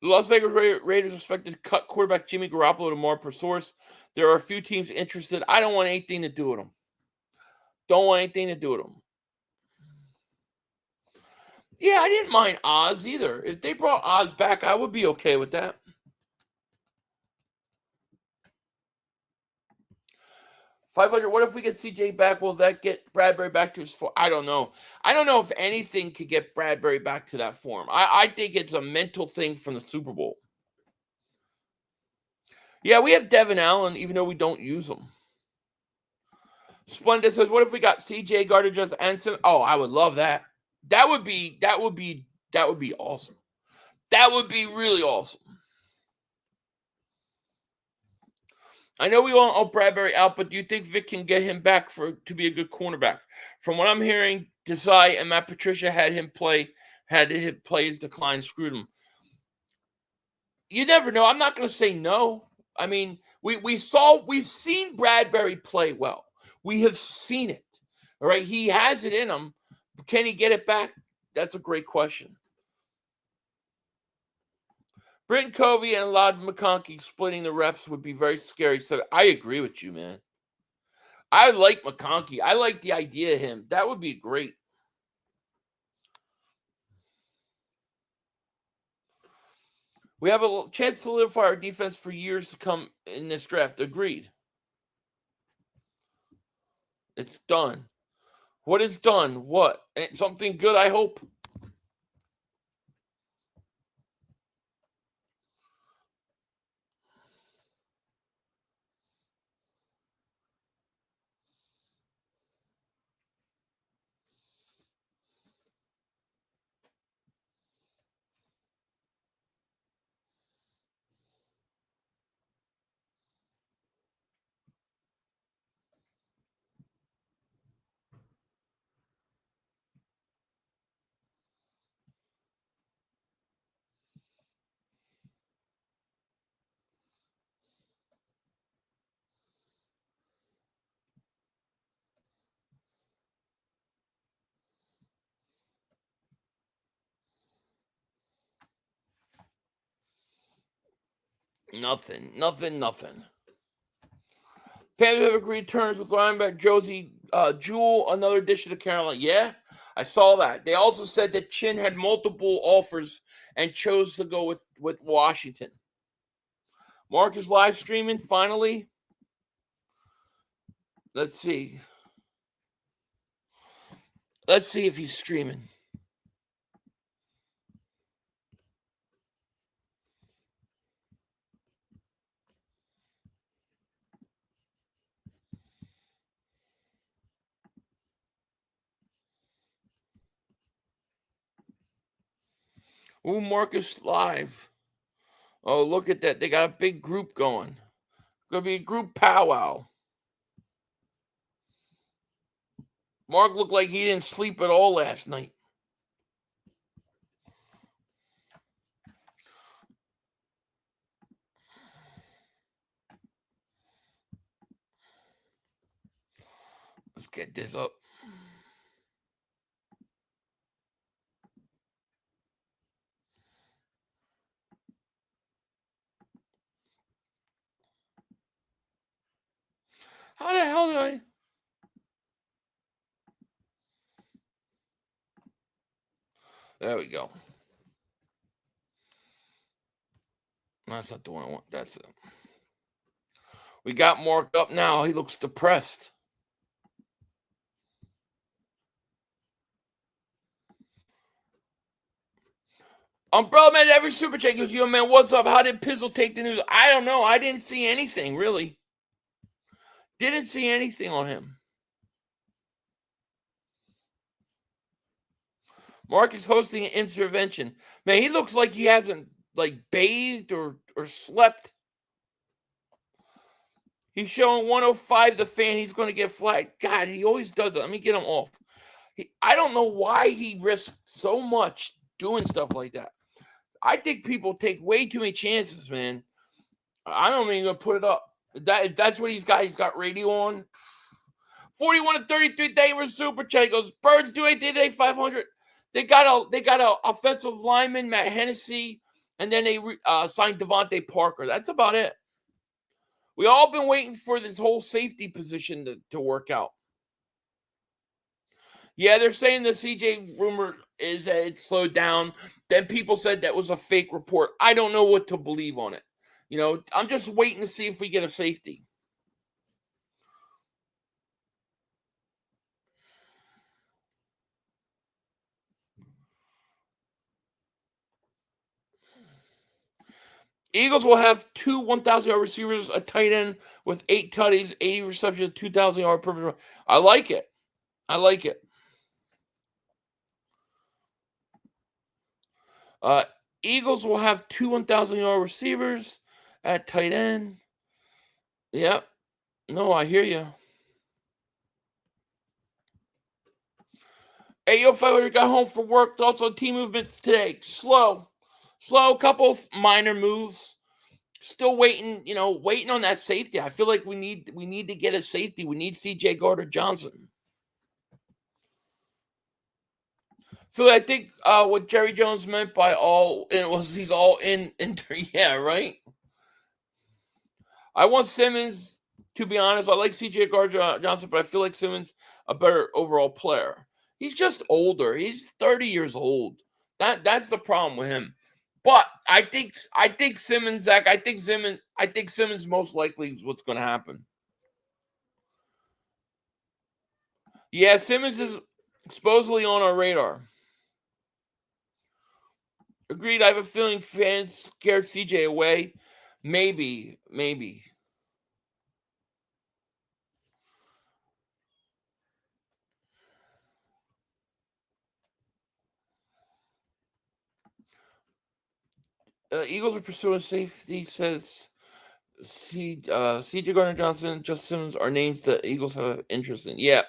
[SPEAKER 6] The Las Vegas Raiders expected to cut quarterback Jimmy Garoppolo tomorrow per source. There are a few teams interested. I don't want anything to do with them. Don't want anything to do with them. Yeah, I didn't mind Oz either. If they brought Oz back, I would be okay with that. $500. What if we get CJ back? Will that get Bradbury back to his form? I don't know. I don't know if anything could get Bradbury back to that form. I think it's a mental thing from the Super Bowl. Yeah, we have Devin Allen, even though we don't use him. Splendid says, "What if we got CJ Gardner-Johnson and Simmons?" Oh, I would love that. That would be awesome. That would be really awesome. I know we want Bradbury out, but do you think Vic can get him back to be a good cornerback? From what I'm hearing, Desai and Matt Patricia had him play his decline, screwed him. You never know. I'm not going to say no. I mean, we've seen Bradbury play well. We have seen it. All right, he has it in him. Can he get it back? That's a great question. Britton Covey and Ladd McConkey splitting the reps would be very scary. So I agree with you, man. I like McConkey. I like the idea of him. That would be great. We have a chance to solidify our defense for years to come in this draft. Agreed. It's done. What is done? What? Something good, I hope. Nothing. Panthers have agreed terms with linebacker Josie Jewell, another addition to Carolina. Yeah, I saw that. They also said that Chin had multiple offers and chose to go with Washington. Mark is live streaming, finally. Let's see. Let's see if he's streaming. Ooh, Marcus live. Oh, look at that. They got a big group going. Gonna be a group powwow. Mark looked like he didn't sleep at all last night. Let's get this up. How the hell did I? There we go. That's not the one I want. That's it. We got Mark up now. He looks depressed. Umbrella Man, every super chat goes, yo, man, what's up? How did Pizzle take the news? I don't know. I didn't see anything, really. Didn't see anything on him. Mark is hosting an intervention. Man, he looks like he hasn't, bathed or slept. He's showing 105 the fan. He's going to get flagged. God, he always does it. Let me get him off. I don't know why he risks so much doing stuff like that. I think people take way too many chances, man. I don't even gonna put it up. If that's what he's got radio on. 41 to 33 David super chat goes, Birds do it today 500. They got a offensive lineman, Matt Hennessy, and then they signed Devante Parker. That's about it. We all been waiting for this whole safety position to work out. Yeah, they're saying the CJ rumor is that it slowed down. Then people said that was a fake report. I don't know what to believe on it. You know, I'm just waiting to see if we get a safety. Eagles will have two 1,000-yard receivers, a tight end with 8 tutties, 80 receptions, 2,000-yard per. I like it. Eagles will have two 1,000-yard receivers at tight end. Yep. No, I hear you. Hey, yo, fella, got home from work. Also, team movements today. Slow. Couple minor moves. Still waiting, waiting on that safety. I feel like we need to get a safety. We need C.J. Gardner-Johnson. So I think what Jerry Jones meant by he's all in. Yeah, right. I want Simmons, to be honest. I like C.J. Gardner-Johnson, but I feel like Simmons a better overall player. He's just older. He's 30 years old. That's the problem with him. But I think Simmons, Zach. I think Simmons most likely is what's going to happen. Yeah, Simmons is supposedly on our radar. Agreed. I have a feeling fans scared CJ away. Maybe. Eagles are pursuing safety, says C.J. Gardner-Johnson, Justin Simmons are names that Eagles have interest in. Yeah.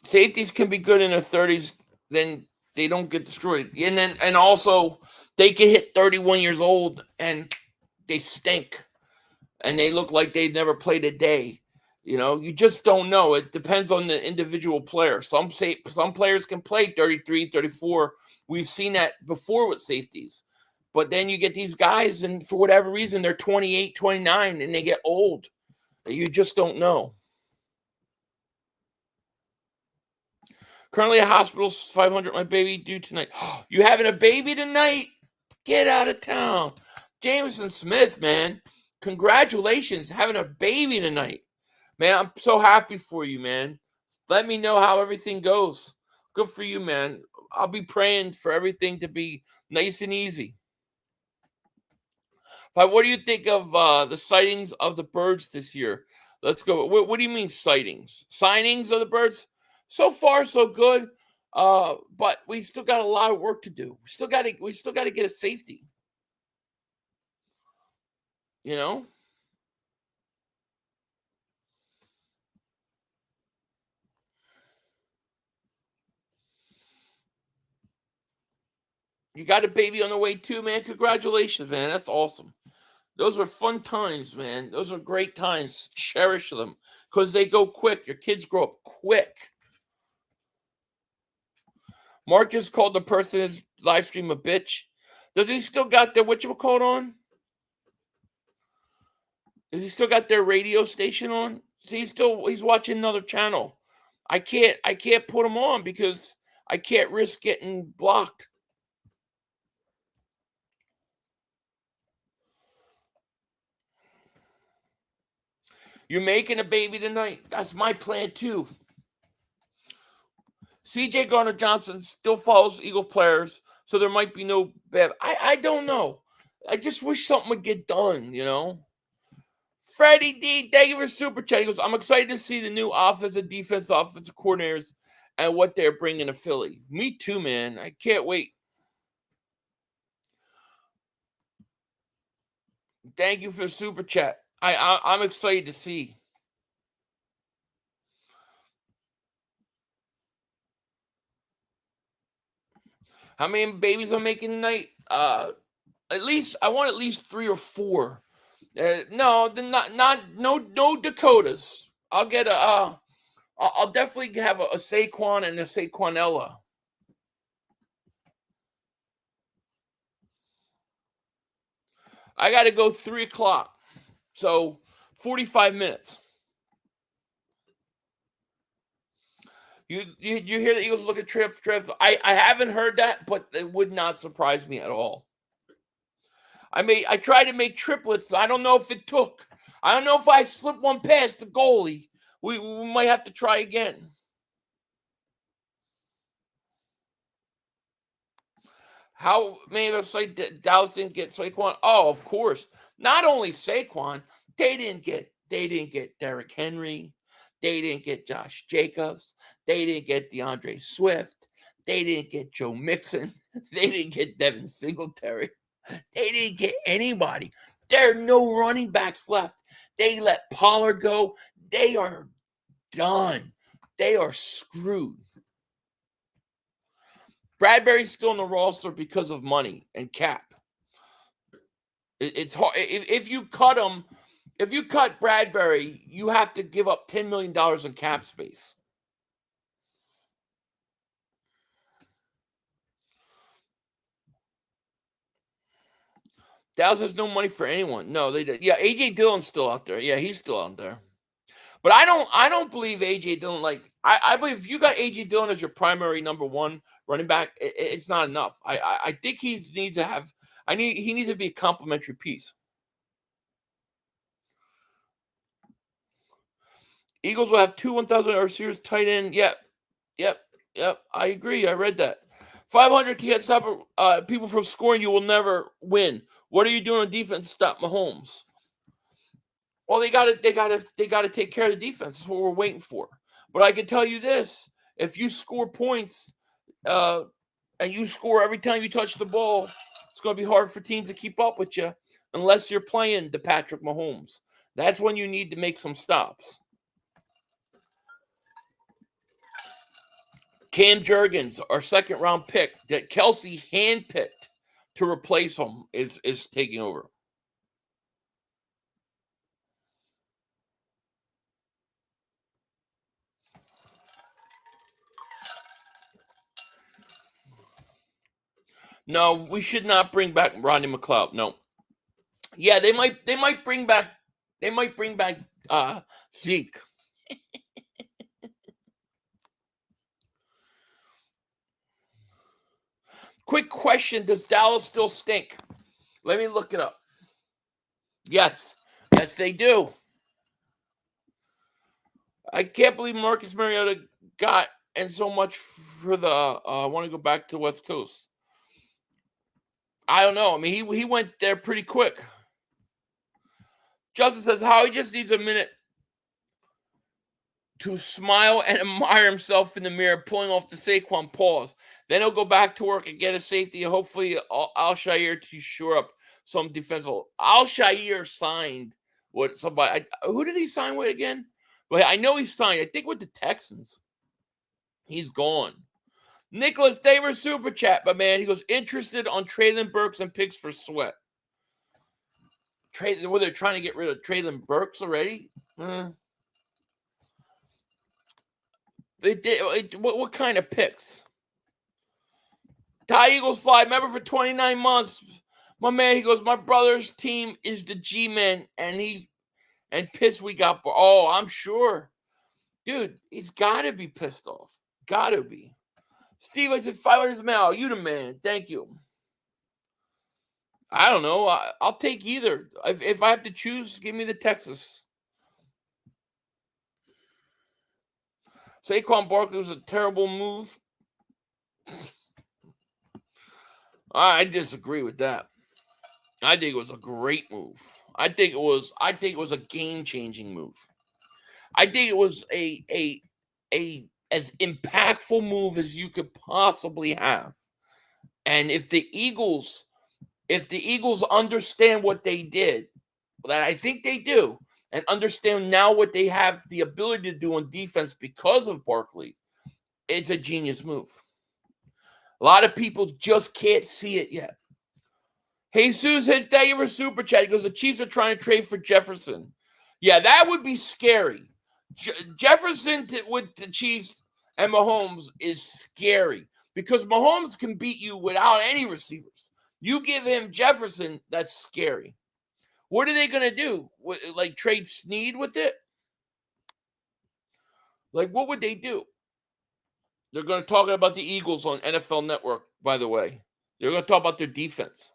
[SPEAKER 6] Safeties can be good in their 30s, then they don't get destroyed. And also they can hit 31 years old and they stink. And they look like they've never played a day. You just don't know. It depends on the individual player. Some players can play 33, 34. We've seen that before with safeties. But then you get these guys, and for whatever reason, they're 28, 29, and they get old. You just don't know. Currently at hospital, 500, my baby due tonight. You having a baby tonight? Get out of town. Jameson Smith, man. Congratulations, having a baby tonight. Man, I'm so happy for you, man. Let me know how everything goes. Good for you, man. I'll be praying for everything to be nice and easy. What do you think of the sightings of the birds this year? Let's go. What do you mean sightings? Signings of the birds? So far, so good. But we still got a lot of work to do. We still got to get a safety. You got a baby on the way too, man. Congratulations, man. That's awesome. Those are fun times, man. Those are great times. Cherish them because they go quick. Your kids grow up quick. Mark just called the person his live stream a bitch. Does he still got their whatchamacallit on? Does he still got their radio station on? See, he's watching another channel. I can't put him on because I can't risk getting blocked. You're making a baby tonight. That's my plan too. C.J. Gardner-Johnson still follows Eagle players, so there might be no bad. I don't know. I just wish something would get done, Freddie D, thank you for super chat. He goes, I'm excited to see the new offensive coordinators and what they're bringing to Philly. Me too, man. I can't wait. Thank you for the super chat. I'm excited to see. How many babies I'm making tonight? I want at least 3 or 4. No Dakotas. I'll get I'll definitely have a Saquon and a Saquonella. I got to go 3 o'clock. So 45 minutes. You hear the Eagles look at trips? I haven't heard that, but it would not surprise me at all. I tried to make triplets. I don't know if it took. I don't know if I slipped one past the goalie. We might have to try again. How many of us say Dallas didn't get Saquon? Oh, of course. Not only Saquon, they didn't get Derrick Henry. They didn't get Josh Jacobs. They didn't get DeAndre Swift. They didn't get Joe Mixon. They didn't get Devin Singletary. They didn't get anybody. There are no running backs left. They let Pollard go. They are done. They are screwed. Bradbury's still in the roster because of money and cap. It's hard. If you cut him, if you cut Bradbury, you have to give up $10 million in cap space. Dallas has no money for anyone. No, they did. Yeah, A.J. Dillon's still out there. Yeah, he's still out there. But I don't believe A.J. Dillon. Like I believe if you got A.J. Dillon as your primary number one running back, it's not enough. I think he needs to have. He needs to be a complementary piece. Eagles will have 2 1,000 receivers tight end. Yep. I agree. I read that. 500 can't stop people from scoring. You will never win. What are you doing on defense to stop Mahomes? Well, they got to take care of the defense. That's what we're waiting for. But I can tell you this: if you score points, and you score every time you touch the ball, it's going to be hard for teams to keep up with you unless you're playing the Patrick Mahomes. That's when you need to make some stops. Cam Jurgens, our second-round pick that Kelsey handpicked to replace him, is taking over. No, we should not bring back Rodney McLeod. No. Yeah, they might bring back Zeke. Quick question: does Dallas still stink? Let me look it up. Yes, they do. I can't believe Marcus Mariota got and so much for the. I want to go back to West Coast. I don't know. I mean, he went there pretty quick. Justin says how he just needs a minute to smile and admire himself in the mirror, pulling off the Saquon pause. Then he'll go back to work and get a safety. Hopefully, Al-Shaair to shore up some defensive. Al-Shaair signed with somebody. Who did he sign with again? But I know he signed, I think, with the Texans. He's gone. Nicholas Daver super chat, but man, he goes interested on Traylon Burks and picks for Sweat. Were they trying to get rid of Traylon Burks already? They did. What kind of picks? Ty Eagles fly. Remember for 29 months, my man. He goes. My brother's team is the G-Men, and pissed we got. Oh, I'm sure, dude. He's got to be pissed off. Got to be. Steve, I said 500 mail. You the man. Thank you. I don't know. I'll take either. If I have to choose, give me the Texas. Saquon Barkley was a terrible move. I disagree with that. I think it was a great move. I think it was a game-changing move. I think it was a as impactful move as you could possibly have. And if the Eagles understand what they did, that I think they do, and understand now what they have the ability to do on defense because of Barkley, it's a genius move. A lot of people just can't see it yet. Jesus hits that you were super chat. He goes, the Chiefs are trying to trade for Jefferson. Yeah, that would be scary. Jefferson with the Chiefs and Mahomes is scary because Mahomes can beat you without any receivers. You give him Jefferson, that's scary. What are they going to do? Like trade Snead with it? Like what would they do? They're going to talk about the Eagles on NFL Network, by the way. They're going to talk about their defense.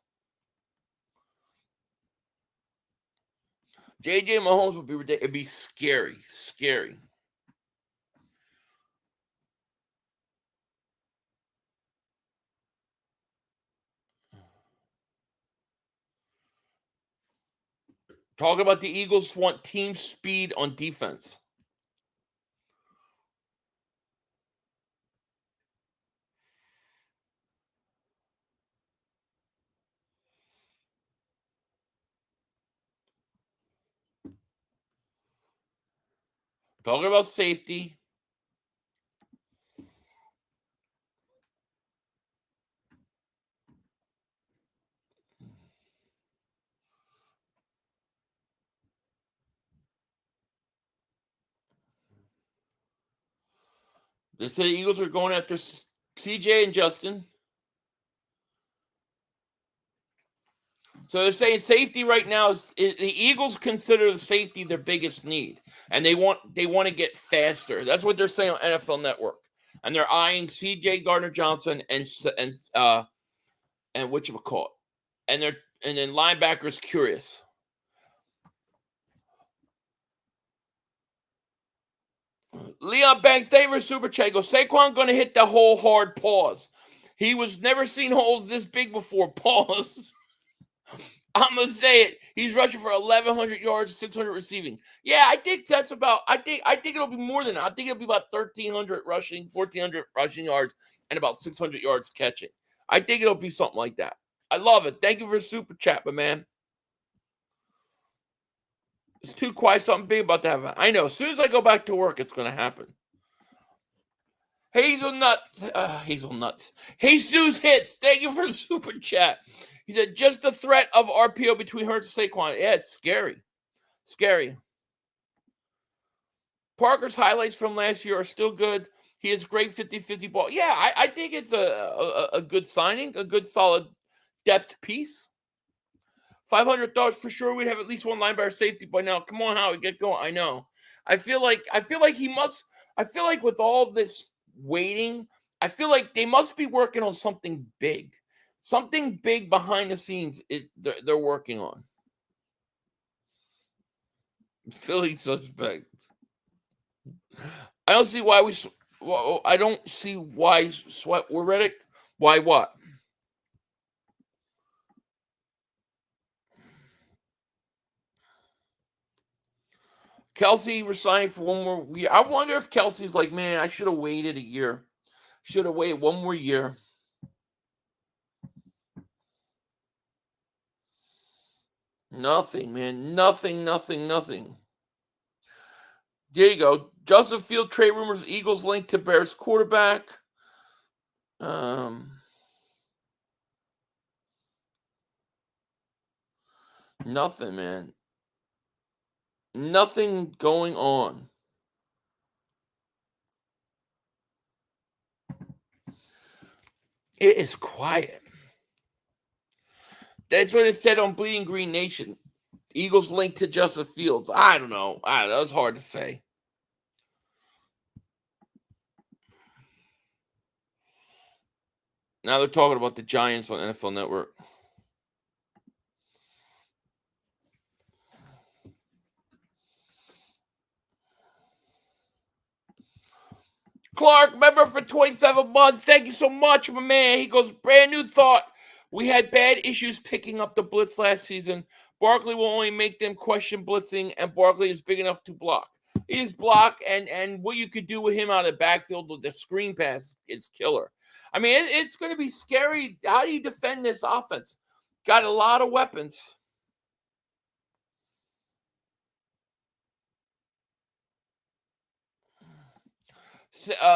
[SPEAKER 6] J.J. Mahomes would be ridiculous. It'd be scary. Scary. Talk about the Eagles want team speed on defense. Talking about safety. They say the Eagles are going after CJ and Justin. So they're saying safety right now is the Eagles consider the safety their biggest need, and they want to get faster. That's what they're saying on NFL Network, and they're eyeing C.J. Gardner-Johnson and whatchamacallit, and then linebackers curious. Leon Banks, David Super Chat goes, Saquon going to hit the hole hard, pause. He was never seen holes this big before, pause. I'm going to say it. He's rushing for 1,100 yards, 600 receiving. Yeah, I think that's about, I think it'll be more than that. I think it'll be about 1,300 rushing, 1,400 rushing yards, and about 600 yards catching. I think it'll be something like that. I love it. Thank you for Super Chat, but man. It's too quiet. Something big about to happen. I know. As soon as I go back to work, it's going to happen. Hazelnuts. Jesus Hits. Thank you for the Super Chat. He said, just the threat of RPO between Hurts and Saquon. Yeah, it's scary. Scary. Parker's highlights from last year are still good. He has great 50-50 ball. Yeah, I think it's a good signing, a good solid depth piece. $500 for sure. We'd have at least one linebacker safety by now. Come on, Howie, get going. I know. I feel like he must. I feel like with all this waiting, I feel like they must be working on something big. Something big behind the scenes is they're working on. Philly suspect. I don't see why I don't see why sweat. We're Reddick. Why what? Kelsey resigned for one more year. I wonder if Kelsey's like, man, I should have waited a year. Should have waited one more year. Nothing, man. Nothing. There you go. Justin Field trade rumors. Eagles linked to Bears quarterback. Nothing, man. Nothing going on. It is quiet. That's what it said on Bleeding Green Nation. Eagles linked to Justin Fields. I don't know. It's hard to say. Now they're talking about the Giants on NFL Network. Clark, member for 27 months. Thank you so much, my man. He goes, brand new thought. We had bad issues picking up the blitz last season. Barkley will only make them question blitzing, and Barkley is big enough to block. He is block, and what you could do with him out of the backfield with the screen pass is killer. I mean, it's going to be scary. How do you defend this offense? Got a lot of weapons.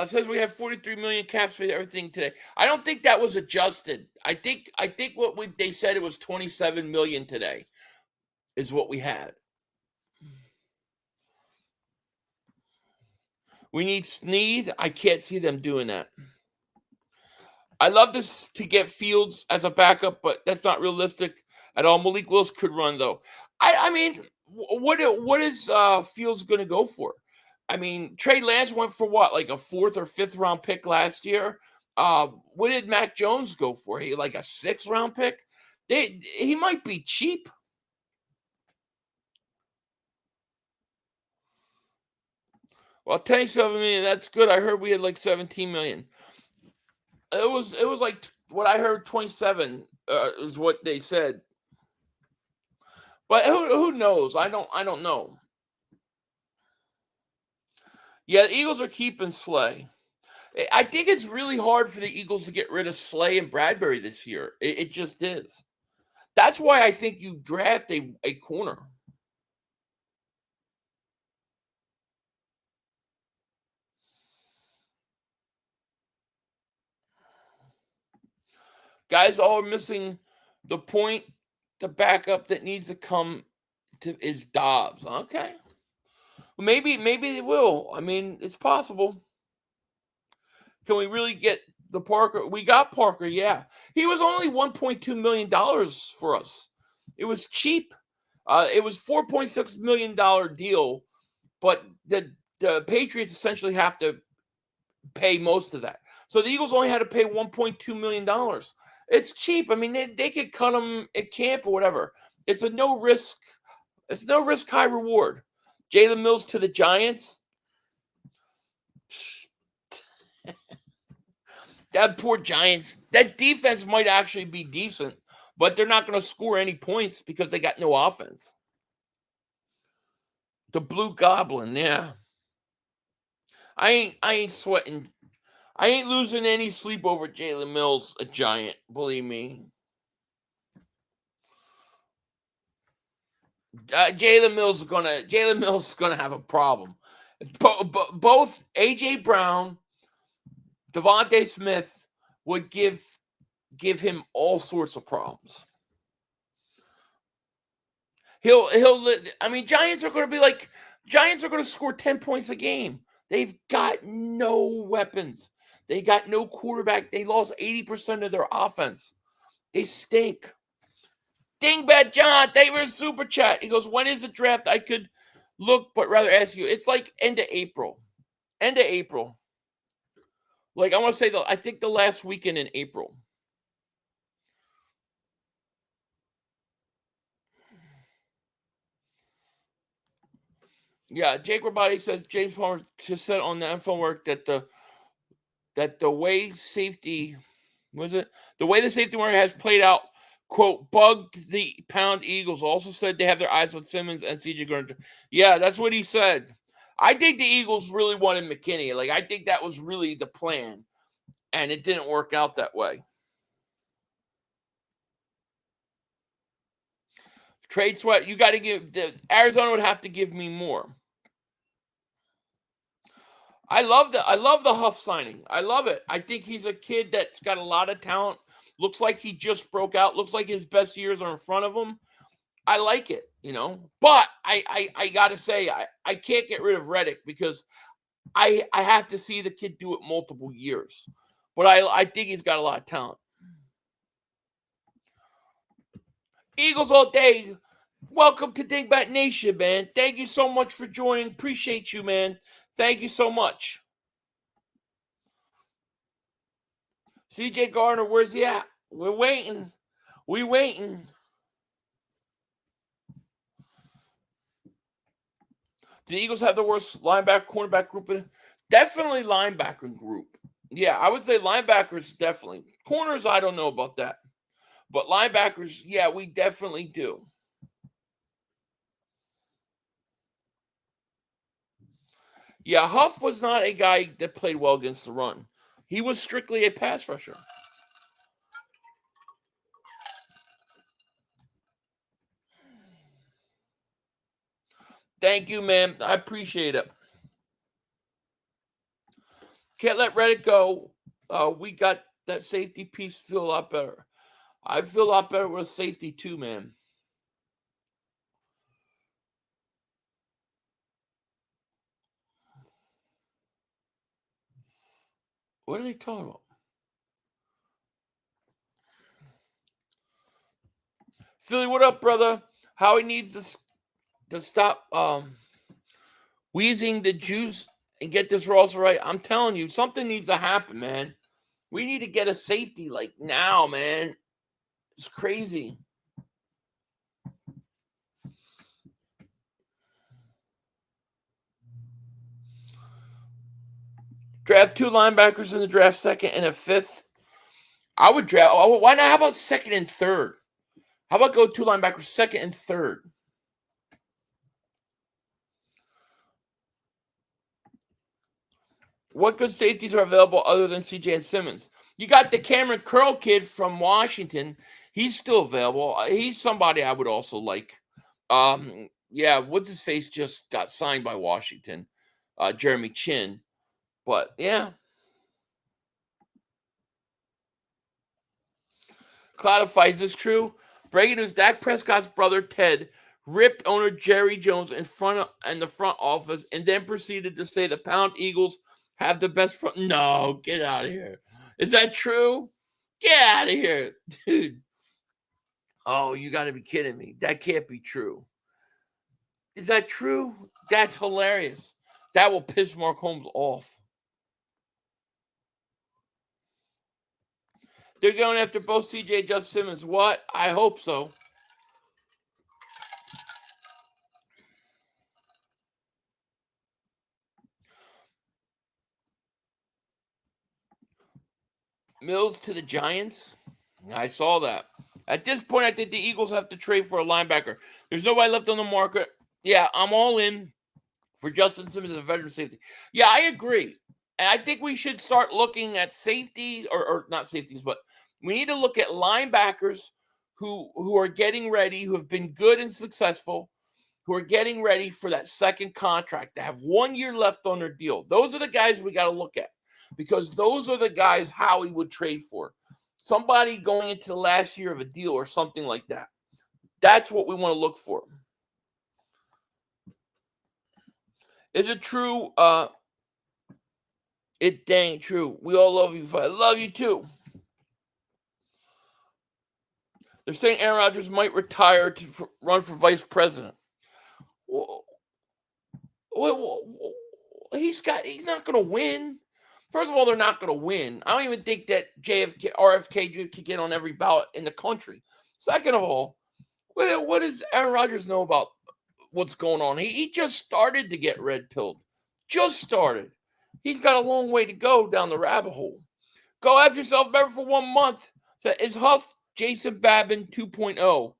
[SPEAKER 6] Says we have 43 million caps for everything today. I don't think that was adjusted. I think what they said it was 27 million today is what we had. We need Snead. I can't see them doing that. I love this to get Fields as a backup, but that's not realistic at all. Malik Willis could run though. I mean, what is Fields going to go for? I mean, Trey Lance went for what, like a 4th or 5th round pick last year? What did Mac Jones go for? He like a 6th round pick? He might be cheap. Well, 27 million, that's good. I heard we had like 17 million. It was like what I heard, 27 is what they said. But who knows? I don't know. Yeah, the Eagles are keeping Slay. I think it's really hard for the Eagles to get rid of Slay and Bradbury this year. It just is. That's why I think you draft a corner. Guys all are missing the point. The backup that needs to come is Dobbs. Okay. Maybe they will. I mean, it's possible. Can we really get the Parker? We got Parker, yeah. He was only $1.2 million for us. It was cheap. It was $4.6 million deal, but the Patriots essentially have to pay most of that. So the Eagles only had to pay $1.2 million. It's cheap. I mean, they could cut him at camp or whatever. It's a no risk. It's no risk, high reward. Jalen Mills to the Giants. That poor Giants. That defense might actually be decent, but they're not going to score any points because they got no offense. The Blue Goblin, yeah. I ain't sweating. I ain't losing any sleep over Jalen Mills, a Giant. Believe me. Jalen Mills is gonna have a problem. Both AJ Brown, Devontae Smith would give him all sorts of problems. I mean, Giants are going to score 10 points a game. They've got no weapons. They got no quarterback. They lost 80% of their offense. They stink. Dingbat John, thank you for super chat. He goes, when is the draft? I could look, but rather ask you. It's like end of April. End of April. Like, I want to say, I think the last weekend in April. Yeah, Jake Robotti says James Palmer just said on the NFL work that the way safety the way the safety market has played out, quote, bugged the pound Eagles. Also said they have their eyes on Simmons and CJ Gardner. Yeah, that's what he said. I think the Eagles really wanted McKinney. Like, I think that was really the plan, and it didn't work out that way. Trade Sweat, you got to give Arizona would have to give me more. I love the Huff signing. I love it. I think he's a kid that's got a lot of talent. Looks like he just broke out. Looks like his best years are in front of him. I like it, you know. But I got to say, I can't get rid of Reddick because I have to see the kid do it multiple years. But I think he's got a lot of talent. Eagles all day. Welcome to Dingbat Nation, man. Thank you so much for joining. Appreciate you, man. Thank you so much. CJ Gardner, where's he at? We're waiting. We waiting. The Eagles have the worst linebacker, cornerback group. Definitely linebacker group. Yeah, I would say linebackers definitely. Corners, I don't know about that. But linebackers, yeah, we definitely do. Yeah, Huff was not a guy that played well against the run. He was strictly a pass rusher. Thank you, man. I appreciate it. Can't let Reddick go. We got that safety piece feel a lot better. I feel a lot better with safety too, man. What are they talking about? Philly, what up, brother? Howie needs to stop wheezing the juice and get this roster right. I'm telling you, something needs to happen, man. We need to get a safety like now, man. It's crazy. Draft 2 linebackers in the draft, second and a fifth. I would draft. Why not? How about second and third? How about go 2 linebackers, second and third? What good safeties are available other than CJ and Simmons? You got the Cameron Curl kid from Washington. He's still available. He's somebody I would also like. Yeah, what's his face just got signed by Washington, Jeremy Chin. But yeah, Cloudify, is this true? Breaking news, Dak Prescott's brother Ted ripped owner Jerry Jones in the front office and then proceeded to say the Pound Eagles have the best front. No, get out of here. Is that true? Get out of here, dude. Oh, you got to be kidding me. That can't be true. Is that true? That's hilarious. That will piss Mark Holmes off. They're going after both CJ and Justin Simmons. What? I hope so. Mills to the Giants. I saw that. At this point, I think the Eagles have to trade for a linebacker. There's nobody left on the market. Yeah, I'm all in for Justin Simmons as a veteran safety. Yeah, I agree. And I think we should start looking at safety, or not safeties, but we need to look at linebackers who are getting ready, who have been good and successful, who are getting ready for that second contract, that have 1 year left on their deal. Those are the guys we got to look at, because those are the guys Howie would trade for. Somebody going into the last year of a deal or something like that. That's what we want to look for. Is it true? It dang true. We all love you. I love you too. They're saying Aaron Rodgers might retire to run for vice president. Well, he's not going to win. First of all, they're not going to win. I don't even think that RFK could get on every ballot in the country. Second of all, what does Aaron Rodgers know about what's going on? He just started to get red-pilled. Just started. He's got a long way to go down the rabbit hole. Go after yourself better for 1 month. So is Huff Jason Babin 2.0?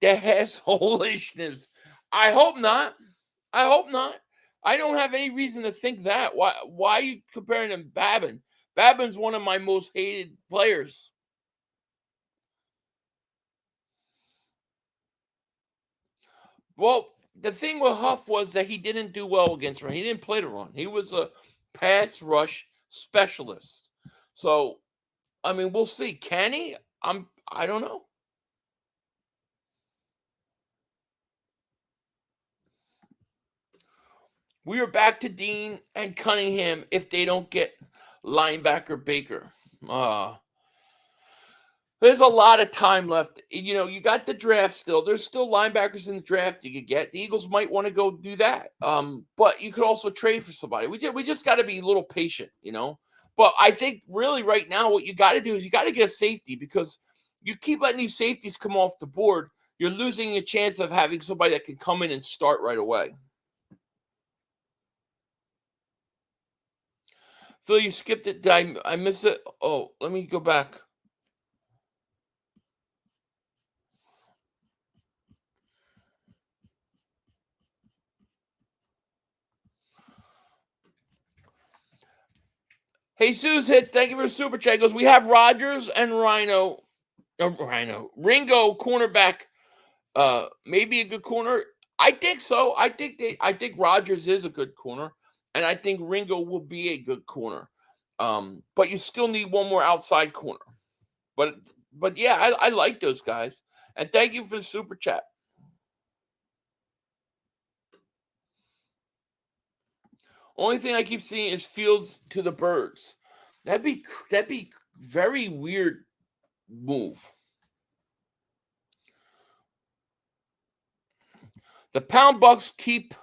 [SPEAKER 6] The assholishness. I hope not. I hope not. I don't have any reason to think that. Why are you comparing him to Babin? Babin's one of my most hated players. Well, the thing with Huff was that he didn't do well against run. He didn't play the run. He was a pass rush specialist. So, I mean, we'll see. Can he? I don't know. We are back to Dean and Cunningham if they don't get linebacker Baker. There's a lot of time left. You know, you got the draft still. There's still linebackers in the draft you could get. The Eagles might want to go do that. But you could also trade for somebody. We just got to be a little patient, you know. But I think really right now what you got to do is you got to get a safety, because you keep letting these safeties come off the board, you're losing a chance of having somebody that can come in and start right away. Phil, you skipped it. Did I miss it? Oh, let me go back. Jesus hit. Thank you for the super chat. He goes, we have Rodgers and Ringo cornerback. Maybe a good corner. I think so. I think Rodgers is a good corner, and I think Ringo will be a good corner. But you still need one more outside corner. But yeah, I like those guys. And thank you for the super chat. Only thing I keep seeing is Fields to the Birds. That'd be very weird move. The Pound Bucks keep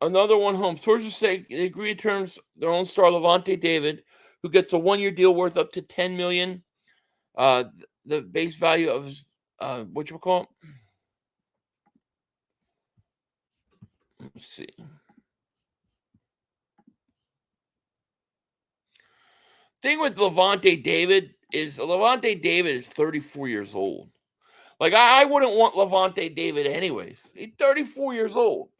[SPEAKER 6] another one home. Sources say they agree to terms their own star Devante David, who gets a 1 year deal worth up to $10 million. The base value of his whatchamacallit? Let's see. Thing with Devante David is 34 years old. Like, I wouldn't want Devante David anyways. He's 34 years old.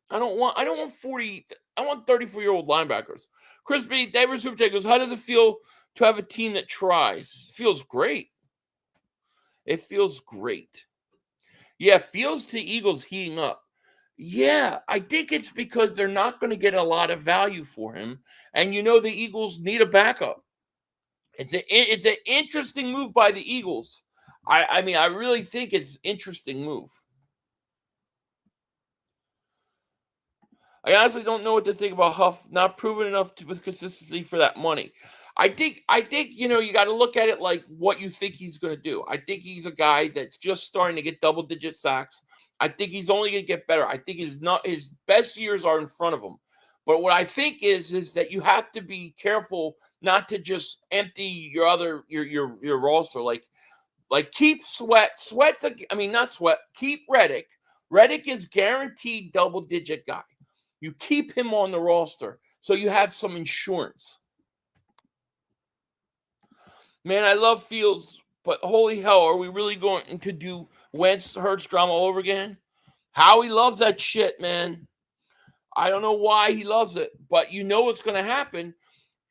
[SPEAKER 6] I don't want 40. I want 34-year-old linebackers. Chris B. David Super goes, how does it feel to have a team that tries? It feels great. It feels great. Yeah, feels the Eagles heating up. Yeah, I think it's because they're not going to get a lot of value for him. And you know the Eagles need a backup. It's an interesting move by the Eagles. I mean, I really think it's an interesting move. I honestly don't know what to think about Huff not proving enough with consistency for that money. I think you got to look at it like what you think he's going to do. I think he's a guy that's just starting to get double-digit sacks. I think he's only going to get better. I think his best years are in front of him. But what I think is that you have to be careful not to just empty your roster. Like keep Sweat. Not Sweat. Keep Reddick. Reddick is guaranteed double-digit guy. You keep him on the roster so you have some insurance. Man, I love Fields, but holy hell, are we really going to do Wentz Hurts drama all over again? Howie loves that shit, man. I don't know why he loves it, but you know what's going to happen.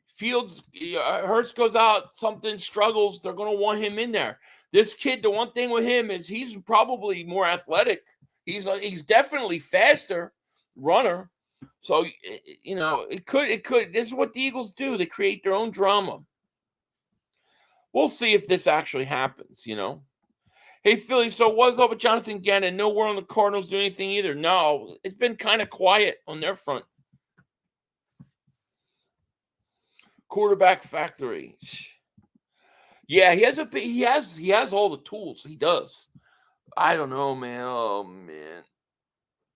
[SPEAKER 6] Fields, Hurts goes out, something struggles, they're going to want him in there. This kid, the one thing with him is he's probably more athletic. He's definitely faster runner. So, it could. This is what the Eagles do. They create their own drama. We'll see if this actually happens, Hey, Philly, so what's up with Jonathan Gannon? No word on the Cardinals do anything either. No, it's been kind of quiet on their front. Quarterback factory. Yeah, he has all the tools. He does. I don't know, man. Oh, man.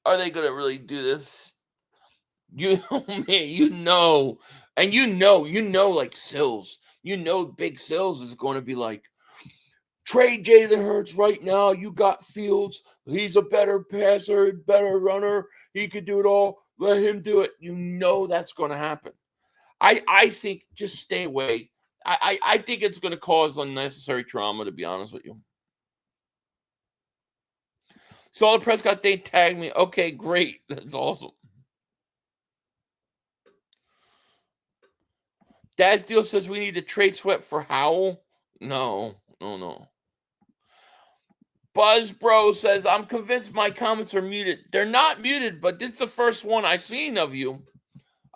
[SPEAKER 6] Are they going to really do this? Man, and like Sills. Big Sills is going to be like, trade Jalen Hurts right now. You got Fields. He's a better passer, better runner. He could do it all. Let him do it. That's going to happen. I think just stay away. I think it's going to cause unnecessary trauma, to be honest with you. Saw the Prescott, they tagged me. Okay, great. That's awesome. Dad's deal says we need to trade Sweat for Howell. No. Buzz Bro says, I'm convinced my comments are muted. They're not muted, but this is the first one I've seen of you.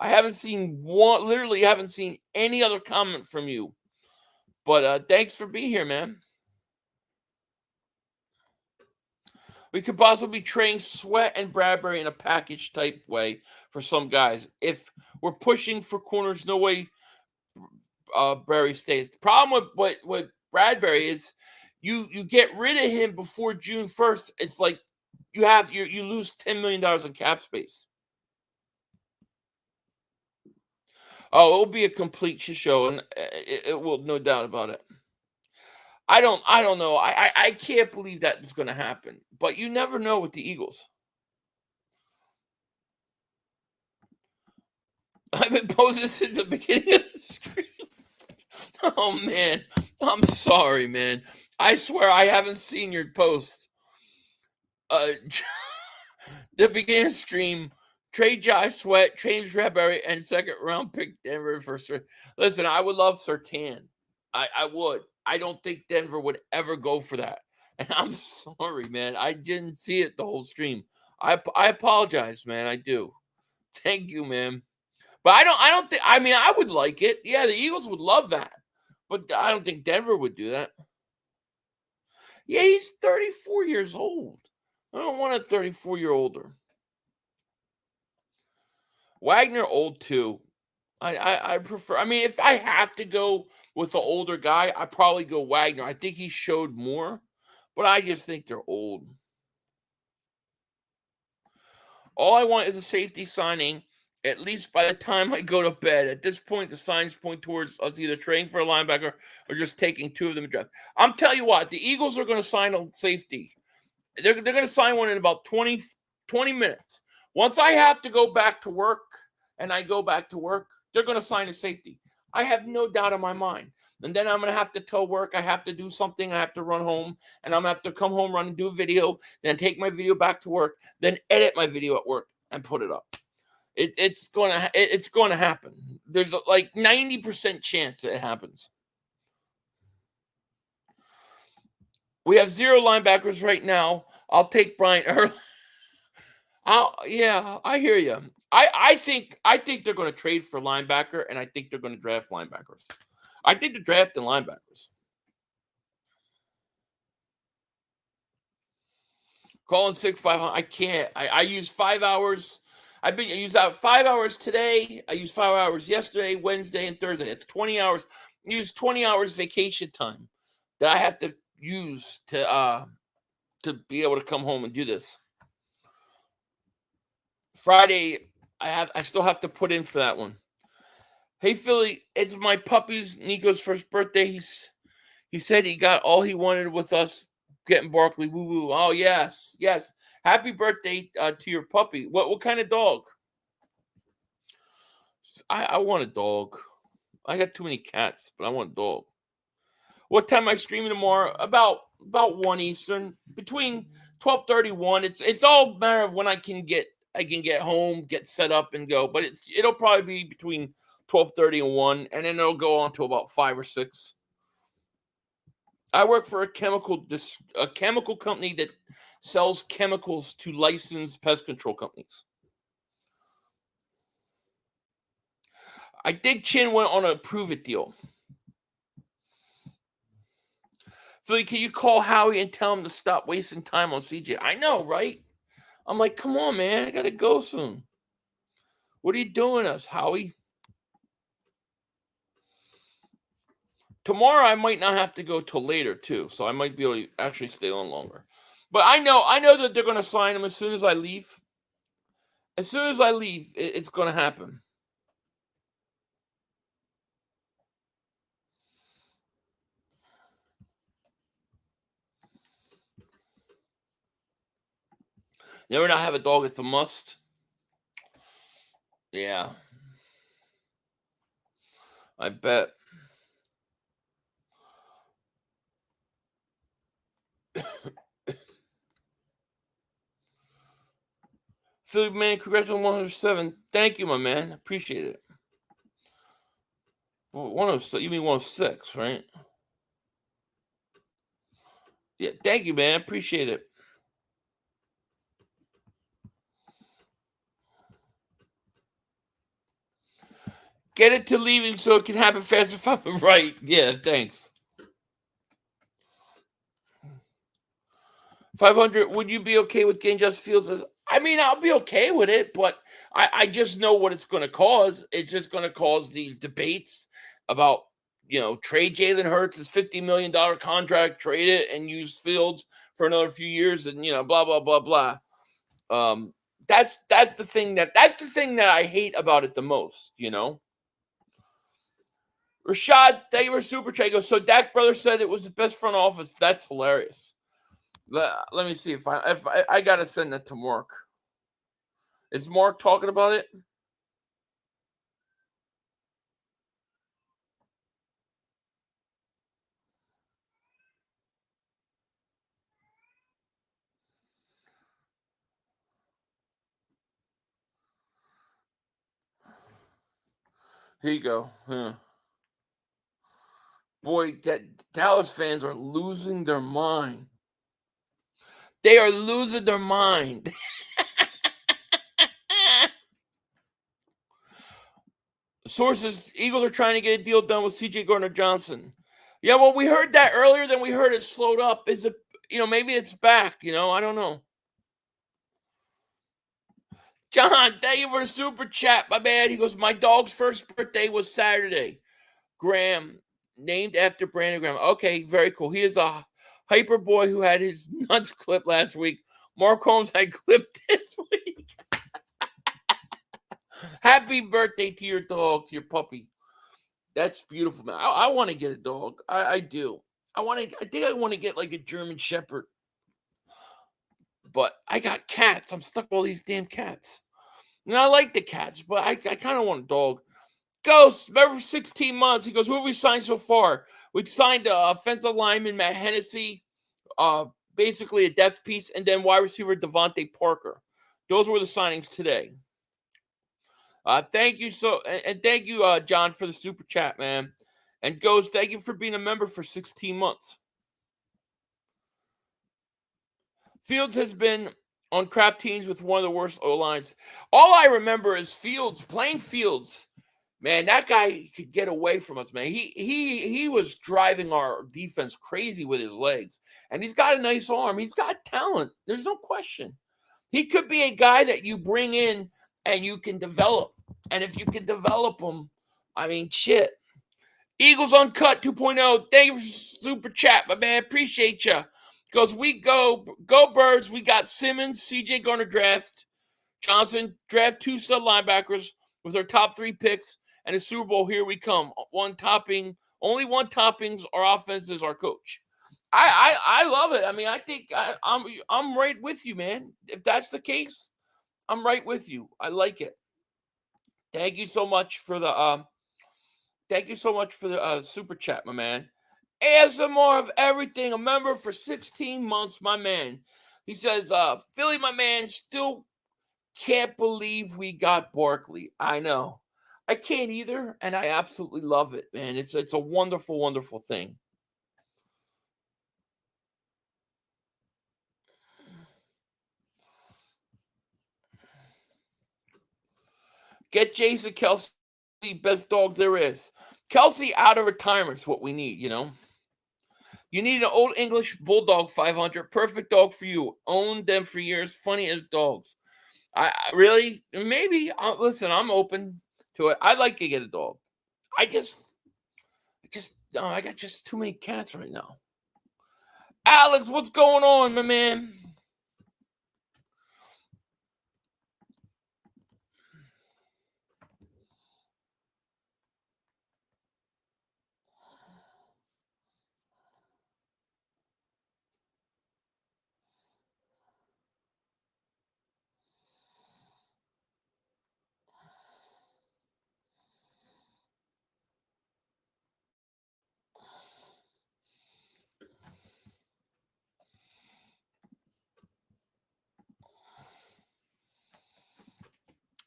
[SPEAKER 6] I haven't seen one, literally haven't seen any other comment from you. But thanks for being here, man. We could possibly train Sweat and Bradbury in a package type way for some guys. If we're pushing for corners, no way Barry stays. The problem with Bradbury is you get rid of him before June 1st. It's like you lose $10 million in cap space. Oh, it will be a complete shit show, and it will, no doubt about it. I don't know. I can't believe that is going to happen, but you never know with the Eagles. I've been posing since the beginning of the stream. Oh, man. I'm sorry, man. I swear I haven't seen your post. The beginning stream, trade Josh Sweat, trade Bradbury, and second round pick Denver first. Listen, I would love Surtain. I would. I don't think Denver would ever go for that. And I'm sorry, man. I didn't see it the whole stream. I apologize, man. I do. Thank you, man. But I don't think, I would like it. Yeah, the Eagles would love that. But I don't think Denver would do that. Yeah, he's 34 years old. I don't want a 34-year-older. Wagner old too. I prefer, if I have to go with the older guy, I probably go Wagner. I think he showed more, but I just think they're old. All I want is a safety signing, at least by the time I go to bed. At this point, the signs point towards us either trading for a linebacker or just taking two of them in draft. I'm telling you what, the Eagles are going to sign a safety. They're going to sign one in about 20 minutes. Once I have to go back to work, and I go back to work, they're going to sign a safety. I have no doubt in my mind. And then I'm going to have to tell work I have to do something. I have to run home, and I'm going to have to come home, run and do a video, then take my video back to work, then edit my video at work and put it up. It's going to happen. There's like 90% chance that it happens. We have 0 linebackers right now. I'll take Brian Early. Yeah, I hear you. I think they're going to trade for linebacker, and I think they're going to draft linebackers. I did the draft in linebackers. Calling sick 500. I can't. I use 5 hours. I used out 5 hours today. I used 5 hours yesterday, Wednesday, and Thursday. It's 20 hours. I use 20 hours vacation time that I have to use to be able to come home and do this. Friday, I still have to put in for that one. Hey Philly, it's my puppy's Nico's first birthday. He said he got all he wanted with us getting Barkley. Woo woo. Oh yes. Happy birthday to your puppy. What kind of dog? I want a dog. I got too many cats, but I want a dog. What time am I streaming tomorrow? About 1 Eastern, between 12:30 and 1. It's all a matter of when I can get home, get set up, and go. But it'll probably be between 12:30 and 1, and then it'll go on to about 5 or 6. I work for a chemical company that sells chemicals to licensed pest control companies. I think Chin went on a prove it deal. Philly, can you call Howie and tell him to stop wasting time on CJ? I know, right? I'm like, come on, man. I got to go soon. What are you doing us, Howie? Tomorrow I might not have to go till later, too. So I might be able to actually stay on longer. But I know that they're going to sign him as soon as I leave. As soon as I leave, it's going to happen. Never not have a dog, it's a must. Yeah. I bet. Philly, man, congrats on 107. Thank you, my man. Appreciate it. 106, you mean 106, right? Yeah, thank you, man. Appreciate it. Get it to leaving so it can happen faster. Right. Yeah, thanks. 500, would you be okay with getting Justin Fields? I mean, I'll be okay with it, but I just know what it's going to cause. It's just going to cause these debates about, trade Jalen Hurts, his $50 million contract, trade it and use Fields for another few years and, blah, blah, blah, blah. That's the thing that I hate about it the most, Rashad, thank you for Super Chat. Goes, so Dak brother said it was the best front office. That's hilarious. Let me see if I gotta send that to Mark. Is Mark talking about it? Here you go. Huh. Boy, Dallas fans are losing their mind. They are losing their mind. Sources, Eagles are trying to get a deal done with C.J. Gardner-Johnson. Yeah, well, we heard that earlier, then we heard it slowed up. Is it, maybe it's back, I don't know. John, thank you for the super chat, my man. He goes, my dog's first birthday was Saturday. Graham, named after Brandon Graham. Okay, very cool. He is a hyper boy who had his nuts clipped last week. Mark Holmes had clipped this week. Happy birthday to your dog, to your puppy. That's beautiful, man. I want to get a dog. I do. I think I want to get like a German Shepherd. But I got cats. I'm stuck with all these damn cats. And I like the cats, but I kind of want a dog. Ghost, remember for 16 months. He goes, who have we signed so far? We signed offensive lineman Matt Hennessy, basically a depth piece, and then wide receiver Devante Parker. Those were the signings today. Thank you and thank you, John, for the super chat, man. And Ghost, thank you for being a member for 16 months. Fields has been on crap teams with one of the worst O-lines. All I remember is playing Fields Man, that guy could get away from us, man. He was driving our defense crazy with his legs. And he's got a nice arm. He's got talent. There's no question. He could be a guy that you bring in and you can develop. And if you can develop him, I mean, shit. Eagles Uncut 2.0. Thank you for super chat, my man. Appreciate you. Because we go Birds. We got Simmons, CJ Garner draft, Johnson draft 2 stud linebackers with our top 3 picks, and a Super Bowl. Here we come. Only one toppings. Our offense is our coach. I love it. I mean, I think I'm right with you, man. If that's the case, I'm right with you. I like it. Thank you so much for the super chat, my man. ASMR of everything. A member for 16 months, my man. He says, Philly, my man, still can't believe we got Barkley. I know. I can't either, and I absolutely love it, man. It's a wonderful, wonderful thing. Get Jason Kelsey, best dog there is. Kelsey out of retirement is what we need, you know. You need an old English Bulldog 500. Perfect dog for you. Owned them for years. Funny as dogs. I really, maybe, listen, I'm open to it. I'd like to get a dog. I got just too many cats right now. Alex, what's going on, my man?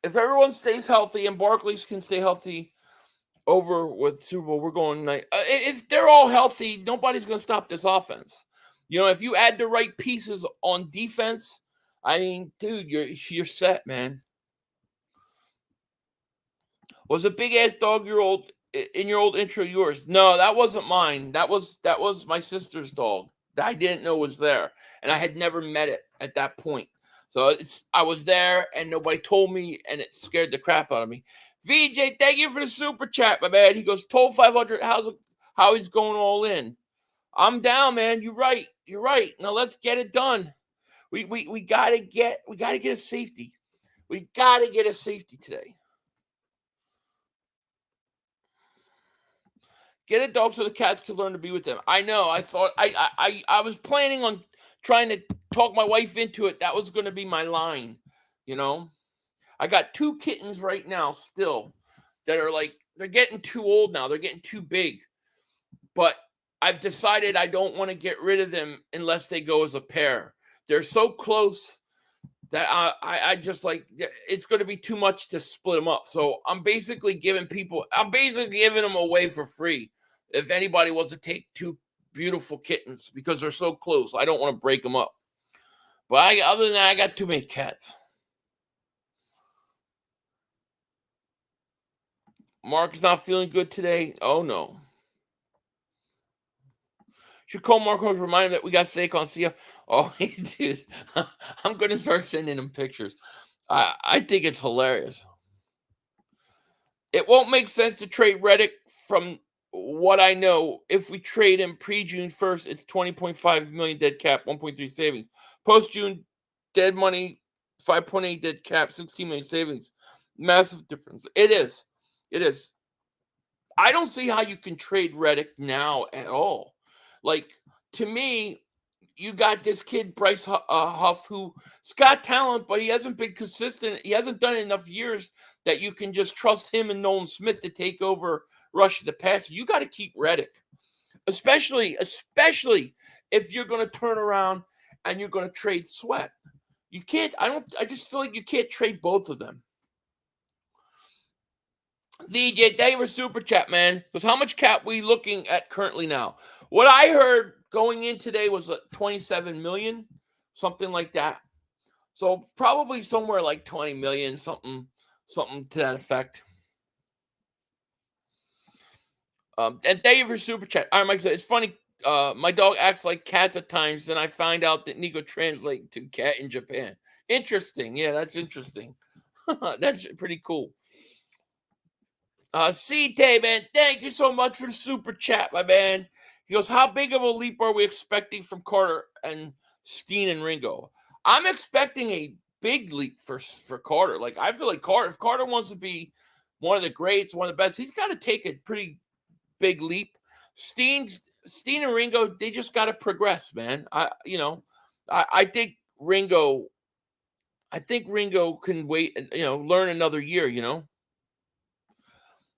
[SPEAKER 6] If everyone stays healthy and Barkley can stay healthy over with Super Bowl, we're going tonight. If they're all healthy, nobody's going to stop this offense. You know, if you add the right pieces on defense, I mean, dude, you're set, man. Was a big ass dog in your old intro yours? No, that wasn't mine. That was my sister's dog that I didn't know was there, and I had never met it at that point. So I was there, and nobody told me, and it scared the crap out of me. VJ, thank you for the super chat, my man. He goes, told 500. How he's going all in? I'm down, man. You're right. Now let's get it done. We gotta get a safety. We gotta get a safety today. Get a dog so the cats can learn to be with them. I know. I thought I was planning on trying to talk my wife into it. That was going to be my line, you know. I got 2 kittens right now still that are like, they're getting too old now. They're getting too big. But I've decided I don't want to get rid of them unless they go as a pair. They're so close that I just like, it's going to be too much to split them up. So I'm basically giving them away for free. If anybody wants to take 2 beautiful kittens because they're so close, I don't want to break them up. But other than that, I got too many cats. Mark is not feeling good today. Oh, no. Should call Mark and remind him that we got steak on CF. Oh, dude. I'm going to start sending him pictures. I think it's hilarious. It won't make sense to trade Reddick from what I know. If we trade him pre-June 1st, it's 20.5 million dead cap, 1.3 savings. Post-June, dead money, 5.8 dead cap, 16 million savings. Massive difference. It is. I don't see how you can trade Reddick now at all. Like, to me, you got this kid, Bryce Huff, who's got talent, but he hasn't been consistent. He hasn't done it enough years that you can just trust him and Nolan Smith to take over rush the passer. You got to keep Reddick, especially if you're going to turn around and you're going to trade Sweat. You can't. I just feel like you can't trade both of them. DJ, thank you for super chat, man. Because how much cap we looking at currently now? What I heard going in today was 27 million, something like that. So probably somewhere like 20 million, something to that effect. And thank you for super chat. All right, Mike said it's funny. My dog acts like cats at times, and I find out that Nico translate to cat in Japan. Interesting. Yeah, that's interesting. That's pretty cool. C-Tay, man, thank you so much for the super chat, my man. He goes, how big of a leap are we expecting from Carter and Steen and Ringo? I'm expecting a big leap for Carter. Like, I feel like if Carter wants to be one of the greats, one of the best, he's got to take a pretty big leap. Steen and Ringo, they just got to progress, man. I think Ringo can wait, learn another year,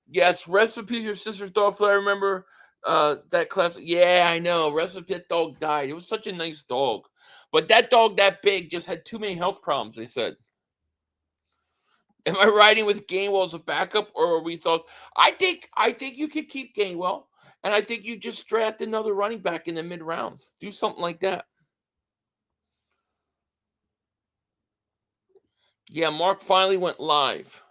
[SPEAKER 6] Yes, rest in peace, your sister's dog. I remember that class. Yeah, I know. Rest in peace, that dog died. It was such a nice dog. But that dog that big just had too many health problems, they said. Am I riding with Gainwell as a backup, or are we thought? I think you could keep Gainwell, and I think you just draft another running back in the mid rounds. Do something like that. Yeah, Mark finally went live.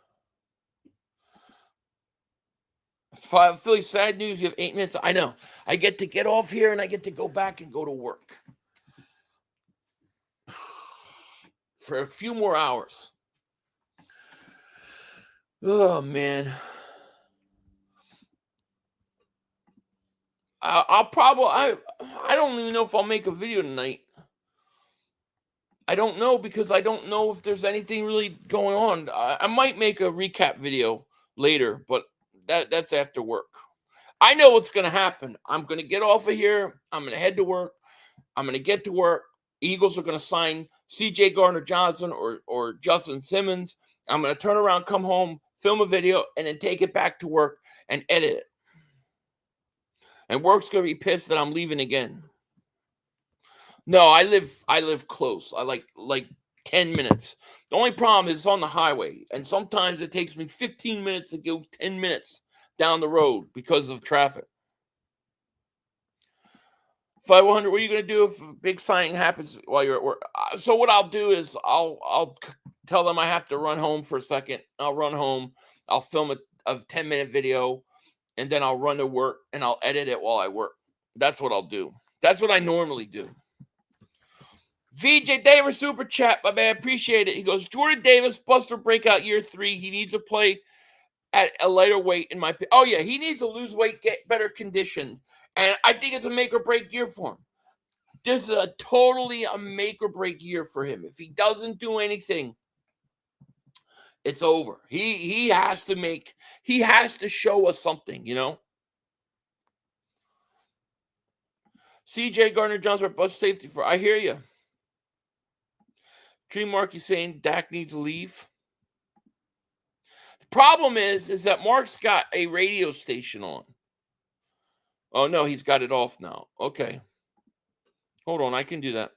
[SPEAKER 6] Philly, sad news. You have 8 minutes. I know. I get to get off here, and I get to go back and go to work for a few more hours. Oh, man. I'll probably, I don't even know if I'll make a video tonight. I don't know, because I don't know if there's anything really going on. I might make a recap video later, but that's after work. I know what's going to happen. I'm going to get off of here. I'm going to head to work. I'm going to get to work. Eagles are going to sign C.J. Gardner-Johnson or Justin Simmons. I'm going to turn around, come home, film a video, and then take it back to work and edit it. And work's going to be pissed that I'm leaving again. No, I live close. I like 10 minutes. The only problem is it's on the highway, and sometimes it takes me 15 minutes to go 10 minutes down the road because of traffic. 500, what are you going to do if a big signing happens while you're at work? So what I'll do is I'll tell them I have to run home for a second. I'll run home. I'll film a 10-minute video, and then I'll run to work, and I'll edit it while I work. That's what I'll do. That's what I normally do. VJ Davis super chat, my man, appreciate it. He goes, Jordan Davis buster breakout year 3. He needs to play at a lighter weight in my. Oh yeah, he needs to lose weight, get better conditioned, and I think it's a make or break year for him. This is totally a make or break year for him. If he doesn't do anything, it's over. He has to show us something, C.J. Gardner-Johnson, bus safety for. I hear you. Dream Mark, you saying Dak needs to leave? The problem is that Mark's got a radio station on. Oh, no, he's got it off now. Okay. Hold on, I can do that.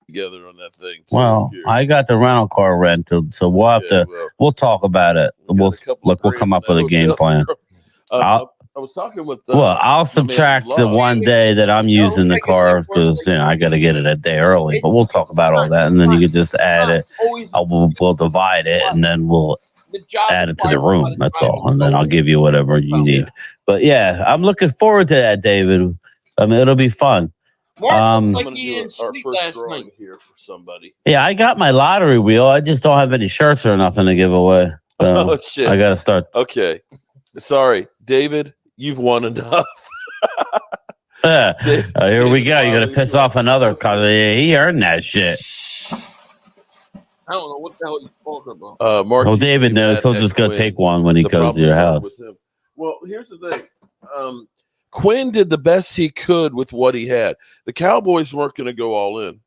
[SPEAKER 5] Together on that thing.
[SPEAKER 8] Well, I got the rental car rented, so we'll have we'll talk about it. We'll come up with a game plan.
[SPEAKER 5] I was talking with.
[SPEAKER 8] I'll subtract the one day that I'm using the car because I got to get it a day early. But we'll talk about all that, and then you can just add it. We'll divide it, and then we'll add it to the room. That's all, and then I'll give you whatever you need. But yeah, I'm looking forward to that, David. I mean, it'll be fun.
[SPEAKER 6] Mark looks like he didn't sleep last night.
[SPEAKER 5] Here for somebody.
[SPEAKER 8] Yeah, I got my lottery wheel. I just don't have any shirts or nothing to give away. So
[SPEAKER 5] oh shit!
[SPEAKER 8] I got to start.
[SPEAKER 5] Okay, sorry, David. You've won enough.
[SPEAKER 8] Here we go. You're gonna piss off another. He earned that shit.
[SPEAKER 6] I don't know what the hell you're talking about.
[SPEAKER 5] Mark.
[SPEAKER 8] Well, David knows. He'll just go take one when he goes to your house.
[SPEAKER 5] Well, here's the thing. Quinn did the best he could with what he had. The Cowboys weren't going to go all in.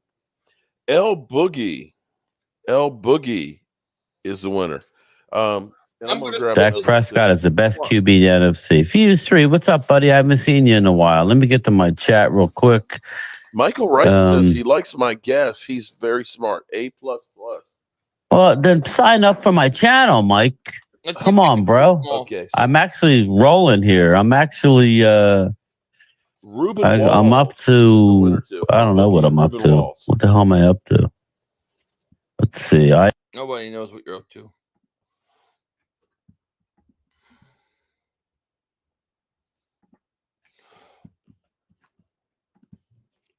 [SPEAKER 5] L Boogie is the winner.
[SPEAKER 8] Dak Prescott is the best QB in the NFC. Fuse 3, what's up, buddy? I haven't seen you in a while. Let me get to my chat real quick.
[SPEAKER 5] Michael Wright says he likes my guess. He's very smart. A++.
[SPEAKER 8] Well, then sign up for my channel, Mike. Come on, bro.
[SPEAKER 5] Okay.
[SPEAKER 8] I'm actually rolling here. I'm actually
[SPEAKER 5] Ruben
[SPEAKER 8] I'm
[SPEAKER 5] Walls
[SPEAKER 8] up to.
[SPEAKER 5] is a winner, too.
[SPEAKER 8] I don't know what I'm up
[SPEAKER 5] Ruben
[SPEAKER 8] to.
[SPEAKER 5] Walls.
[SPEAKER 8] What the hell am I up to? Let's see.
[SPEAKER 6] Nobody knows what you're up to.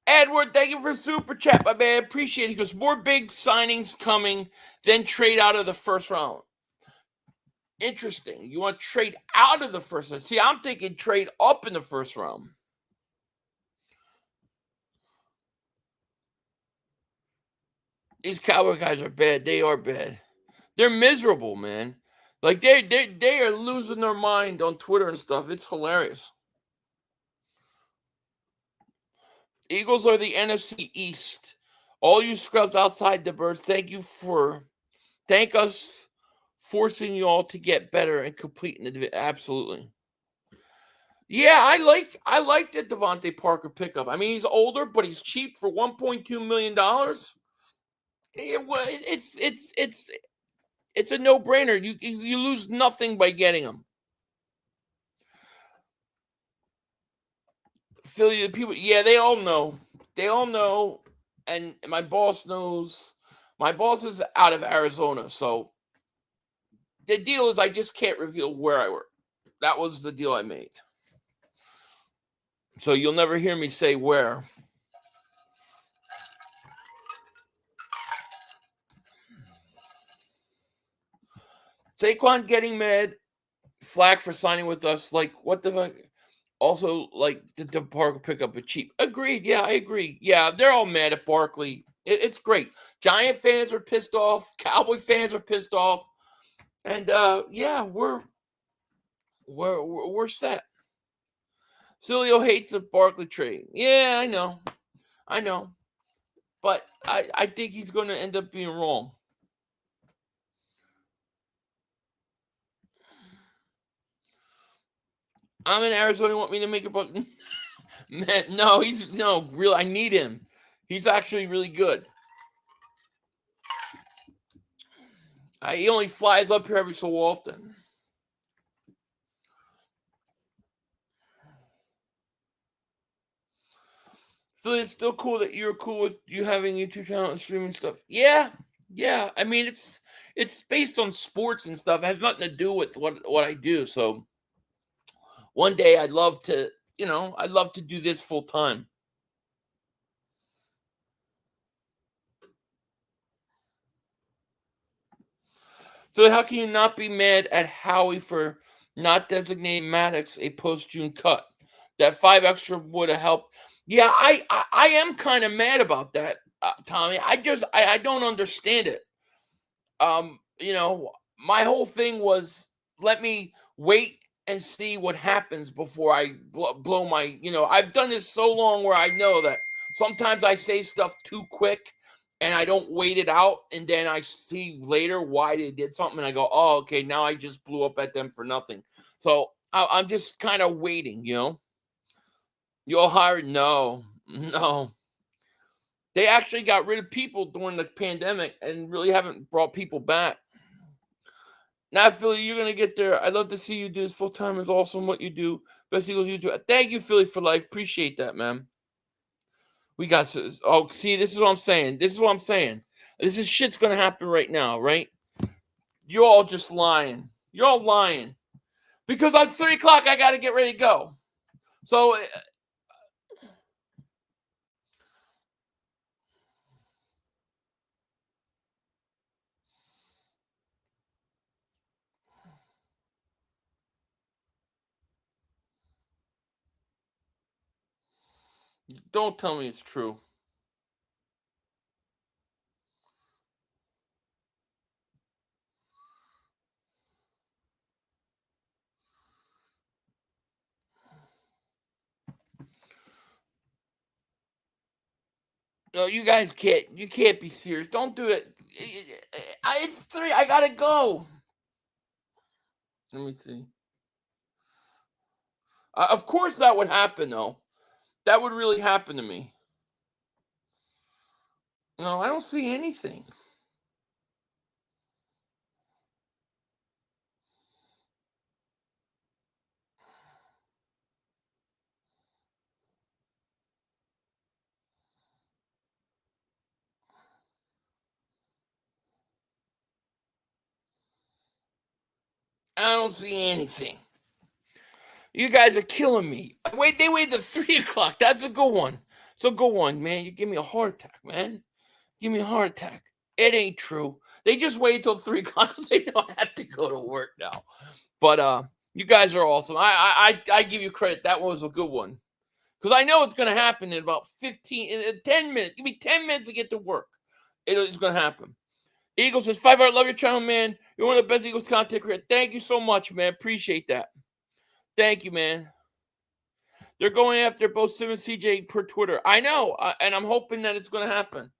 [SPEAKER 6] Edward, thank you for super chat, my man. Appreciate it. He goes, more big signings coming, then trade out of the first round. Interesting. You want to trade out of the first round? See, I'm thinking trade up in the first round. These Cowboy guys are bad. They are bad. They're miserable, man. Like they are losing their mind on Twitter and stuff. It's hilarious. Eagles are the NFC East. All you scrubs outside the birds, thank us forcing you all to get better and complete in the absolutely. Yeah, I like the Devante Parker pickup. I mean, he's older, but he's cheap for $1.2 million. It's a no-brainer. You lose nothing by getting him. Philly, the people, yeah, they all know. They all know, and my boss knows. My boss is out of Arizona, so the deal is I just can't reveal where I work. That was the deal I made. So you'll never hear me say where. Saquon getting mad, flack for signing with us. Like, what the fuck? Also, like, the Parker pickup is cheap. Agreed. Yeah, I agree. Yeah, they're all mad at Barkley. It's great. Giant fans are pissed off. Cowboy fans are pissed off. And, yeah, we're set. Cilio hates the Barkley trade. Yeah, I know. But I think he's going to end up being wrong. I'm in Arizona. Want me to make a buck? Man, no, real. I need him. He's actually really good. He only flies up here every so often. So it's still cool that you're cool with you having YouTube channel and streaming stuff. Yeah. I mean, it's based on sports and stuff. It has nothing to do with what I do. So one day I'd love to do this full time. So how can you not be mad at Howie for not designating Maddox a post-June cut? That 5 extra would have helped. Yeah, I am kind of mad about that, Tommy. I don't understand it. My whole thing was let me wait and see what happens before I blow my. I've done this so long where I know that sometimes I say stuff too quick. And I don't wait it out, and then I see later why they did something, and I go, oh, okay, now I just blew up at them for nothing. So I'm just kind of waiting, You all hired? No. They actually got rid of people during the pandemic and really haven't brought people back. Now, Philly, you're going to get there. I'd love to see you do this full-time. It's awesome what you do. Best Eagles you do. Thank you, Philly, for life. Appreciate that, man. We got, see, this is what I'm saying. This is shit's going to happen right now, right? You're all just lying. You're all lying. Because on 3 o'clock, I got to get ready to go. So, don't tell me it's true. No, you guys can't. You can't be serious. Don't do it. It's 3. I gotta go. Let me see. Of course, that would happen, though. That would really happen to me. No, I don't see anything. I don't see anything. You guys are killing me. They waited to 3 o'clock. That's a good one. It's a good one, man. You give me a heart attack, man. Give me a heart attack. It ain't true. They just waited till 3 o'clock because they don't have to go to work now. But you guys are awesome. I give you credit. That one was a good one. Because I know it's going to happen in about 10 minutes. Give me 10 minutes to get to work. It's going to happen. Eagles says, 5 Art, love your channel, man. You're one of the best Eagles content creators. Thank you so much, man. Appreciate that. Thank you, man. They're going after both Sim and CJ per Twitter. I know, and I'm hoping that it's going to happen.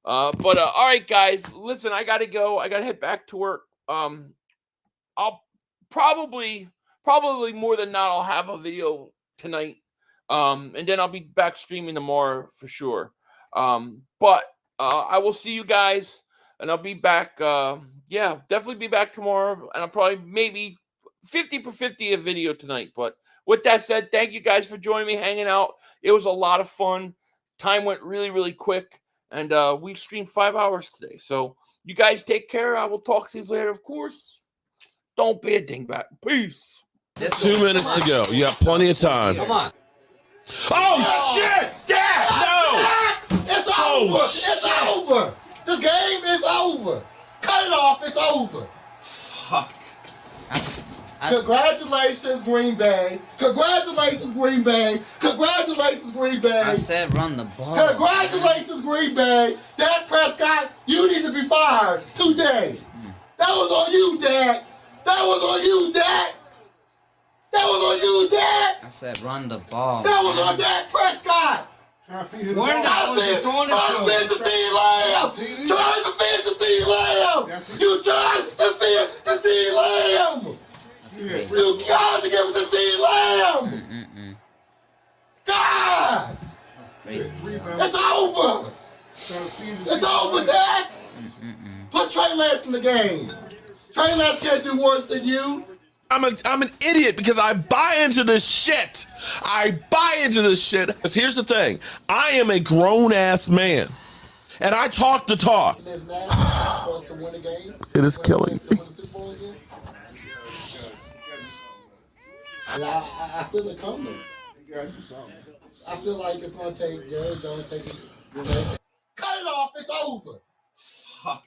[SPEAKER 6] But all right, guys. Listen, I got to go. I got to head back to work. I'll probably more than not, I'll have a video tonight. And then I'll be back streaming tomorrow for sure. But I will see you guys, and I'll be back. Definitely be back tomorrow, and I'll probably maybe 50 for 50 a video tonight. But with that said, thank you guys for joining me, hanging out. It was a lot of fun. Time went really, really quick, and we streamed 5 hours today. So you guys take care. I will talk to you later, of course. Don't be a dingbat. Peace.
[SPEAKER 5] 2 minutes to go. You have plenty of time.
[SPEAKER 1] Come on.
[SPEAKER 5] Oh, shit! Dad! No!
[SPEAKER 2] It's over! It's over! This game is over! Cut it off, it's over!
[SPEAKER 5] Fuck.
[SPEAKER 2] Congratulations, Green Bay! Congratulations, Green Bay! Congratulations, Green Bay!
[SPEAKER 1] I said run the ball.
[SPEAKER 2] Congratulations, Green Bay! Dak Prescott, you need to be fired today! That was on you, Dak! That was on you, Dak! That was on you, Dak!
[SPEAKER 1] I said run the ball.
[SPEAKER 2] That was on Dak Prescott!
[SPEAKER 1] Where the hell is he throwing it
[SPEAKER 2] Trying to
[SPEAKER 1] to?
[SPEAKER 2] defend the C-Lamb! Trying to defend the C-Lamb! You tried to defend the C-Lamb! You got to give it to C-Lamb! God! It's over! It's over, Dak! Put Trey Lance in the game. Trey Lance can't do worse than you.
[SPEAKER 5] I'm an idiot because I buy into this shit. I buy into this shit. Here's the thing. I am a grown-ass man, and I talk the talk. It is killing me.
[SPEAKER 2] I feel it coming. I feel like it's going to take Jerry Jones taking. Cut it off. It's over.
[SPEAKER 5] Fuck.